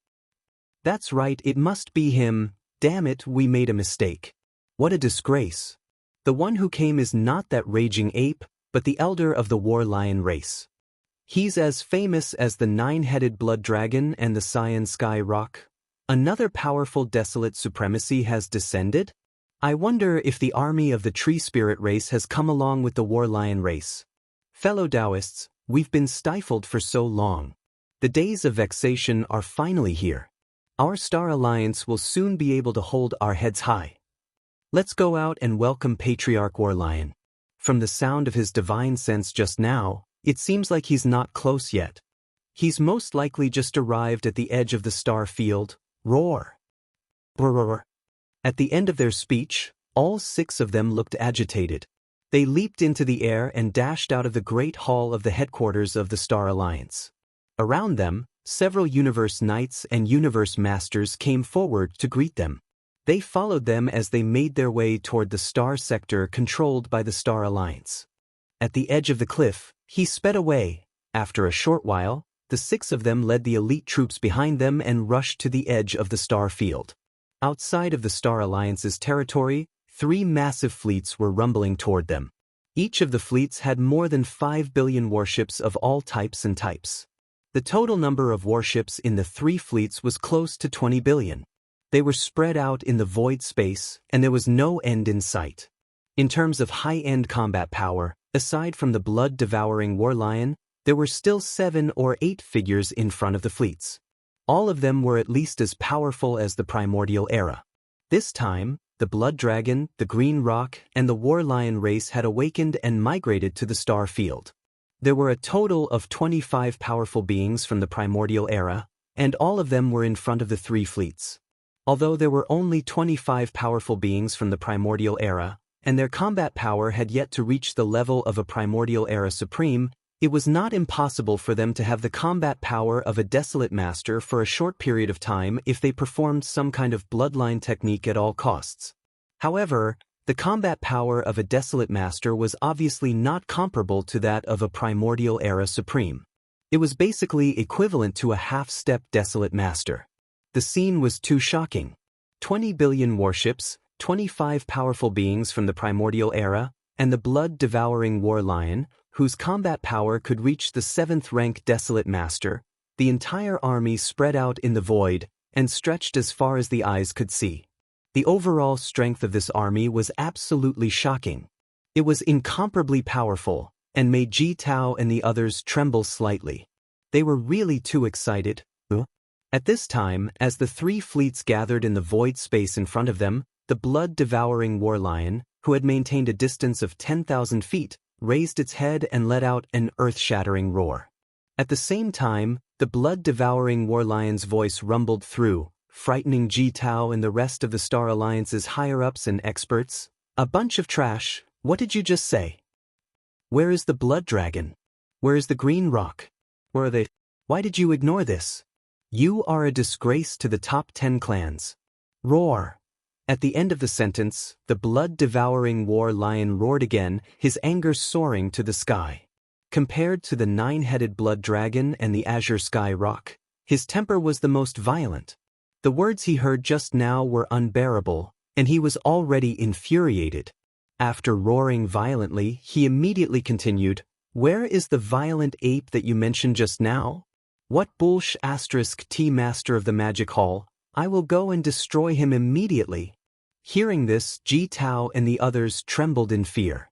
That's right, it must be him. Damn it, we made a mistake. What a disgrace. The one who came is not that raging ape, but the elder of the war lion race. He's as famous as the 9-headed blood dragon and the Cyan Sky Rock. Another powerful desolate supremacy has descended? I wonder if the army of the tree spirit race has come along with the war lion race. Fellow Daoists, we've been stifled for so long. The days of vexation are finally here. Our Star Alliance will soon be able to hold our heads high. Let's go out and welcome Patriarch War Lion. From the sound of his divine sense just now, it seems like he's not close yet. He's most likely just arrived at the edge of the star field. Roar! Roar! At the end of their speech, all 6 of them looked agitated. They leaped into the air and dashed out of the great hall of the headquarters of the Star Alliance. Around them, several Universe Knights and Universe Masters came forward to greet them. They followed them as they made their way toward the star sector controlled by the Star Alliance. At the edge of the cliff, he sped away. After a short while, the 6 of them led the elite troops behind them and rushed to the edge of the star field. Outside of the Star Alliance's territory, 3 massive fleets were rumbling toward them. Each of the fleets had more than 5 billion warships of all types and types. The total number of warships in the 3 fleets was close to 20 billion. They were spread out in the void space, and there was no end in sight. In terms of high-end combat power, aside from the blood-devouring war lion, there were still 7 or 8 figures in front of the fleets. All of them were at least as powerful as the primordial era. This time, the blood dragon, the green rock, and the war lion race had awakened and migrated to the star field. There were a total of 25 powerful beings from the primordial era, and all of them were in front of the 3 fleets. Although there were only 25 powerful beings from the primordial era, and their combat power had yet to reach the level of a primordial era supreme, It was not impossible for them to have the combat power of a desolate master for a short period of time if they performed some kind of bloodline technique at all costs. However, the combat power of a desolate master was obviously not comparable to that of a primordial era supreme. It was basically equivalent to a half-step desolate master. The scene was too shocking. 20 billion warships, 25 powerful beings from the primordial era, and the blood-devouring war lion, whose combat power could reach the 7th rank desolate master, the entire army spread out in the void and stretched as far as the eyes could see. The overall strength of this army was absolutely shocking. It was incomparably powerful, and made Ji Tao and the others tremble slightly. They were really too excited. At this time, as the three fleets gathered in the void space in front of them, the blood-devouring war lion, who had maintained a distance of 10,000 feet, raised its head and let out an earth-shattering roar. At the same time, the blood-devouring war lion's voice rumbled through, frightening Ji Tao and the rest of the Star Alliance's higher-ups and experts. "A bunch of trash, what did you just say? Where is the blood dragon? Where is the green rock? Where are they? Why did you ignore this? You are a disgrace to the top 10 clans." Roar. At the end of the sentence, the blood-devouring war lion roared again, his anger soaring to the sky. Compared to the 9-headed blood dragon and the azure sky rock, his temper was the most violent. The words he heard just now were unbearable, and he was already infuriated. After roaring violently, he immediately continued, "Where is the violent ape that you mentioned just now? What bullsh *T master of the magic hall? I will go and destroy him immediately." Hearing this, Ji Tao and the others trembled in fear.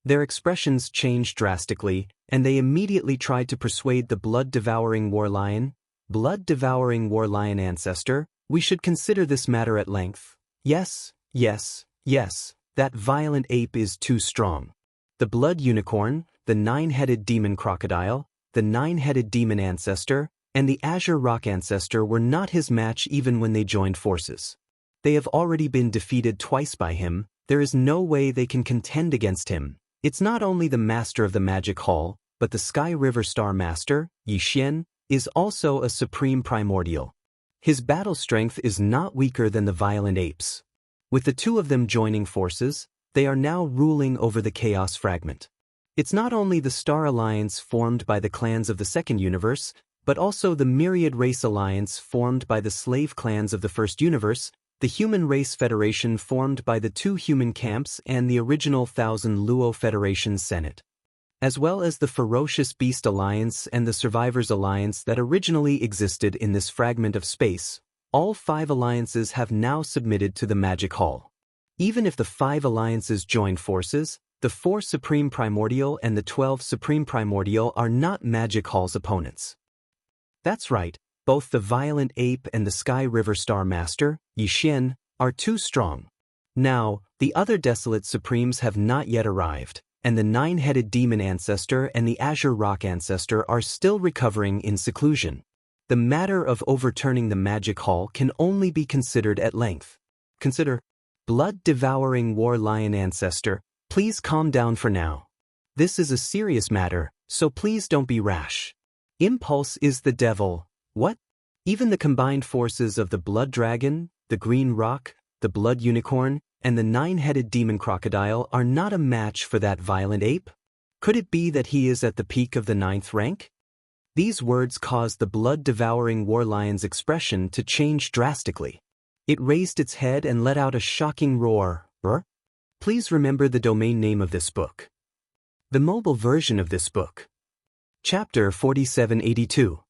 Their expressions changed drastically, and they immediately tried to persuade the blood-devouring war lion. "Blood-devouring war lion ancestor, we should consider this matter at length. Yes, yes, yes, that violent ape is too strong. The blood unicorn, the 9-headed demon crocodile, the 9-headed demon ancestor, and the azure rock ancestor were not his match even when they joined forces. They have already been defeated twice by him. There is no way they can contend against him. It's not only the master of the magic hall, but the Sky River Star Master, Yi Xian, is also a supreme primordial. His battle strength is not weaker than the violent apes. With the two of them joining forces, they are now ruling over the Chaos Fragment. It's not only the Star Alliance formed by the clans of the Second Universe, but also the Myriad Race Alliance formed by the slave clans of the First Universe, the Human Race Federation formed by the 2 human camps and the original Thousand Luo Federation Senate, as well as the Ferocious Beast Alliance and the Survivors Alliance that originally existed in this fragment of space. All 5 alliances have now submitted to the Magic Hall. Even if the 5 alliances join forces, the 4 Supreme Primordial and the 12 Supreme Primordial are not Magic Hall's opponents. That's right, both the Violent Ape and the Sky River Star Master, Yi Xian, are too strong. Now, the other Desolate Supremes have not yet arrived, and the 9-headed Demon Ancestor and the Azure Rock Ancestor are still recovering in seclusion. The matter of overturning the Magic Hall can only be considered at length. Consider, blood-devouring war lion ancestor, please calm down for now. This is a serious matter, so please don't be rash. Impulse is the devil. What? Even the combined forces of the blood dragon, the green rock, the blood unicorn, and the 9-headed demon crocodile are not a match for that violent ape? Could it be that he is at the peak of the 9th rank? These words caused the blood-devouring war lion's expression to change drastically. It raised its head and let out a shocking roar. Please remember the domain name of this book. The mobile version of this book. Chapter 4782.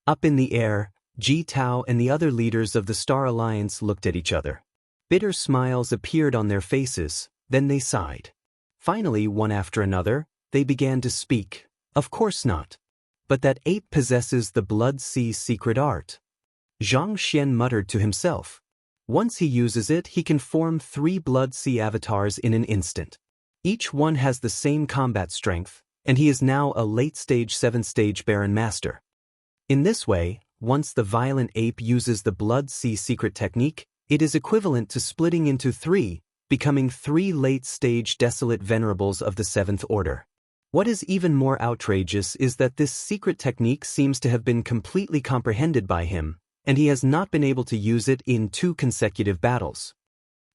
Up in the air, Ji Tao and the other leaders of the Star Alliance looked at each other. Bitter smiles appeared on their faces, then they sighed. Finally, one after another, they began to speak. Of course not. But that ape possesses the Blood Sea secret art. Zhang Xian muttered to himself. Once he uses it, he can form 3 Blood Sea avatars in an instant. Each one has the same combat strength, and he is now a late-stage 7th-stage Baron Master. In this way, once the violent ape uses the Blood Sea secret technique, it is equivalent to splitting into 3, becoming 3 late-stage Desolate Venerables of the 7th Order. What is even more outrageous is that this secret technique seems to have been completely comprehended by him, and he has not been able to use it in 2 consecutive battles.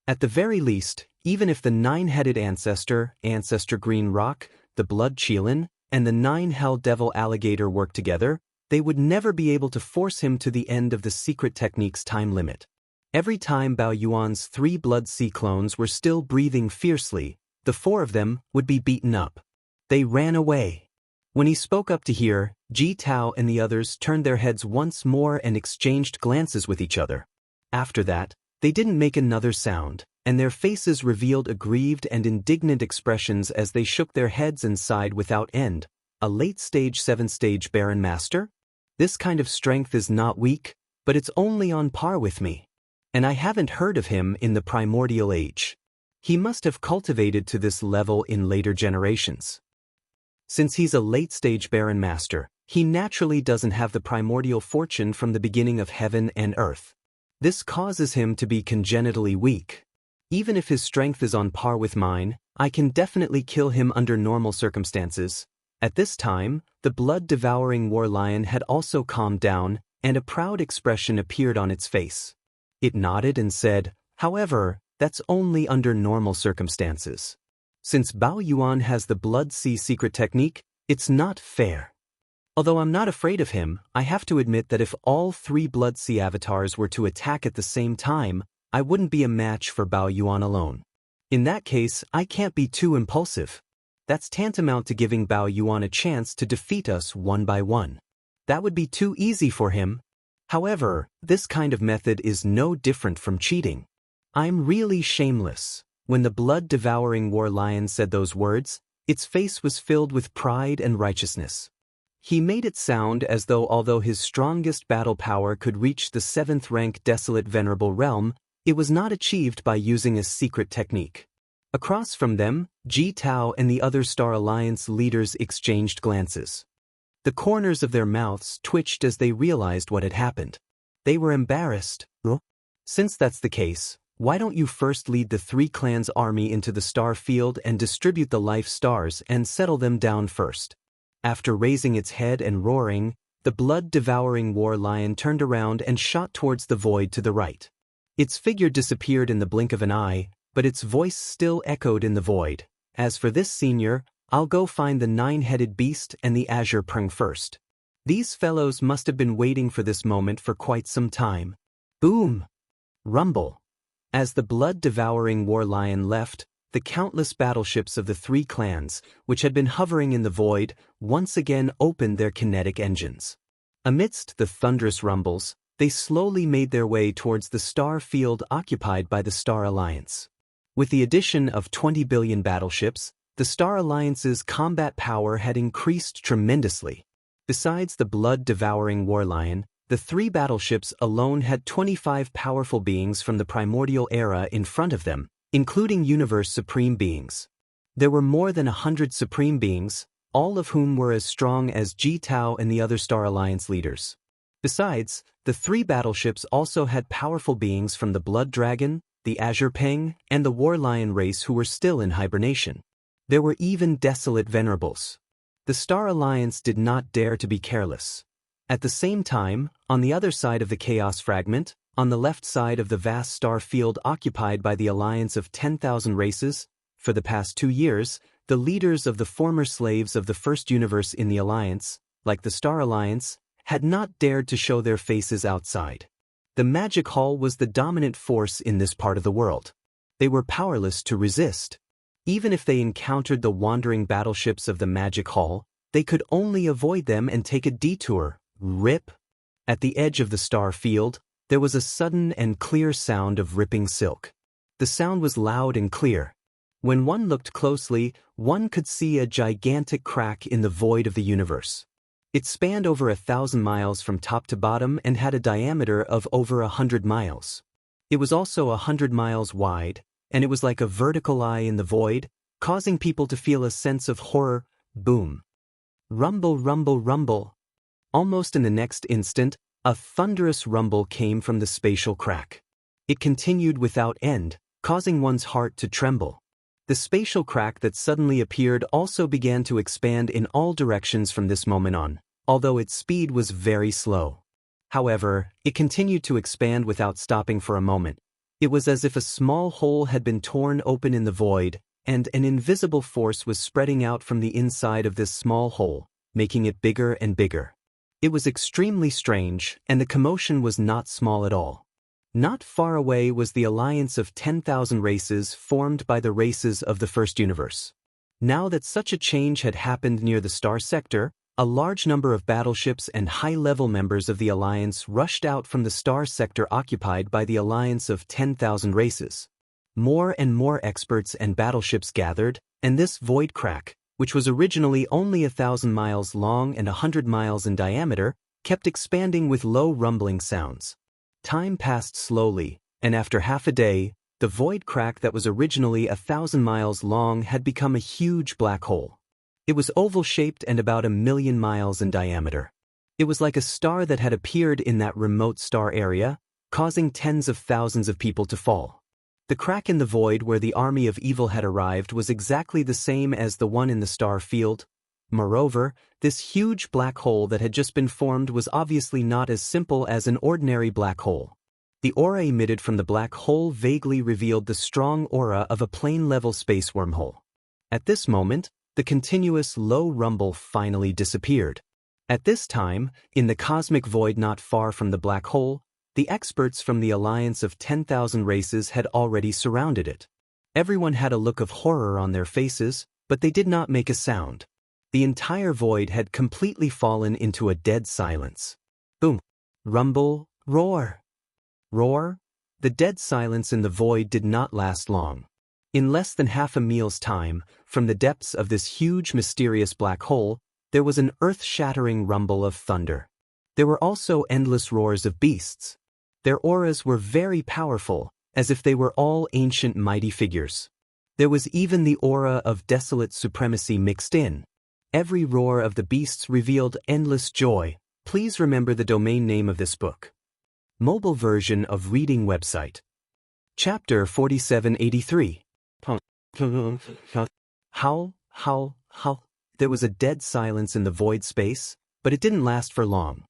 At the very least, even if the 9-headed ancestor Green Rock, the Blood Qilin, and the 9 Hell Alligator work together, they would never be able to force him to the end of the secret technique's time limit. Every time Bao Yuan's 3 Blood Sea clones were still breathing fiercely, the 4 of them would be beaten up. They ran away. When he spoke up to hear, Ji Tao and the others turned their heads once more and exchanged glances with each other. After that, they didn't make another sound, and their faces revealed aggrieved and indignant expressions as they shook their heads and sighed without end. A late-stage 7-stage Baron Master? This kind of strength is not weak, but it's only on par with me. And I haven't heard of him in the primordial age. He must have cultivated to this level in later generations. Since he's a late-stage Baron Master, he naturally doesn't have the primordial fortune from the beginning of heaven and earth. This causes him to be congenitally weak. Even if his strength is on par with mine, I can definitely kill him under normal circumstances. At this time, the blood-devouring war lion had also calmed down, and a proud expression appeared on its face. It nodded and said, "However, that's only under normal circumstances. Since Bao Yuan has the Blood Sea secret technique, it's not fair." Although I'm not afraid of him, I have to admit that if all 3 Blood Sea avatars were to attack at the same time, I wouldn't be a match for Bao Yuan alone. In that case, I can't be too impulsive. That's tantamount to giving Bao Yuan a chance to defeat us one by one. That would be too easy for him. However, this kind of method is no different from cheating. I'm really shameless. When the blood-devouring war lion said those words, its face was filled with pride and righteousness. He made it sound as though although his strongest battle power could reach the 7th rank Desolate Venerable Realm, it was not achieved by using a secret technique. Across from them, Ji Tao and the other Star Alliance leaders exchanged glances. The corners of their mouths twitched as they realized what had happened. They were embarrassed. Since that's the case, why don't you first lead the 3 clans' army into the star field and distribute the life stars and settle them down first? After raising its head and roaring, the blood-devouring war lion turned around and shot towards the void to the right. Its figure disappeared in the blink of an eye, but its voice still echoed in the void. As for this senior, I'll go find the 9-headed beast and the azure prung first. These fellows must have been waiting for this moment for quite some time. Boom! Rumble! As the blood-devouring war lion left, the countless battleships of the 3 clans, which had been hovering in the void, once again opened their kinetic engines. Amidst the thunderous rumbles, they slowly made their way towards the star field occupied by the Star Alliance. With the addition of 20 billion battleships, the Star Alliance's combat power had increased tremendously. Besides the blood-devouring war lion, the 3 battleships alone had 25 powerful beings from the primordial era in front of them, including universe supreme beings. There were more than 100 supreme beings, all of whom were as strong as Ji Tao and the other Star Alliance leaders. Besides, the 3 battleships also had powerful beings from the Blood Dragon, the Azure Peng, and the War Lion race who were still in hibernation. There were even desolate venerables. The Star Alliance did not dare to be careless. At the same time, on the other side of the Chaos Fragment, on the left side of the vast star field occupied by the alliance of 10,000 races, for the past 2 years, the leaders of the former slaves of the first universe in the alliance, like the Star Alliance, had not dared to show their faces outside. The Magic Hall was the dominant force in this part of the world. They were powerless to resist. Even if they encountered the wandering battleships of the Magic Hall, they could only avoid them and take a detour. Rip! At the edge of the star field, there was a sudden and clear sound of ripping silk. The sound was loud and clear. When one looked closely, one could see a gigantic crack in the void of the universe. It spanned over 1,000 miles from top to bottom and had a diameter of over 100 miles. It was also 100 miles wide, and it was like a vertical eye in the void, causing people to feel a sense of horror. Boom! Rumble, rumble, rumble! Almost in the next instant, a thunderous rumble came from the spatial crack. It continued without end, causing one's heart to tremble. The spatial crack that suddenly appeared also began to expand in all directions from this moment on, although its speed was very slow. However, it continued to expand without stopping for a moment. It was as if a small hole had been torn open in the void, and an invisible force was spreading out from the inside of this small hole, making it bigger and bigger. It was extremely strange, and the commotion was not small at all. Not far away was the alliance of 10,000 races formed by the races of the first universe. Now that such a change had happened near the star sector, a large number of battleships and high-level members of the alliance rushed out from the star sector occupied by the alliance of 10,000 races. More and more experts and battleships gathered, and this void crack, which was originally only 1,000 miles long and 100 miles in diameter, kept expanding with low rumbling sounds. Time passed slowly, and after half a day, the void crack that was originally 1,000 miles long had become a huge black hole. It was oval-shaped and about 1,000,000 miles in diameter. It was like a star that had appeared in that remote star area, causing tens of thousands of people to fall. The crack in the void where the army of evil had arrived was exactly the same as the one in the star field. Moreover, this huge black hole that had just been formed was obviously not as simple as an ordinary black hole. The aura emitted from the black hole vaguely revealed the strong aura of a plane-level space wormhole. At this moment, the continuous low rumble finally disappeared. At this time, in the cosmic void not far from the black hole, the experts from the alliance of 10,000 races had already surrounded it. Everyone had a look of horror on their faces, but they did not make a sound. The entire void had completely fallen into a dead silence. Boom. Rumble. Roar. Roar. The dead silence in the void did not last long. In less than half a meal's time, from the depths of this huge mysterious black hole, there was an earth-shattering rumble of thunder. There were also endless roars of beasts. Their auras were very powerful, as if they were all ancient mighty figures. There was even the aura of desolate supremacy mixed in. Every roar of the beasts revealed endless joy. Please remember the domain name of this book. Mobile version of reading website. Chapter 4783. Howl, howl, howl. There was a dead silence in the void space, but it didn't last for long.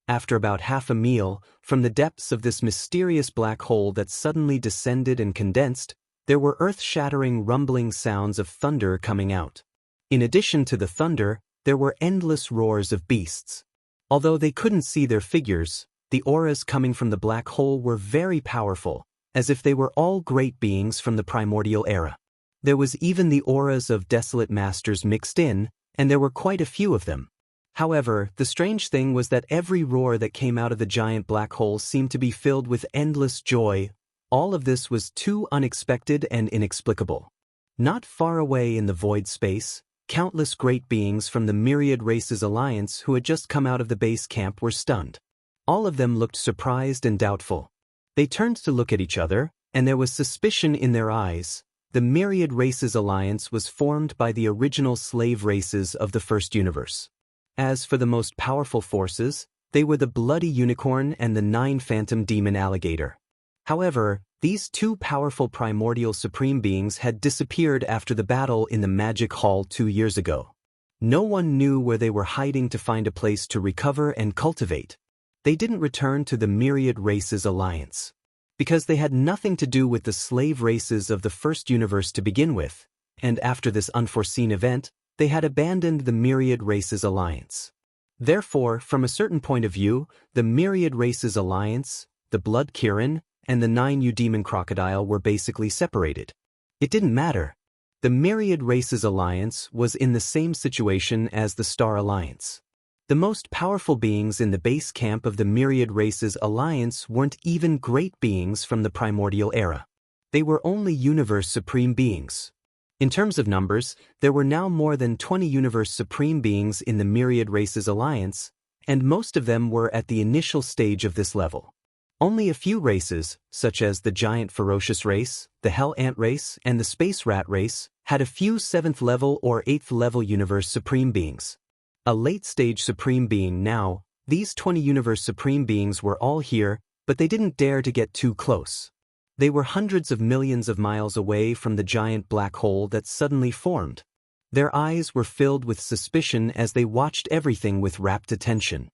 After about half a meal, from the depths of this mysterious black hole that suddenly descended and condensed, there were earth-shattering rumbling sounds of thunder coming out. In addition to the thunder, there were endless roars of beasts. Although they couldn't see their figures, the auras coming from the black hole were very powerful, as if they were all great beings from the primordial era. There was even the auras of desolate masters mixed in, and there were quite a few of them. However, the strange thing was that every roar that came out of the giant black hole seemed to be filled with endless joy. All of this was too unexpected and inexplicable. Not far away in the void space, countless great beings from the Myriad Races Alliance who had just come out of the base camp were stunned. All of them looked surprised and doubtful. They turned to look at each other, and there was suspicion in their eyes. The Myriad Races Alliance was formed by the original slave races of the first universe. As for the most powerful forces, they were the Bloody Unicorn and the 9 Phantom Demon Alligator. However, these two powerful primordial supreme beings had disappeared after the battle in the Magic Hall 2 years ago. No one knew where they were hiding to find a place to recover and cultivate. They didn't return to the Myriad Races Alliance. Because they had nothing to do with the slave races of the first universe to begin with, and after this unforeseen event, they had abandoned the Myriad Races Alliance. Therefore, from a certain point of view, the Myriad Races Alliance, the Blood Kirin, and the 9 Demon Crocodile were basically separated. It didn't matter. The Myriad Races Alliance was in the same situation as the Star Alliance. The most powerful beings in the base camp of the Myriad Races Alliance weren't even great beings from the primordial era. They were only universe supreme beings. In terms of numbers, there were now more than 20 universe supreme beings in the Myriad Races Alliance, and most of them were at the initial stage of this level. Only a few races, such as the Giant Ferocious race, the Hell Ant race, and the Space Rat race, had a few 7th level or 8th level universe supreme beings. A late-stage supreme being now, these 20 universe supreme beings were all here, but they didn't dare to get too close. They were hundreds of millions of miles away from the giant black hole that suddenly formed. Their eyes were filled with suspicion as they watched everything with rapt attention.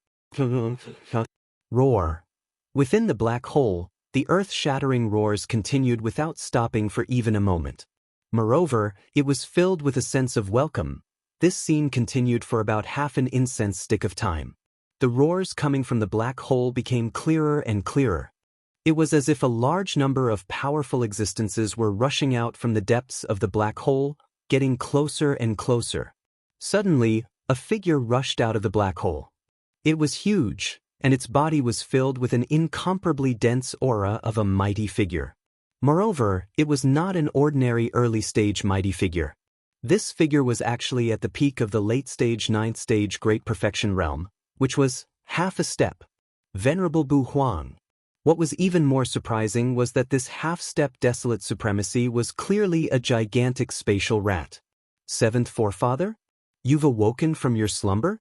Roar. Within the black hole, the earth-shattering roars continued without stopping for even a moment. Moreover, it was filled with a sense of welcome. This scene continued for about half an incense stick of time. The roars coming from the black hole became clearer and clearer. It was as if a large number of powerful existences were rushing out from the depths of the black hole, getting closer and closer. Suddenly, a figure rushed out of the black hole. It was huge, and its body was filled with an incomparably dense aura of a mighty figure. Moreover, it was not an ordinary early-stage mighty figure. This figure was actually at the peak of the late-stage ninth-stage Great Perfection realm, which was half a step. Venerable Bu Huang. What was even more surprising was that this half-step desolate supremacy was clearly a gigantic spatial rat. Seventh forefather? You've awoken from your slumber?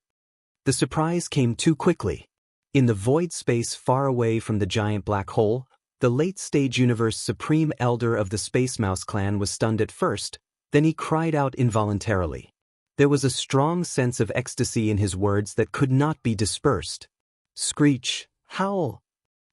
The surprise came too quickly. In the void space far away from the giant black hole, the late-stage universe supreme elder of the Space Mouse clan was stunned at first, then he cried out involuntarily. There was a strong sense of ecstasy in his words that could not be dispersed. Screech, howl.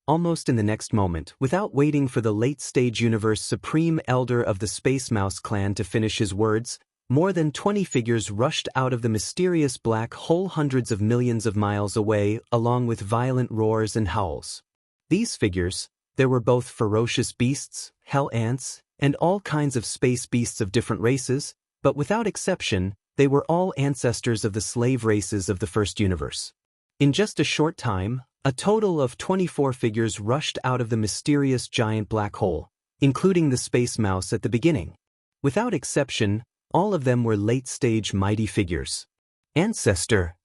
Almost in the next moment, without waiting for the late-stage universe supreme elder of the Space Mouse clan to finish his words, more than 20 figures rushed out of the mysterious black hole hundreds of millions of miles away, along with violent roars and howls. These figures, there were both ferocious beasts, hell ants, and all kinds of space beasts of different races, but without exception, they were all ancestors of the slave races of the first universe. In just a short time, a total of 24 figures rushed out of the mysterious giant black hole, including the Space Mouse at the beginning. Without exception, all of them were late-stage mighty figures. Ancestor.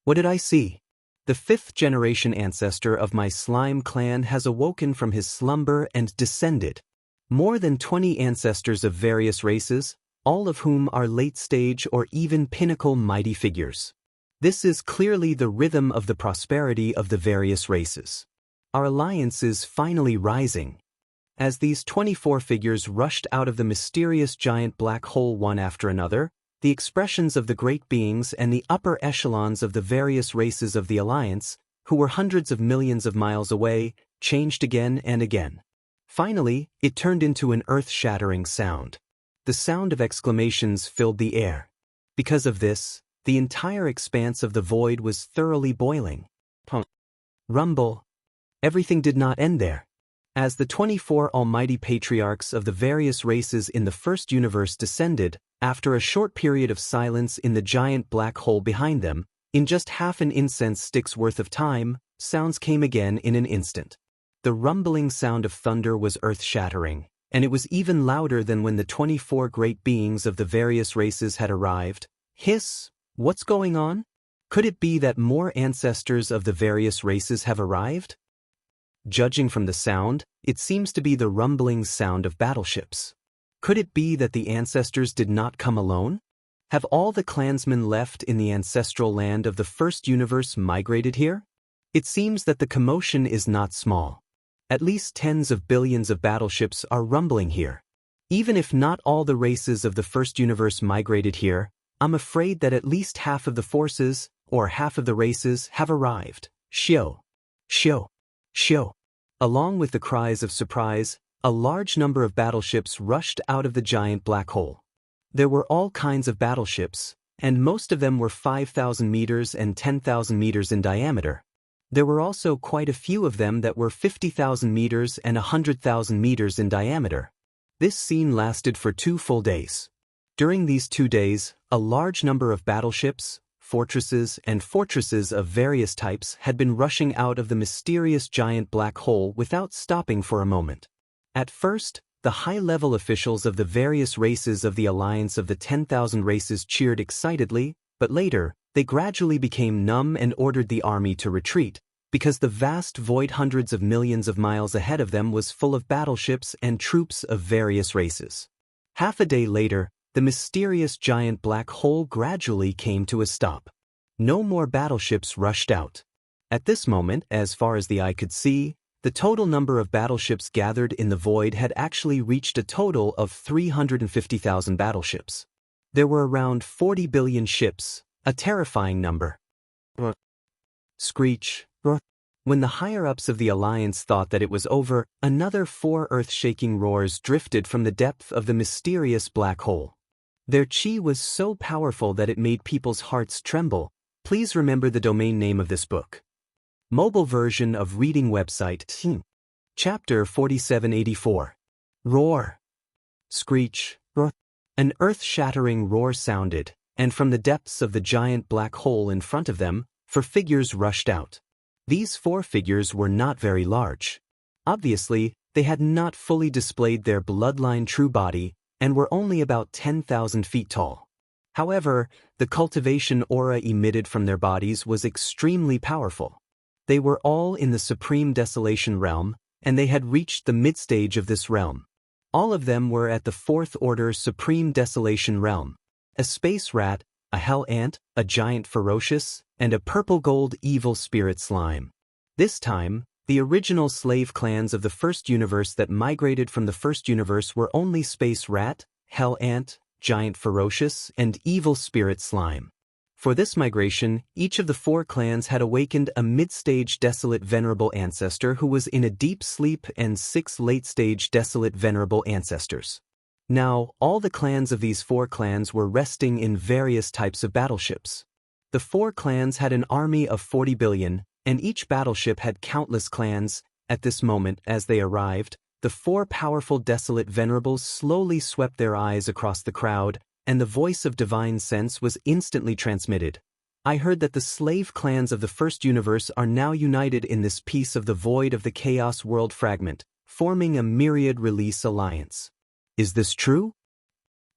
What did I see? The fifth-generation ancestor of my slime clan has awoken from his slumber and descended. More than 20 ancestors of various races, all of whom are late-stage or even pinnacle mighty figures. This is clearly the rhythm of the prosperity of the various races. Our alliance is finally rising. As these 24 figures rushed out of the mysterious giant black hole one after another, the expressions of the great beings and the upper echelons of the various races of the alliance, who were hundreds of millions of miles away, changed again and again. Finally, it turned into an earth-shattering sound. The sound of exclamations filled the air. Because of this, the entire expanse of the void was thoroughly boiling. Rumble. Everything did not end there. As the 24 almighty patriarchs of the various races in the first universe descended, after a short period of silence in the giant black hole behind them, in just half an incense stick's worth of time, sounds came again in an instant. The rumbling sound of thunder was earth-shattering, and it was even louder than when the 24 great beings of the various races had arrived. Hiss! What's going on? Could it be that more ancestors of the various races have arrived? Judging from the sound, it seems to be the rumbling sound of battleships. Could it be that the ancestors did not come alone? Have all the clansmen left in the ancestral land of the first universe migrated here? It seems that the commotion is not small. At least tens of billions of battleships are rumbling here. Even if not all the races of the first universe migrated here, I'm afraid that at least half of the forces, or half of the races, have arrived. Shio. Shio. Shio. Along with the cries of surprise, a large number of battleships rushed out of the giant black hole. There were all kinds of battleships, and most of them were 5,000 meters and 10,000 meters in diameter. There were also quite a few of them that were 50,000 meters and 100,000 meters in diameter. This scene lasted for 2 full days. During these 2 days, a large number of battleships, fortresses, and fortresses of various types had been rushing out of the mysterious giant black hole without stopping for a moment. At first, the high-level officials of the various races of the Alliance of the 10,000 Races cheered excitedly, but later, they gradually became numb and ordered the army to retreat, because the vast void hundreds of millions of miles ahead of them was full of battleships and troops of various races. Half a day later, the mysterious giant black hole gradually came to a stop. No more battleships rushed out. At this moment, as far as the eye could see, the total number of battleships gathered in the void had actually reached a total of 350,000 battleships. There were around 40 billion ships, a terrifying number. Screech. When the higher-ups of the Alliance thought that it was over, another 4 earth-shaking roars drifted from the depth of the mysterious black hole. Their chi was so powerful that it made people's hearts tremble. Please remember the domain name of this book. Mobile version of reading website. Chapter 4784. Roar. Screech. An earth-shattering roar sounded, and from the depths of the giant black hole in front of them, 4 figures rushed out. These 4 figures were not very large. Obviously, they had not fully displayed their bloodline true body and were only about 10,000 feet tall. However, the cultivation aura emitted from their bodies was extremely powerful. They were all in the Supreme Desolation realm, and they had reached the mid-stage of this realm. All of them were at the 4th Order Supreme Desolation realm. A space rat, a hell ant, a giant ferocious, and a purple-gold evil spirit slime. This time, the original slave clans of the first universe that migrated from the first universe were only space rat, hell ant, giant ferocious, and evil spirit slime. For this migration, each of the 4 clans had awakened a mid-stage desolate venerable ancestor who was in a deep sleep and 6 late-stage desolate venerable ancestors. Now, all the clans of these 4 clans were resting in various types of battleships. The 4 clans had an army of 40 billion, and each battleship had countless clans. At this moment, as they arrived, the 4 powerful desolate venerables slowly swept their eyes across the crowd, and the voice of divine sense was instantly transmitted. I heard that the slave clans of the first universe are now united in this piece of the void of the Chaos World fragment, forming a myriad release alliance. Is this true?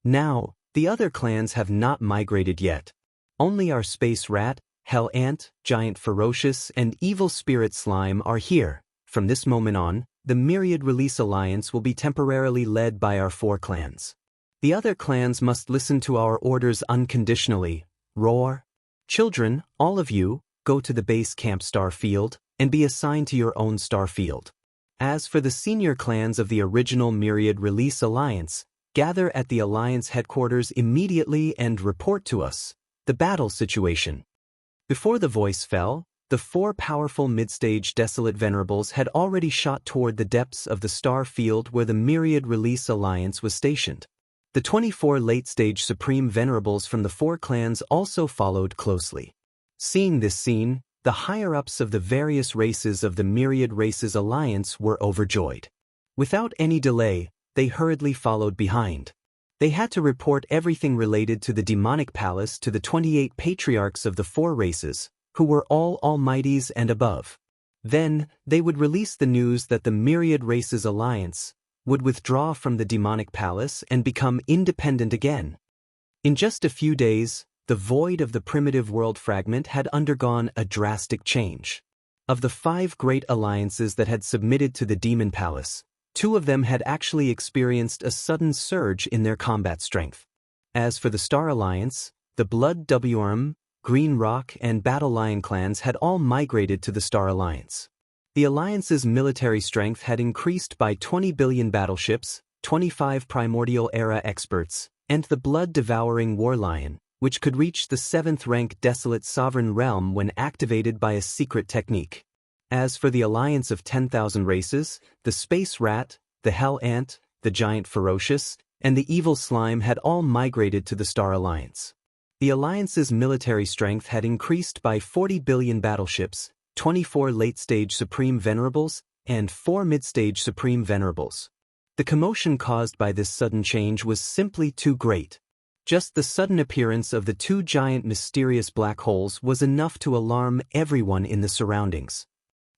Now, the other clans have not migrated yet. Only our space rat, hell ant, giant ferocious, and evil spirit slime are here. From this moment on, the myriad release alliance will be temporarily led by our 4 clans. The other clans must listen to our orders unconditionally. Roar. Children, all of you, go to the base camp star field and be assigned to your own star field. As for the senior clans of the original Myriad Release Alliance, gather at the Alliance headquarters immediately and report to us the battle situation. Before the voice fell, the 4 powerful mid-stage desolate venerables had already shot toward the depths of the star field where the Myriad Release Alliance was stationed. The 24 late-stage supreme venerables from the 4 clans also followed closely. Seeing this scene, the higher-ups of the various races of the Myriad Races Alliance were overjoyed. Without any delay, they hurriedly followed behind. They had to report everything related to the demonic palace to the 28 patriarchs of the 4 races, who were all almighties and above. Then, they would release the news that the Myriad Races Alliance would withdraw from the demonic palace and become independent again. In just a few days, the void of the primitive world fragment had undergone a drastic change. Of the 5 great alliances that had submitted to the demon palace, 2 of them had actually experienced a sudden surge in their combat strength. As for the Star Alliance, the Blood WRM, Green Rock, and Battle Lion clans had all migrated to the Star Alliance. The Alliance's military strength had increased by 20 billion battleships, 25 primordial era experts, and the blood-devouring War Lion, which could reach the 7th rank Desolate Sovereign Realm when activated by a secret technique. As for the Alliance of 10,000 races, the Space Rat, the Hell Ant, the Giant Ferocious, and the Evil Slime had all migrated to the Star Alliance. The Alliance's military strength had increased by 40 billion battleships, 24 late-stage Supreme Venerables, and 4 mid-stage Supreme Venerables. The commotion caused by this sudden change was simply too great. Just the sudden appearance of the 2 giant mysterious black holes was enough to alarm everyone in the surroundings.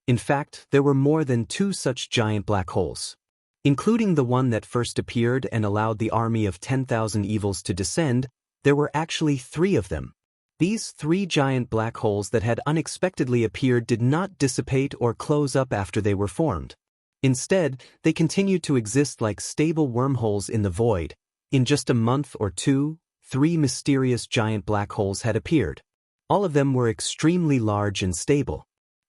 In fact, there were more than 2 such giant black holes. Including the one that first appeared and allowed the army of 10,000 evils to descend, there were actually 3 of them. These 3 giant black holes that had unexpectedly appeared did not dissipate or close up after they were formed. Instead, they continued to exist like stable wormholes in the void. In just a month or 2, 3 mysterious giant black holes had appeared. All of them were extremely large and stable.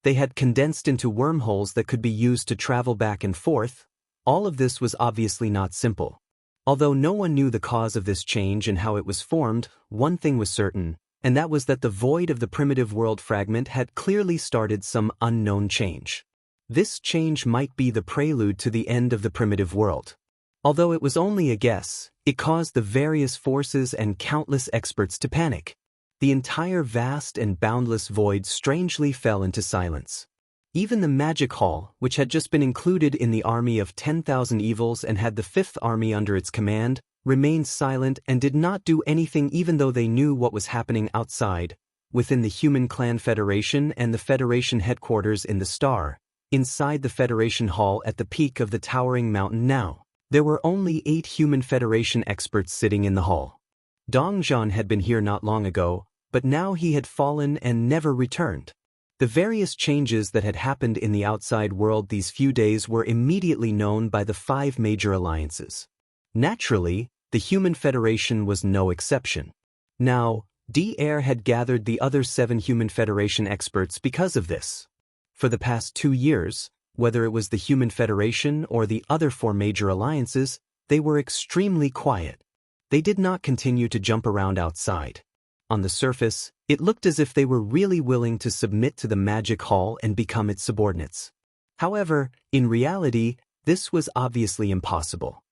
they had condensed into wormholes that could be used to travel back and forth. All of this was obviously not simple. Although no one knew the cause of this change and how it was formed, one thing was certain, and that was that the void of the primitive world fragment had clearly started some unknown change. This change might be the prelude to the end of the primitive world. Although it was only a guess, it caused the various forces and countless experts to panic. The entire vast and boundless void strangely fell into silence. Even the Magic Hall, which had just been included in the army of 10,000 evils and had the Fifth Army under its command, remained silent and did not do anything even though they knew what was happening outside, within the Human Clan Federation and the Federation headquarters in the Star. Inside the Federation Hall at the peak of the towering mountain now, there were only 8 Human Federation experts sitting in the hall. Dongzhan had been here not long ago, but now he had fallen and never returned. The various changes that had happened in the outside world these few days were immediately known by the 5 major alliances. Naturally, the Human Federation was no exception. Now, DR had gathered the other 7 Human Federation experts because of this. For the past 2 years, whether it was the Human Federation or the other 4 major alliances, they were extremely quiet. They did not continue to jump around outside. On the surface, it looked as if they were really willing to submit to the Magic Hall and become its subordinates. However, in reality, this was obviously impossible.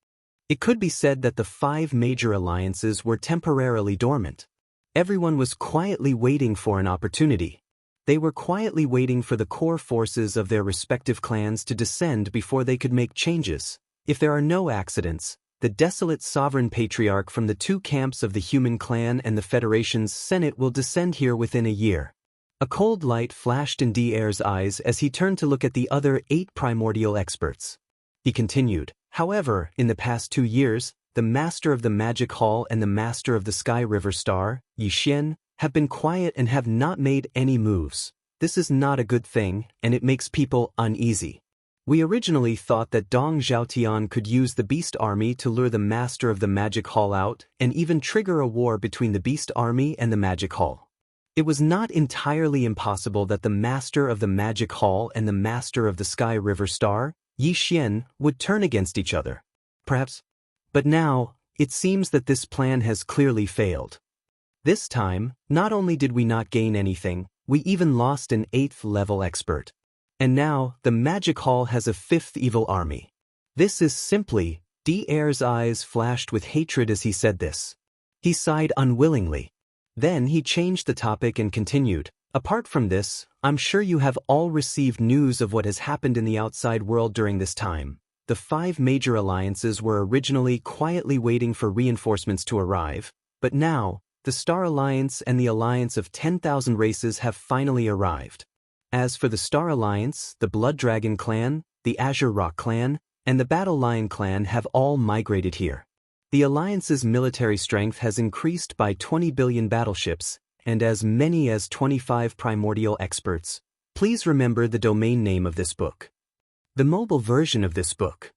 It could be said that the 5 major alliances were temporarily dormant. Everyone was quietly waiting for an opportunity. They were quietly waiting for the core forces of their respective clans to descend before they could make changes. If there are no accidents, the desolate sovereign patriarch from the 2 camps of the Human Clan and the Federation's Senate will descend here within a year. A cold light flashed in DR's eyes as he turned to look at the other 8 primordial experts. He continued, however, in the past 2 years, the Master of the Magic Hall and the Master of the Sky River Star, Yixian, have been quiet and have not made any moves. This is not a good thing, and it makes people uneasy. We originally thought that Dong Zhaotian could use the Beast Army to lure the Master of the Magic Hall out and even trigger a war between the Beast Army and the Magic Hall. It was not entirely impossible that the Master of the Magic Hall and the Master of the Sky River Star, Yixian, would turn against each other. Perhaps. But now, it seems that this plan has clearly failed. This time, not only did we not gain anything, we even lost an 8th-level expert. And now, the Magic Hall has a 5th evil army. This is simply, DR's eyes flashed with hatred as he said this. He sighed unwillingly. Then he changed the topic and continued, apart from this, I'm sure you have all received news of what has happened in the outside world during this time. The 5 major alliances were originally quietly waiting for reinforcements to arrive, but now, the Star Alliance and the Alliance of 10,000 races have finally arrived. As for the Star Alliance, the Blood Dragon Clan, the Azure Rock Clan, and the Battle Lion Clan have all migrated here. The Alliance's military strength has increased by 20 billion battleships, and as many as 25 primordial experts. Please remember the domain name of this book. The mobile version of this book.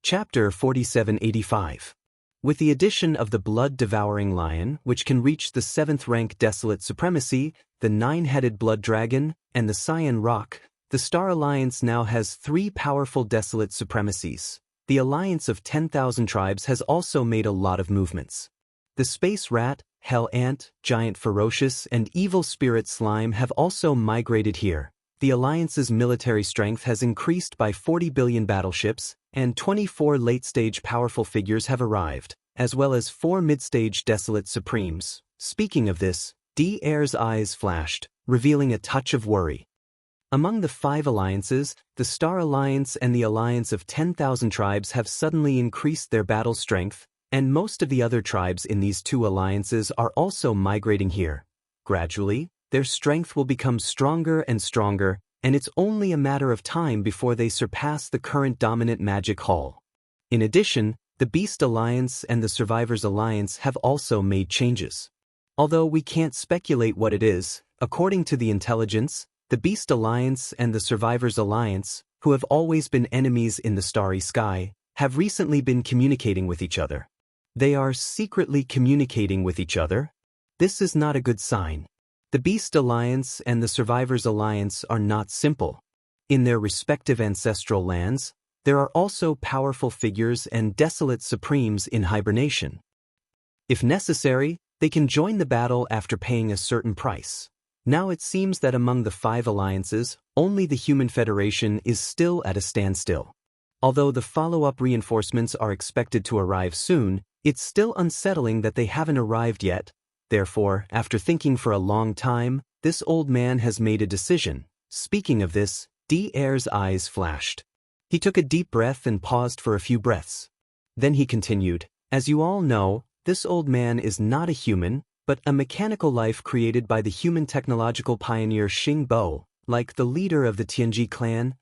Chapter 4785. With the addition of the blood-devouring lion, which can reach the 7th rank Desolate Supremacy, the 9-headed Blood Dragon, and the Cyan Rock, the Star Alliance now has 3 powerful Desolate Supremacies. The Alliance of 10,000 Tribes has also made a lot of movements. The Space Rat, Hell Ant, Giant Ferocious, and Evil Spirit Slime have also migrated here. The Alliance's military strength has increased by 40 billion battleships, and 24 late-stage powerful figures have arrived, as well as 4 mid-stage Desolate Supremes. Speaking of this, DR's eyes flashed, revealing a touch of worry. Among the 5 alliances, the Star Alliance and the Alliance of 10,000 Tribes have suddenly increased their battle strength, and most of the other tribes in these 2 alliances are also migrating here. Gradually, their strength will become stronger and stronger, and it's only a matter of time before they surpass the current dominant Magic Hall. In addition, the Beast Alliance and the Survivors Alliance have also made changes. Although we can't speculate what it is, according to the intelligence, the Beast Alliance and the Survivors Alliance, who have always been enemies in the starry sky, have recently been communicating with each other. They are secretly communicating with each other. This is not a good sign. The Beast Alliance and the Survivors Alliance are not simple. In their respective ancestral lands, there are also powerful figures and desolate supremes in hibernation. If necessary, they can join the battle after paying a certain price. Now it seems that among the 5 alliances, only the Human Federation is still at a standstill. Although the follow-up reinforcements are expected to arrive soon, it's still unsettling that they haven't arrived yet. Therefore, after thinking for a long time, this old man has made a decision. Speaking of this, Daoist's eyes flashed. He took a deep breath and paused for a few breaths. Then he continued, "As you all know, this old man is not a human, but a mechanical life created by the human technological pioneer Xing Bo, like the leader of the Tianji clan.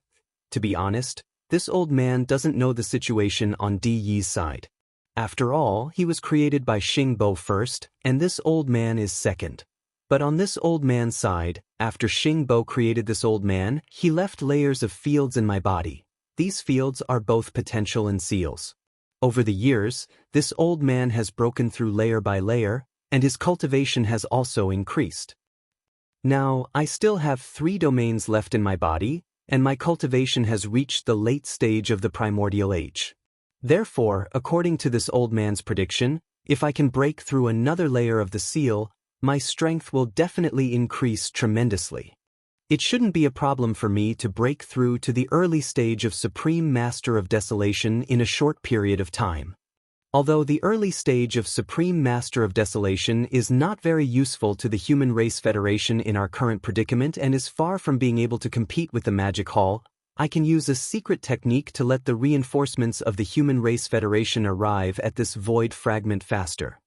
To be honest, this old man doesn't know the situation on Di Yi's side. After all, he was created by Xing Bo first, and this old man is second. But on this old man's side, after Xing Bo created this old man, he left layers of fields in my body. These fields are both potential and seals. Over the years, this old man has broken through layer by layer, and his cultivation has also increased. Now, I still have 3 domains left in my body, and my cultivation has reached the late stage of the primordial age. Therefore, according to this old man's prediction, if I can break through another layer of the seal, my strength will definitely increase tremendously. It shouldn't be a problem for me to break through to the early stage of Supreme Master of Desolation in a short period of time. Although the early stage of Supreme Master of Desolation is not very useful to the Human Race Federation in our current predicament and is far from being able to compete with the Magic Hall, I can use a secret technique to let the reinforcements of the Human Race Federation arrive at this void fragment faster.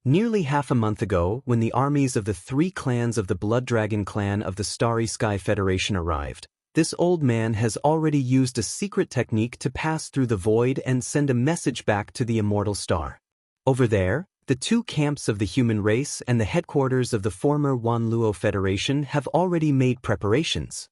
Nearly half a month ago, when the armies of the 3 clans of the Blood Dragon clan of the Starry Sky Federation arrived, this old man has already used a secret technique to pass through the void and send a message back to the Immortal Star. Over there, the 2 camps of the human race and the headquarters of the former Wanluo Federation have already made preparations.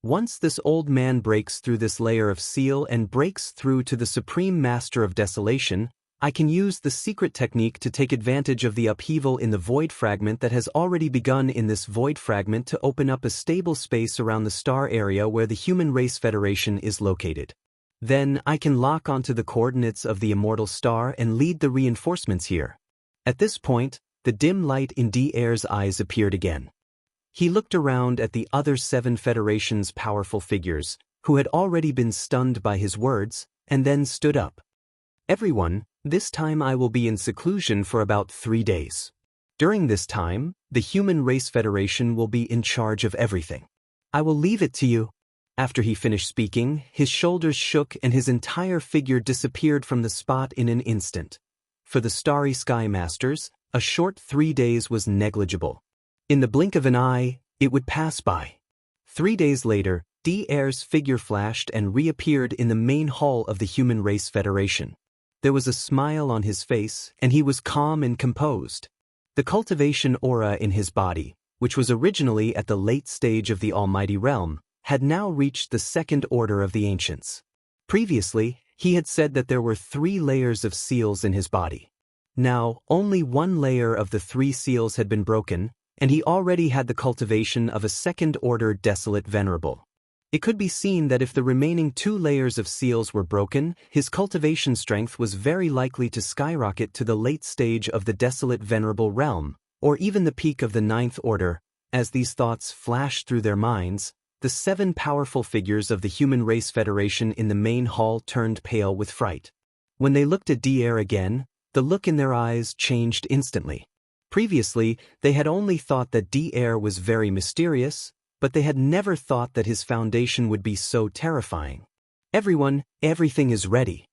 Once this old man breaks through this layer of seal and breaks through to the Supreme Master of Desolation, I can use the secret technique to take advantage of the upheaval in the void fragment that has already begun in this void fragment to open up a stable space around the star area where the Human Race Federation is located. Then I can lock onto the coordinates of the Immortal Star and lead the reinforcements here. At this point, the dim light in Daoist's eyes appeared again. He looked around at the other 7 Federation's powerful figures, who had already been stunned by his words, and then stood up. "Everyone, this time I will be in seclusion for about 3 days. During this time, the Human Race Federation will be in charge of everything. I will leave it to you." After he finished speaking, his shoulders shook and his entire figure disappeared from the spot in an instant. For the Starry Sky Masters, a short 3 days was negligible. In the blink of an eye, it would pass by. 3 days later, Daoist's figure flashed and reappeared in the main hall of the Human Race Federation. There was a smile on his face, and he was calm and composed. The cultivation aura in his body, which was originally at the late stage of the Almighty Realm, had now reached the 2nd order of the Ancients. Previously, he had said that there were 3 layers of seals in his body. Now, only 1 layer of the 3 seals had been broken, and he already had the cultivation of a 2nd-order Desolate Venerable. It could be seen that if the remaining 2 layers of seals were broken, his cultivation strength was very likely to skyrocket to the late stage of the Desolate Venerable realm, or even the peak of the 9th order. As these thoughts flashed through their minds, the 7 powerful figures of the Human Race Federation in the main hall turned pale with fright. When they looked at Daoist again, the look in their eyes changed instantly. Previously, they had only thought that Daoist was very mysterious, but they had never thought that his foundation would be so terrifying. "Everyone, everything is ready.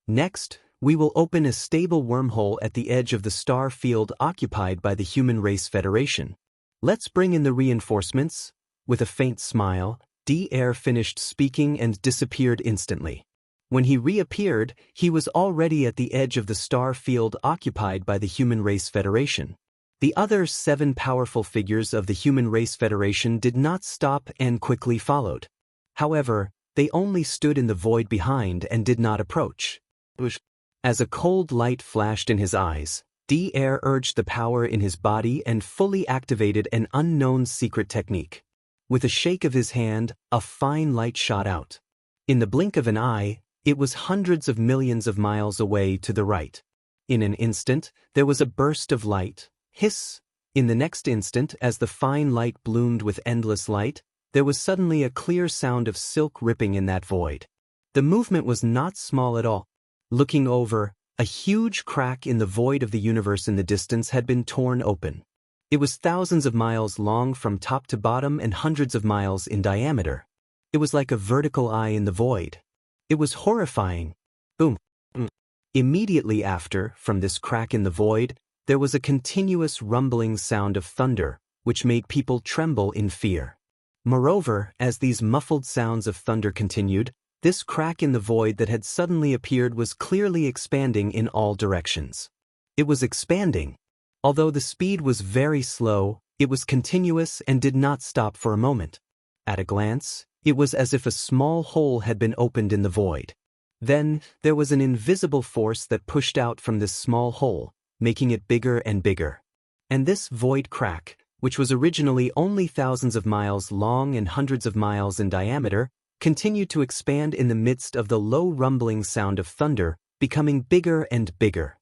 Next, we will open a stable wormhole at the edge of the star field occupied by the Human Race Federation. Let's bring in the reinforcements." With a faint smile, Daoist finished speaking and disappeared instantly. When he reappeared, he was already at the edge of the star field occupied by the Human Race Federation. The other 7 powerful figures of the Human Race Federation did not stop and quickly followed. However, they only stood in the void behind and did not approach. As a cold light flashed in his eyes, D-Air urged the power in his body and fully activated an unknown secret technique. With a shake of his hand, a fine light shot out. In the blink of an eye, it was hundreds of millions of miles away to the right. In an instant, there was a burst of light. Hiss! In the next instant, as the fine light bloomed with endless light, there was suddenly a clear sound of silk ripping in that void. The movement was not small at all. Looking over, a huge crack in the void of the universe in the distance had been torn open. It was thousands of miles long from top to bottom and hundreds of miles in diameter. It was like a vertical eye in the void. It was horrifying. Boom. Immediately after, from this crack in the void, there was a continuous rumbling sound of thunder, which made people tremble in fear. Moreover, as these muffled sounds of thunder continued, this crack in the void that had suddenly appeared was clearly expanding in all directions. It was expanding. Although the speed was very slow, it was continuous and did not stop for a moment. At a glance, it was as if a small hole had been opened in the void. Then, there was an invisible force that pushed out from this small hole, making it bigger and bigger. And this void crack, which was originally only thousands of miles long and hundreds of miles in diameter, continued to expand in the midst of the low rumbling sound of thunder, becoming bigger and bigger.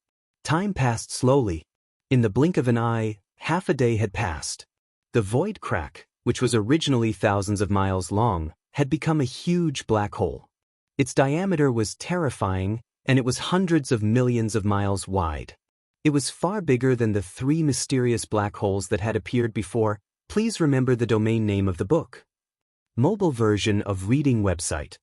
Time passed slowly. In the blink of an eye, half a day had passed. The void crack, which was originally thousands of miles long, had become a huge black hole. Its diameter was terrifying, and it was hundreds of millions of miles wide. It was far bigger than the 3 mysterious black holes that had appeared before. Please remember the domain name of the book. Mobile version of reading website.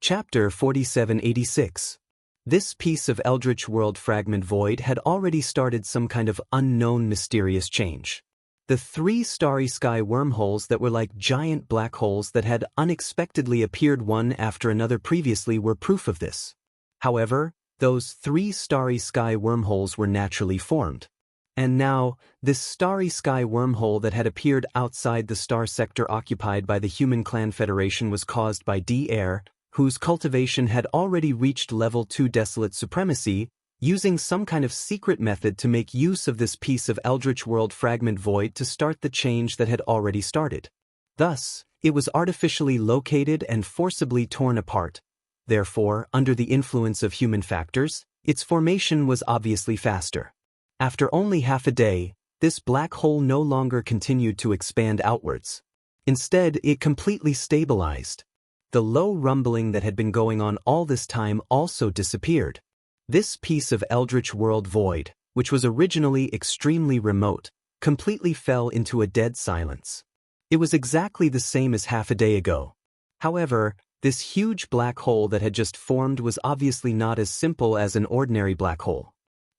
Chapter 4786. This piece of Eldritch World Fragment Void had already started some kind of unknown mysterious change. The 3 starry sky wormholes that were like giant black holes that had unexpectedly appeared one after another previously were proof of this. However, those 3 starry sky wormholes were naturally formed. And now, this starry sky wormhole that had appeared outside the star sector occupied by the Human Clan Federation was caused by D-Air, whose cultivation had already reached level 2 desolate supremacy, using some kind of secret method to make use of this piece of Eldritch World Fragment Void to start the change that had already started. Thus, it was artificially located and forcibly torn apart. Therefore, under the influence of human factors, its formation was obviously faster. After only half a day, this black hole no longer continued to expand outwards. Instead, it completely stabilized. The low rumbling that had been going on all this time also disappeared. This piece of Eldritch World Void, which was originally extremely remote, completely fell into a dead silence. It was exactly the same as half a day ago. However, this huge black hole that had just formed was obviously not as simple as an ordinary black hole.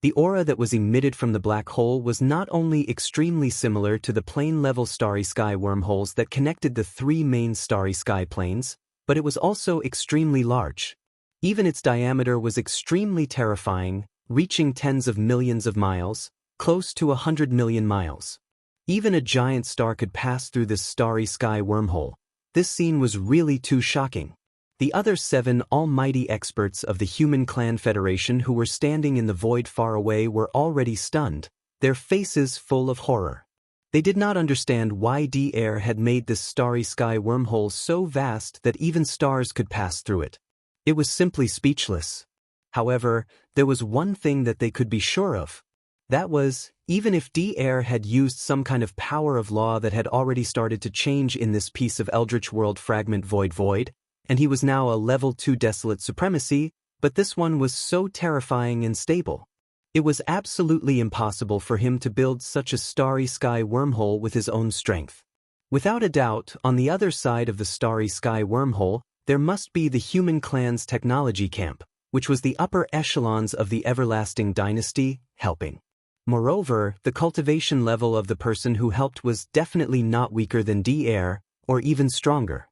The aura that was emitted from the black hole was not only extremely similar to the plane-level starry sky wormholes that connected the 3 main starry sky planes, but it was also extremely large. Even its diameter was extremely terrifying, reaching tens of millions of miles, close to 100 million miles. Even a giant star could pass through this starry sky wormhole. This scene was really too shocking. The other 7 almighty experts of the Human Clan Federation who were standing in the void far away were already stunned, their faces full of horror. They did not understand why D-Air had made this starry sky wormhole so vast that even stars could pass through it. It was simply speechless. However, there was one thing that they could be sure of. That was, even if D-Air had used some kind of power of law that had already started to change in this piece of Eldritch World Fragment Void, and he was now a level 2 desolate supremacy, but this one was so terrifying and stable. It was absolutely impossible for him to build such a starry sky wormhole with his own strength. Without a doubt, on the other side of the starry sky wormhole, there must be the Human Clan's technology camp, which was the upper echelons of the everlasting dynasty, helping. Moreover, the cultivation level of the person who helped was definitely not weaker than D-Air, or even stronger.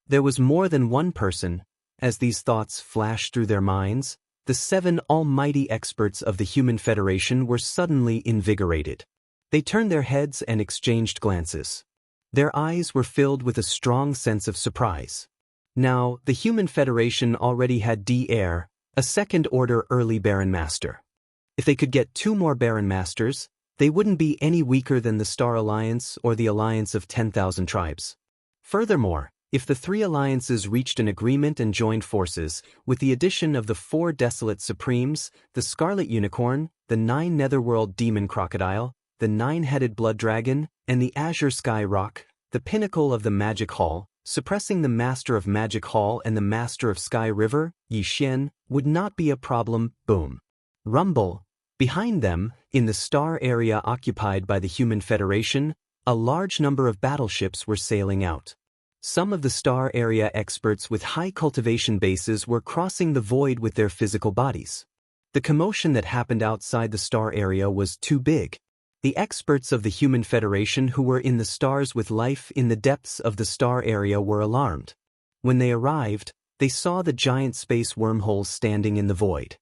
There was more than one person. As these thoughts flashed through their minds, the 7 almighty experts of the Human Federation were suddenly invigorated. They turned their heads and exchanged glances. Their eyes were filled with a strong sense of surprise. Now, the Human Federation already had D-Air, a second-order early Baron Master. If they could get 2 more Baron Masters, they wouldn't be any weaker than the Star Alliance or the Alliance of 10,000 Tribes. Furthermore, if the 3 alliances reached an agreement and joined forces, with the addition of the 4 Desolate Supremes, the Scarlet Unicorn, the 9 Netherworld Demon Crocodile, the 9-headed Blood Dragon, and the Azure Sky Rock, the pinnacle of the Magic Hall, suppressing the Master of Magic Hall and the Master of Sky River, Yi Xian, would not be a problem. Boom. Rumble. Behind them, in the star area occupied by the Human Federation, a large number of battleships were sailing out. Some of the star area experts with high cultivation bases were crossing the void with their physical bodies. The commotion that happened outside the star area was too big. The experts of the Human Federation who were in the stars with life in the depths of the star area were alarmed. When they arrived, they saw the giant space wormhole standing in the void.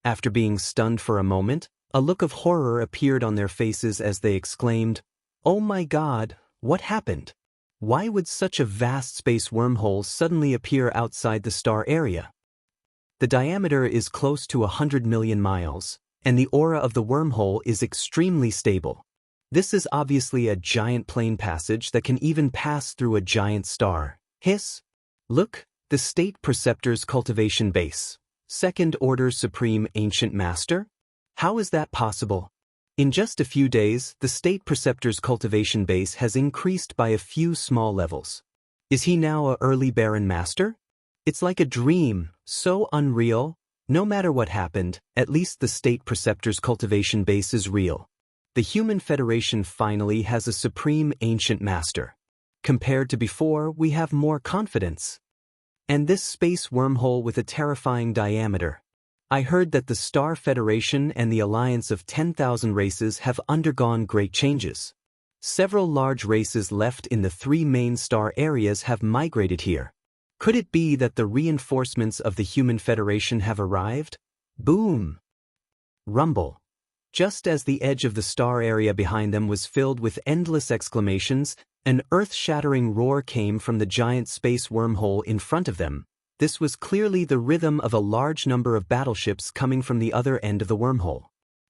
After being stunned for a moment, a look of horror appeared on their faces as they exclaimed, "Oh my God, what happened? Why would such a vast space wormhole suddenly appear outside the star area?" The diameter is close to 100 million miles, and the aura of the wormhole is extremely stable. This is obviously a giant plane passage that can even pass through a giant star. Hiss! Look, the State Preceptor's Cultivation Base. Second Order Supreme Ancient Master? How is that possible? In just a few days, the State Preceptor's cultivation base has increased by a few small levels. Is he now a early Baron Master? It's like a dream, so unreal. No matter what happened, at least the State Preceptor's cultivation base is real. The Human Federation finally has a Supreme Ancient Master. Compared to before, we have more confidence. And this space wormhole with a terrifying diameter. I heard that the Star Federation and the Alliance of 10,000 races have undergone great changes. Several large races left in the 3 main star areas have migrated here. Could it be that the reinforcements of the Human Federation have arrived? Boom! Rumble. Just as the edge of the star area behind them was filled with endless exclamations, an earth-shattering roar came from the giant space wormhole in front of them. This was clearly the rhythm of a large number of battleships coming from the other end of the wormhole.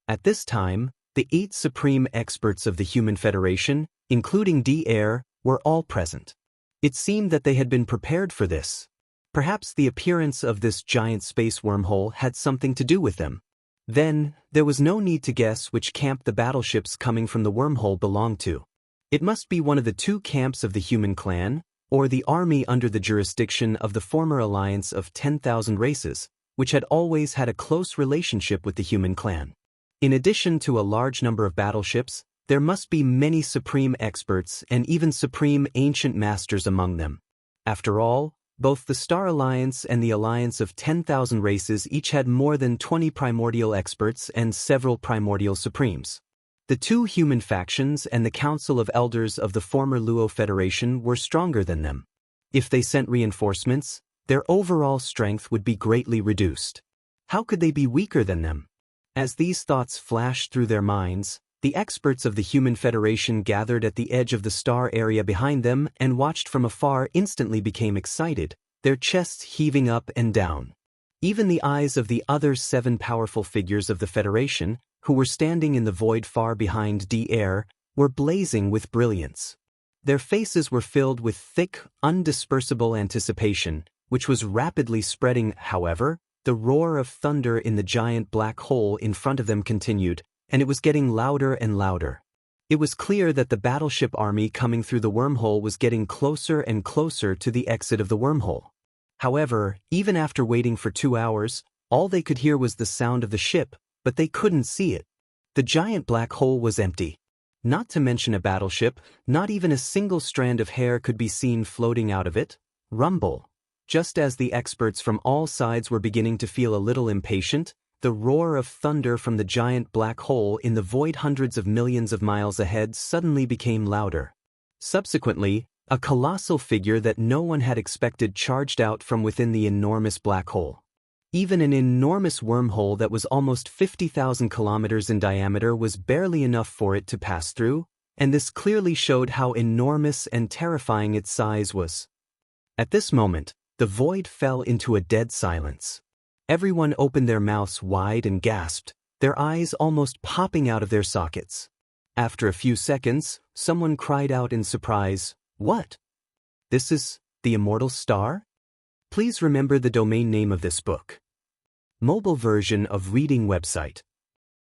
At this time, the 8 supreme experts of the Human Federation, including D-Air, were all present. It seemed that they had been prepared for this. Perhaps the appearance of this giant space wormhole had something to do with them. Then, there was no need to guess which camp the battleships coming from the wormhole belonged to. It must be one of the 2 camps of the human clan, or the army under the jurisdiction of the former alliance of 10,000 races, which had always had a close relationship with the human clan. In addition to a large number of battleships, there must be many supreme experts and even supreme ancient masters among them. After all, both the Star Alliance and the Alliance of 10,000 races each had more than 20 primordial experts and several primordial supremes. The 2 human factions and the Council of Elders of the former Luo Federation were stronger than them. If they sent reinforcements, their overall strength would be greatly reduced. How could they be weaker than them? As these thoughts flashed through their minds, the experts of the Human Federation gathered at the edge of the star area behind them and watched from afar instantly became excited, their chests heaving up and down. Even the eyes of the other 7 powerful figures of the Federation, who were standing in the void far behind D-Air, were blazing with brilliance. Their faces were filled with thick, undispersible anticipation, which was rapidly spreading. However, the roar of thunder in the giant black hole in front of them continued, and it was getting louder and louder. It was clear that the battleship army coming through the wormhole was getting closer and closer to the exit of the wormhole. However, even after waiting for 2 hours, all they could hear was the sound of the ship, but they couldn't see it. The giant black hole was empty. Not to mention a battleship, not even a single strand of hair could be seen floating out of it. Rumble. Just as the experts from all sides were beginning to feel a little impatient, the roar of thunder from the giant black hole in the void hundreds of millions of miles ahead suddenly became louder. Subsequently, a colossal figure that no one had expected charged out from within the enormous black hole. Even an enormous wormhole that was almost 50,000 kilometers in diameter was barely enough for it to pass through, and this clearly showed how enormous and terrifying its size was. At this moment, the void fell into a dead silence. Everyone opened their mouths wide and gasped, their eyes almost popping out of their sockets. After a few seconds, someone cried out in surprise, "What? This is the Immortal Star?" Please remember the domain name of this book. Mobile version of reading website.